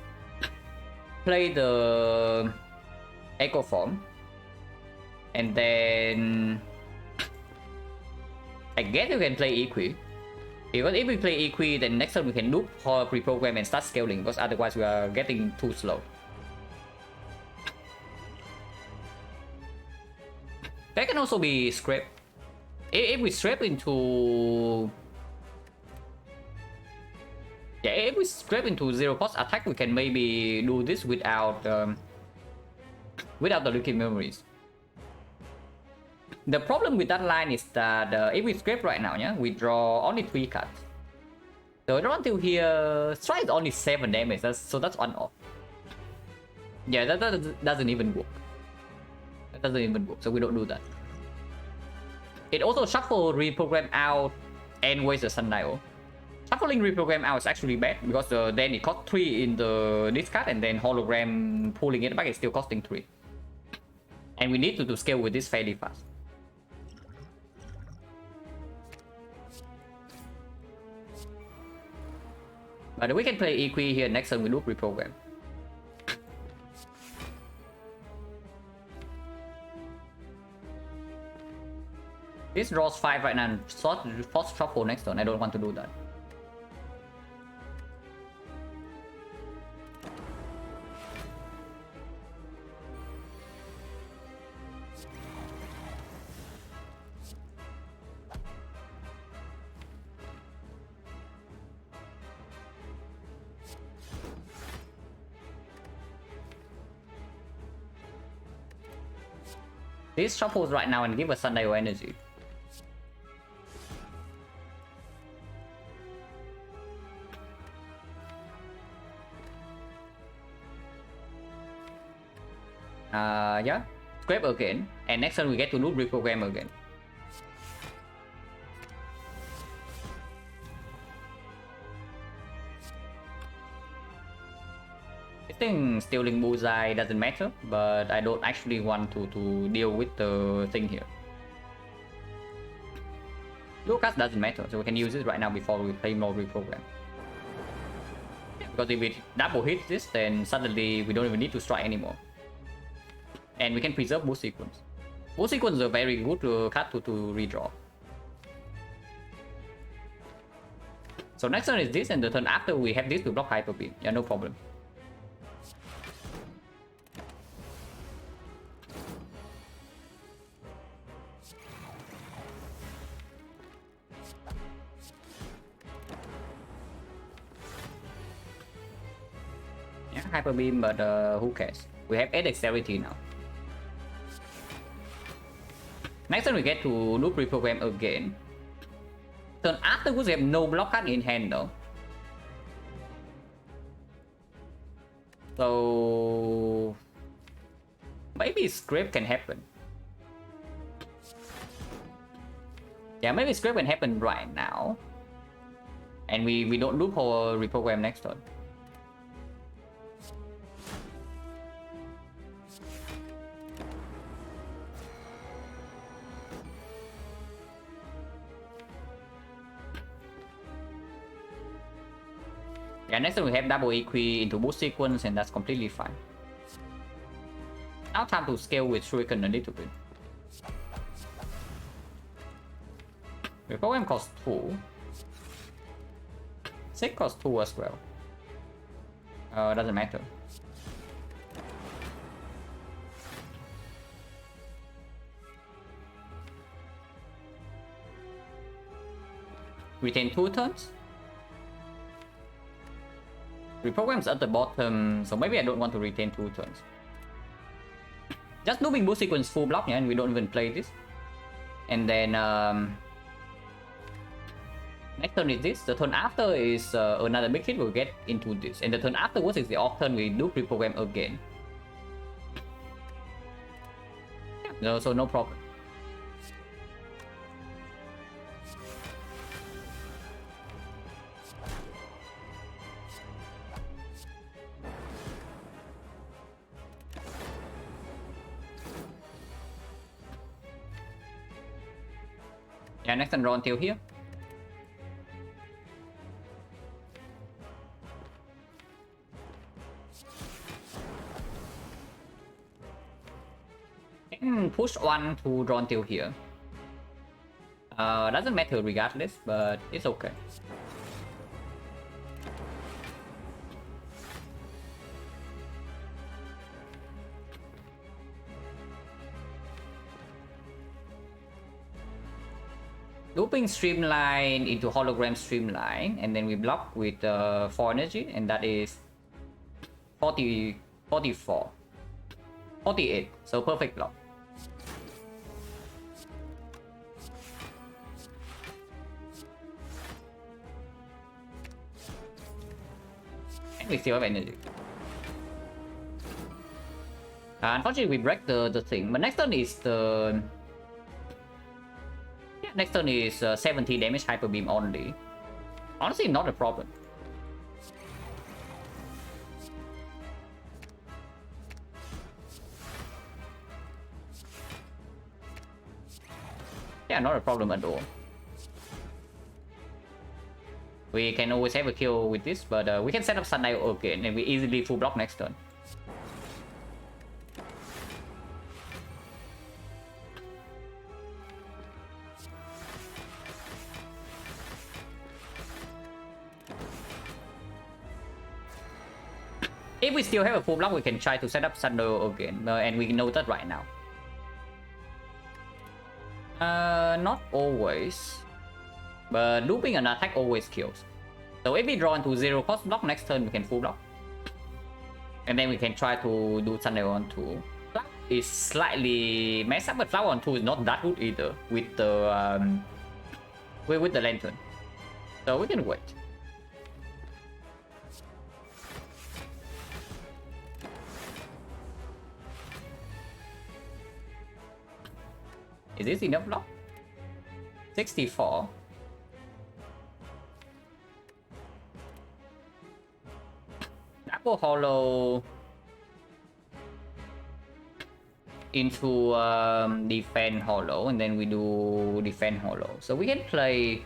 Play the Echo Form. And then I guess you can play Equi. Because if we play Equi, then next turn we can loop or reprogram and start scaling, because otherwise we are getting too slow. That can also be scraped. If we scrape into... Yeah, if we scrape into 0 cost attack, we can maybe do this without the Liquid Memories. The problem with that line is that if we scrape right now, yeah, we draw only 3 cards. So draw until here, strike is only 7 damage, so that's on off. Yeah, that doesn't even work. That doesn't even work, so we don't do that. It also shuffle reprogram out and waste the Sundial. Shuffling reprogram out is actually bad because then it costs 3 in the discard, and then hologram pulling it back is still costing 3. And we need to scale with this fairly fast. But we can play Equi here next turn we loop reprogram. This draws 5 right now and force shuffle next turn. I don't want to do that. This shuffles right now and give us Sundial energy. Yeah, scrape again, and next turn we get to loop reprogram again. I think stealing Bullseye doesn't matter, but I don't actually want to deal with the thing here. Lucas doesn't matter, so we can use it right now before we play more reprogram. Because if we double hit this, then suddenly we don't even need to strike anymore. And we can preserve Boost Sequence. Boost Sequence is a very good card to redraw. So next turn is this, and the turn after we have this to block Hyper Beam. Yeah, no problem. Yeah, Hyper Beam, but who cares? We have 8 Dexterity now. Next turn we get to loop reprogram again. Turn afterwards we have no block card in hand though. So maybe scrape can happen. Yeah, maybe scrape can happen right now. And we don't loop or reprogram next turn. Yeah, next time we have double Equi into Boost Sequence, and that's completely fine. Now time to scale with Shuriken a little bit. Reprogram costs 2. Sick costs 2 as well. Doesn't matter. retain 2 turns. Reprograms at the bottom, so maybe I don't want to retain 2 turns. Just looping boost sequence full block, yeah, and we don't even play this. And then next turn is this. The turn after is another big hit. We'll get into this, and the turn afterwards is the off turn. We do reprogram again. No, so no problem. Yeah, next turn draw until here. Push 1 to draw until here. Doesn't matter regardless, but it's okay. Looping Streamline into Hologram Streamline, and then we block with 4 energy, and that is 40, 44, 48, so perfect block. And we still have energy. Unfortunately, we break the thing, but next turn is the... Next turn is 70 damage Hyper Beam only. Honestly, not a problem. Yeah, not a problem at all. We can always have a kill with this, but we can set up Sundial again and we easily full block next turn. If we still have a full block, we can try to set up Sundial again, and we know that right now. Not always, but looping an attack always kills. So if we draw into 0 cost block, next turn we can full block, and then we can try to do Sundial on 2. Flower is slightly messed up, but Flower on 2 is not that good either with the lantern, so we can wait. Is this enough block? 64. Double Hollow into Defend Hollow, and then we do Defend Hollow. So we can play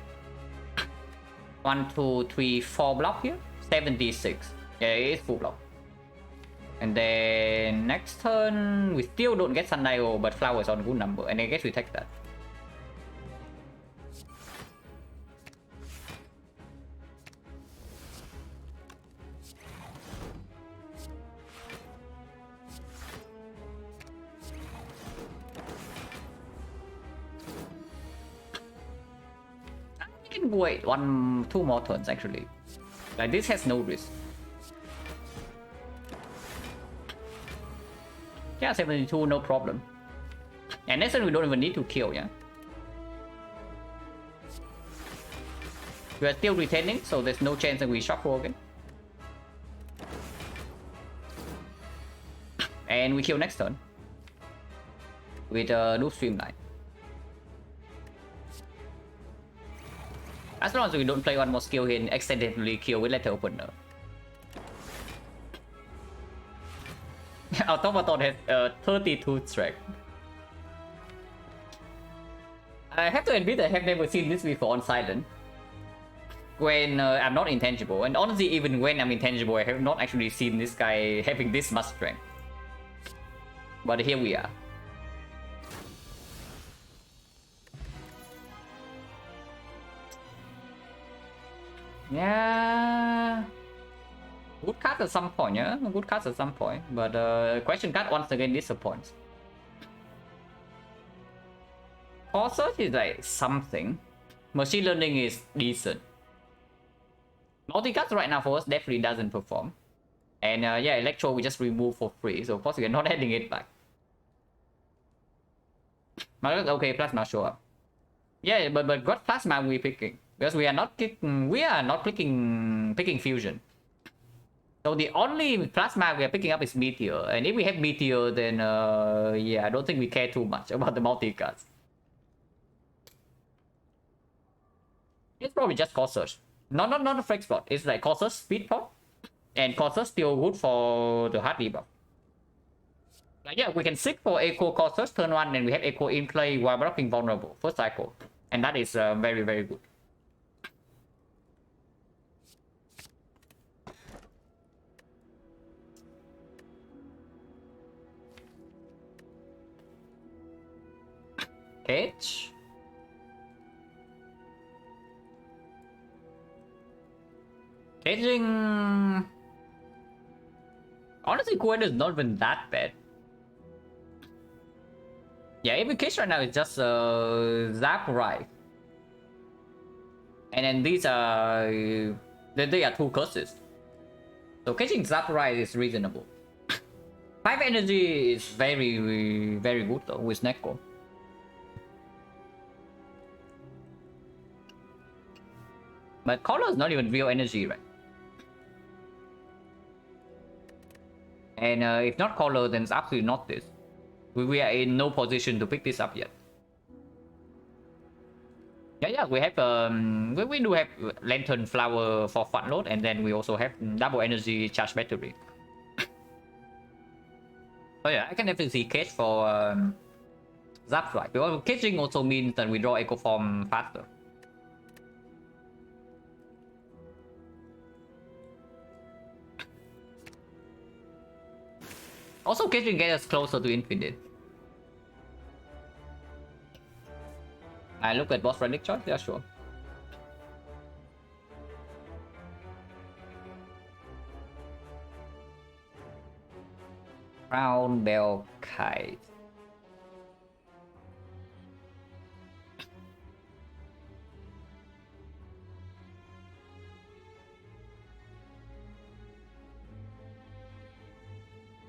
1, 2, 3, 4 block here. 76. Yeah, it is full block. And then next turn, we still don't get Sundial, but Flower is on good number, and I guess we take that. We can wait 2 more turns actually. Like this has no risk. Yeah, 72, no problem. And next turn we don't even need to kill, yeah? We are still retaining, so there's no chance that we shuffle again. And we kill next turn. With Loop Streamline. As long as we don't play one more skill here and accidentally kill with Letter Opener. Automaton has 32 track. I have to admit I have never seen this before on Silent. When I'm not intangible, and honestly even when I'm intangible I have not actually seen this guy having this much strength. But here we are. Yeah, good card at some point, yeah, good cards at some point, but question card once again disappoints. Core Search is like something, Machine learning is decent. Multicast right now for us definitely doesn't perform. And yeah, Electro we just remove for free, so of course we're not adding it back. Okay, Plasma show up. Yeah, but what Plasma we picking? Because we are not picking Fusion. So the only Plasma we are picking up is Meteor, and if we have Meteor, then yeah, I don't think we care too much about the multicast. It's probably just Corsair. Not a Flex Spot. It's like Corsair Speed Pot, and Corsair still good for the hard debuff. Like, yeah, we can seek for Echo Corsair turn 1, and we have Echo in play while blocking vulnerable first cycle, and that is very good. Cage. Caging. Honestly, Quinn is not even that bad. Yeah, every cage right now is just Zap right. And then these are they are 2 curses. So catching Zap right is reasonable. 5 energy is very good though with Neko. But Color is not even real energy, right? And if not Color, then it's absolutely not this. We are in no position to pick this up yet. Yeah, we have we do have Lantern Flower for fun load, and then we also have double energy charge battery. Oh yeah, I can definitely see Cage for Zap right, because caging also means that we draw Echo Form faster. Also, caging gets us closer to infinite. I look at boss relic choice, yeah, sure. Crown Bell Kite.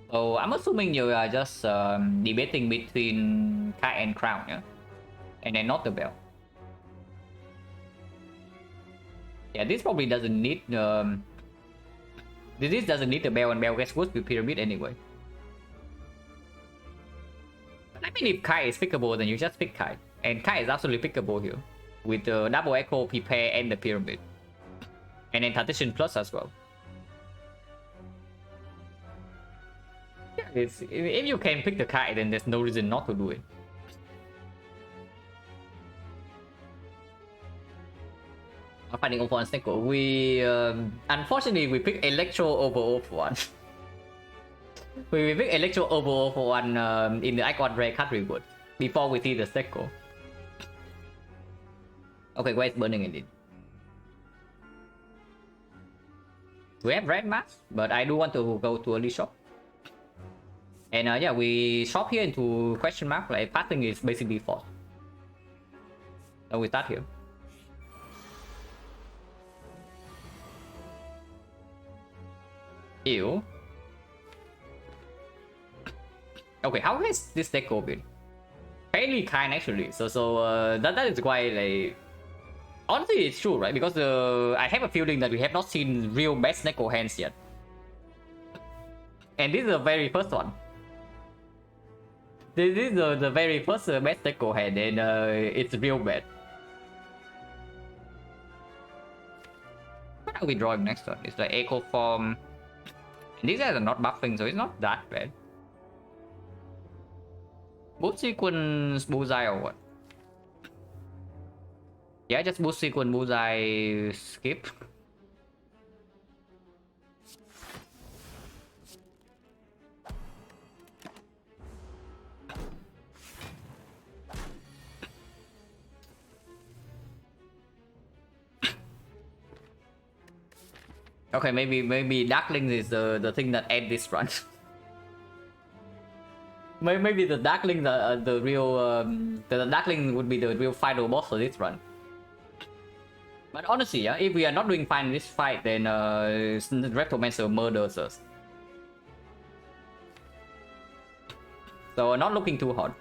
So I'm assuming you are just debating between Kite and Crown, yeah? And then not the bell. Yeah, this probably doesn't need this doesn't need the bell, and bell gets worse with pyramid anyway. But I mean, if Kai is pickable, then you just pick Kai, and Kai is absolutely pickable here with the double echo prepare and the pyramid, and then Partition Plus as well. Yeah, if you can pick the Kai, then there's no reason not to do it. Fighting over on Sneko. We unfortunately we pick Electro over Over1. we pick Electro over Over1 in the Icon Rare card reward before we see the Sneko. Okay, where's burning it? We have red mask, but I do want to go to early shop. And yeah, we shop here into question mark. Like passing is basically false. So we start here. Ew. Okay, how has this deck go been? Fairly kind actually. So that is why, like, honestly it's true, right? Because I have a feeling that we have not seen real best Neko hands yet. And this is the very first one. This is the very first best Neko hand, and it's real bad. What are we drawing next one? It's like Echo Form. And these guys are not buffing, so it's not that bad. Boost sequence bullseye or what? Yeah, just boost sequence bullseye skip. Okay, maybe Darkling is the thing that ends this run. Maybe the Darkling the real the Darkling would be the real final boss for this run. But honestly, yeah, if we are not doing fine in this fight, then Reptomancer murders us. So not looking too hot.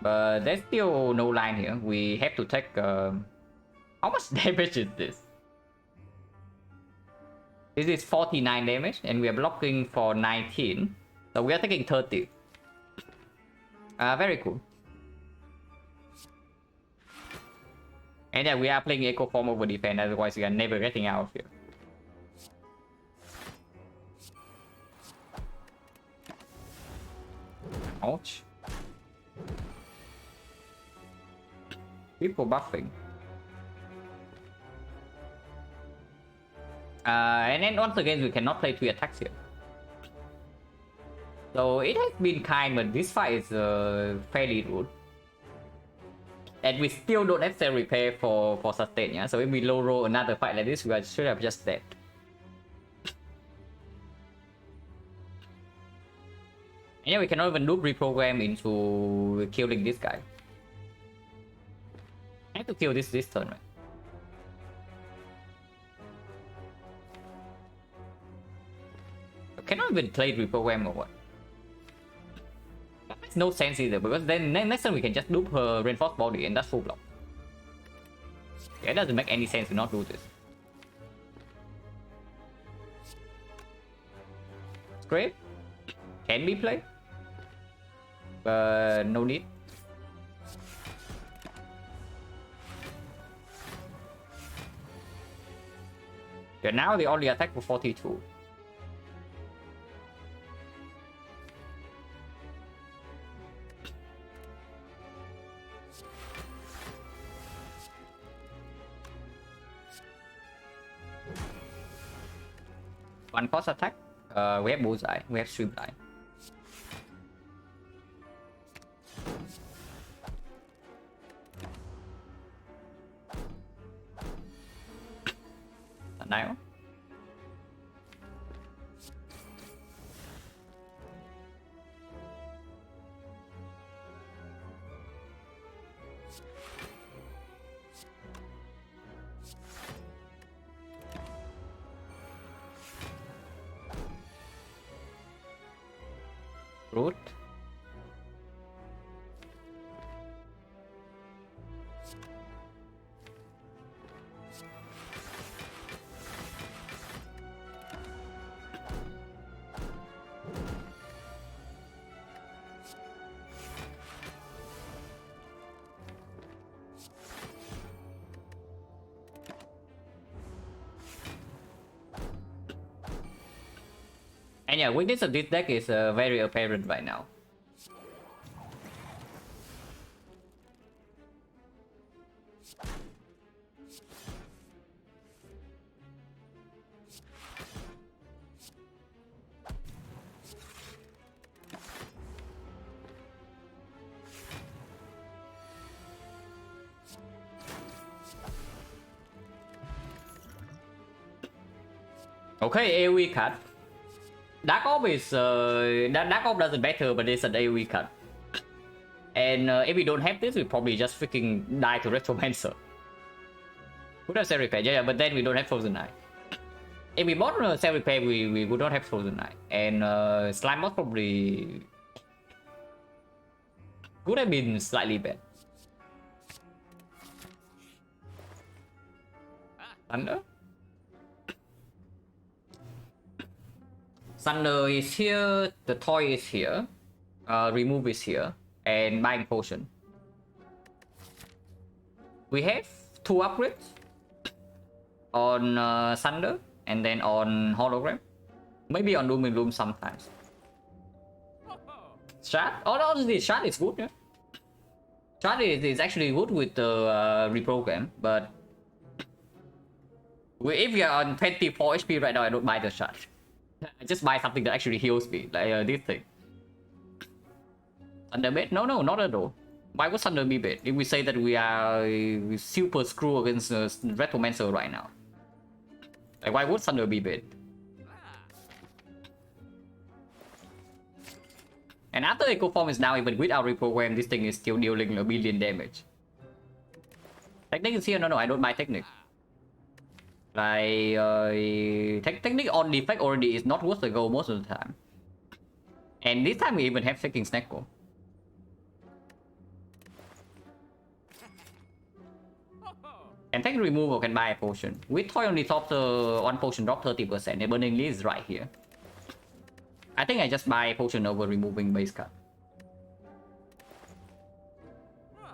But there's still no line here. We have to take... how much damage is this? This is 49 damage and we are blocking for 19. So we are taking 30. Very cool. And yeah, we are playing Echo Form over defense, otherwise we are never getting out of here. Ouch. People buffing. And then once again, we cannot play 3 attacks here. So it has been kind, but this fight is fairly rude. And we still don't have cell repair for sustain, yeah? So if we low roll another fight like this, we should have just dead. And yeah, we cannot even loop reprogram into killing this guy. I have to kill this turn, right? Cannot even play reprogram or what? That makes no sense either, because then next time we can just loop her reinforced body and that's full block. Yeah, it doesn't make any sense to not do this. Scrape can be played, but no need. Yeah, now they only attack for 42. One cost attack. We have bullseye. We have streamline. Now. Root. And yeah, weakness of this deck is very apparent right now. Okay, AoE cut. Dark Orb is Dark Orb doesn't matter, but it's an AoE cut. And if we don't have this, we probably just freaking die to Retromancer. Would have Cell Repair, yeah, but then we don't have Frozen Eye. If we bought Cell Repair, we would not have Frozen Eye. And Slime Boss probably would have been slightly bad. Thunder? Thunder is here, the toy is here, remove is here, and buying potion. We have 2 upgrades on Thunder and then on Hologram. Maybe on Doom and Gloom sometimes. Shard? Oh, honestly, Shard is good, yeah. Shard is actually good with the reprogram, but if we are on 24 HP right now, I don't buy the Shard. I just buy something that actually heals me, like this thing. Thunder bait? No, not at all. Why would Thunder be bait? If we say that we are super screw against Retromancer right now. Like, why would Thunder be bait? And after Echo Form is now, even without reprogram, this thing is still dealing a billion damage. Technique is here. No, I don't buy technique. Like technique on defect already is not worth the gold most of the time. And this time we even have second snack goal. And technique removal can buy a potion. With toy only top one potion drop 30%. The burning lead is right here. I think I just buy a potion over removing base card.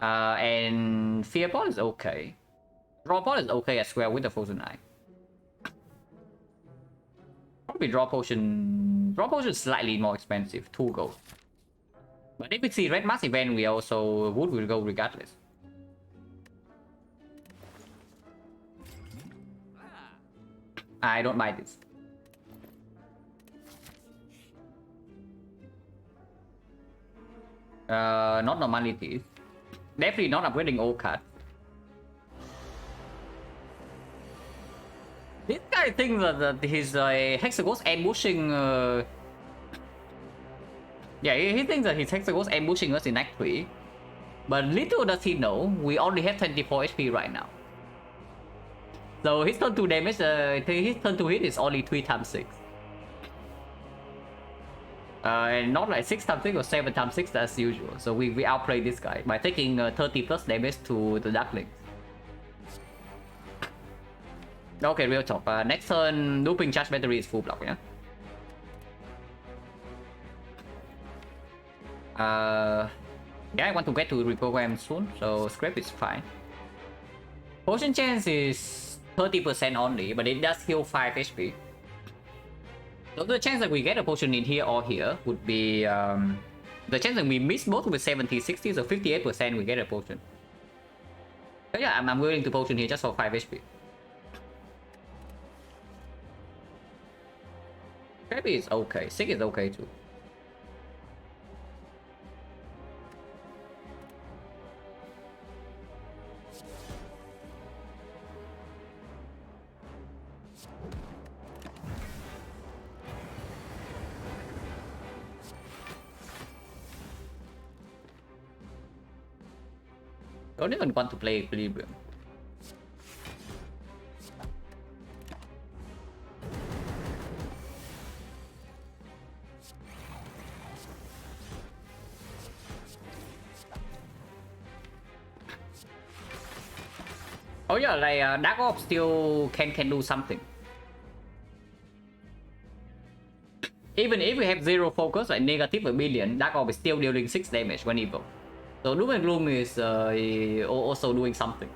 And fear ball is okay. Draw ball is okay as well with the frozen eye. Probably draw potion. Draw potion is slightly more expensive, 2 gold. But if we see red mass event, we also will go regardless. I don't buy this. Not normalities. Definitely not upgrading old card. This guy thinks that his Hexagos ambushing. Yeah, he thinks that his Hexagos ambushing us in Act 3. But little does he know, we only have 24 HP right now. So his turn to damage, his turn to hit is only 3 times 6. And not like 6 times 6 or 7 times 6 as usual. So we outplay this guy by taking 30 plus damage to the Darkling. Okay, real talk. Next turn, looping charge battery is full block, yeah? Yeah, I want to get to reprogram soon, so scrap is fine. Potion chance is 30% only, but it does heal 5 HP. So the chance that we get a potion in here or here would be the chance that we miss both with 70, 60, so 58% we get a potion. So yeah, I'm willing to potion here just for 5 HP. Scrappy is okay, Sick is okay too. I don't even want to play Equilibrium. Oh yeah, like Dark Orb still can do something. Even if we have 0 focus, like negative a billion, Dark Orb is still dealing 6 damage when evil. So Doom and Gloom is also doing something.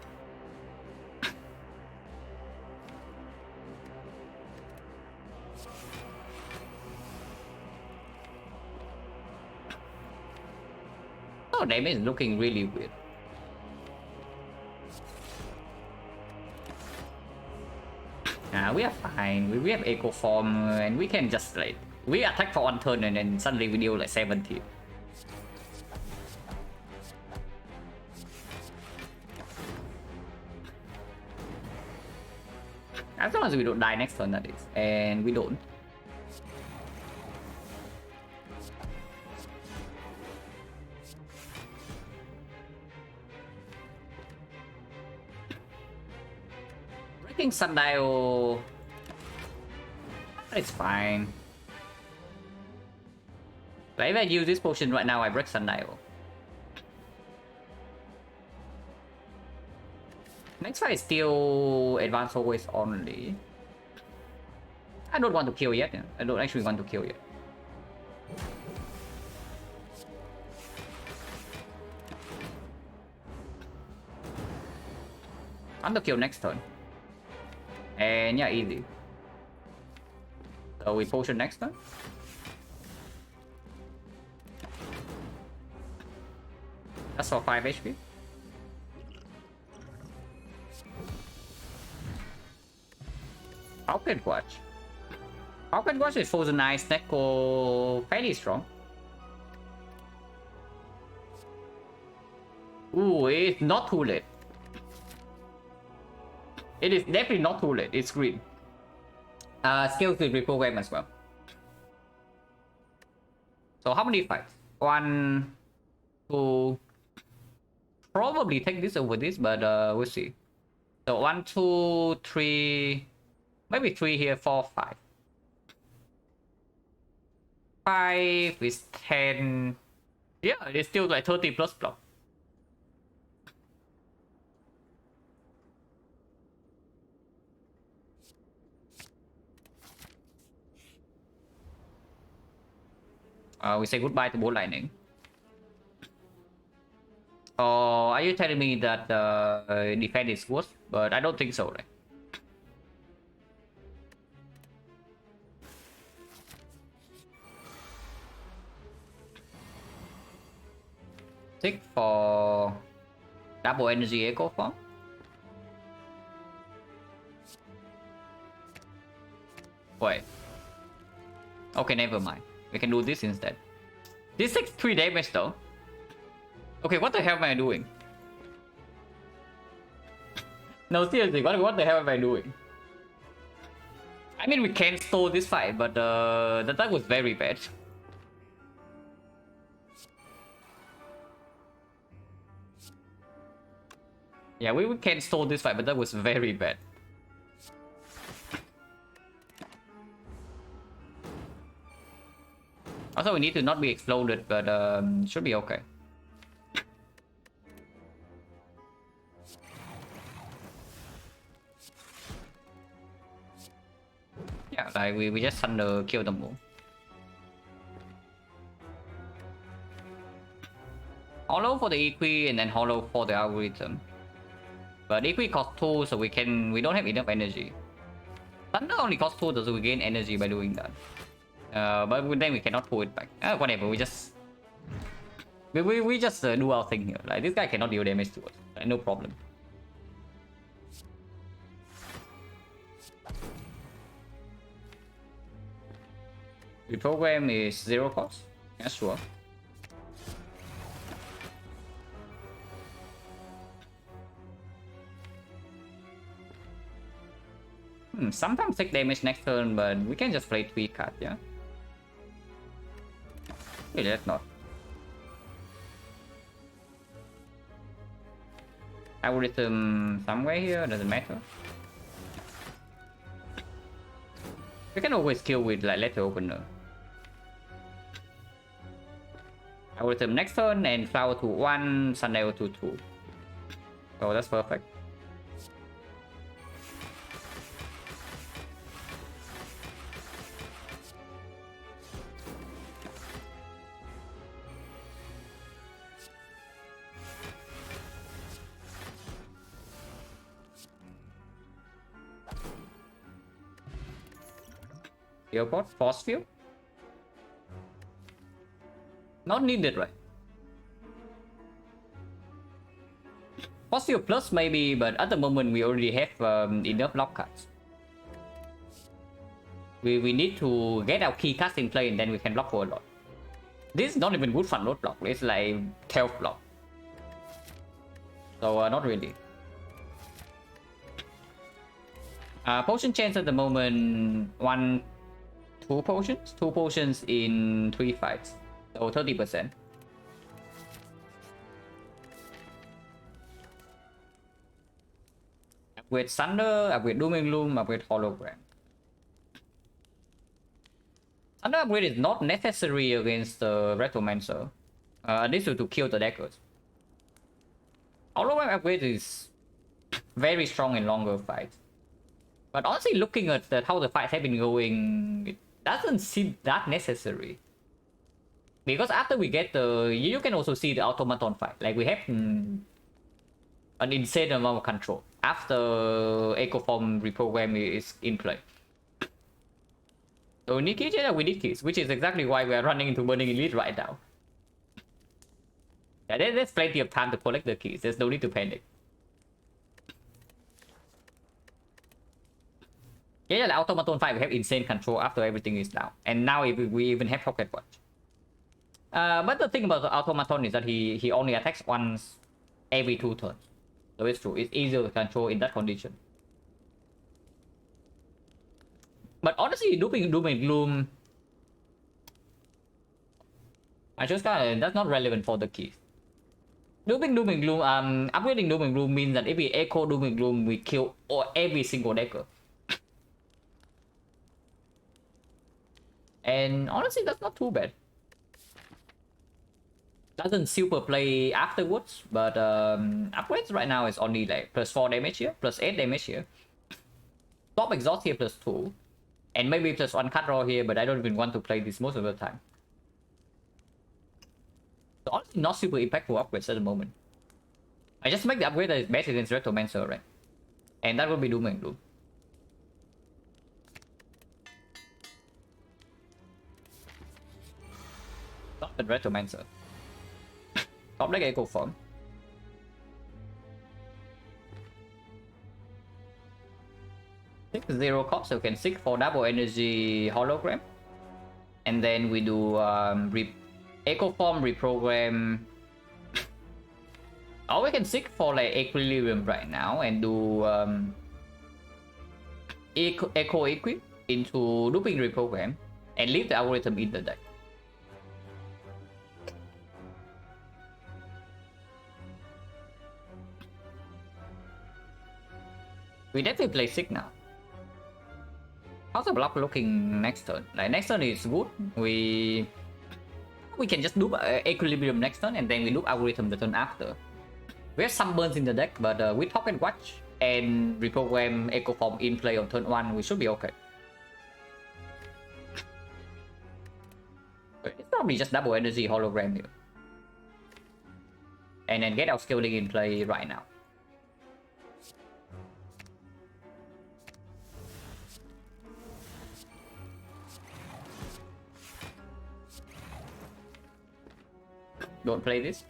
Oh, damage is looking really weird. We are fine. We have Echo Form and we can just like we attack for 1 turn and then suddenly we deal like 70. As long as we don't die next turn, that is. And we don't. Breaking Sundial... It's fine. But if I use this potion right now, I break Sundial. Next fight is still advanced always only. I don't want to kill yet. I don't actually want to kill yet. I'm to kill next turn. And yeah, easy. So we potion next turn. That's for 5 HP. Falcon Watch. Falcon Watch is Frozen Ice Neko fairly strong. Ooh, it's not too late. It is definitely not too late. It's green. Skills will reprogram as well. So how many fights? 1, 2, probably take this over this, but we'll see. So 1, 2, 3, maybe 3 here, 4, 5. 5 is 10. Yeah, it's still like 30 plus block. We say goodbye to bolt lightning. Oh, are you telling me that defense is worse? But I don't think so, right? Tick for double energy echo form. Wait. Okay, never mind. We can do this instead. This takes 3 damage though. Okay, what the hell am I doing? No, seriously, what the hell am I doing? I mean, we can stall this fight, but that was very bad. Yeah, we can stall this fight, but that was very bad. Also, we need to not be exploded, but should be okay. Yeah, like we just thunder kill them all. Hollow for the Equi and then hollow for the algorithm. But Equi costs 2, so we don't have enough energy. Thunder only costs 2, so we gain energy by doing that. But then we cannot pull it back. Whatever, we just do our thing here. Like, this guy cannot deal damage to us. Like, no problem. Reprogram is 0 cost. Yeah, sure. Sometimes take damage next turn, but we can just play 3 cards, yeah? Wait, let's not. Algorithm somewhere here, doesn't matter. We can always kill with like letter opener. Algorithm next turn and flower to 1, sundial to 2. So that's perfect. Airport, force field? Not needed, right? Force field plus maybe, but at the moment we already have enough block cards. We need to get our key cards in play and then we can block for a lot. This is not even good front load block, it's like 12 block. So not really. Potion chance at the moment, 2 potions? 2 potions in 3 fights. So 30%. Upgrade Thunder, upgrade Doom and Gloom, upgrade Hologram. Thunder upgrade is not necessary against the Retromancer. At least to kill the daggers. Hologram upgrade is very strong in longer fights. But honestly, looking at how the fights have been going, it doesn't seem that necessary. Because after we get you can also see the automaton fight. Like we have an insane amount of control after Echo Form reprogram is in play. So we need keys, yeah, we need keys, which is exactly why we are running into Burning Elite right now. Yeah, there's plenty of time to collect the keys. There's no need to panic. Yeah, the automaton fight we have insane control after everything is down, and now we even have Pocket Watch. But the thing about the automaton is that he only attacks once every 2 turns, so it's true. It's easier to control in that condition. But honestly, looping Doom and Gloom, I just got that's not relevant for the keys. Dooming Doom and Gloom, upgrading Doom and Gloom means that if we echo Doom and Gloom, we kill every single decker. And honestly, that's not too bad. Doesn't super play afterwards, but upgrades right now is only like plus 4 damage here, plus 8 damage here. Top exhaust here plus 2. And maybe plus 1 cut raw here, but I don't even want to play this most of the time. So honestly, not super impactful upgrades at the moment. I just make the upgrade that is best against Rectomancer, right? And that will be Doom and Gloom. Not the Rectomancer. Top deck Echo Form. Six 0 cost, so we can seek for double energy hologram. And then we do Echo Form reprogram. Or we can seek for like Equilibrium right now and do Echo Equip into looping reprogram and leave the algorithm in the deck. We definitely play XecnaR. How's the block looking next turn? Like next turn is good. We can just loop Equilibrium next turn and then we loop algorithm the turn after. We have some burns in the deck, but with Talk and Watch and reprogram Echo Form in play on turn 1, we should be okay. It's probably just double energy hologram here. And then get our scaling in play right now. Don't play this.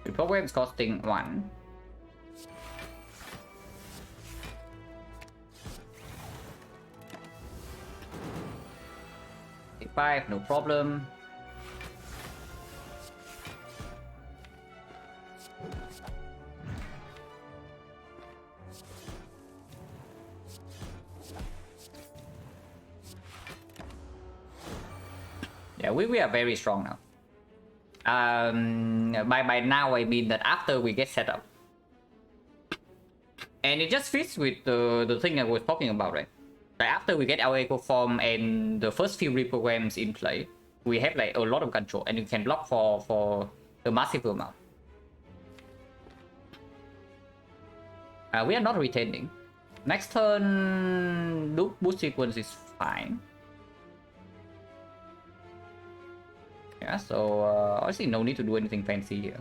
The program is costing 1. A5, no problem. Yeah, we are very strong now. By now I mean that after we get set up. And it just fits with the thing I was talking about, right? Like after we get our Echo Form and the first few reprograms in play, we have like a lot of control and you can block for a massive amount. We are not retaining. Next turn, loop boost sequence is fine. Yeah, so honestly, no need to do anything fancy here.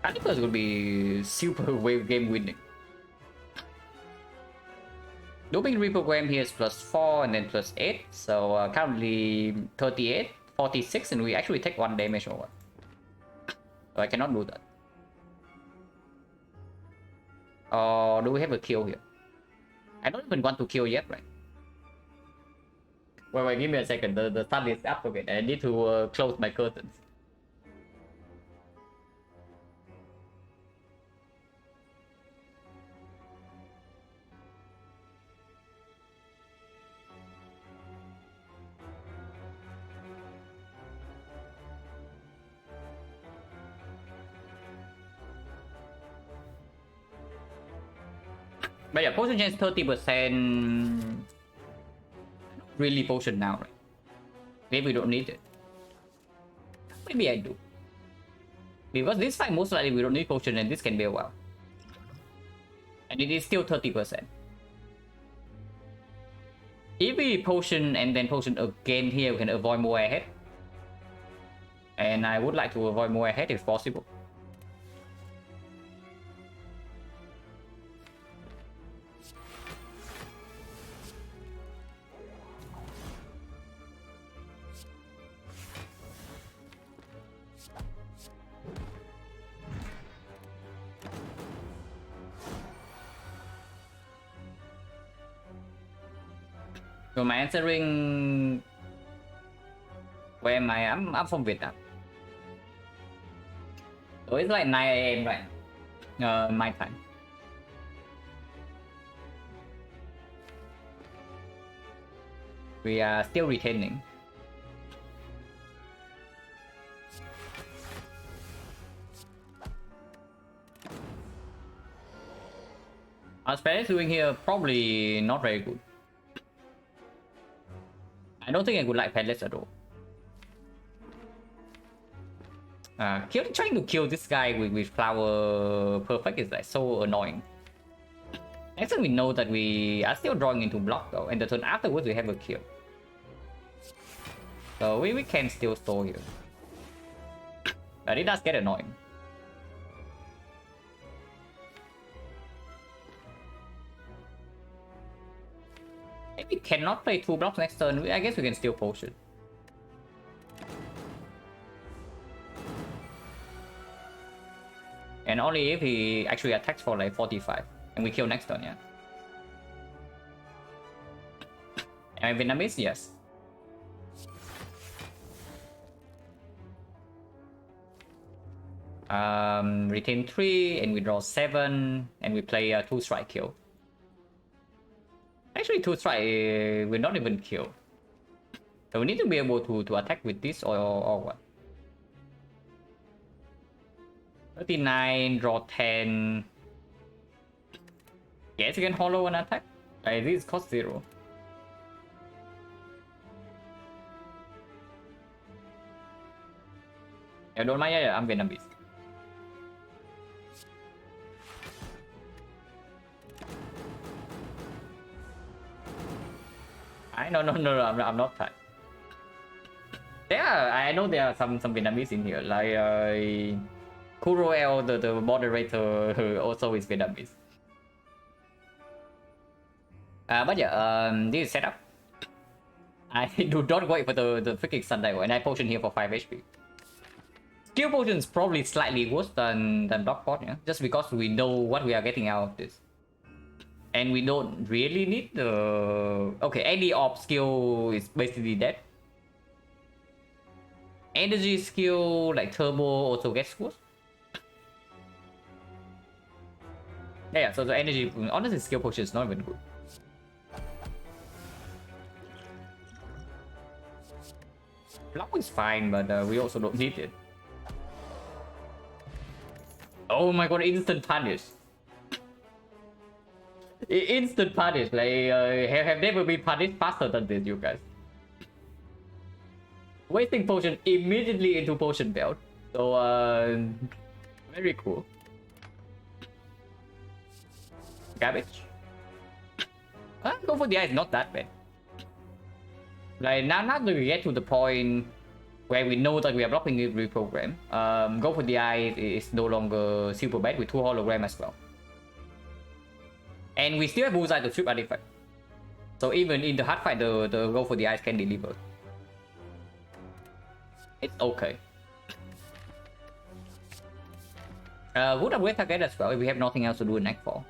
I think this would be super wave game winning. Looping reprogram here is plus 4 and then plus 8, so currently 38, 46, and we actually take 1 damage over. So I cannot do that. Or do we have a kill here? I don't even want to kill yet, right? Wait, give me a second. The sun is up again. I need to close my curtains. But yeah, potion chance 30%. Really potion now, right? Maybe we don't need it. Maybe I do. Because this fight most likely we don't need potion and this can be a while. And it is still 30%. If we potion and then potion again here, we can avoid more ahead. And I would like to avoid more ahead if possible. So my answering Where am I? I'm from Vietnam. So it's like 9 a.m. right now. My time. We are still retaining. Our Spanish doing here probably not very good. I don't think I would like pellets at all. Trying to kill this guy with flower perfect is like so annoying. Next time we know that we are still drawing into block though, and the turn afterwards we have a kill. So we can still store here. But it does get annoying. If we cannot play 2 blocks next turn, I guess we can still potion. And only if he actually attacks for like 45 and we kill next turn, yeah. Am I Vietnamese? Yes. Retain 3 and we draw 7 and we play a 2 strike kill. Actually 2 strike will not even kill. So we need to be able to attack with this or what? 39, draw 10. Yes, you can hollow an attack. This cost 0. Yeah, don't mind, yeah, I'm Vietnamese. No, I'm not Thai. Yeah, I know there are some Vietnamese in here, like Kuroel, the moderator, who also is Vietnamese. But yeah, this is setup. I do not wait for the freaking Sunday and I potion here for 5 HP. Skill potion is probably slightly worse than block pot, yeah? Just because we know what we are getting out of this. And we don't really need the... Okay, any op skill is basically dead. Energy skill, like turbo, also gets worse. Yeah, so the energy... Honestly, skill potion is not even good. Block is fine, but we also don't need it. Oh my god, instant punish. Instant punish, like, have never been punished faster than this, you guys. Wasting potion immediately into potion belt. So, very cool. Garbage. Go for the eye is not that bad. Like, now that we get to the point where we know that we are blocking it reprogram, go for the eye is no longer super bad with 2 hologram as well. And we still have bullseye to strip artifact. So even in the hard fight, the go for the eyes can deliver. It's okay. Would upgrade target as well if we have nothing else to do in Nightfall.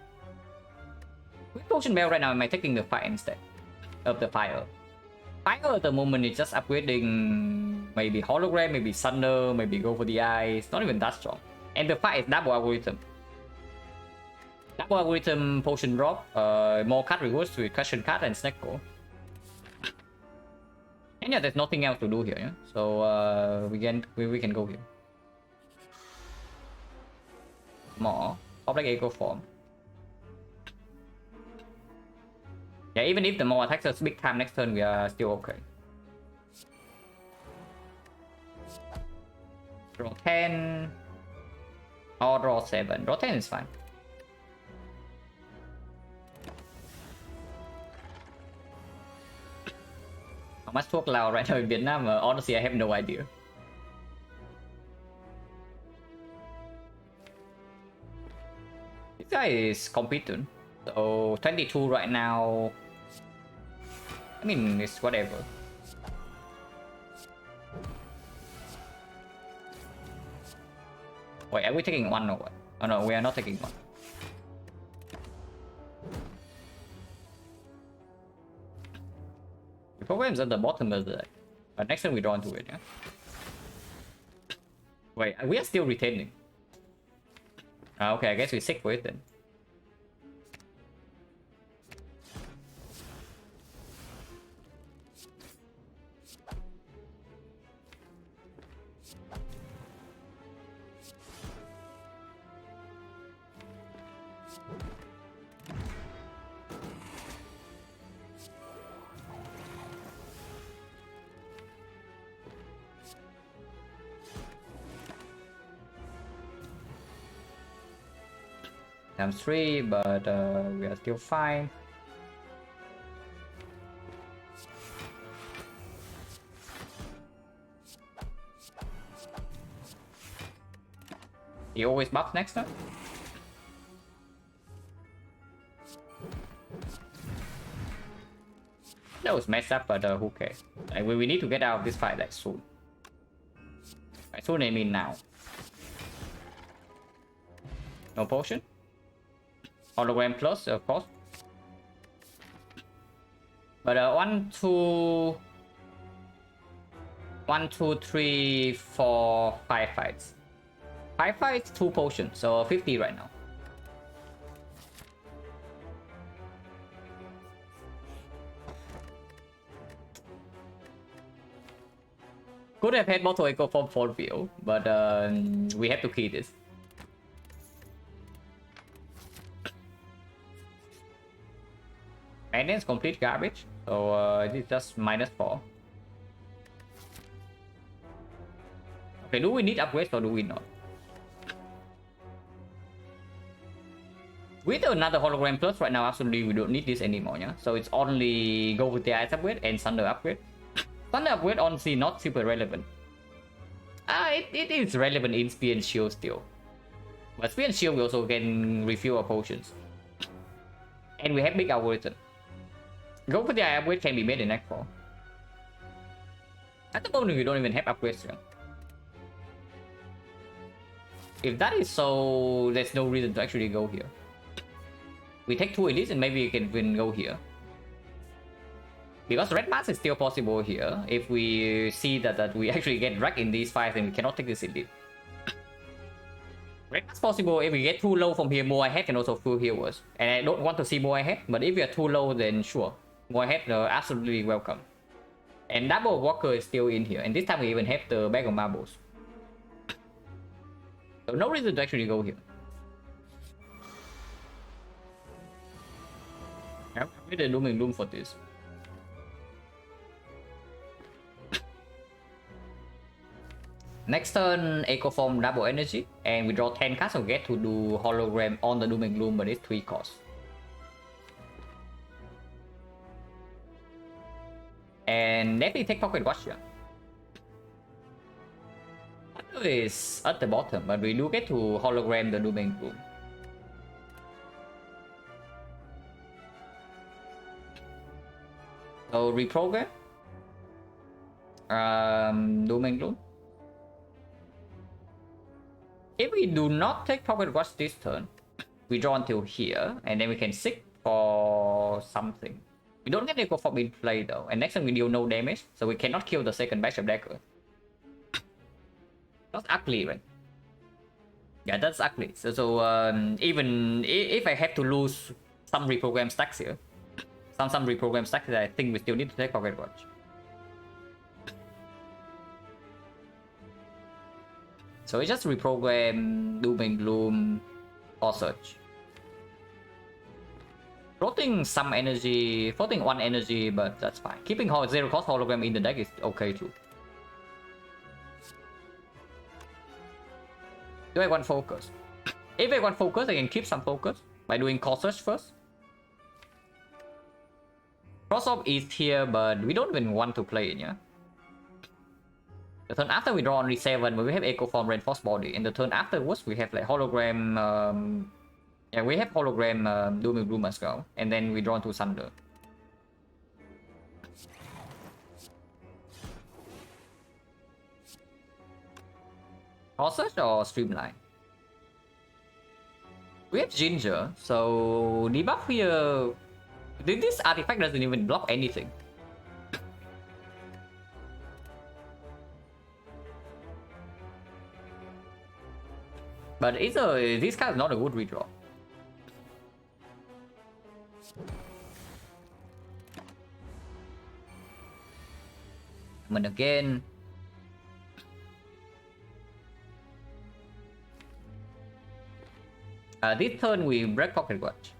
With Potion Bell right now, am I taking the fire instead of the fire? Fire at the moment is just upgrading maybe hologram, maybe thunder, maybe go for the eyes. Not even that strong. And the fire is double algorithm. Double algorithm potion drop, more card rewards with question card and snack core. And yeah, there's nothing else to do here, yeah? So we can go here. More public echo form. Yeah, even if the more attacks us big time next turn, we are still okay. Draw 10 or draw 7. Draw 10 is fine. How much thuốc lào right now in Vietnam? Honestly, I have no idea. This guy is competent. So 22 right now. I mean, it's whatever. Wait, are we taking one or what? Oh no, we are not taking one. The program's at the bottom of the deck. But next turn we draw into it, yeah? Wait, we are still retaining. Okay, I guess we sick for it then. Times 3, but we are still fine. He always buffs next turn. That was messed up, but who cares? Like, we need to get out of this fight like soon. Like, soon I mean now. No potion. Hologram plus, of course. But 1, 2, 3, 4, 5 fights. 5 fights, 2 potions, so 50 right now. Could have had Mortal Echo from 4 view, but we have to key this. Maintenance complete garbage, so it is just -4. Okay, do we need upgrades or do we not? With another hologram plus right now, absolutely we don't need this anymore, yeah? So it's only go with the ice upgrade and thunder upgrade. Thunder upgrade honestly not super relevant. It is relevant in spear and shield still. But spear and shield we also can refuel our potions. And we have big algorithm. Go for the eye upgrade can be made in Act 4. At the moment we don't even have upgrades here. If that is so, there's no reason to actually go here. We take 2 elites and maybe we can go here. Because red mass is still possible here if we see that we actually get wrecked in these fights and we cannot take this elite. Red mass possible if we get too low from here, more ahead can also full healers. And I don't want to see more ahead, but if we are too low then sure. More ahead absolutely welcome. And double walker is still in here, and this time we even have the bag of marbles. So no reason to actually go here. I'm really dooming doom for this. Next turn, Echo Form double energy, and we draw 10 cards, so get to do hologram on the Doom and Gloom, but it's 3 costs. And definitely take Pocket Watch here. Thunder is at the bottom, but we do get to hologram the Doom and Gloom. So reprogram Doom and Gloom. If we do not take Pocket Watch this turn, we draw until here, and then we can seek for something. We don't get Echo Form in play though, and next time we deal no damage, so we cannot kill the second batch of Dagger. That's ugly, right? Yeah, that's ugly. So even if I have to lose some reprogram stacks here, some reprogram stacks, I think we still need to take Pocket Watch. So we just reprogram Doom and Gloom or Search. Floating some energy, floating 1 energy, but that's fine. Keeping 0 cost hologram in the deck is okay too. Do I want focus? If I want focus, I can keep some focus by doing Core Search first. Cross-off is here, but we don't even want to play it, yeah? The turn after we draw only 7, but we have Echo Form Reinforced Body. And the turn afterwards, we have like hologram. Yeah, we have hologram Doom and Gloom as well. And then we draw into Thunder. Search or Streamline? We have Ginger, so debuff here. This artifact doesn't even block anything. But this card is not a good redraw. But again, this turn we break Pocket Watch.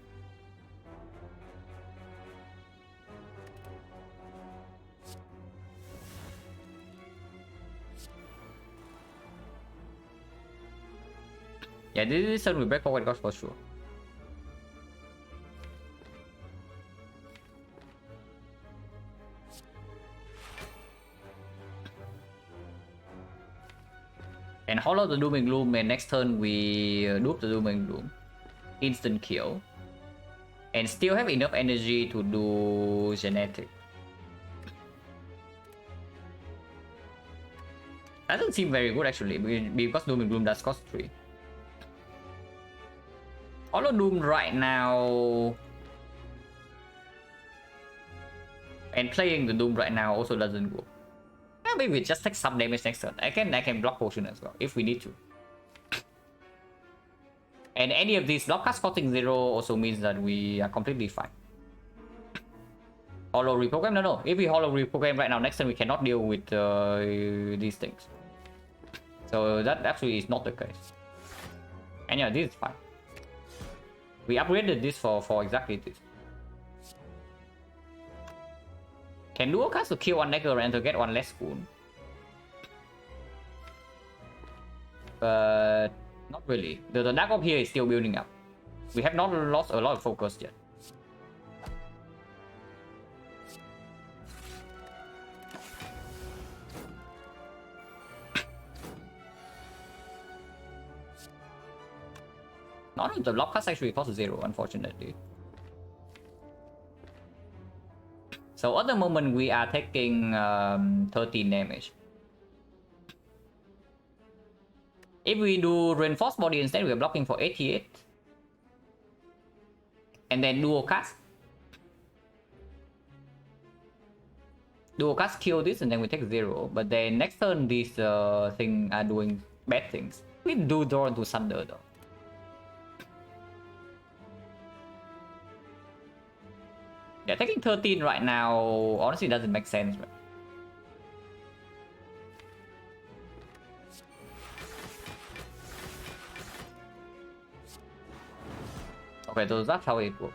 Yeah, this turn we break Pocket Watch for sure. And Hollow the Doom and Gloom, and next turn we dupe the Doom and Gloom. Instant kill. And still have enough energy to do Genetic. Doesn't seem very good actually, because Doom and Gloom does cost 3. Hollow Doom right now... And playing the Doom right now also doesn't work. Maybe we just take some damage next turn. I can block potion as well if we need to. And any of these block cards costing 0 also means that we are completely fine. Hollow reprogram? No. If we hollow reprogram right now, next turn we cannot deal with these things. So that actually is not the case. And yeah, this is fine. We upgraded this for exactly this. Can dual cast to kill one Negger and to get one less wound. But not really. The Dark Orb here is still building up. We have not lost a lot of focus yet. None of the block cards actually cost 0, unfortunately. So at the moment we are taking 13 damage. If we do Reinforced Body instead, we are blocking for 88. And then Dual Cast. Dual Cast kill this and then we take 0. But then next turn these things are doing bad things. We do draw into Thunder though. Yeah, taking 13 right now honestly doesn't make sense, right? Okay, so that's how it works.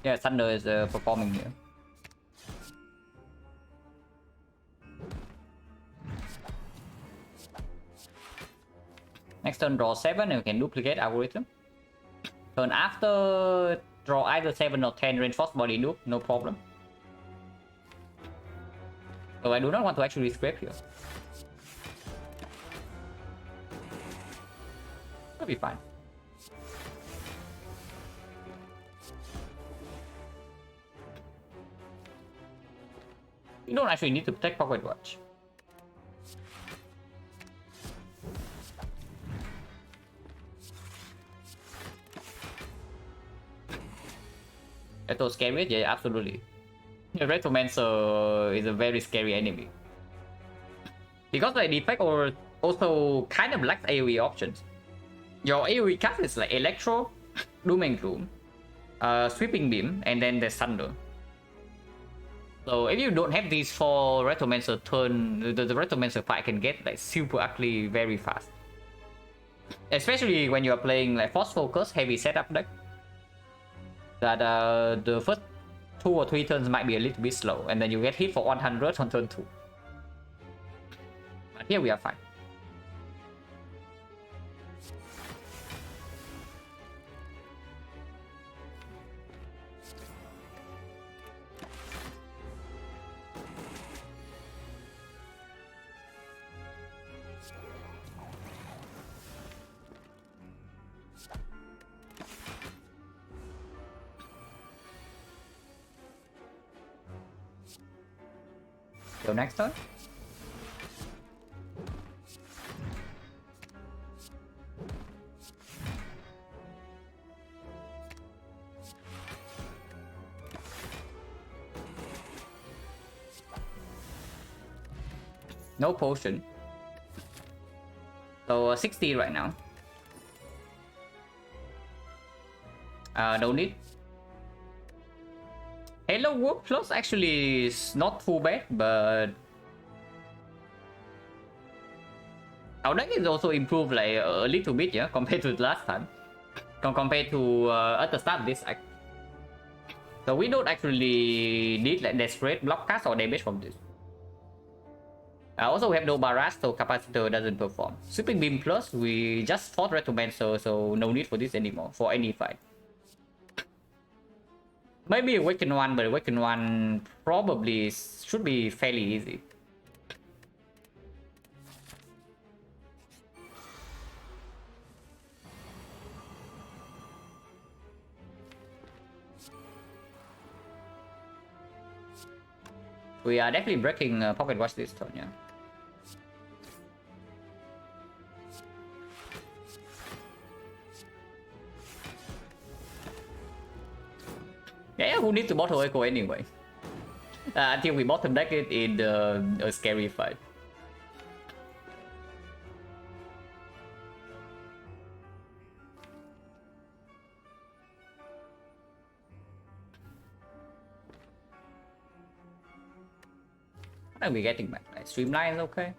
Yeah, Thunder is performing here. Next turn draw 7 and we can duplicate algorithm. Turn after draw either 7 or 10 Reinforced Body dupe, no problem. So I do not want to actually scrape here. That'll be fine. You don't actually need to protect Pocket Watch. That's scary? Yeah, absolutely. Retromancer is a very scary enemy. Because the defect also kind of lacks AoE options. Your AoE cast is like Electro, Doom and Gloom, Sweeping Beam, and then there's Thunder. So if you don't have these 4 Retromancer turn, the Retromancer fight can get like super ugly very fast. Especially when you are playing like Force Focus, heavy setup deck. That the first 2 or 3 turns might be a little bit slow, and then you get hit for 100 on turn 2. But here we are fine. So next turn. No potion. So 60 right now. No need. Halo Whoop Plus actually is not too bad, but our deck is also improved like a little bit, yeah, compared to last time. Compared to at the start of this act. So we don't actually need like desperate block cast or damage from this. Also we have no barrage, so capacitor doesn't perform. Sweeping beam plus, we just fought Retromancer, so no need for this anymore for any fight. Maybe Awaken 1, but Awaken 1 probably should be fairly easy. We are definitely breaking Pocket Watch this turn, yeah. Yeah, who needs to bottle Echo anyway? Until we bottom deck it in a scary fight. What are we getting back? Like, Streamline is okay.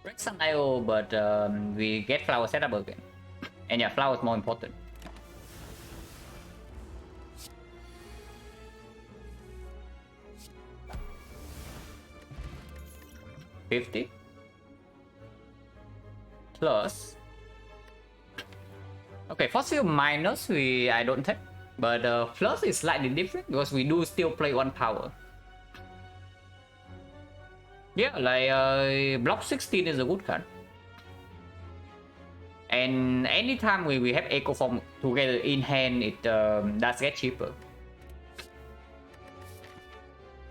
Break some IO, but we get flower setup again. And yeah, flower is more important. $50 plus. Okay, fossil minus I don't take, but plus is slightly different because we do still play 1 power. Yeah, like block 16 is a good card. And anytime we have Echo Form together in hand, it does get cheaper.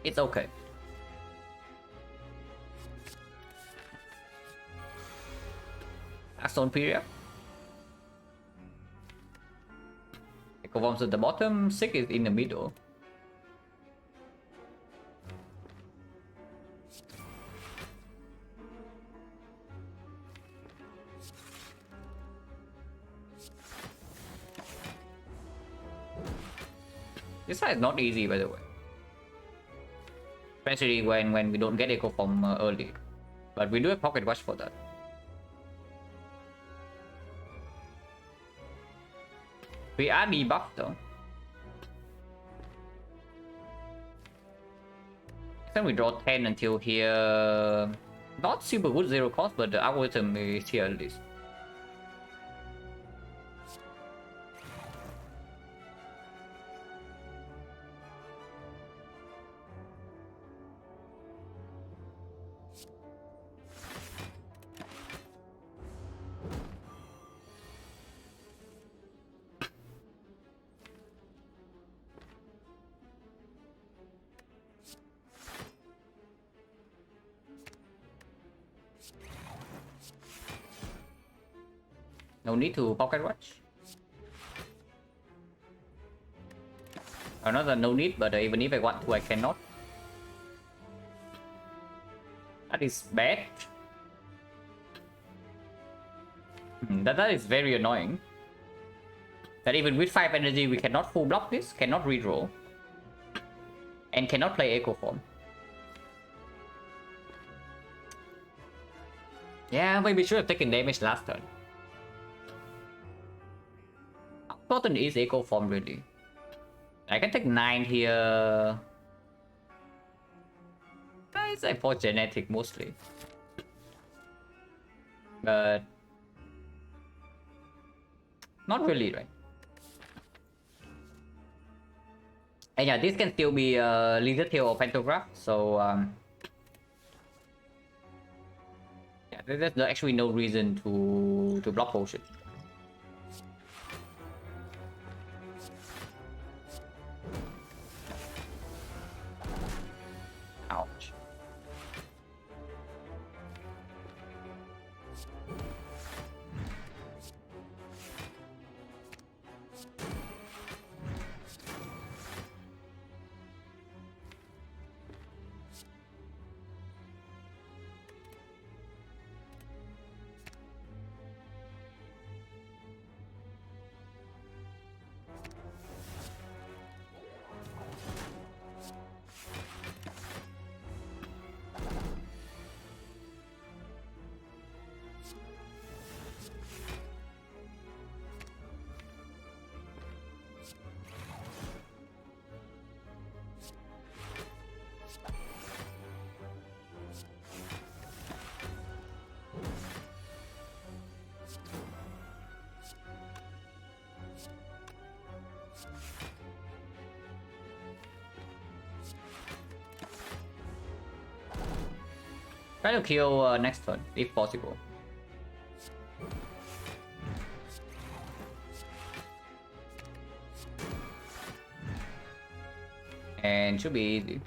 It's okay. Axon period. Echo Forms at the bottom, Sick is in the middle. This side is not easy, by the way. Especially when we don't get Echo Form early. But we do have Pocket Watch for that. We are debuffed though. Then we draw 10 until here. Not super good 0 cost, but the algorithm is here at least. No need to Pocket Watch. Another no need, but even if I want to, I cannot. That is bad. That is very annoying. That even with 5 energy, we cannot full block this, cannot redraw, and cannot play Echo Form. Yeah, maybe we should have taken damage last turn. important is echo form really. I can take 9 here. It's like for genetic mostly. But not really, right? And yeah, this can still be a leader tail or pantograph, so yeah, there's actually no reason to block potion. Ouch. Try to kill next turn, if possible. And should be easy.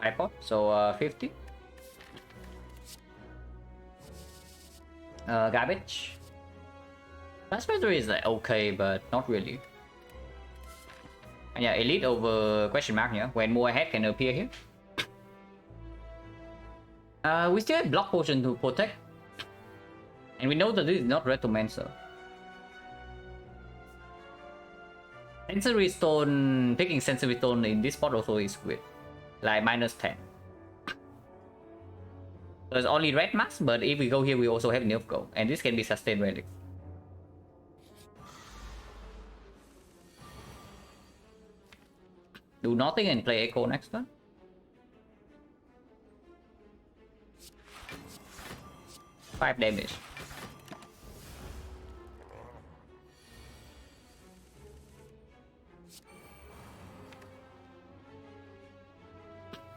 iPod, so 50. Garbage. Transmitter is like okay, but not really. And yeah, elite over question mark here. When more ahead can appear here. We still have block potion to protect. And we know that this is not Retomancer. Sensory Stone, picking Sensory Stone in this spot also is weird. Like minus 10. So it's only red mass, but if we go here, we also have nerf go. And this can be sustained relic. Do nothing and play Echo next turn. Five damage.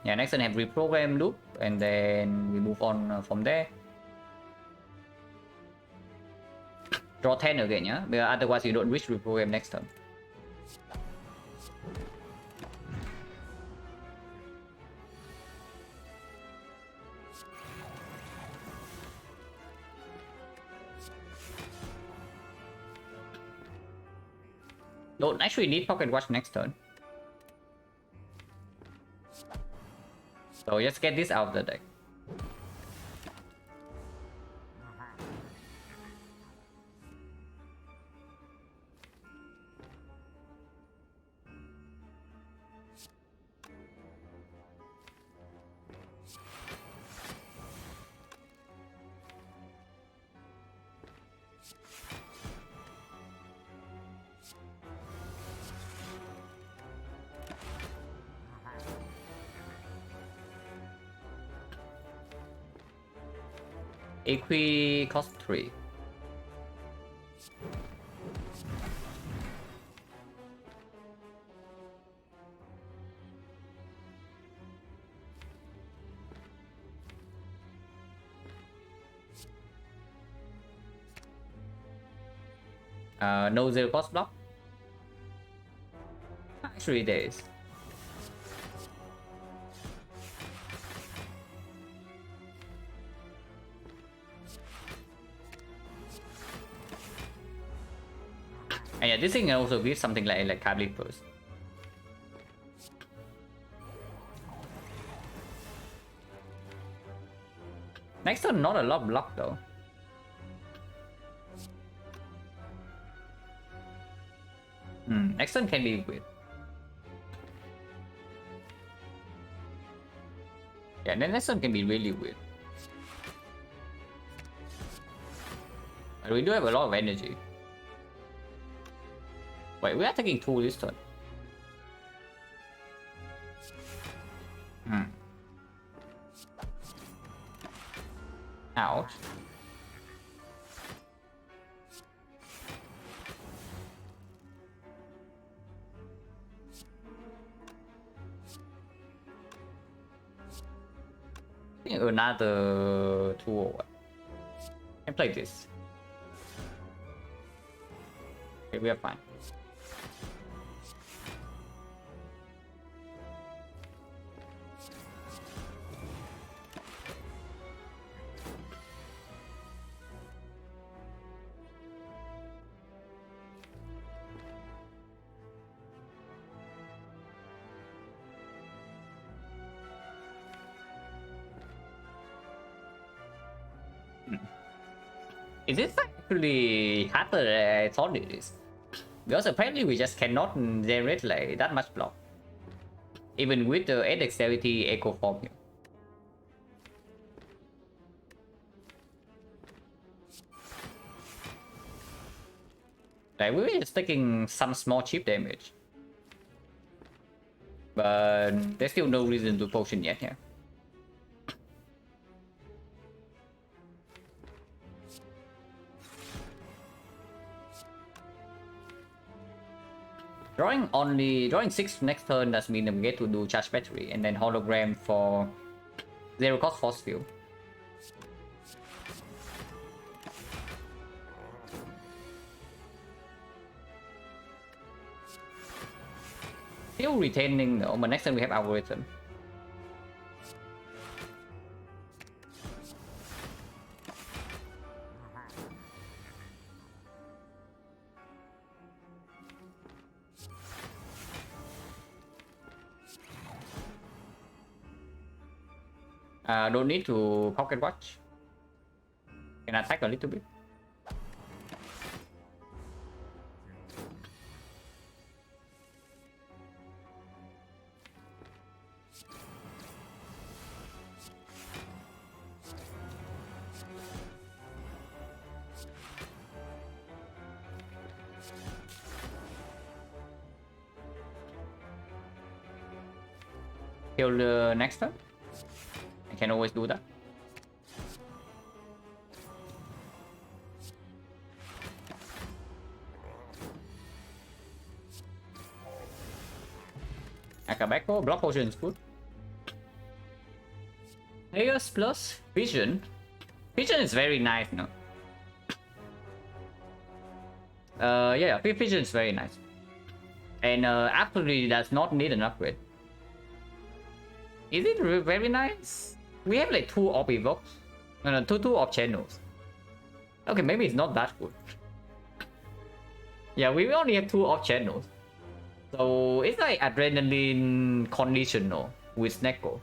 Yeah, next turn have reprogram loop, and then we move on from there. Draw 10 again, yeah? Because otherwise you don't reach reprogram next turn. Don't actually need Pocket Watch next turn. So just get this out of the deck. Equi cost 3. No zero cost block. Actually, there is. And yeah, this thing can also give something like Cablet first. Next turn, not a lot of block though. Next turn can be weird. Yeah, then next turn can be really weird. But we do have a lot of energy. Wait, we are taking 2 this turn. Ouch. I think another 2 or what? I can play this. Okay, we are fine. Is this actually harder than I thought it is? Because apparently we just cannot generate like that much block. Even with the 8 dexterity echo form here. Like we're just taking some small chip damage. But there's still no reason to potion yet here. Drawing 6 next turn does mean that we get to do charge battery and then hologram for 0 cost force field. Still retaining though, but next turn we have algorithm. Don't need to pocket watch. Can attack a little bit. Kill the next turn. I can always do that. Akabeko, block potion is good. Chaos plus vision. Vision is very nice, no? Yeah, vision is very nice. And absolutely does not need an upgrade. Is it very nice? We have like 2 orb evokes. No, 2 orb channels. Okay, maybe it's not that good. Yeah, we only have 2 orb channels. So it's like adrenaline conditional with Snecko.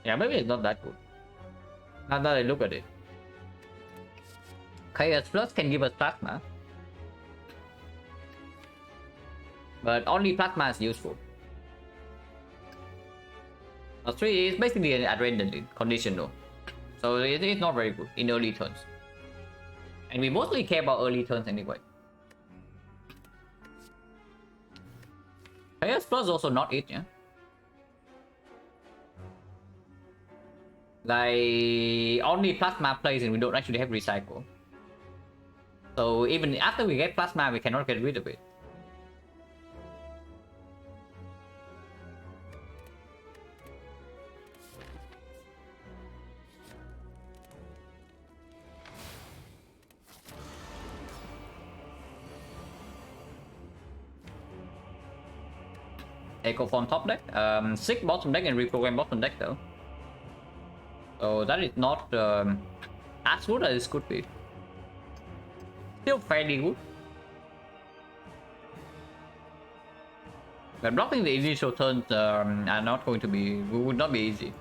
Yeah, maybe it's not that good. Now that I look at it. Chaos Plus can give us plasma. But only plasma is useful. 3 is basically an adrenaline conditional. So it is not very good in early turns. And we mostly care about early turns anyway. Chaos Plus is also not it, yeah? Like, only plasma plays and we don't actually have recycle. So even after we get plasma, we cannot get rid of it. Echo form top deck, 6 bottom deck and reprogram bottom deck though. So that is not as good as it could be. Still fairly good. But blocking the initial turns are not going to be, would not be easy.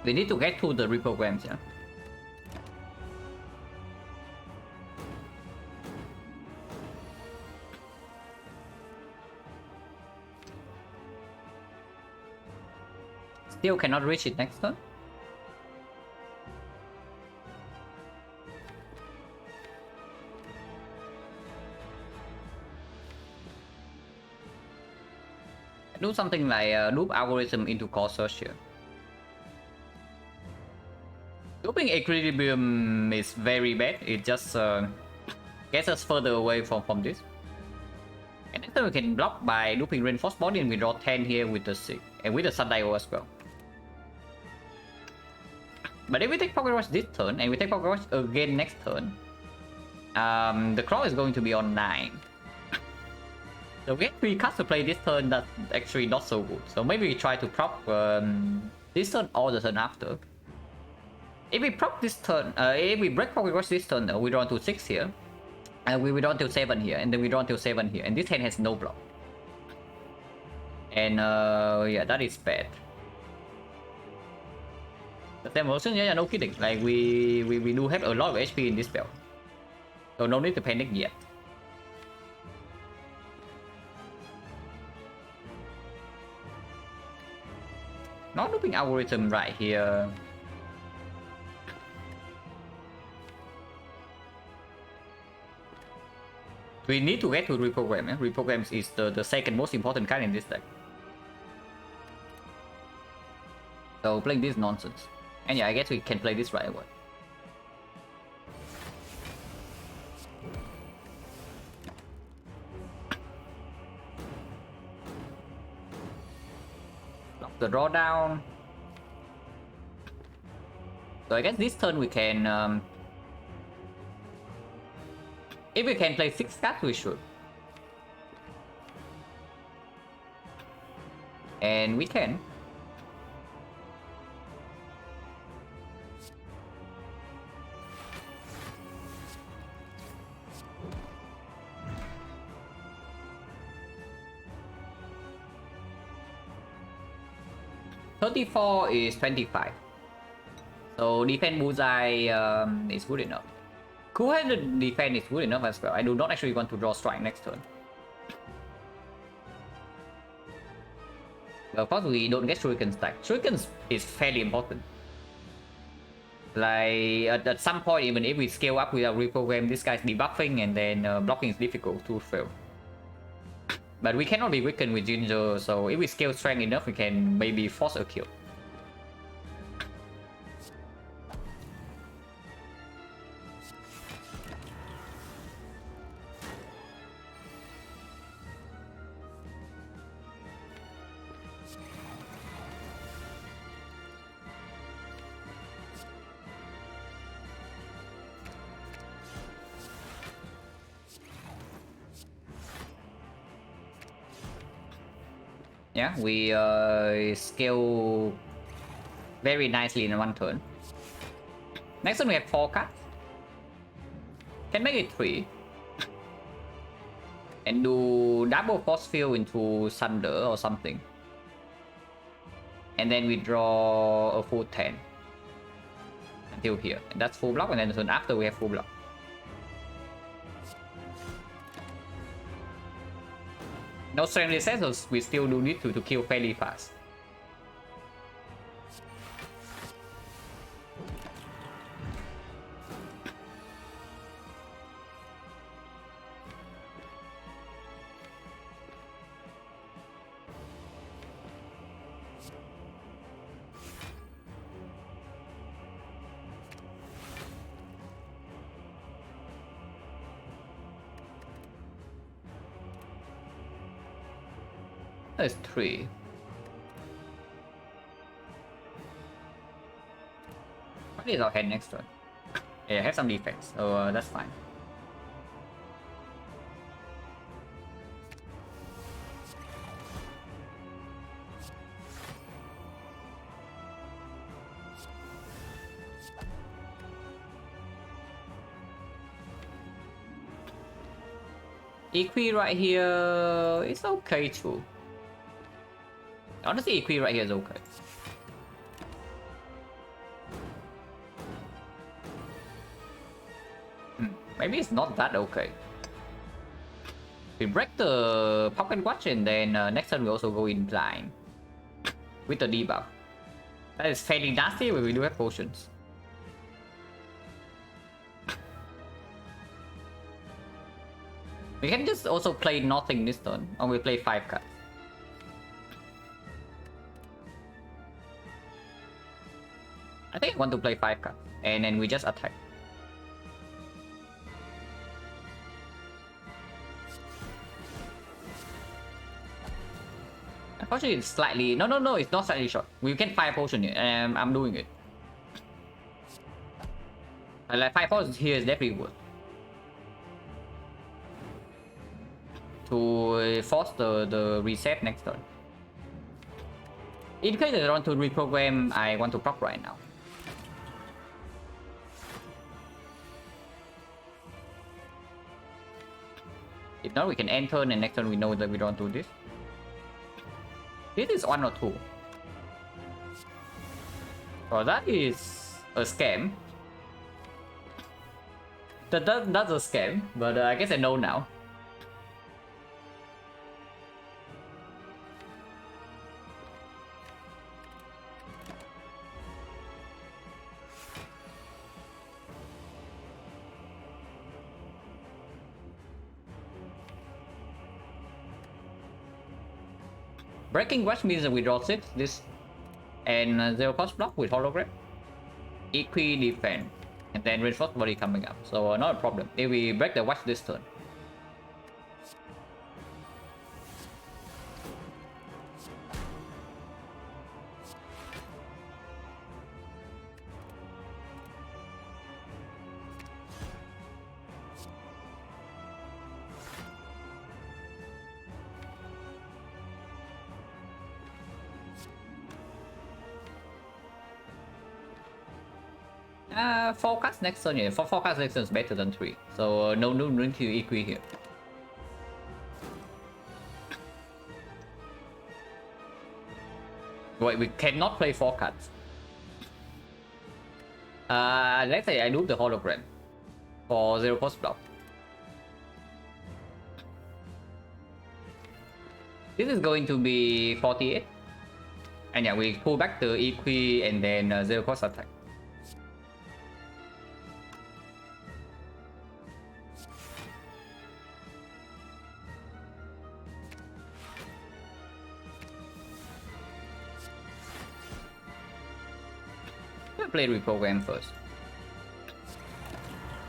We need to get to the reprograms, yeah. Still cannot reach it next turn. Do something like loop algorithm into core search here. Looping equilibrium is very bad. It just gets us further away from this. And next time we can block by looping reinforced body, and we draw 10 here with the 6 and with the sundial as well. But if we take Pocket Rush this turn and we take Pocket Rush again next turn, the Claw is going to be on 9. So we get 3 cards to play this turn. That's actually not so good. So maybe we try to prop this turn or the turn after. If we prop this turn, if we break Pocket Rush this turn, we draw to 6 here. And we draw till 7 here, and then we draw till 7 here. And this hand has no block. And yeah, that is bad. The same motion, yeah, no kidding. Like we do have a lot of HP in this spell. So no need to panic yet. Not looping algorithm right here. We need to get to reprogram. Reprograms is the second most important card in this deck. So playing this nonsense. And yeah, I guess we can play this right away. Lock the drawdown. So I guess this turn we can if we can play 6 cards, we should. And we can. $34 is 25. So defense bullseye is good enough. Cool-handed defense is good enough as well. I do not actually want to draw strike next turn. But of course we don't get Shuriken stack. Shuriken is fairly important. Like at some point, even if we scale up without reprogram, this guy's debuffing and then blocking is difficult to fail. But we cannot be weakened with Ginger, so if we scale strength enough, we can maybe force a kill. Yeah, we scale very nicely in one turn. Next turn we have 4 cards. Can make it 3. And do double force field into Thunder or something. And then we draw a full 10. Until here. And that's full block, and then the turn after we have full block. No strength recessors, we still do need to kill fairly fast. That's 3. What is our hand next turn? Yeah, I have some defense, so that's fine. Equi right here is okay too. Honestly, Equi right here is okay. Maybe it's not that okay. We break the pocket watch and then next turn we also go in blind with the debuff. That is fairly nasty, but we do have potions. We can just also play nothing this turn, or we play 5 cards. I think I want to play 5 cards, and then we just attack. Unfortunately, it's slightly... No, it's not slightly short. We can 5 potion here, and I'm doing it. Like 5 potions here is definitely worth. To force the reset next turn. In case I want to reprogram, I want to proc right now. If not, we can end turn and next turn we know that we don't do this. This is 1 or 2. Oh, that is a scam. That's a scam, but I guess I know now. Breaking Watch means that we draw 6, this, and 0 cost block with hologram. Equi defend, and then reinforced body coming up, so not a problem if we break the watch this turn. Forecast next turn, yeah. Forecast next turn is better than 3. So no need to equi here. Wait, we cannot play 4 cards. Let's say I do the hologram for 0 cost block. This is going to be 48. And yeah, we pull back the equi and then 0 cost attack. Play reprogram first.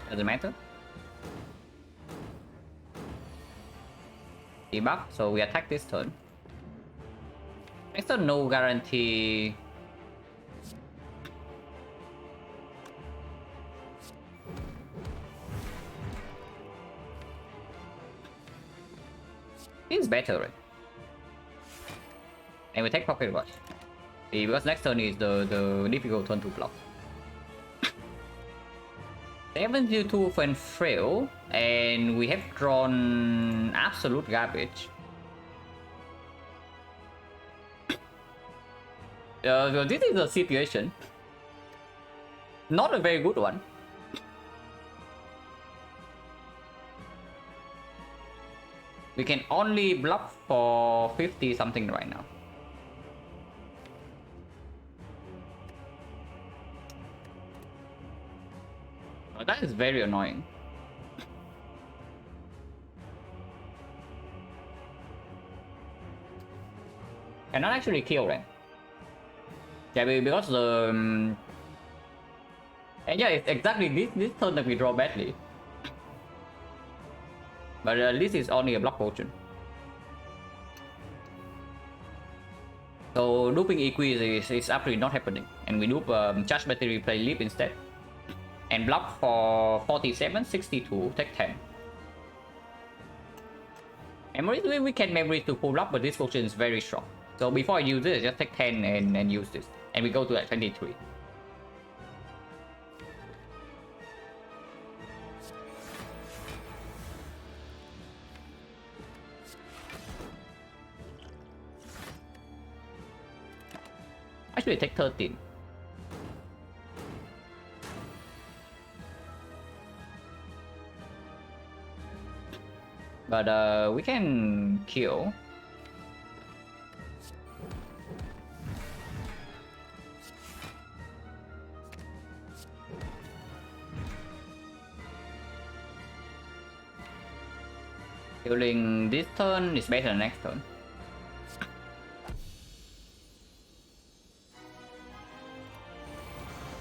Doesn't matter. Debuff, so we attack this turn. Next turn, no guarantee. It's better, right? And we take pocket watch. Because next turn is the difficult turn to block. 72 when frail, and we have drawn absolute garbage. So this is a situation. Not a very good one. We can only block for 50 something right now. That is very annoying. Cannot actually kill them. Yeah, because the... and yeah, it's exactly this turn that we draw badly. But this is only a block potion. So looping equi is absolutely not happening. And we loop charge battery, play leap instead. And block for 47, 62, take 10. Memory, we can memory to pull up, but this potion is very strong. So before I use this, just take 10 and use this. And we go to like 23. Actually take 13. But we can kill. Killing this turn is better than next turn.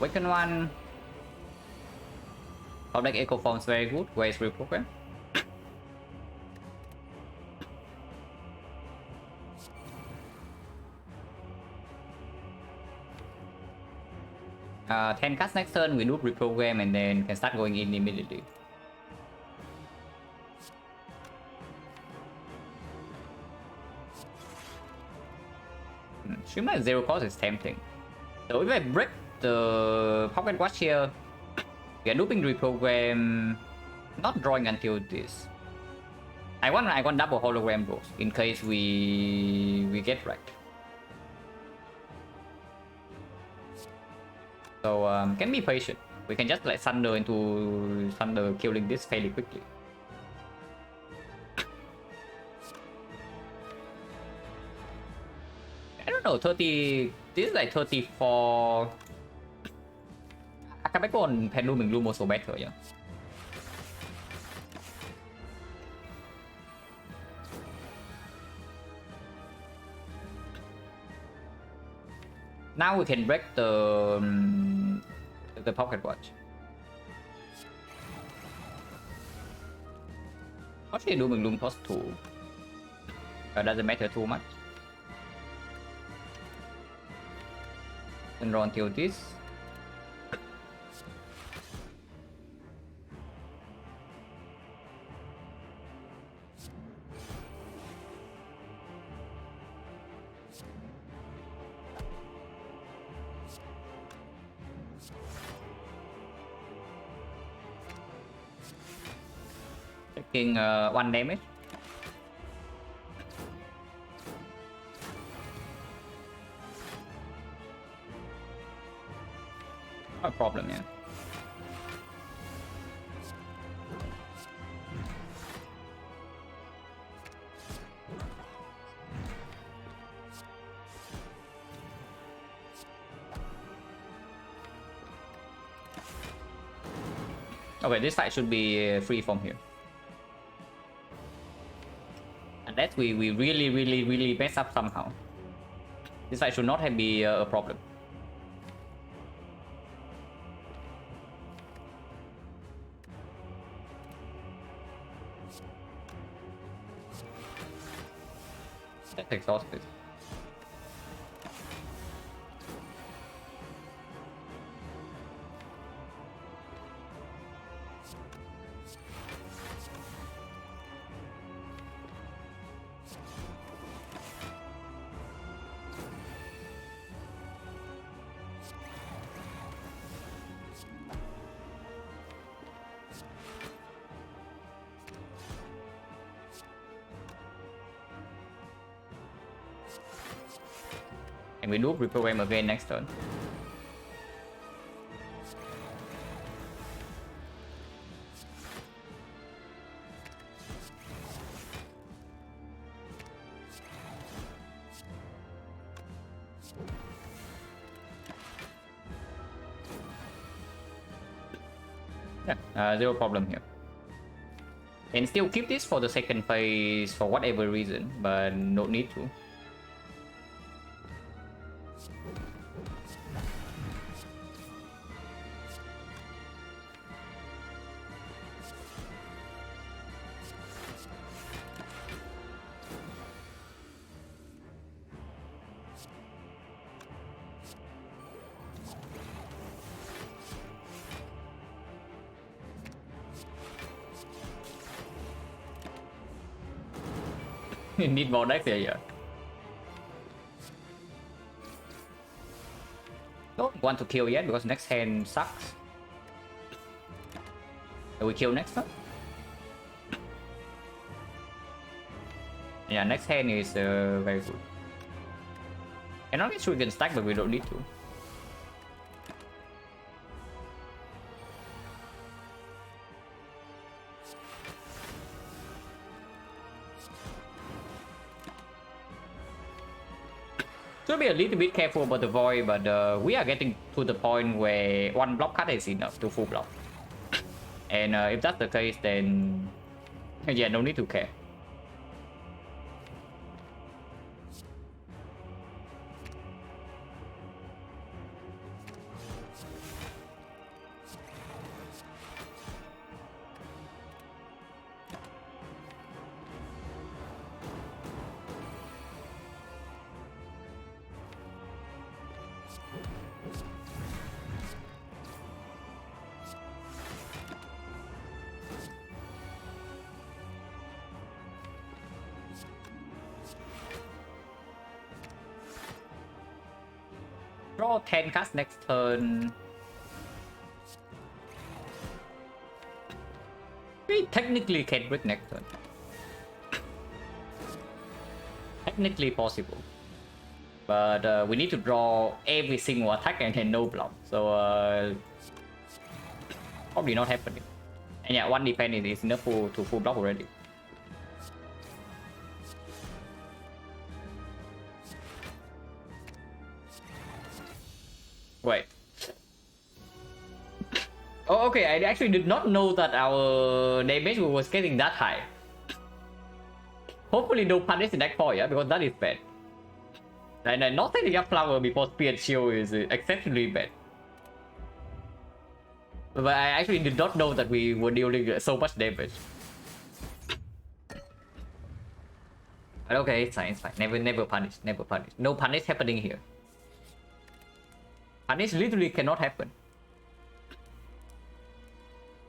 Weaken one. Our deck Echo Form is very good. Where is reprogram? Uh, 10 cards next turn, we do reprogram and then can start going in immediately. Streamline at 0 cost is tempting. So if I break the Pocket Watch here, we are looping reprogram, not drawing until this. I want double hologram bros in case we get wrecked. So can be patient. We can just let Thunder into Thunder killing this fairly quickly. I don't know, 30. This is like 34. I can go on Pendulum and Gloom also better, yeah. Now we can break the Pocket Watch. Actually, Doom and Gloom cost 2. Doesn't matter too much. And run till this. Taking 1 damage. No problem, yeah. Okay, this fight should be free from here. Unless we really mess up somehow. This fight should not have be a problem. That's exhausted. And we do reprogram again next turn. Yeah, 0 problem here. And still keep this for the second phase for whatever reason, but no need to. Need more decks here, yeah. Don't want to kill yet because next hand sucks. Will we kill next turn? Yeah, next hand is very good. And not sure we can stack, but we don't need to. Should be a little bit careful about the void, but we are getting to the point where one block card is enough to full block. And if that's the case, then yeah, no need to care. Draw 10 cards next turn. We technically can break next turn. Technically possible. But we need to draw every single attack and then no block. So probably not happening. And yeah, one defense is enough to full block already. Wait. Oh, okay. I actually did not know that our damage was getting that high. Hopefully no punish in deck 4, yeah, because that is bad. And not setting up flower before spear and shield is exceptionally bad. But I actually did not know that we were dealing so much damage. But okay, it's fine, it's fine. Never punish, never punish. No punish happening here. Punish literally cannot happen.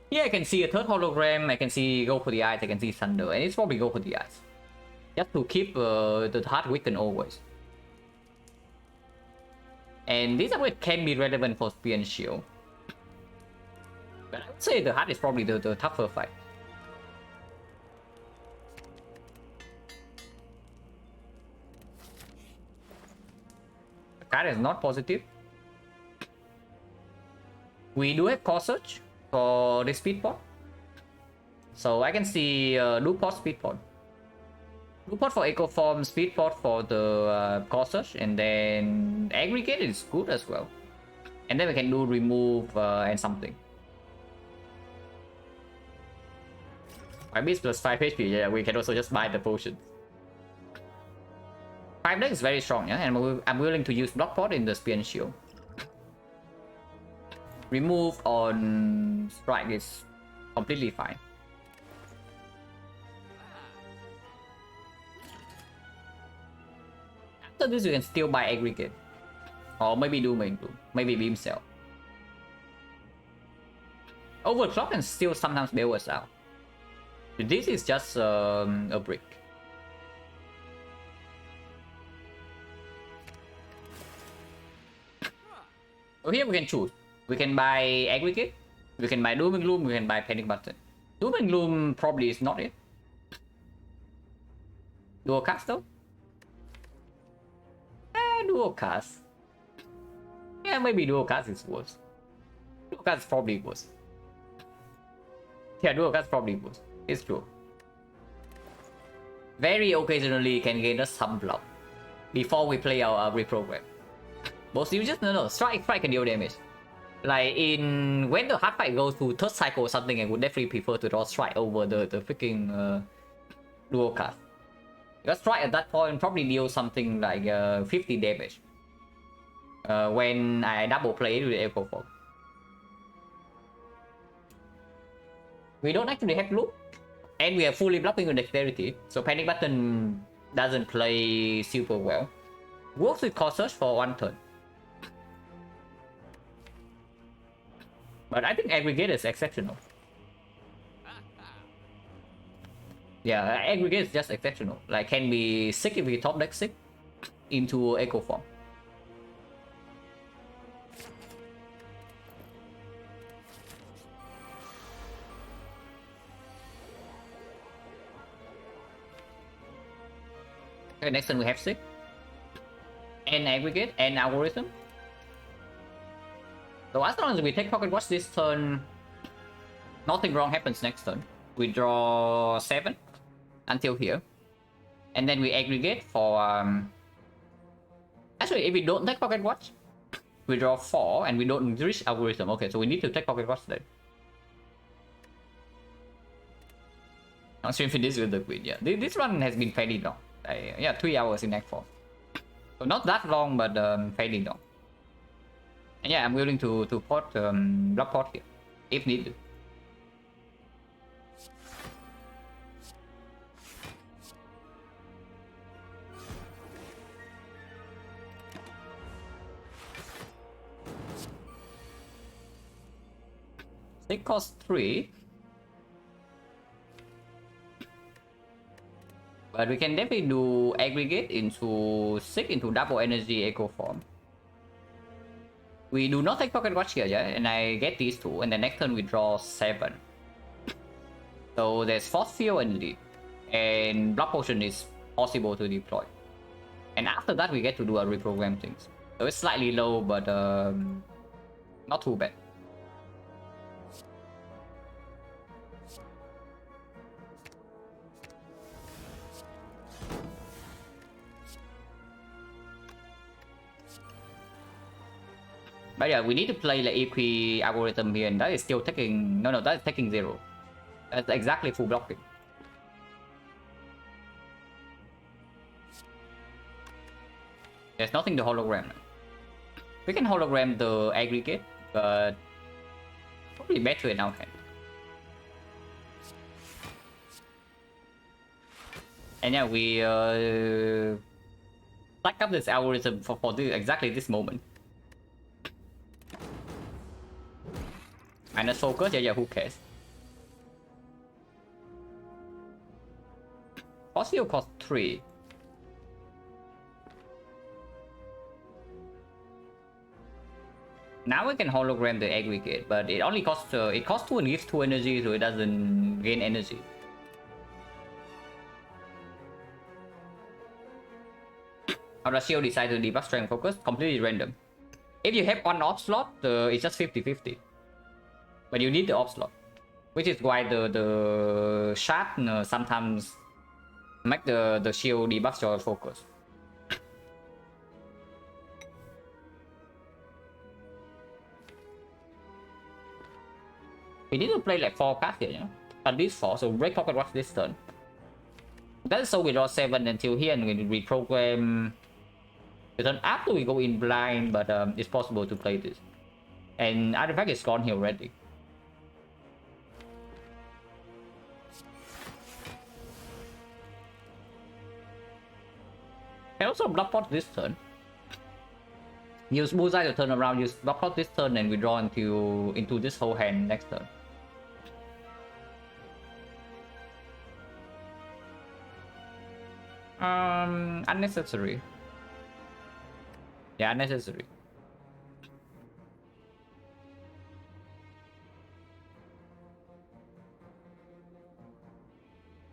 Yeah, I can see a third hologram, I can see go for the eyes, I can see thunder, and it's probably go for the eyes. Just to keep the heart weakened always. And this upgrade can be relevant for spear and shield. But I would say the heart is probably the tougher fight. The card is not positive. We do have core search for the speed pod. So I can see loop pod, speed pod. Loop pod for echo form, speed pod for the core search, and then aggregate is good as well. And then we can do remove and something. 5 beats plus 5 HP, yeah, we can also just buy the potions. 5 deck is very strong, yeah, and I'm willing to use block pod in the spear and shield. Remove on strike is completely fine. After this, you can still buy aggregate, or maybe do main blue, maybe beam cell. Overclock can still sometimes bail us out. This is just a brick. So here we can choose. We can buy aggregate, we can buy doom and gloom, we can buy panic button. Doom and gloom probably is not it. Dual cast though? Dual cast. Yeah, maybe dual cast is worse. Dual cast is probably worse. Yeah, dual cast probably worse. It's true. Very occasionally can gain us some block before we play our reprogram. Most users, no, strike can deal damage. Like when the hard fight goes to third cycle or something, I would definitely prefer to draw strike over the freaking dual cast. Because strike at that point probably deal something like 50 damage when I double play it with echo form. We don't actually have loop, and we are fully blocking with dexterity, so panic button doesn't play super well. Works with core search for 1 turn. But I think aggregate is exceptional. Yeah, aggregate is just exceptional. Like, can be sick if we top deck sick into echo form. Okay, next turn we have sick. And aggregate and algorithm. So as long as we take pocket watch this turn, nothing wrong happens next turn. We draw 7 until here, and then we aggregate for Actually, if we don't take Pocket Watch, we draw 4 and we don't reach algorithm. Okay, so we need to take Pocket Watch then. Not sure if it is with the queen. Yeah, this run has been fairly long. Yeah, 3 hours in Act 4. So not that long, but fairly long. And yeah, I'm willing to port block port here if needed. It costs 3. But we can definitely do aggregate into 6 into double energy echo form. We do not take Pocket Watch here, yeah? And I get these 2, and the next turn we draw 7. So there's Force Field and Lead. And Block Potion is possible to deploy. And after that we get to do a reprogram things. So it's slightly low, but not too bad. But yeah, we need to play the equi algorithm here, and that is still taking... No, that is taking 0. That's exactly full blocking. There's nothing to hologram. We can hologram the aggregate, but probably better in our hand. And yeah, we stack up this algorithm for exactly this moment. Minus focus, yeah, who cares? Fossil cost 3. Now we can hologram the aggregate, but it only costs 2 and gives 2 energy, so it doesn't gain energy. How does Shield decide to debug strength focus? Completely random. If you have one off slot, it's just 50-50. But you need the off slot, which is why the shard sometimes make the shield debug your focus. We need to play like 4 cards here, you know? At least 4, so break Pocket Watch this turn. That's so we draw 7 until here and we reprogram the turn after we go in blind, but it's possible to play this. And artifact is gone here already. Can also block pot this turn. Use Bullseye to turn around, use block pot this turn, and we draw into this whole hand next turn. Unnecessary. Yeah, unnecessary.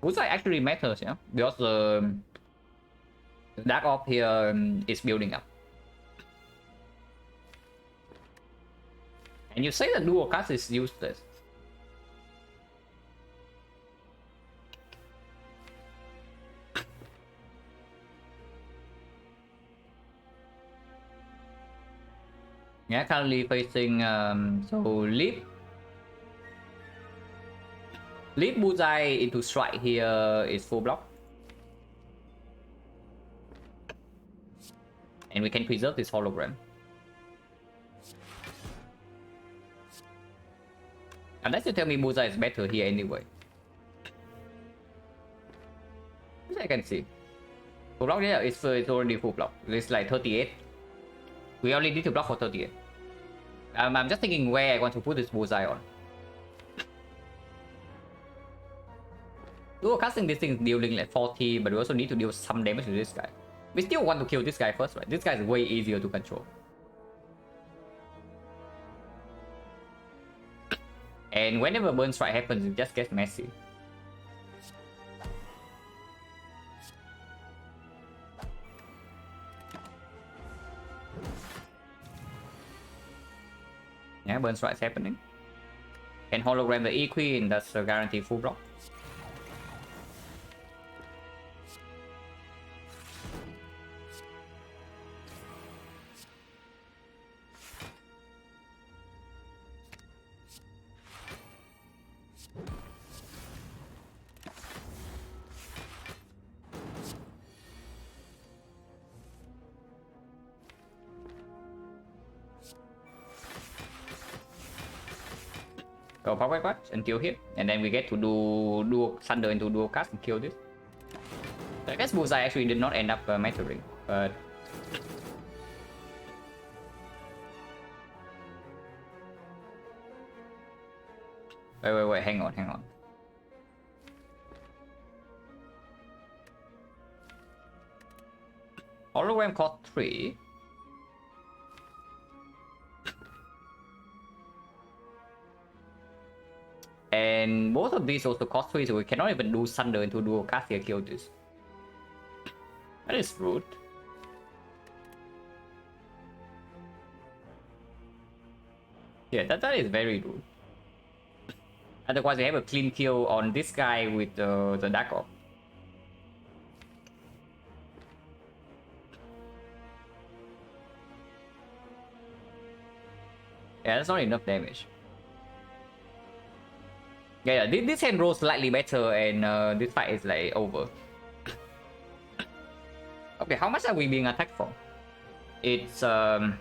Bullseye actually matters, yeah, because the Dark Orb here is building up. And you say that dual cast is useless. Yeah, currently facing so leap Bullseye into strike here is full block. And we can preserve this hologram. Unless you tell me Bullseye is better here anyway. Which I can see. Full block, yeah, it's already full block. It's like 38. We only need to block for 38. I'm just thinking where I want to put this Bullseye on. Dual casting this thing is dealing like 40, but we also need to deal some damage to this guy. We still want to kill this guy first, right? This guy is way easier to control. And whenever burn strike happens, it just gets messy. Yeah, burn strike is happening. Can hologram the equi, and that's a guaranteed full block. Go power punch until here, and then we get to do dual thunder into dual cast and kill this. So I guess Bullseye actually did not end up mattering, but wait, hang on. Hologram cost 3. And both of these also cost 3, so we cannot even do Thunder into dual cast here, kill this. That is rude. Yeah, that is very rude. Otherwise, we have a clean kill on this guy with the Dark Orb. Yeah, that's not enough damage. Yeah, this hand rolls slightly better, and this fight is like over. Okay, how much are we being attacked for? It's 8,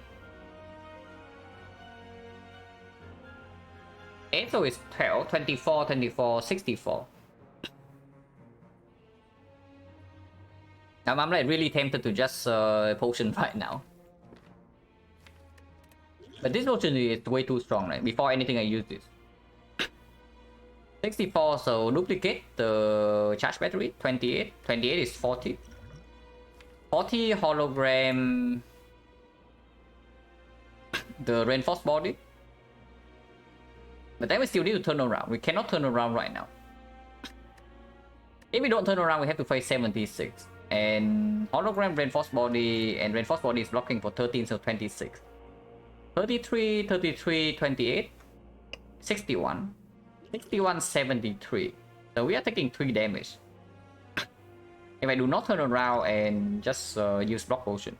so it's 12, 24, 24, 64. I'm like really tempted to just potion right now. But this potion is way too strong, right? Before anything I use this. 64, so duplicate the charge battery. 28. 28 is 40. 40 hologram. The reinforced body. But then we still need to turn around. We cannot turn around right now. If we don't turn around, we have to face 76. And hologram reinforced body, and reinforced body is blocking for 13, so 26. 33, 33, 28, 61, 61, 73. So we are taking 3 damage. If I do not turn around and just use block potion.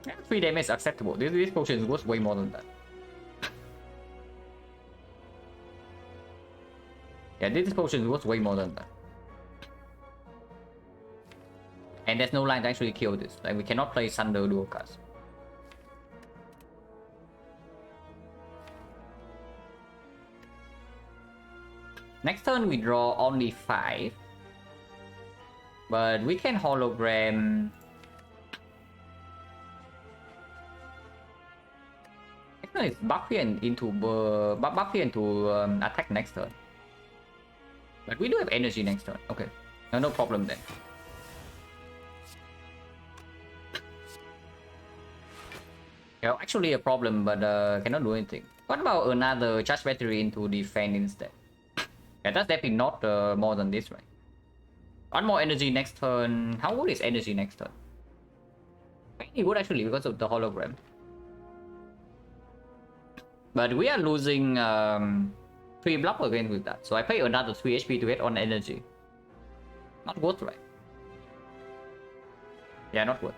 Yeah, 3 damage is acceptable. This potion is worth way more than that. Yeah, this potion is worth way more than that. And there's no line to actually kill this. Like, we cannot play Thunder dual cast. Next turn we draw only 5. But we can hologram. Next turn is Buffy into attack next turn. But we do have energy next turn. Okay. No problem then. Yeah, actually a problem, but cannot do anything. What about another charge battery into defend instead? Yeah, that's definitely not more than this, right? One more energy next turn. How good is energy next turn? Pretty good actually because of the hologram. But we are losing 3 block again with that. So I pay another 3 HP to get on energy. Not worth, right? Yeah, not worth.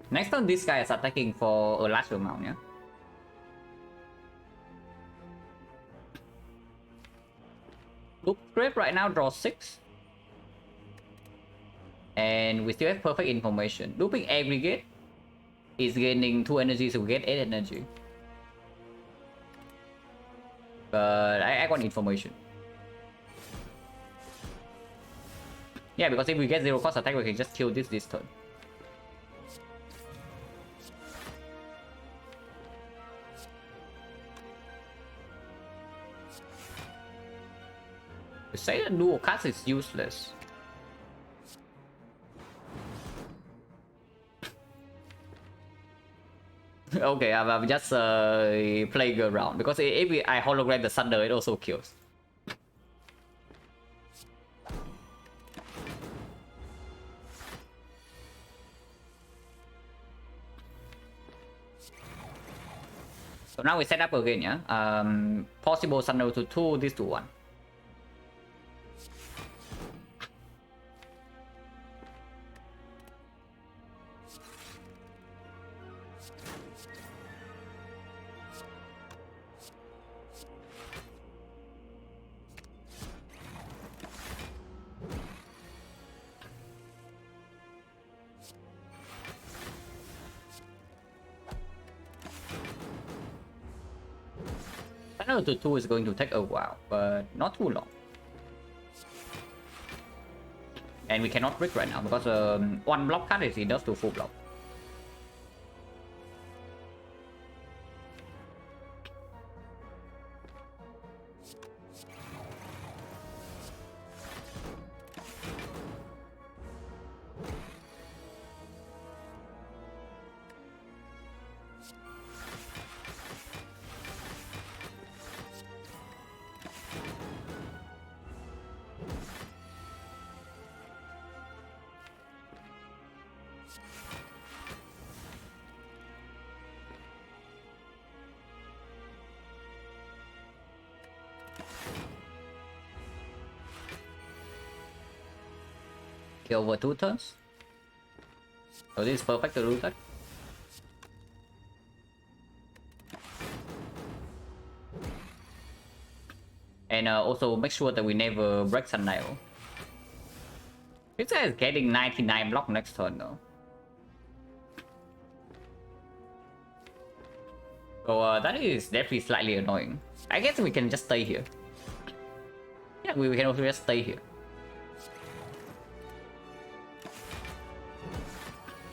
Next turn, this guy is attacking for a large amount, yeah? Loop Scrape right now draws 6. And we still have perfect information. Looping Aggregate is gaining 2 energy, so we get 8 energy. But I want information. Yeah, because if we get 0 cost attack, we can just kill this turn. You say that dual cast is useless. Okay, I'm just playing around because if I hologram the Thunder, it also kills. So now we set up again, yeah? Possible Thunder to 2, this to 1. Thunder to 2 is going to take a while, but not too long. And we cannot break right now because one block card is enough to full block. Okay, over 2 turns. So this is perfect to do that. And also make sure that we never break Sundial. This guy is getting 99 block next turn though. So that is definitely slightly annoying. I guess we can just stay here. Yeah, we can also just stay here.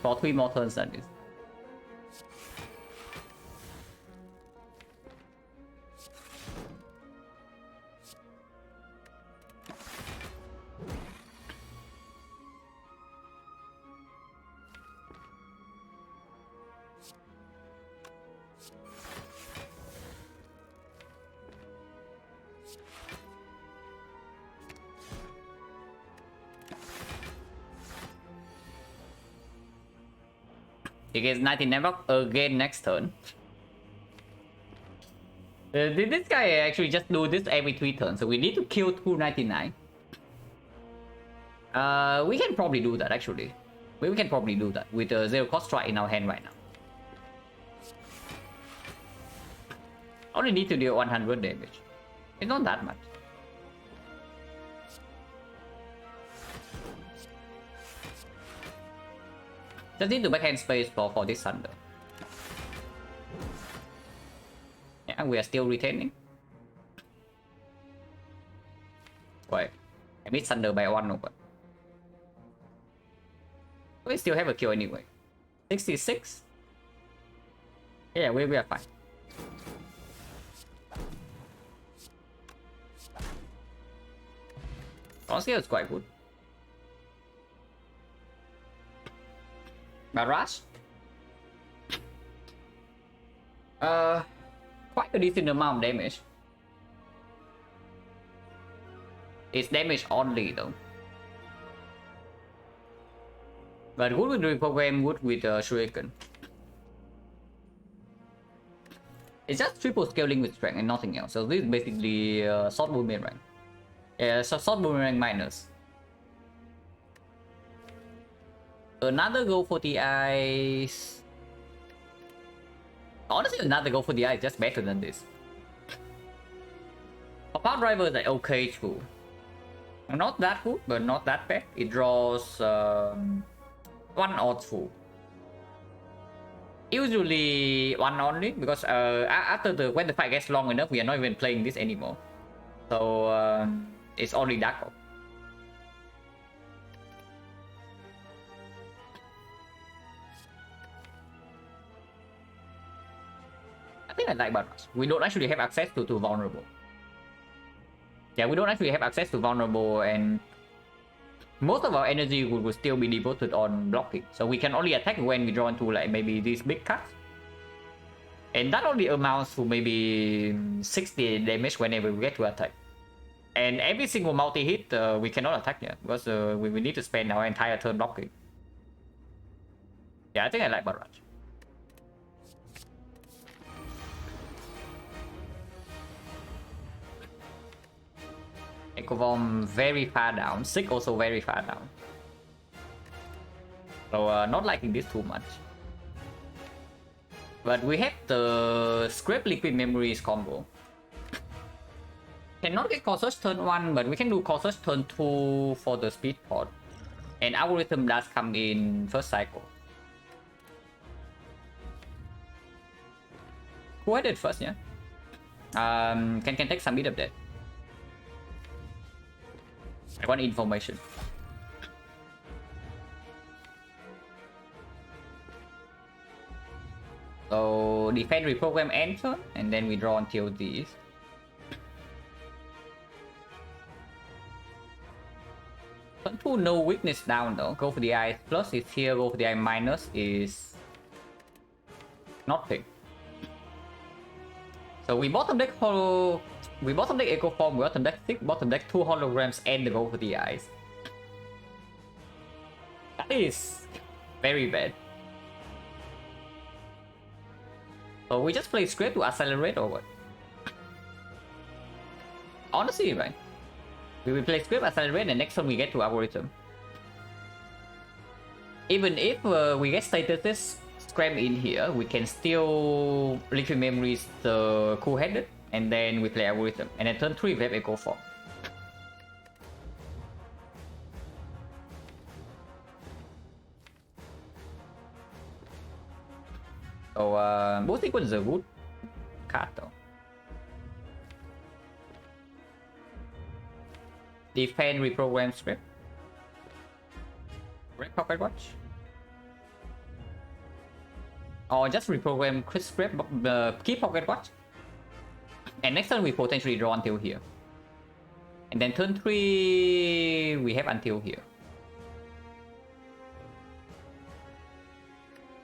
For 3 more turns that is. He gets 99 block again next turn. This guy actually just do this every 3 turns, so we need to kill 299. We can probably do that actually. We can probably do that with a 0 cost strike in our hand right now. Only need to deal 100 damage. It's not that much. Just need to backhand space for this Thunder. Yeah, we are still retaining. Wait, I missed Thunder by 1 over. We still have a kill anyway. 66. Yeah, we are fine. Honestly, it's quite good. Barrage? Quite a decent amount of damage. It's damage only though. But good with reprogram, good with Shuriken. It's just triple scaling with strength and nothing else. So this is basically short boomerang. Yeah, so short boomerang minus. Another go for the eyes. Honestly, another go for the eyes is just better than this. For power driver is like okay too. Not that good, but not that bad. It draws 1 or 2. Usually 1 only, because after when the fight gets long enough, we are not even playing this anymore. So it's only Dark Oak. I think I like Barrage. We don't actually have access to vulnerable. Yeah, we don't actually have access to vulnerable, and most of our energy will still be devoted on blocking. So we can only attack when we draw into like maybe these big cards. And that only amounts to maybe 60 damage whenever we get to attack. And every single multi-hit, we cannot attack yet, because we need to spend our entire turn blocking. Yeah, I think I like Barrage. Echo Bomb very far down. Sick also very far down. So not liking this too much. But we have the Scrap Liquid Memories combo. Cannot get Core Search turn 1, but we can do Core Search turn 2 for the speed pod. And Algorithm does come in first cycle. Who had it first, yeah? Can take some bit of that. I want information. So defend reprogram end turn, and then we draw until these. Turn 2 no weakness down though. Go for the eye plus is here, go for the eye minus is nothing. So we bottom deck Echo Form, we bottom deck thick, bottom deck 2 holograms and go for the eyes. That is very bad. So we just play script to accelerate or what? Honestly, right? We will play script, accelerate, and next time we get to algorithm. Even if we get statuses scram in here, we can still liquid memories the cool-headed, and then we play algorithm. And then turn 3 we have Echo Form. So both sequence are good card though. Defend reprogram script. Red Pocket Watch. Or just reprogram Chris script, keep Pocket Watch. And next turn we potentially draw until here. And then turn 3 we have until here.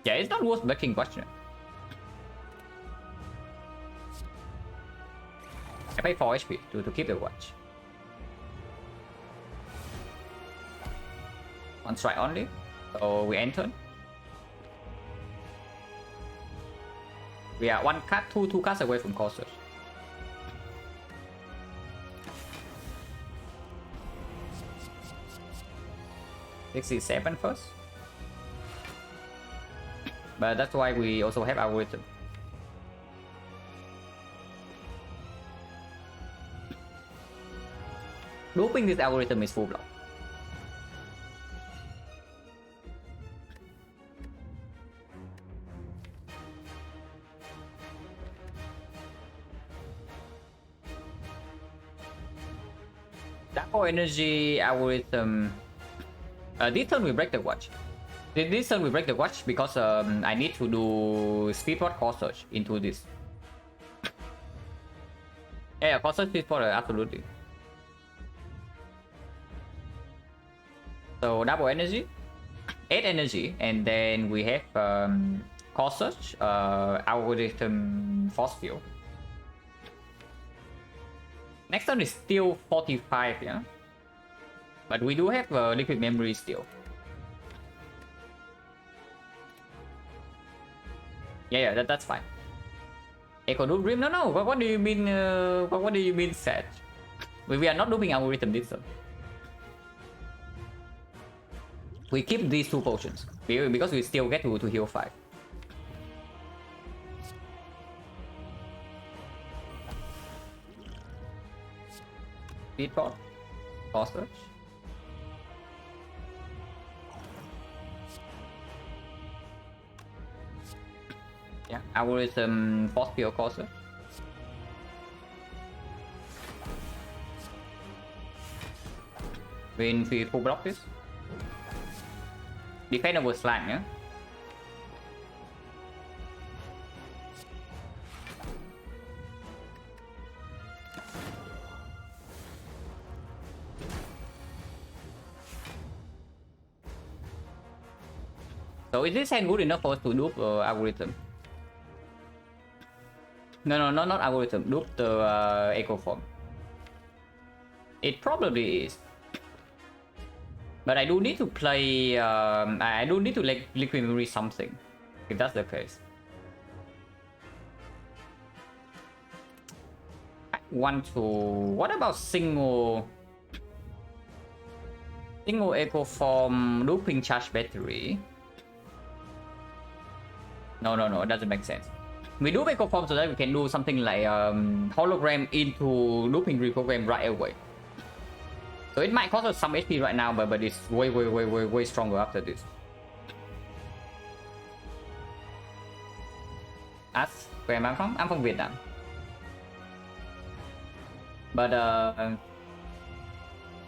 Yeah, it's not worth backing Watch. I pay 4 HP to keep the Watch. One strike only. So we enter. We are one card, two cards away from Core Search. This is 7 first. But that's why we also have algorithm. Looping this algorithm is full block. Dark Energy algorithm. This turn we break the watch. This turn we break the watch because I need to do speedpod Core Search into this. Yeah, Core Search speedpod absolutely. So double energy, 8 energy, and then we have Core Search, algorithm force field. Next turn is still 45, yeah. But we do have liquid memory still. Yeah, that's fine. Echo Dude Dream? No. What do you mean? What do you mean, Seth? We are not doing algorithm this turn. We keep these 2 potions because we still get to heal 5. Speedpod, Core Search. Yeah, algorithm force field Core Search. When we full block this. Defend over slant, yeah. So is this hand good enough for us to dupe algorithm? No, not algorithm. Dupe the Echo Form. It probably is. But I do need to play, I do need to like liquid memory something, if that's the case. I want to, what about single Single echo form looping charge battery. No, it doesn't make sense. We do echo form so that we can do something like hologram into looping reprogram right away. So it might cost us some HP right now, but it's way stronger after this. Ask where am I from? I'm from Vietnam. But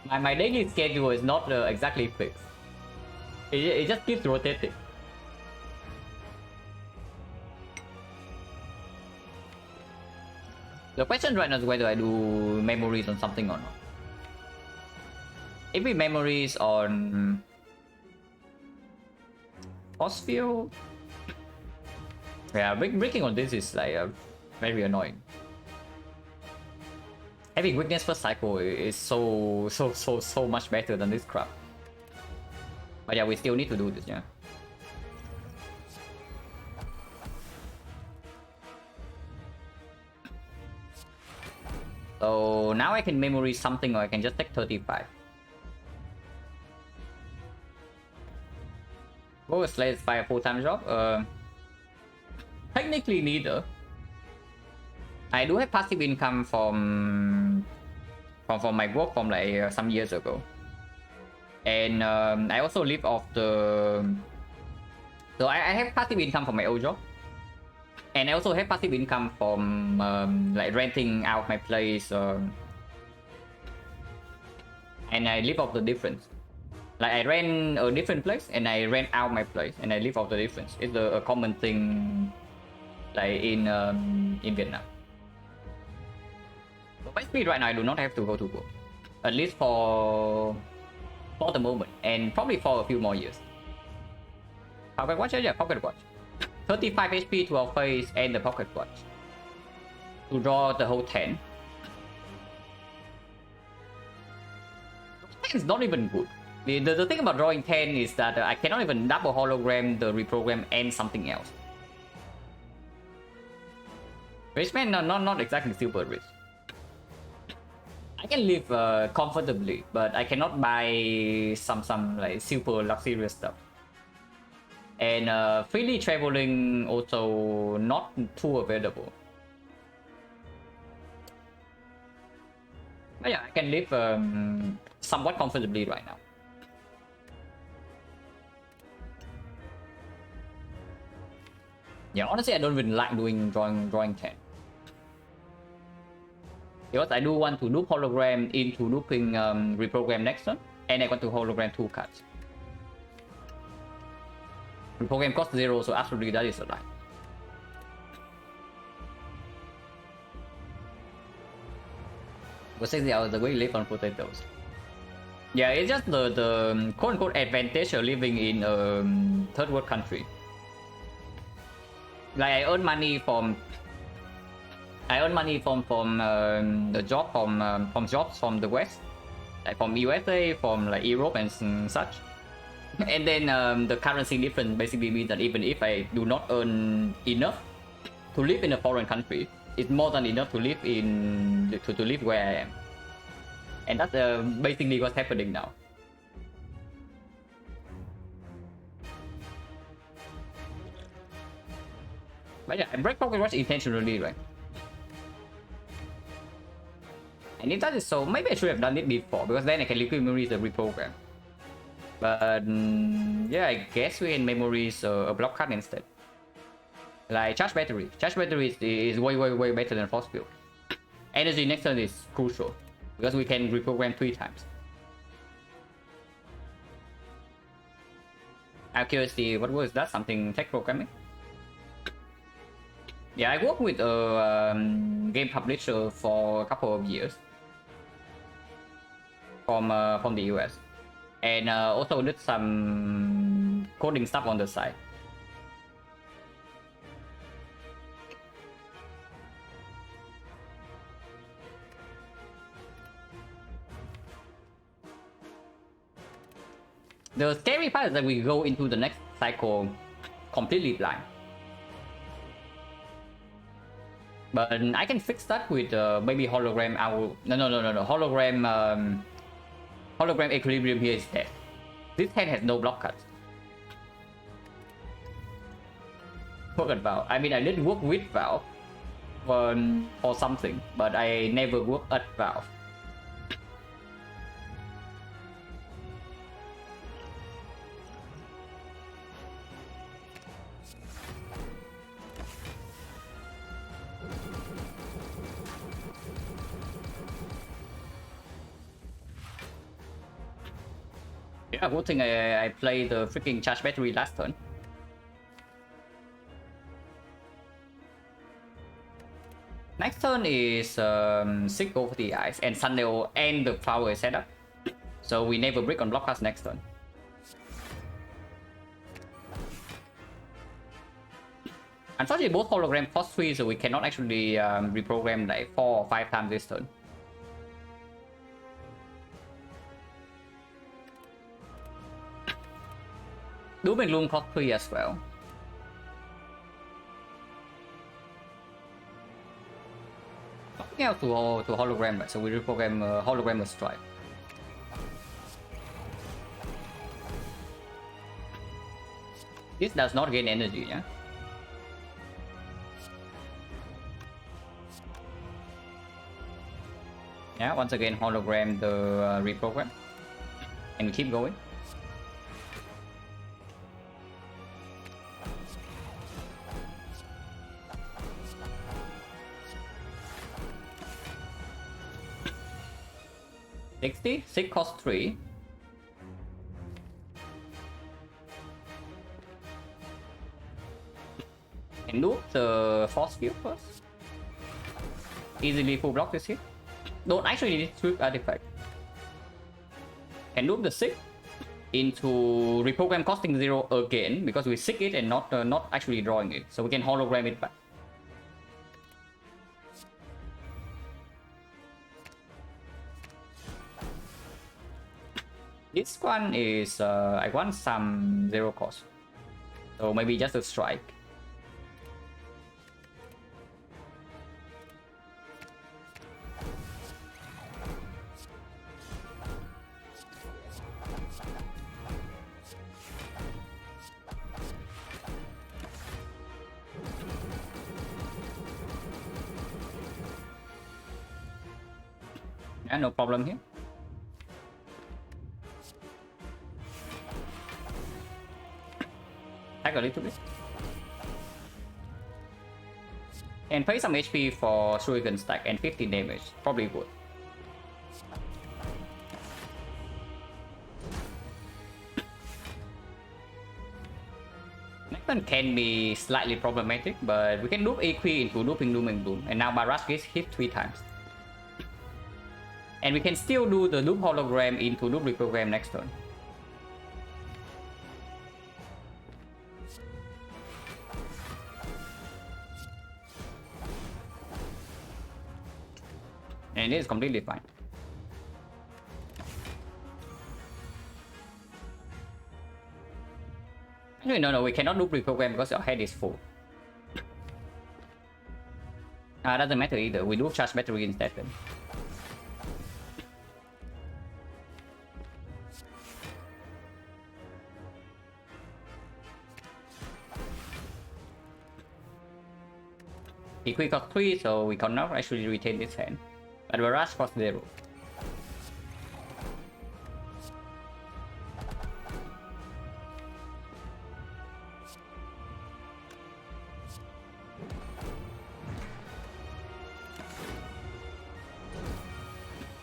my daily schedule is not exactly fixed. It just keeps rotating. The question right now is whether I do memories on something or not. If we memories on force field, yeah, breaking on this is like very annoying. Having weakness first cycle is so much better than this crap. But yeah, we still need to do this, yeah. So now I can memory something, or I can just take 35. Go slash by a full-time job? Technically neither. I do have passive income from my work from like some years ago, and I also live off the. So I have passive income from my old job, and I also have passive income from like renting out my place, and I live off the difference. Like I rent a different place and I rent out my place and I live off the difference. It's a common thing, like in Vietnam. But basically right now I do not have to go to work, at least for the moment, and probably for a few more years. Pocket watch, yeah, pocket watch. 35 HP to our face and the pocket watch to draw the whole 10. It's not even good. The thing about drawing 10 is that I cannot even double hologram the reprogram and something else. Rich man, not exactly super rich. I can live comfortably, but I cannot buy some like super luxurious stuff. And freely traveling also not too available. But yeah, I can live somewhat comfortably right now. Yeah, honestly, I don't even like doing drawing 10. Because I do want to loop hologram into looping reprogram next turn, and I want to hologram 2 cards. Reprogram costs 0, so absolutely that is a lie. For 60 hours away, live on potatoes. Yeah, it's just the quote-unquote advantage of living in a third world country. Like I earn money from the job from jobs from the West, like from USA, from like Europe and such. And then the currency difference basically means that even if I do not earn enough to live in a foreign country, it's more than enough to live to live where I am. And that's basically what's happening now. But yeah, I break pocket watch intentionally, right? And if that is so, maybe I should have done it before, because then I can liquid memories the reprogram. But yeah, I guess we can memories a block card instead. Like charge battery. Charge battery is way better than force field. Energy next turn is crucial, because we can reprogram 3 times. Accuracy, what was that? Something tech programming? Yeah, I worked with a game publisher for a couple of years from the US, and also did some coding stuff on the side. The scary part is that we go into the next cycle completely blind. But I can fix that with maybe hologram out. No. Hologram Hologram equilibrium here is dead. This hand has no block cuts. Work at Valve. I mean, I did work with Valve for something, but I never work at Valve. Yeah, good thing I played the freaking charge battery last turn. Next turn is 6 over the ice and Sunday and the flower is set up. So we never break on block cast next turn. Unfortunately, both hologram cost 3, so we cannot actually reprogram like 4 or 5 times this turn. Doom and Gloom cost 3 as well. Something else to hologram, right? So we reprogram hologram with strike. This does not gain energy, yeah? Yeah, once again hologram the reprogram. And we keep going. Six cost 3. And loop the force field first. Easily full block this hit. Don't actually need sweep artifact. And loop the 6 into reprogram costing 0 again because we sick it and not actually drawing it. So we can hologram it back. This one is I want some 0 cost, so maybe just a strike. Yeah, no problem here. Attack a little bit. And pay some HP for Shuriken stack and 15 damage. Probably would. Next one can be slightly problematic, but we can loop AQ into looping Doom and Gloom. And now Barrage gets hit 3 times. And we can still do the loop hologram into loop reprogram next turn. And it is completely fine. Actually, no, we cannot loop reprogram because our head is full. Doesn't matter either. We loop charge battery instead then. EQ cost 3, so we cannot actually retain this hand. But Barrage cost 0.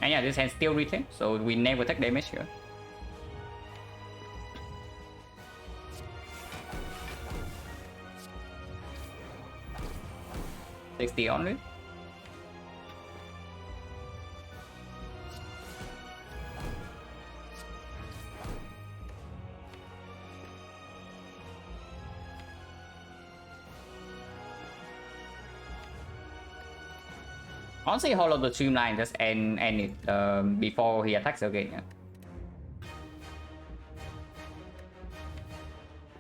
And yeah, this hand still retains, so we never take damage here. $60 only. Honestly, hollow the streamline just end it before he attacks again. Yeah.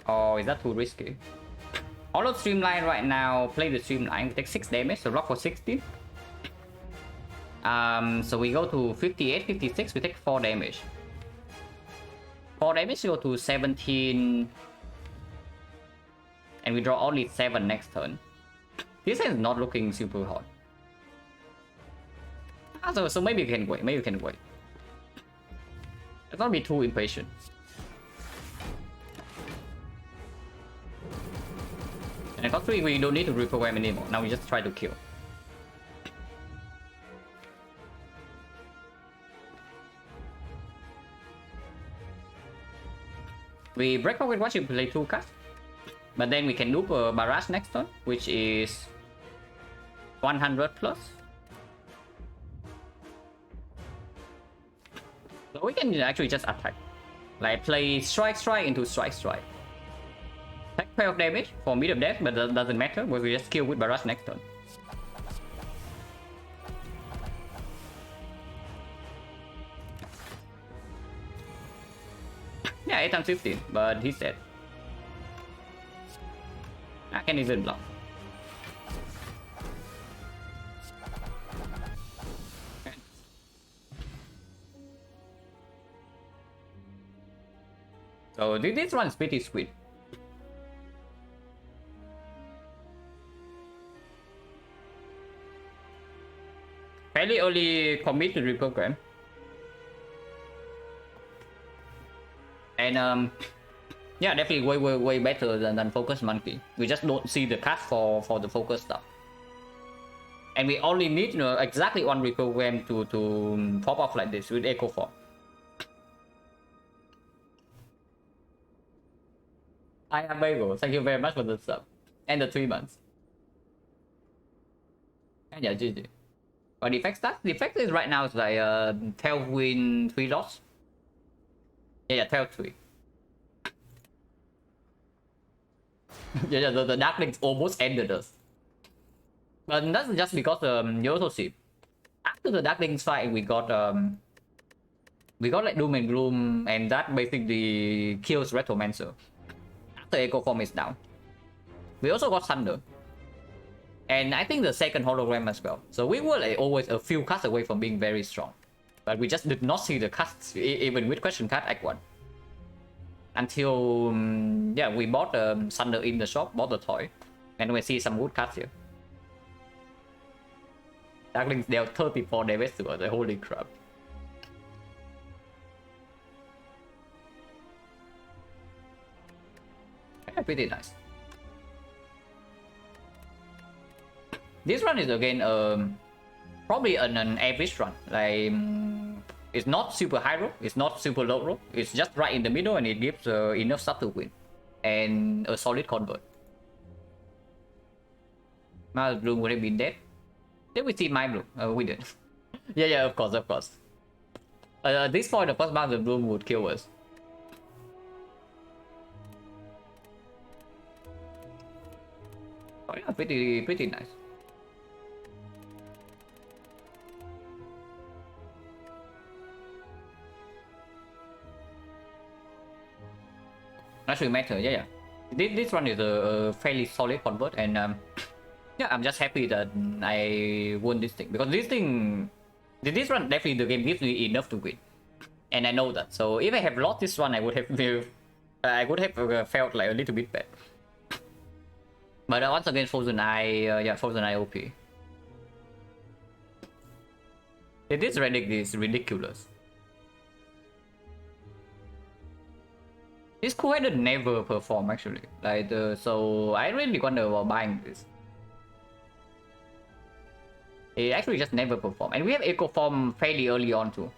Or is that too risky? Hollow streamline right now, play the streamline, we take 6 damage, so rock for 60. So we go to 58, 56, we take 4 damage. 4 damage go to 17. And we draw only 7 next turn. This is not looking super hot. So maybe you can wait. Maybe you can wait. Let's not be too impatient. And at cost 3, we don't need to reprogram anymore. Now we just try to kill. We break pocket watch, you play 2 cards. But then we can loop a barrage next turn, which is 100 plus. So we can actually just attack. Like play strike into strike. Take 12 damage for medium death, but that doesn't matter because we just kill with barrage next turn. Yeah, 8 times 15, but he's dead. I can even block. Okay. So this one is pretty sweet. Fairly early commit to reprogram. And yeah, definitely way better than Focus Monkey. We just don't see the card for the focus stuff. And we only need, you know, exactly one reprogram to pop off like this with Echo Form. I am Bagel. Thank you very much for the sub. And the 3 months. And yeah, GG. But the effect stats? The effect is right now is like 12 win, 3 loss. Yeah, 12-3. Yeah, the Darklings almost ended us. But that's just because you also see after the Darklings fight we got like Doom and Gloom, and that basically kills Retromancer. After Echo Form is down. We also got Thunder. And I think the second hologram as well. So we were like always a few cards away from being very strong. But we just did not see the cards even with question card Act 1. Until yeah, we bought Thunder in the shop, bought the toy, and we see some good cards here. Darklings dealt 34 damage to us, holy crap. Yeah, pretty nice. This run is again probably an average run. Like it's not super high roll, it's not super low roll, it's just right in the middle, and it gives enough stuff to win and a solid convert. My Bloom would have been dead. Did we see my Bloom? We did. yeah, of course. At this point, of course, Master Bloom would kill us. Oh yeah, pretty nice. Actually matter, yeah. This one is a fairly solid convert, and yeah, I'm just happy that I won this thing, because this run definitely the game gives me enough to win, and I know that. So if I have lost this one, I would have felt like a little bit bad. But once again, Frozen Eye, yeah, Frozen Eye OP. This relic is ridiculous. This co-header never perform actually. Like so I really wonder about buying this. It actually just never perform. And we have Echo Form fairly early on too.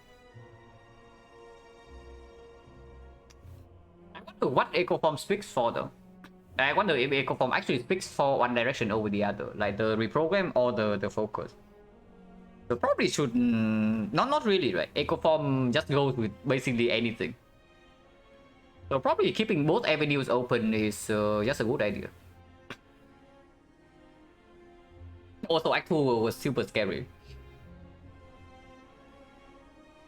I wonder what Echo Form speaks for though. I wonder if Echo Form actually speaks for one direction over the other, like the reprogram or the focus. So probably should not really, right? Echo Form just goes with basically anything. So probably keeping both avenues open is just a good idea. Also, Act 2 was super scary.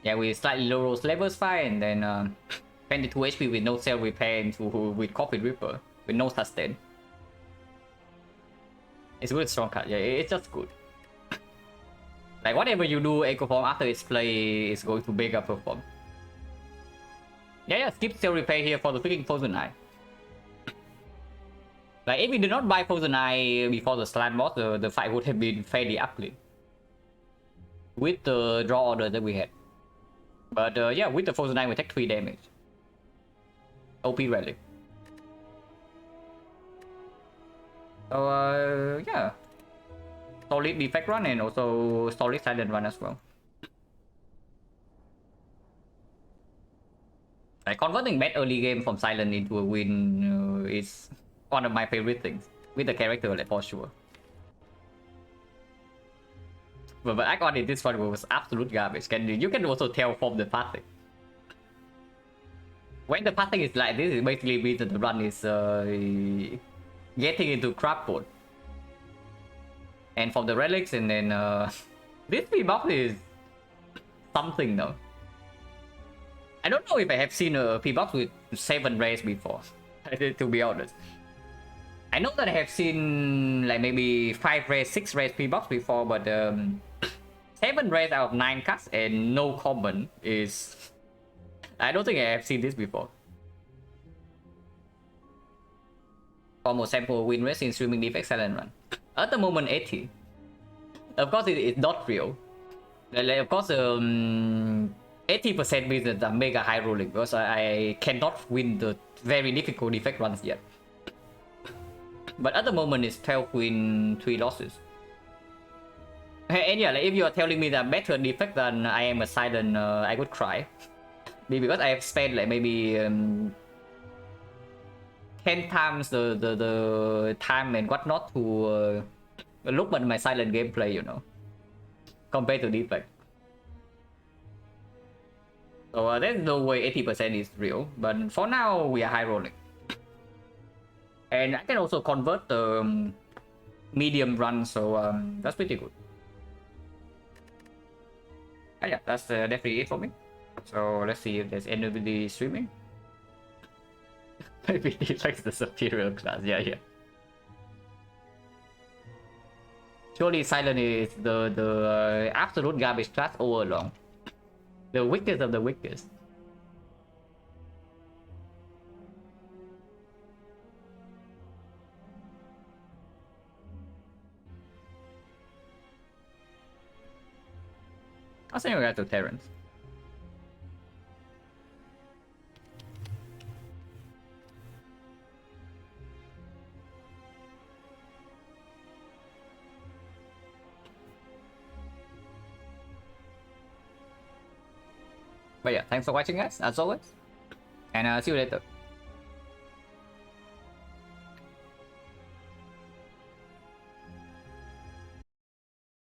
Yeah, we slightly low roll Slaver's Fight, and then 22 HP with no cell repair with Coffin Ripper, with no sustain. It's a good strong card, yeah, it's just good. Like whatever you do, Echo Form after its play is going to bigger perform. Yeah, skip sale replay here for the freaking Frozen Eye. Like, if we did not buy Frozen Eye before the Slant boss, the fight would have been fairly ugly. With the draw order that we had. But yeah, with the Frozen Eye, we take 3 damage. OP relic. So yeah. Solid defect run and also solid silent run as well. Like, converting bad early game from silent into a win is one of my favorite things with the character, like, for sure. But I got it, this one was absolute garbage. You can also tell from the passing. When the passing is like this, it basically means that the run is getting into crap mode. And from the relics, and then this P-box is something though. I don't know if I have seen a P-box with 7 rays before, to be honest. I know that I have seen like maybe 5 rays, 6 rays P-box before, but 7 rays out of 9 cuts and no common is... I don't think I have seen this before. Almost sample win rate in streaming defect silent run. At the moment 80. Of course it's not real. Like, of course 80% means that I'm mega high rolling because I cannot win the very difficult defect runs yet. But at the moment it's 12 win 3 losses. And yeah, like, if you are telling me that I'm better defect than I am a silent, I would cry. Because I have spent like maybe 10 times the time and whatnot to look at my silent gameplay, you know, compared to defect. So there's no way 80% is real, but for now we are high rolling. And I can also convert the medium run, so that's pretty good. And yeah, that's definitely it for me. So let's see if there's anybody streaming. Maybe he likes the superior class. Yeah. Surely Silent is the absolute garbage class overlong. The weakest of the weakest. I'll send you guys to Terrence. But yeah, thanks for watching guys, as always. And see you later.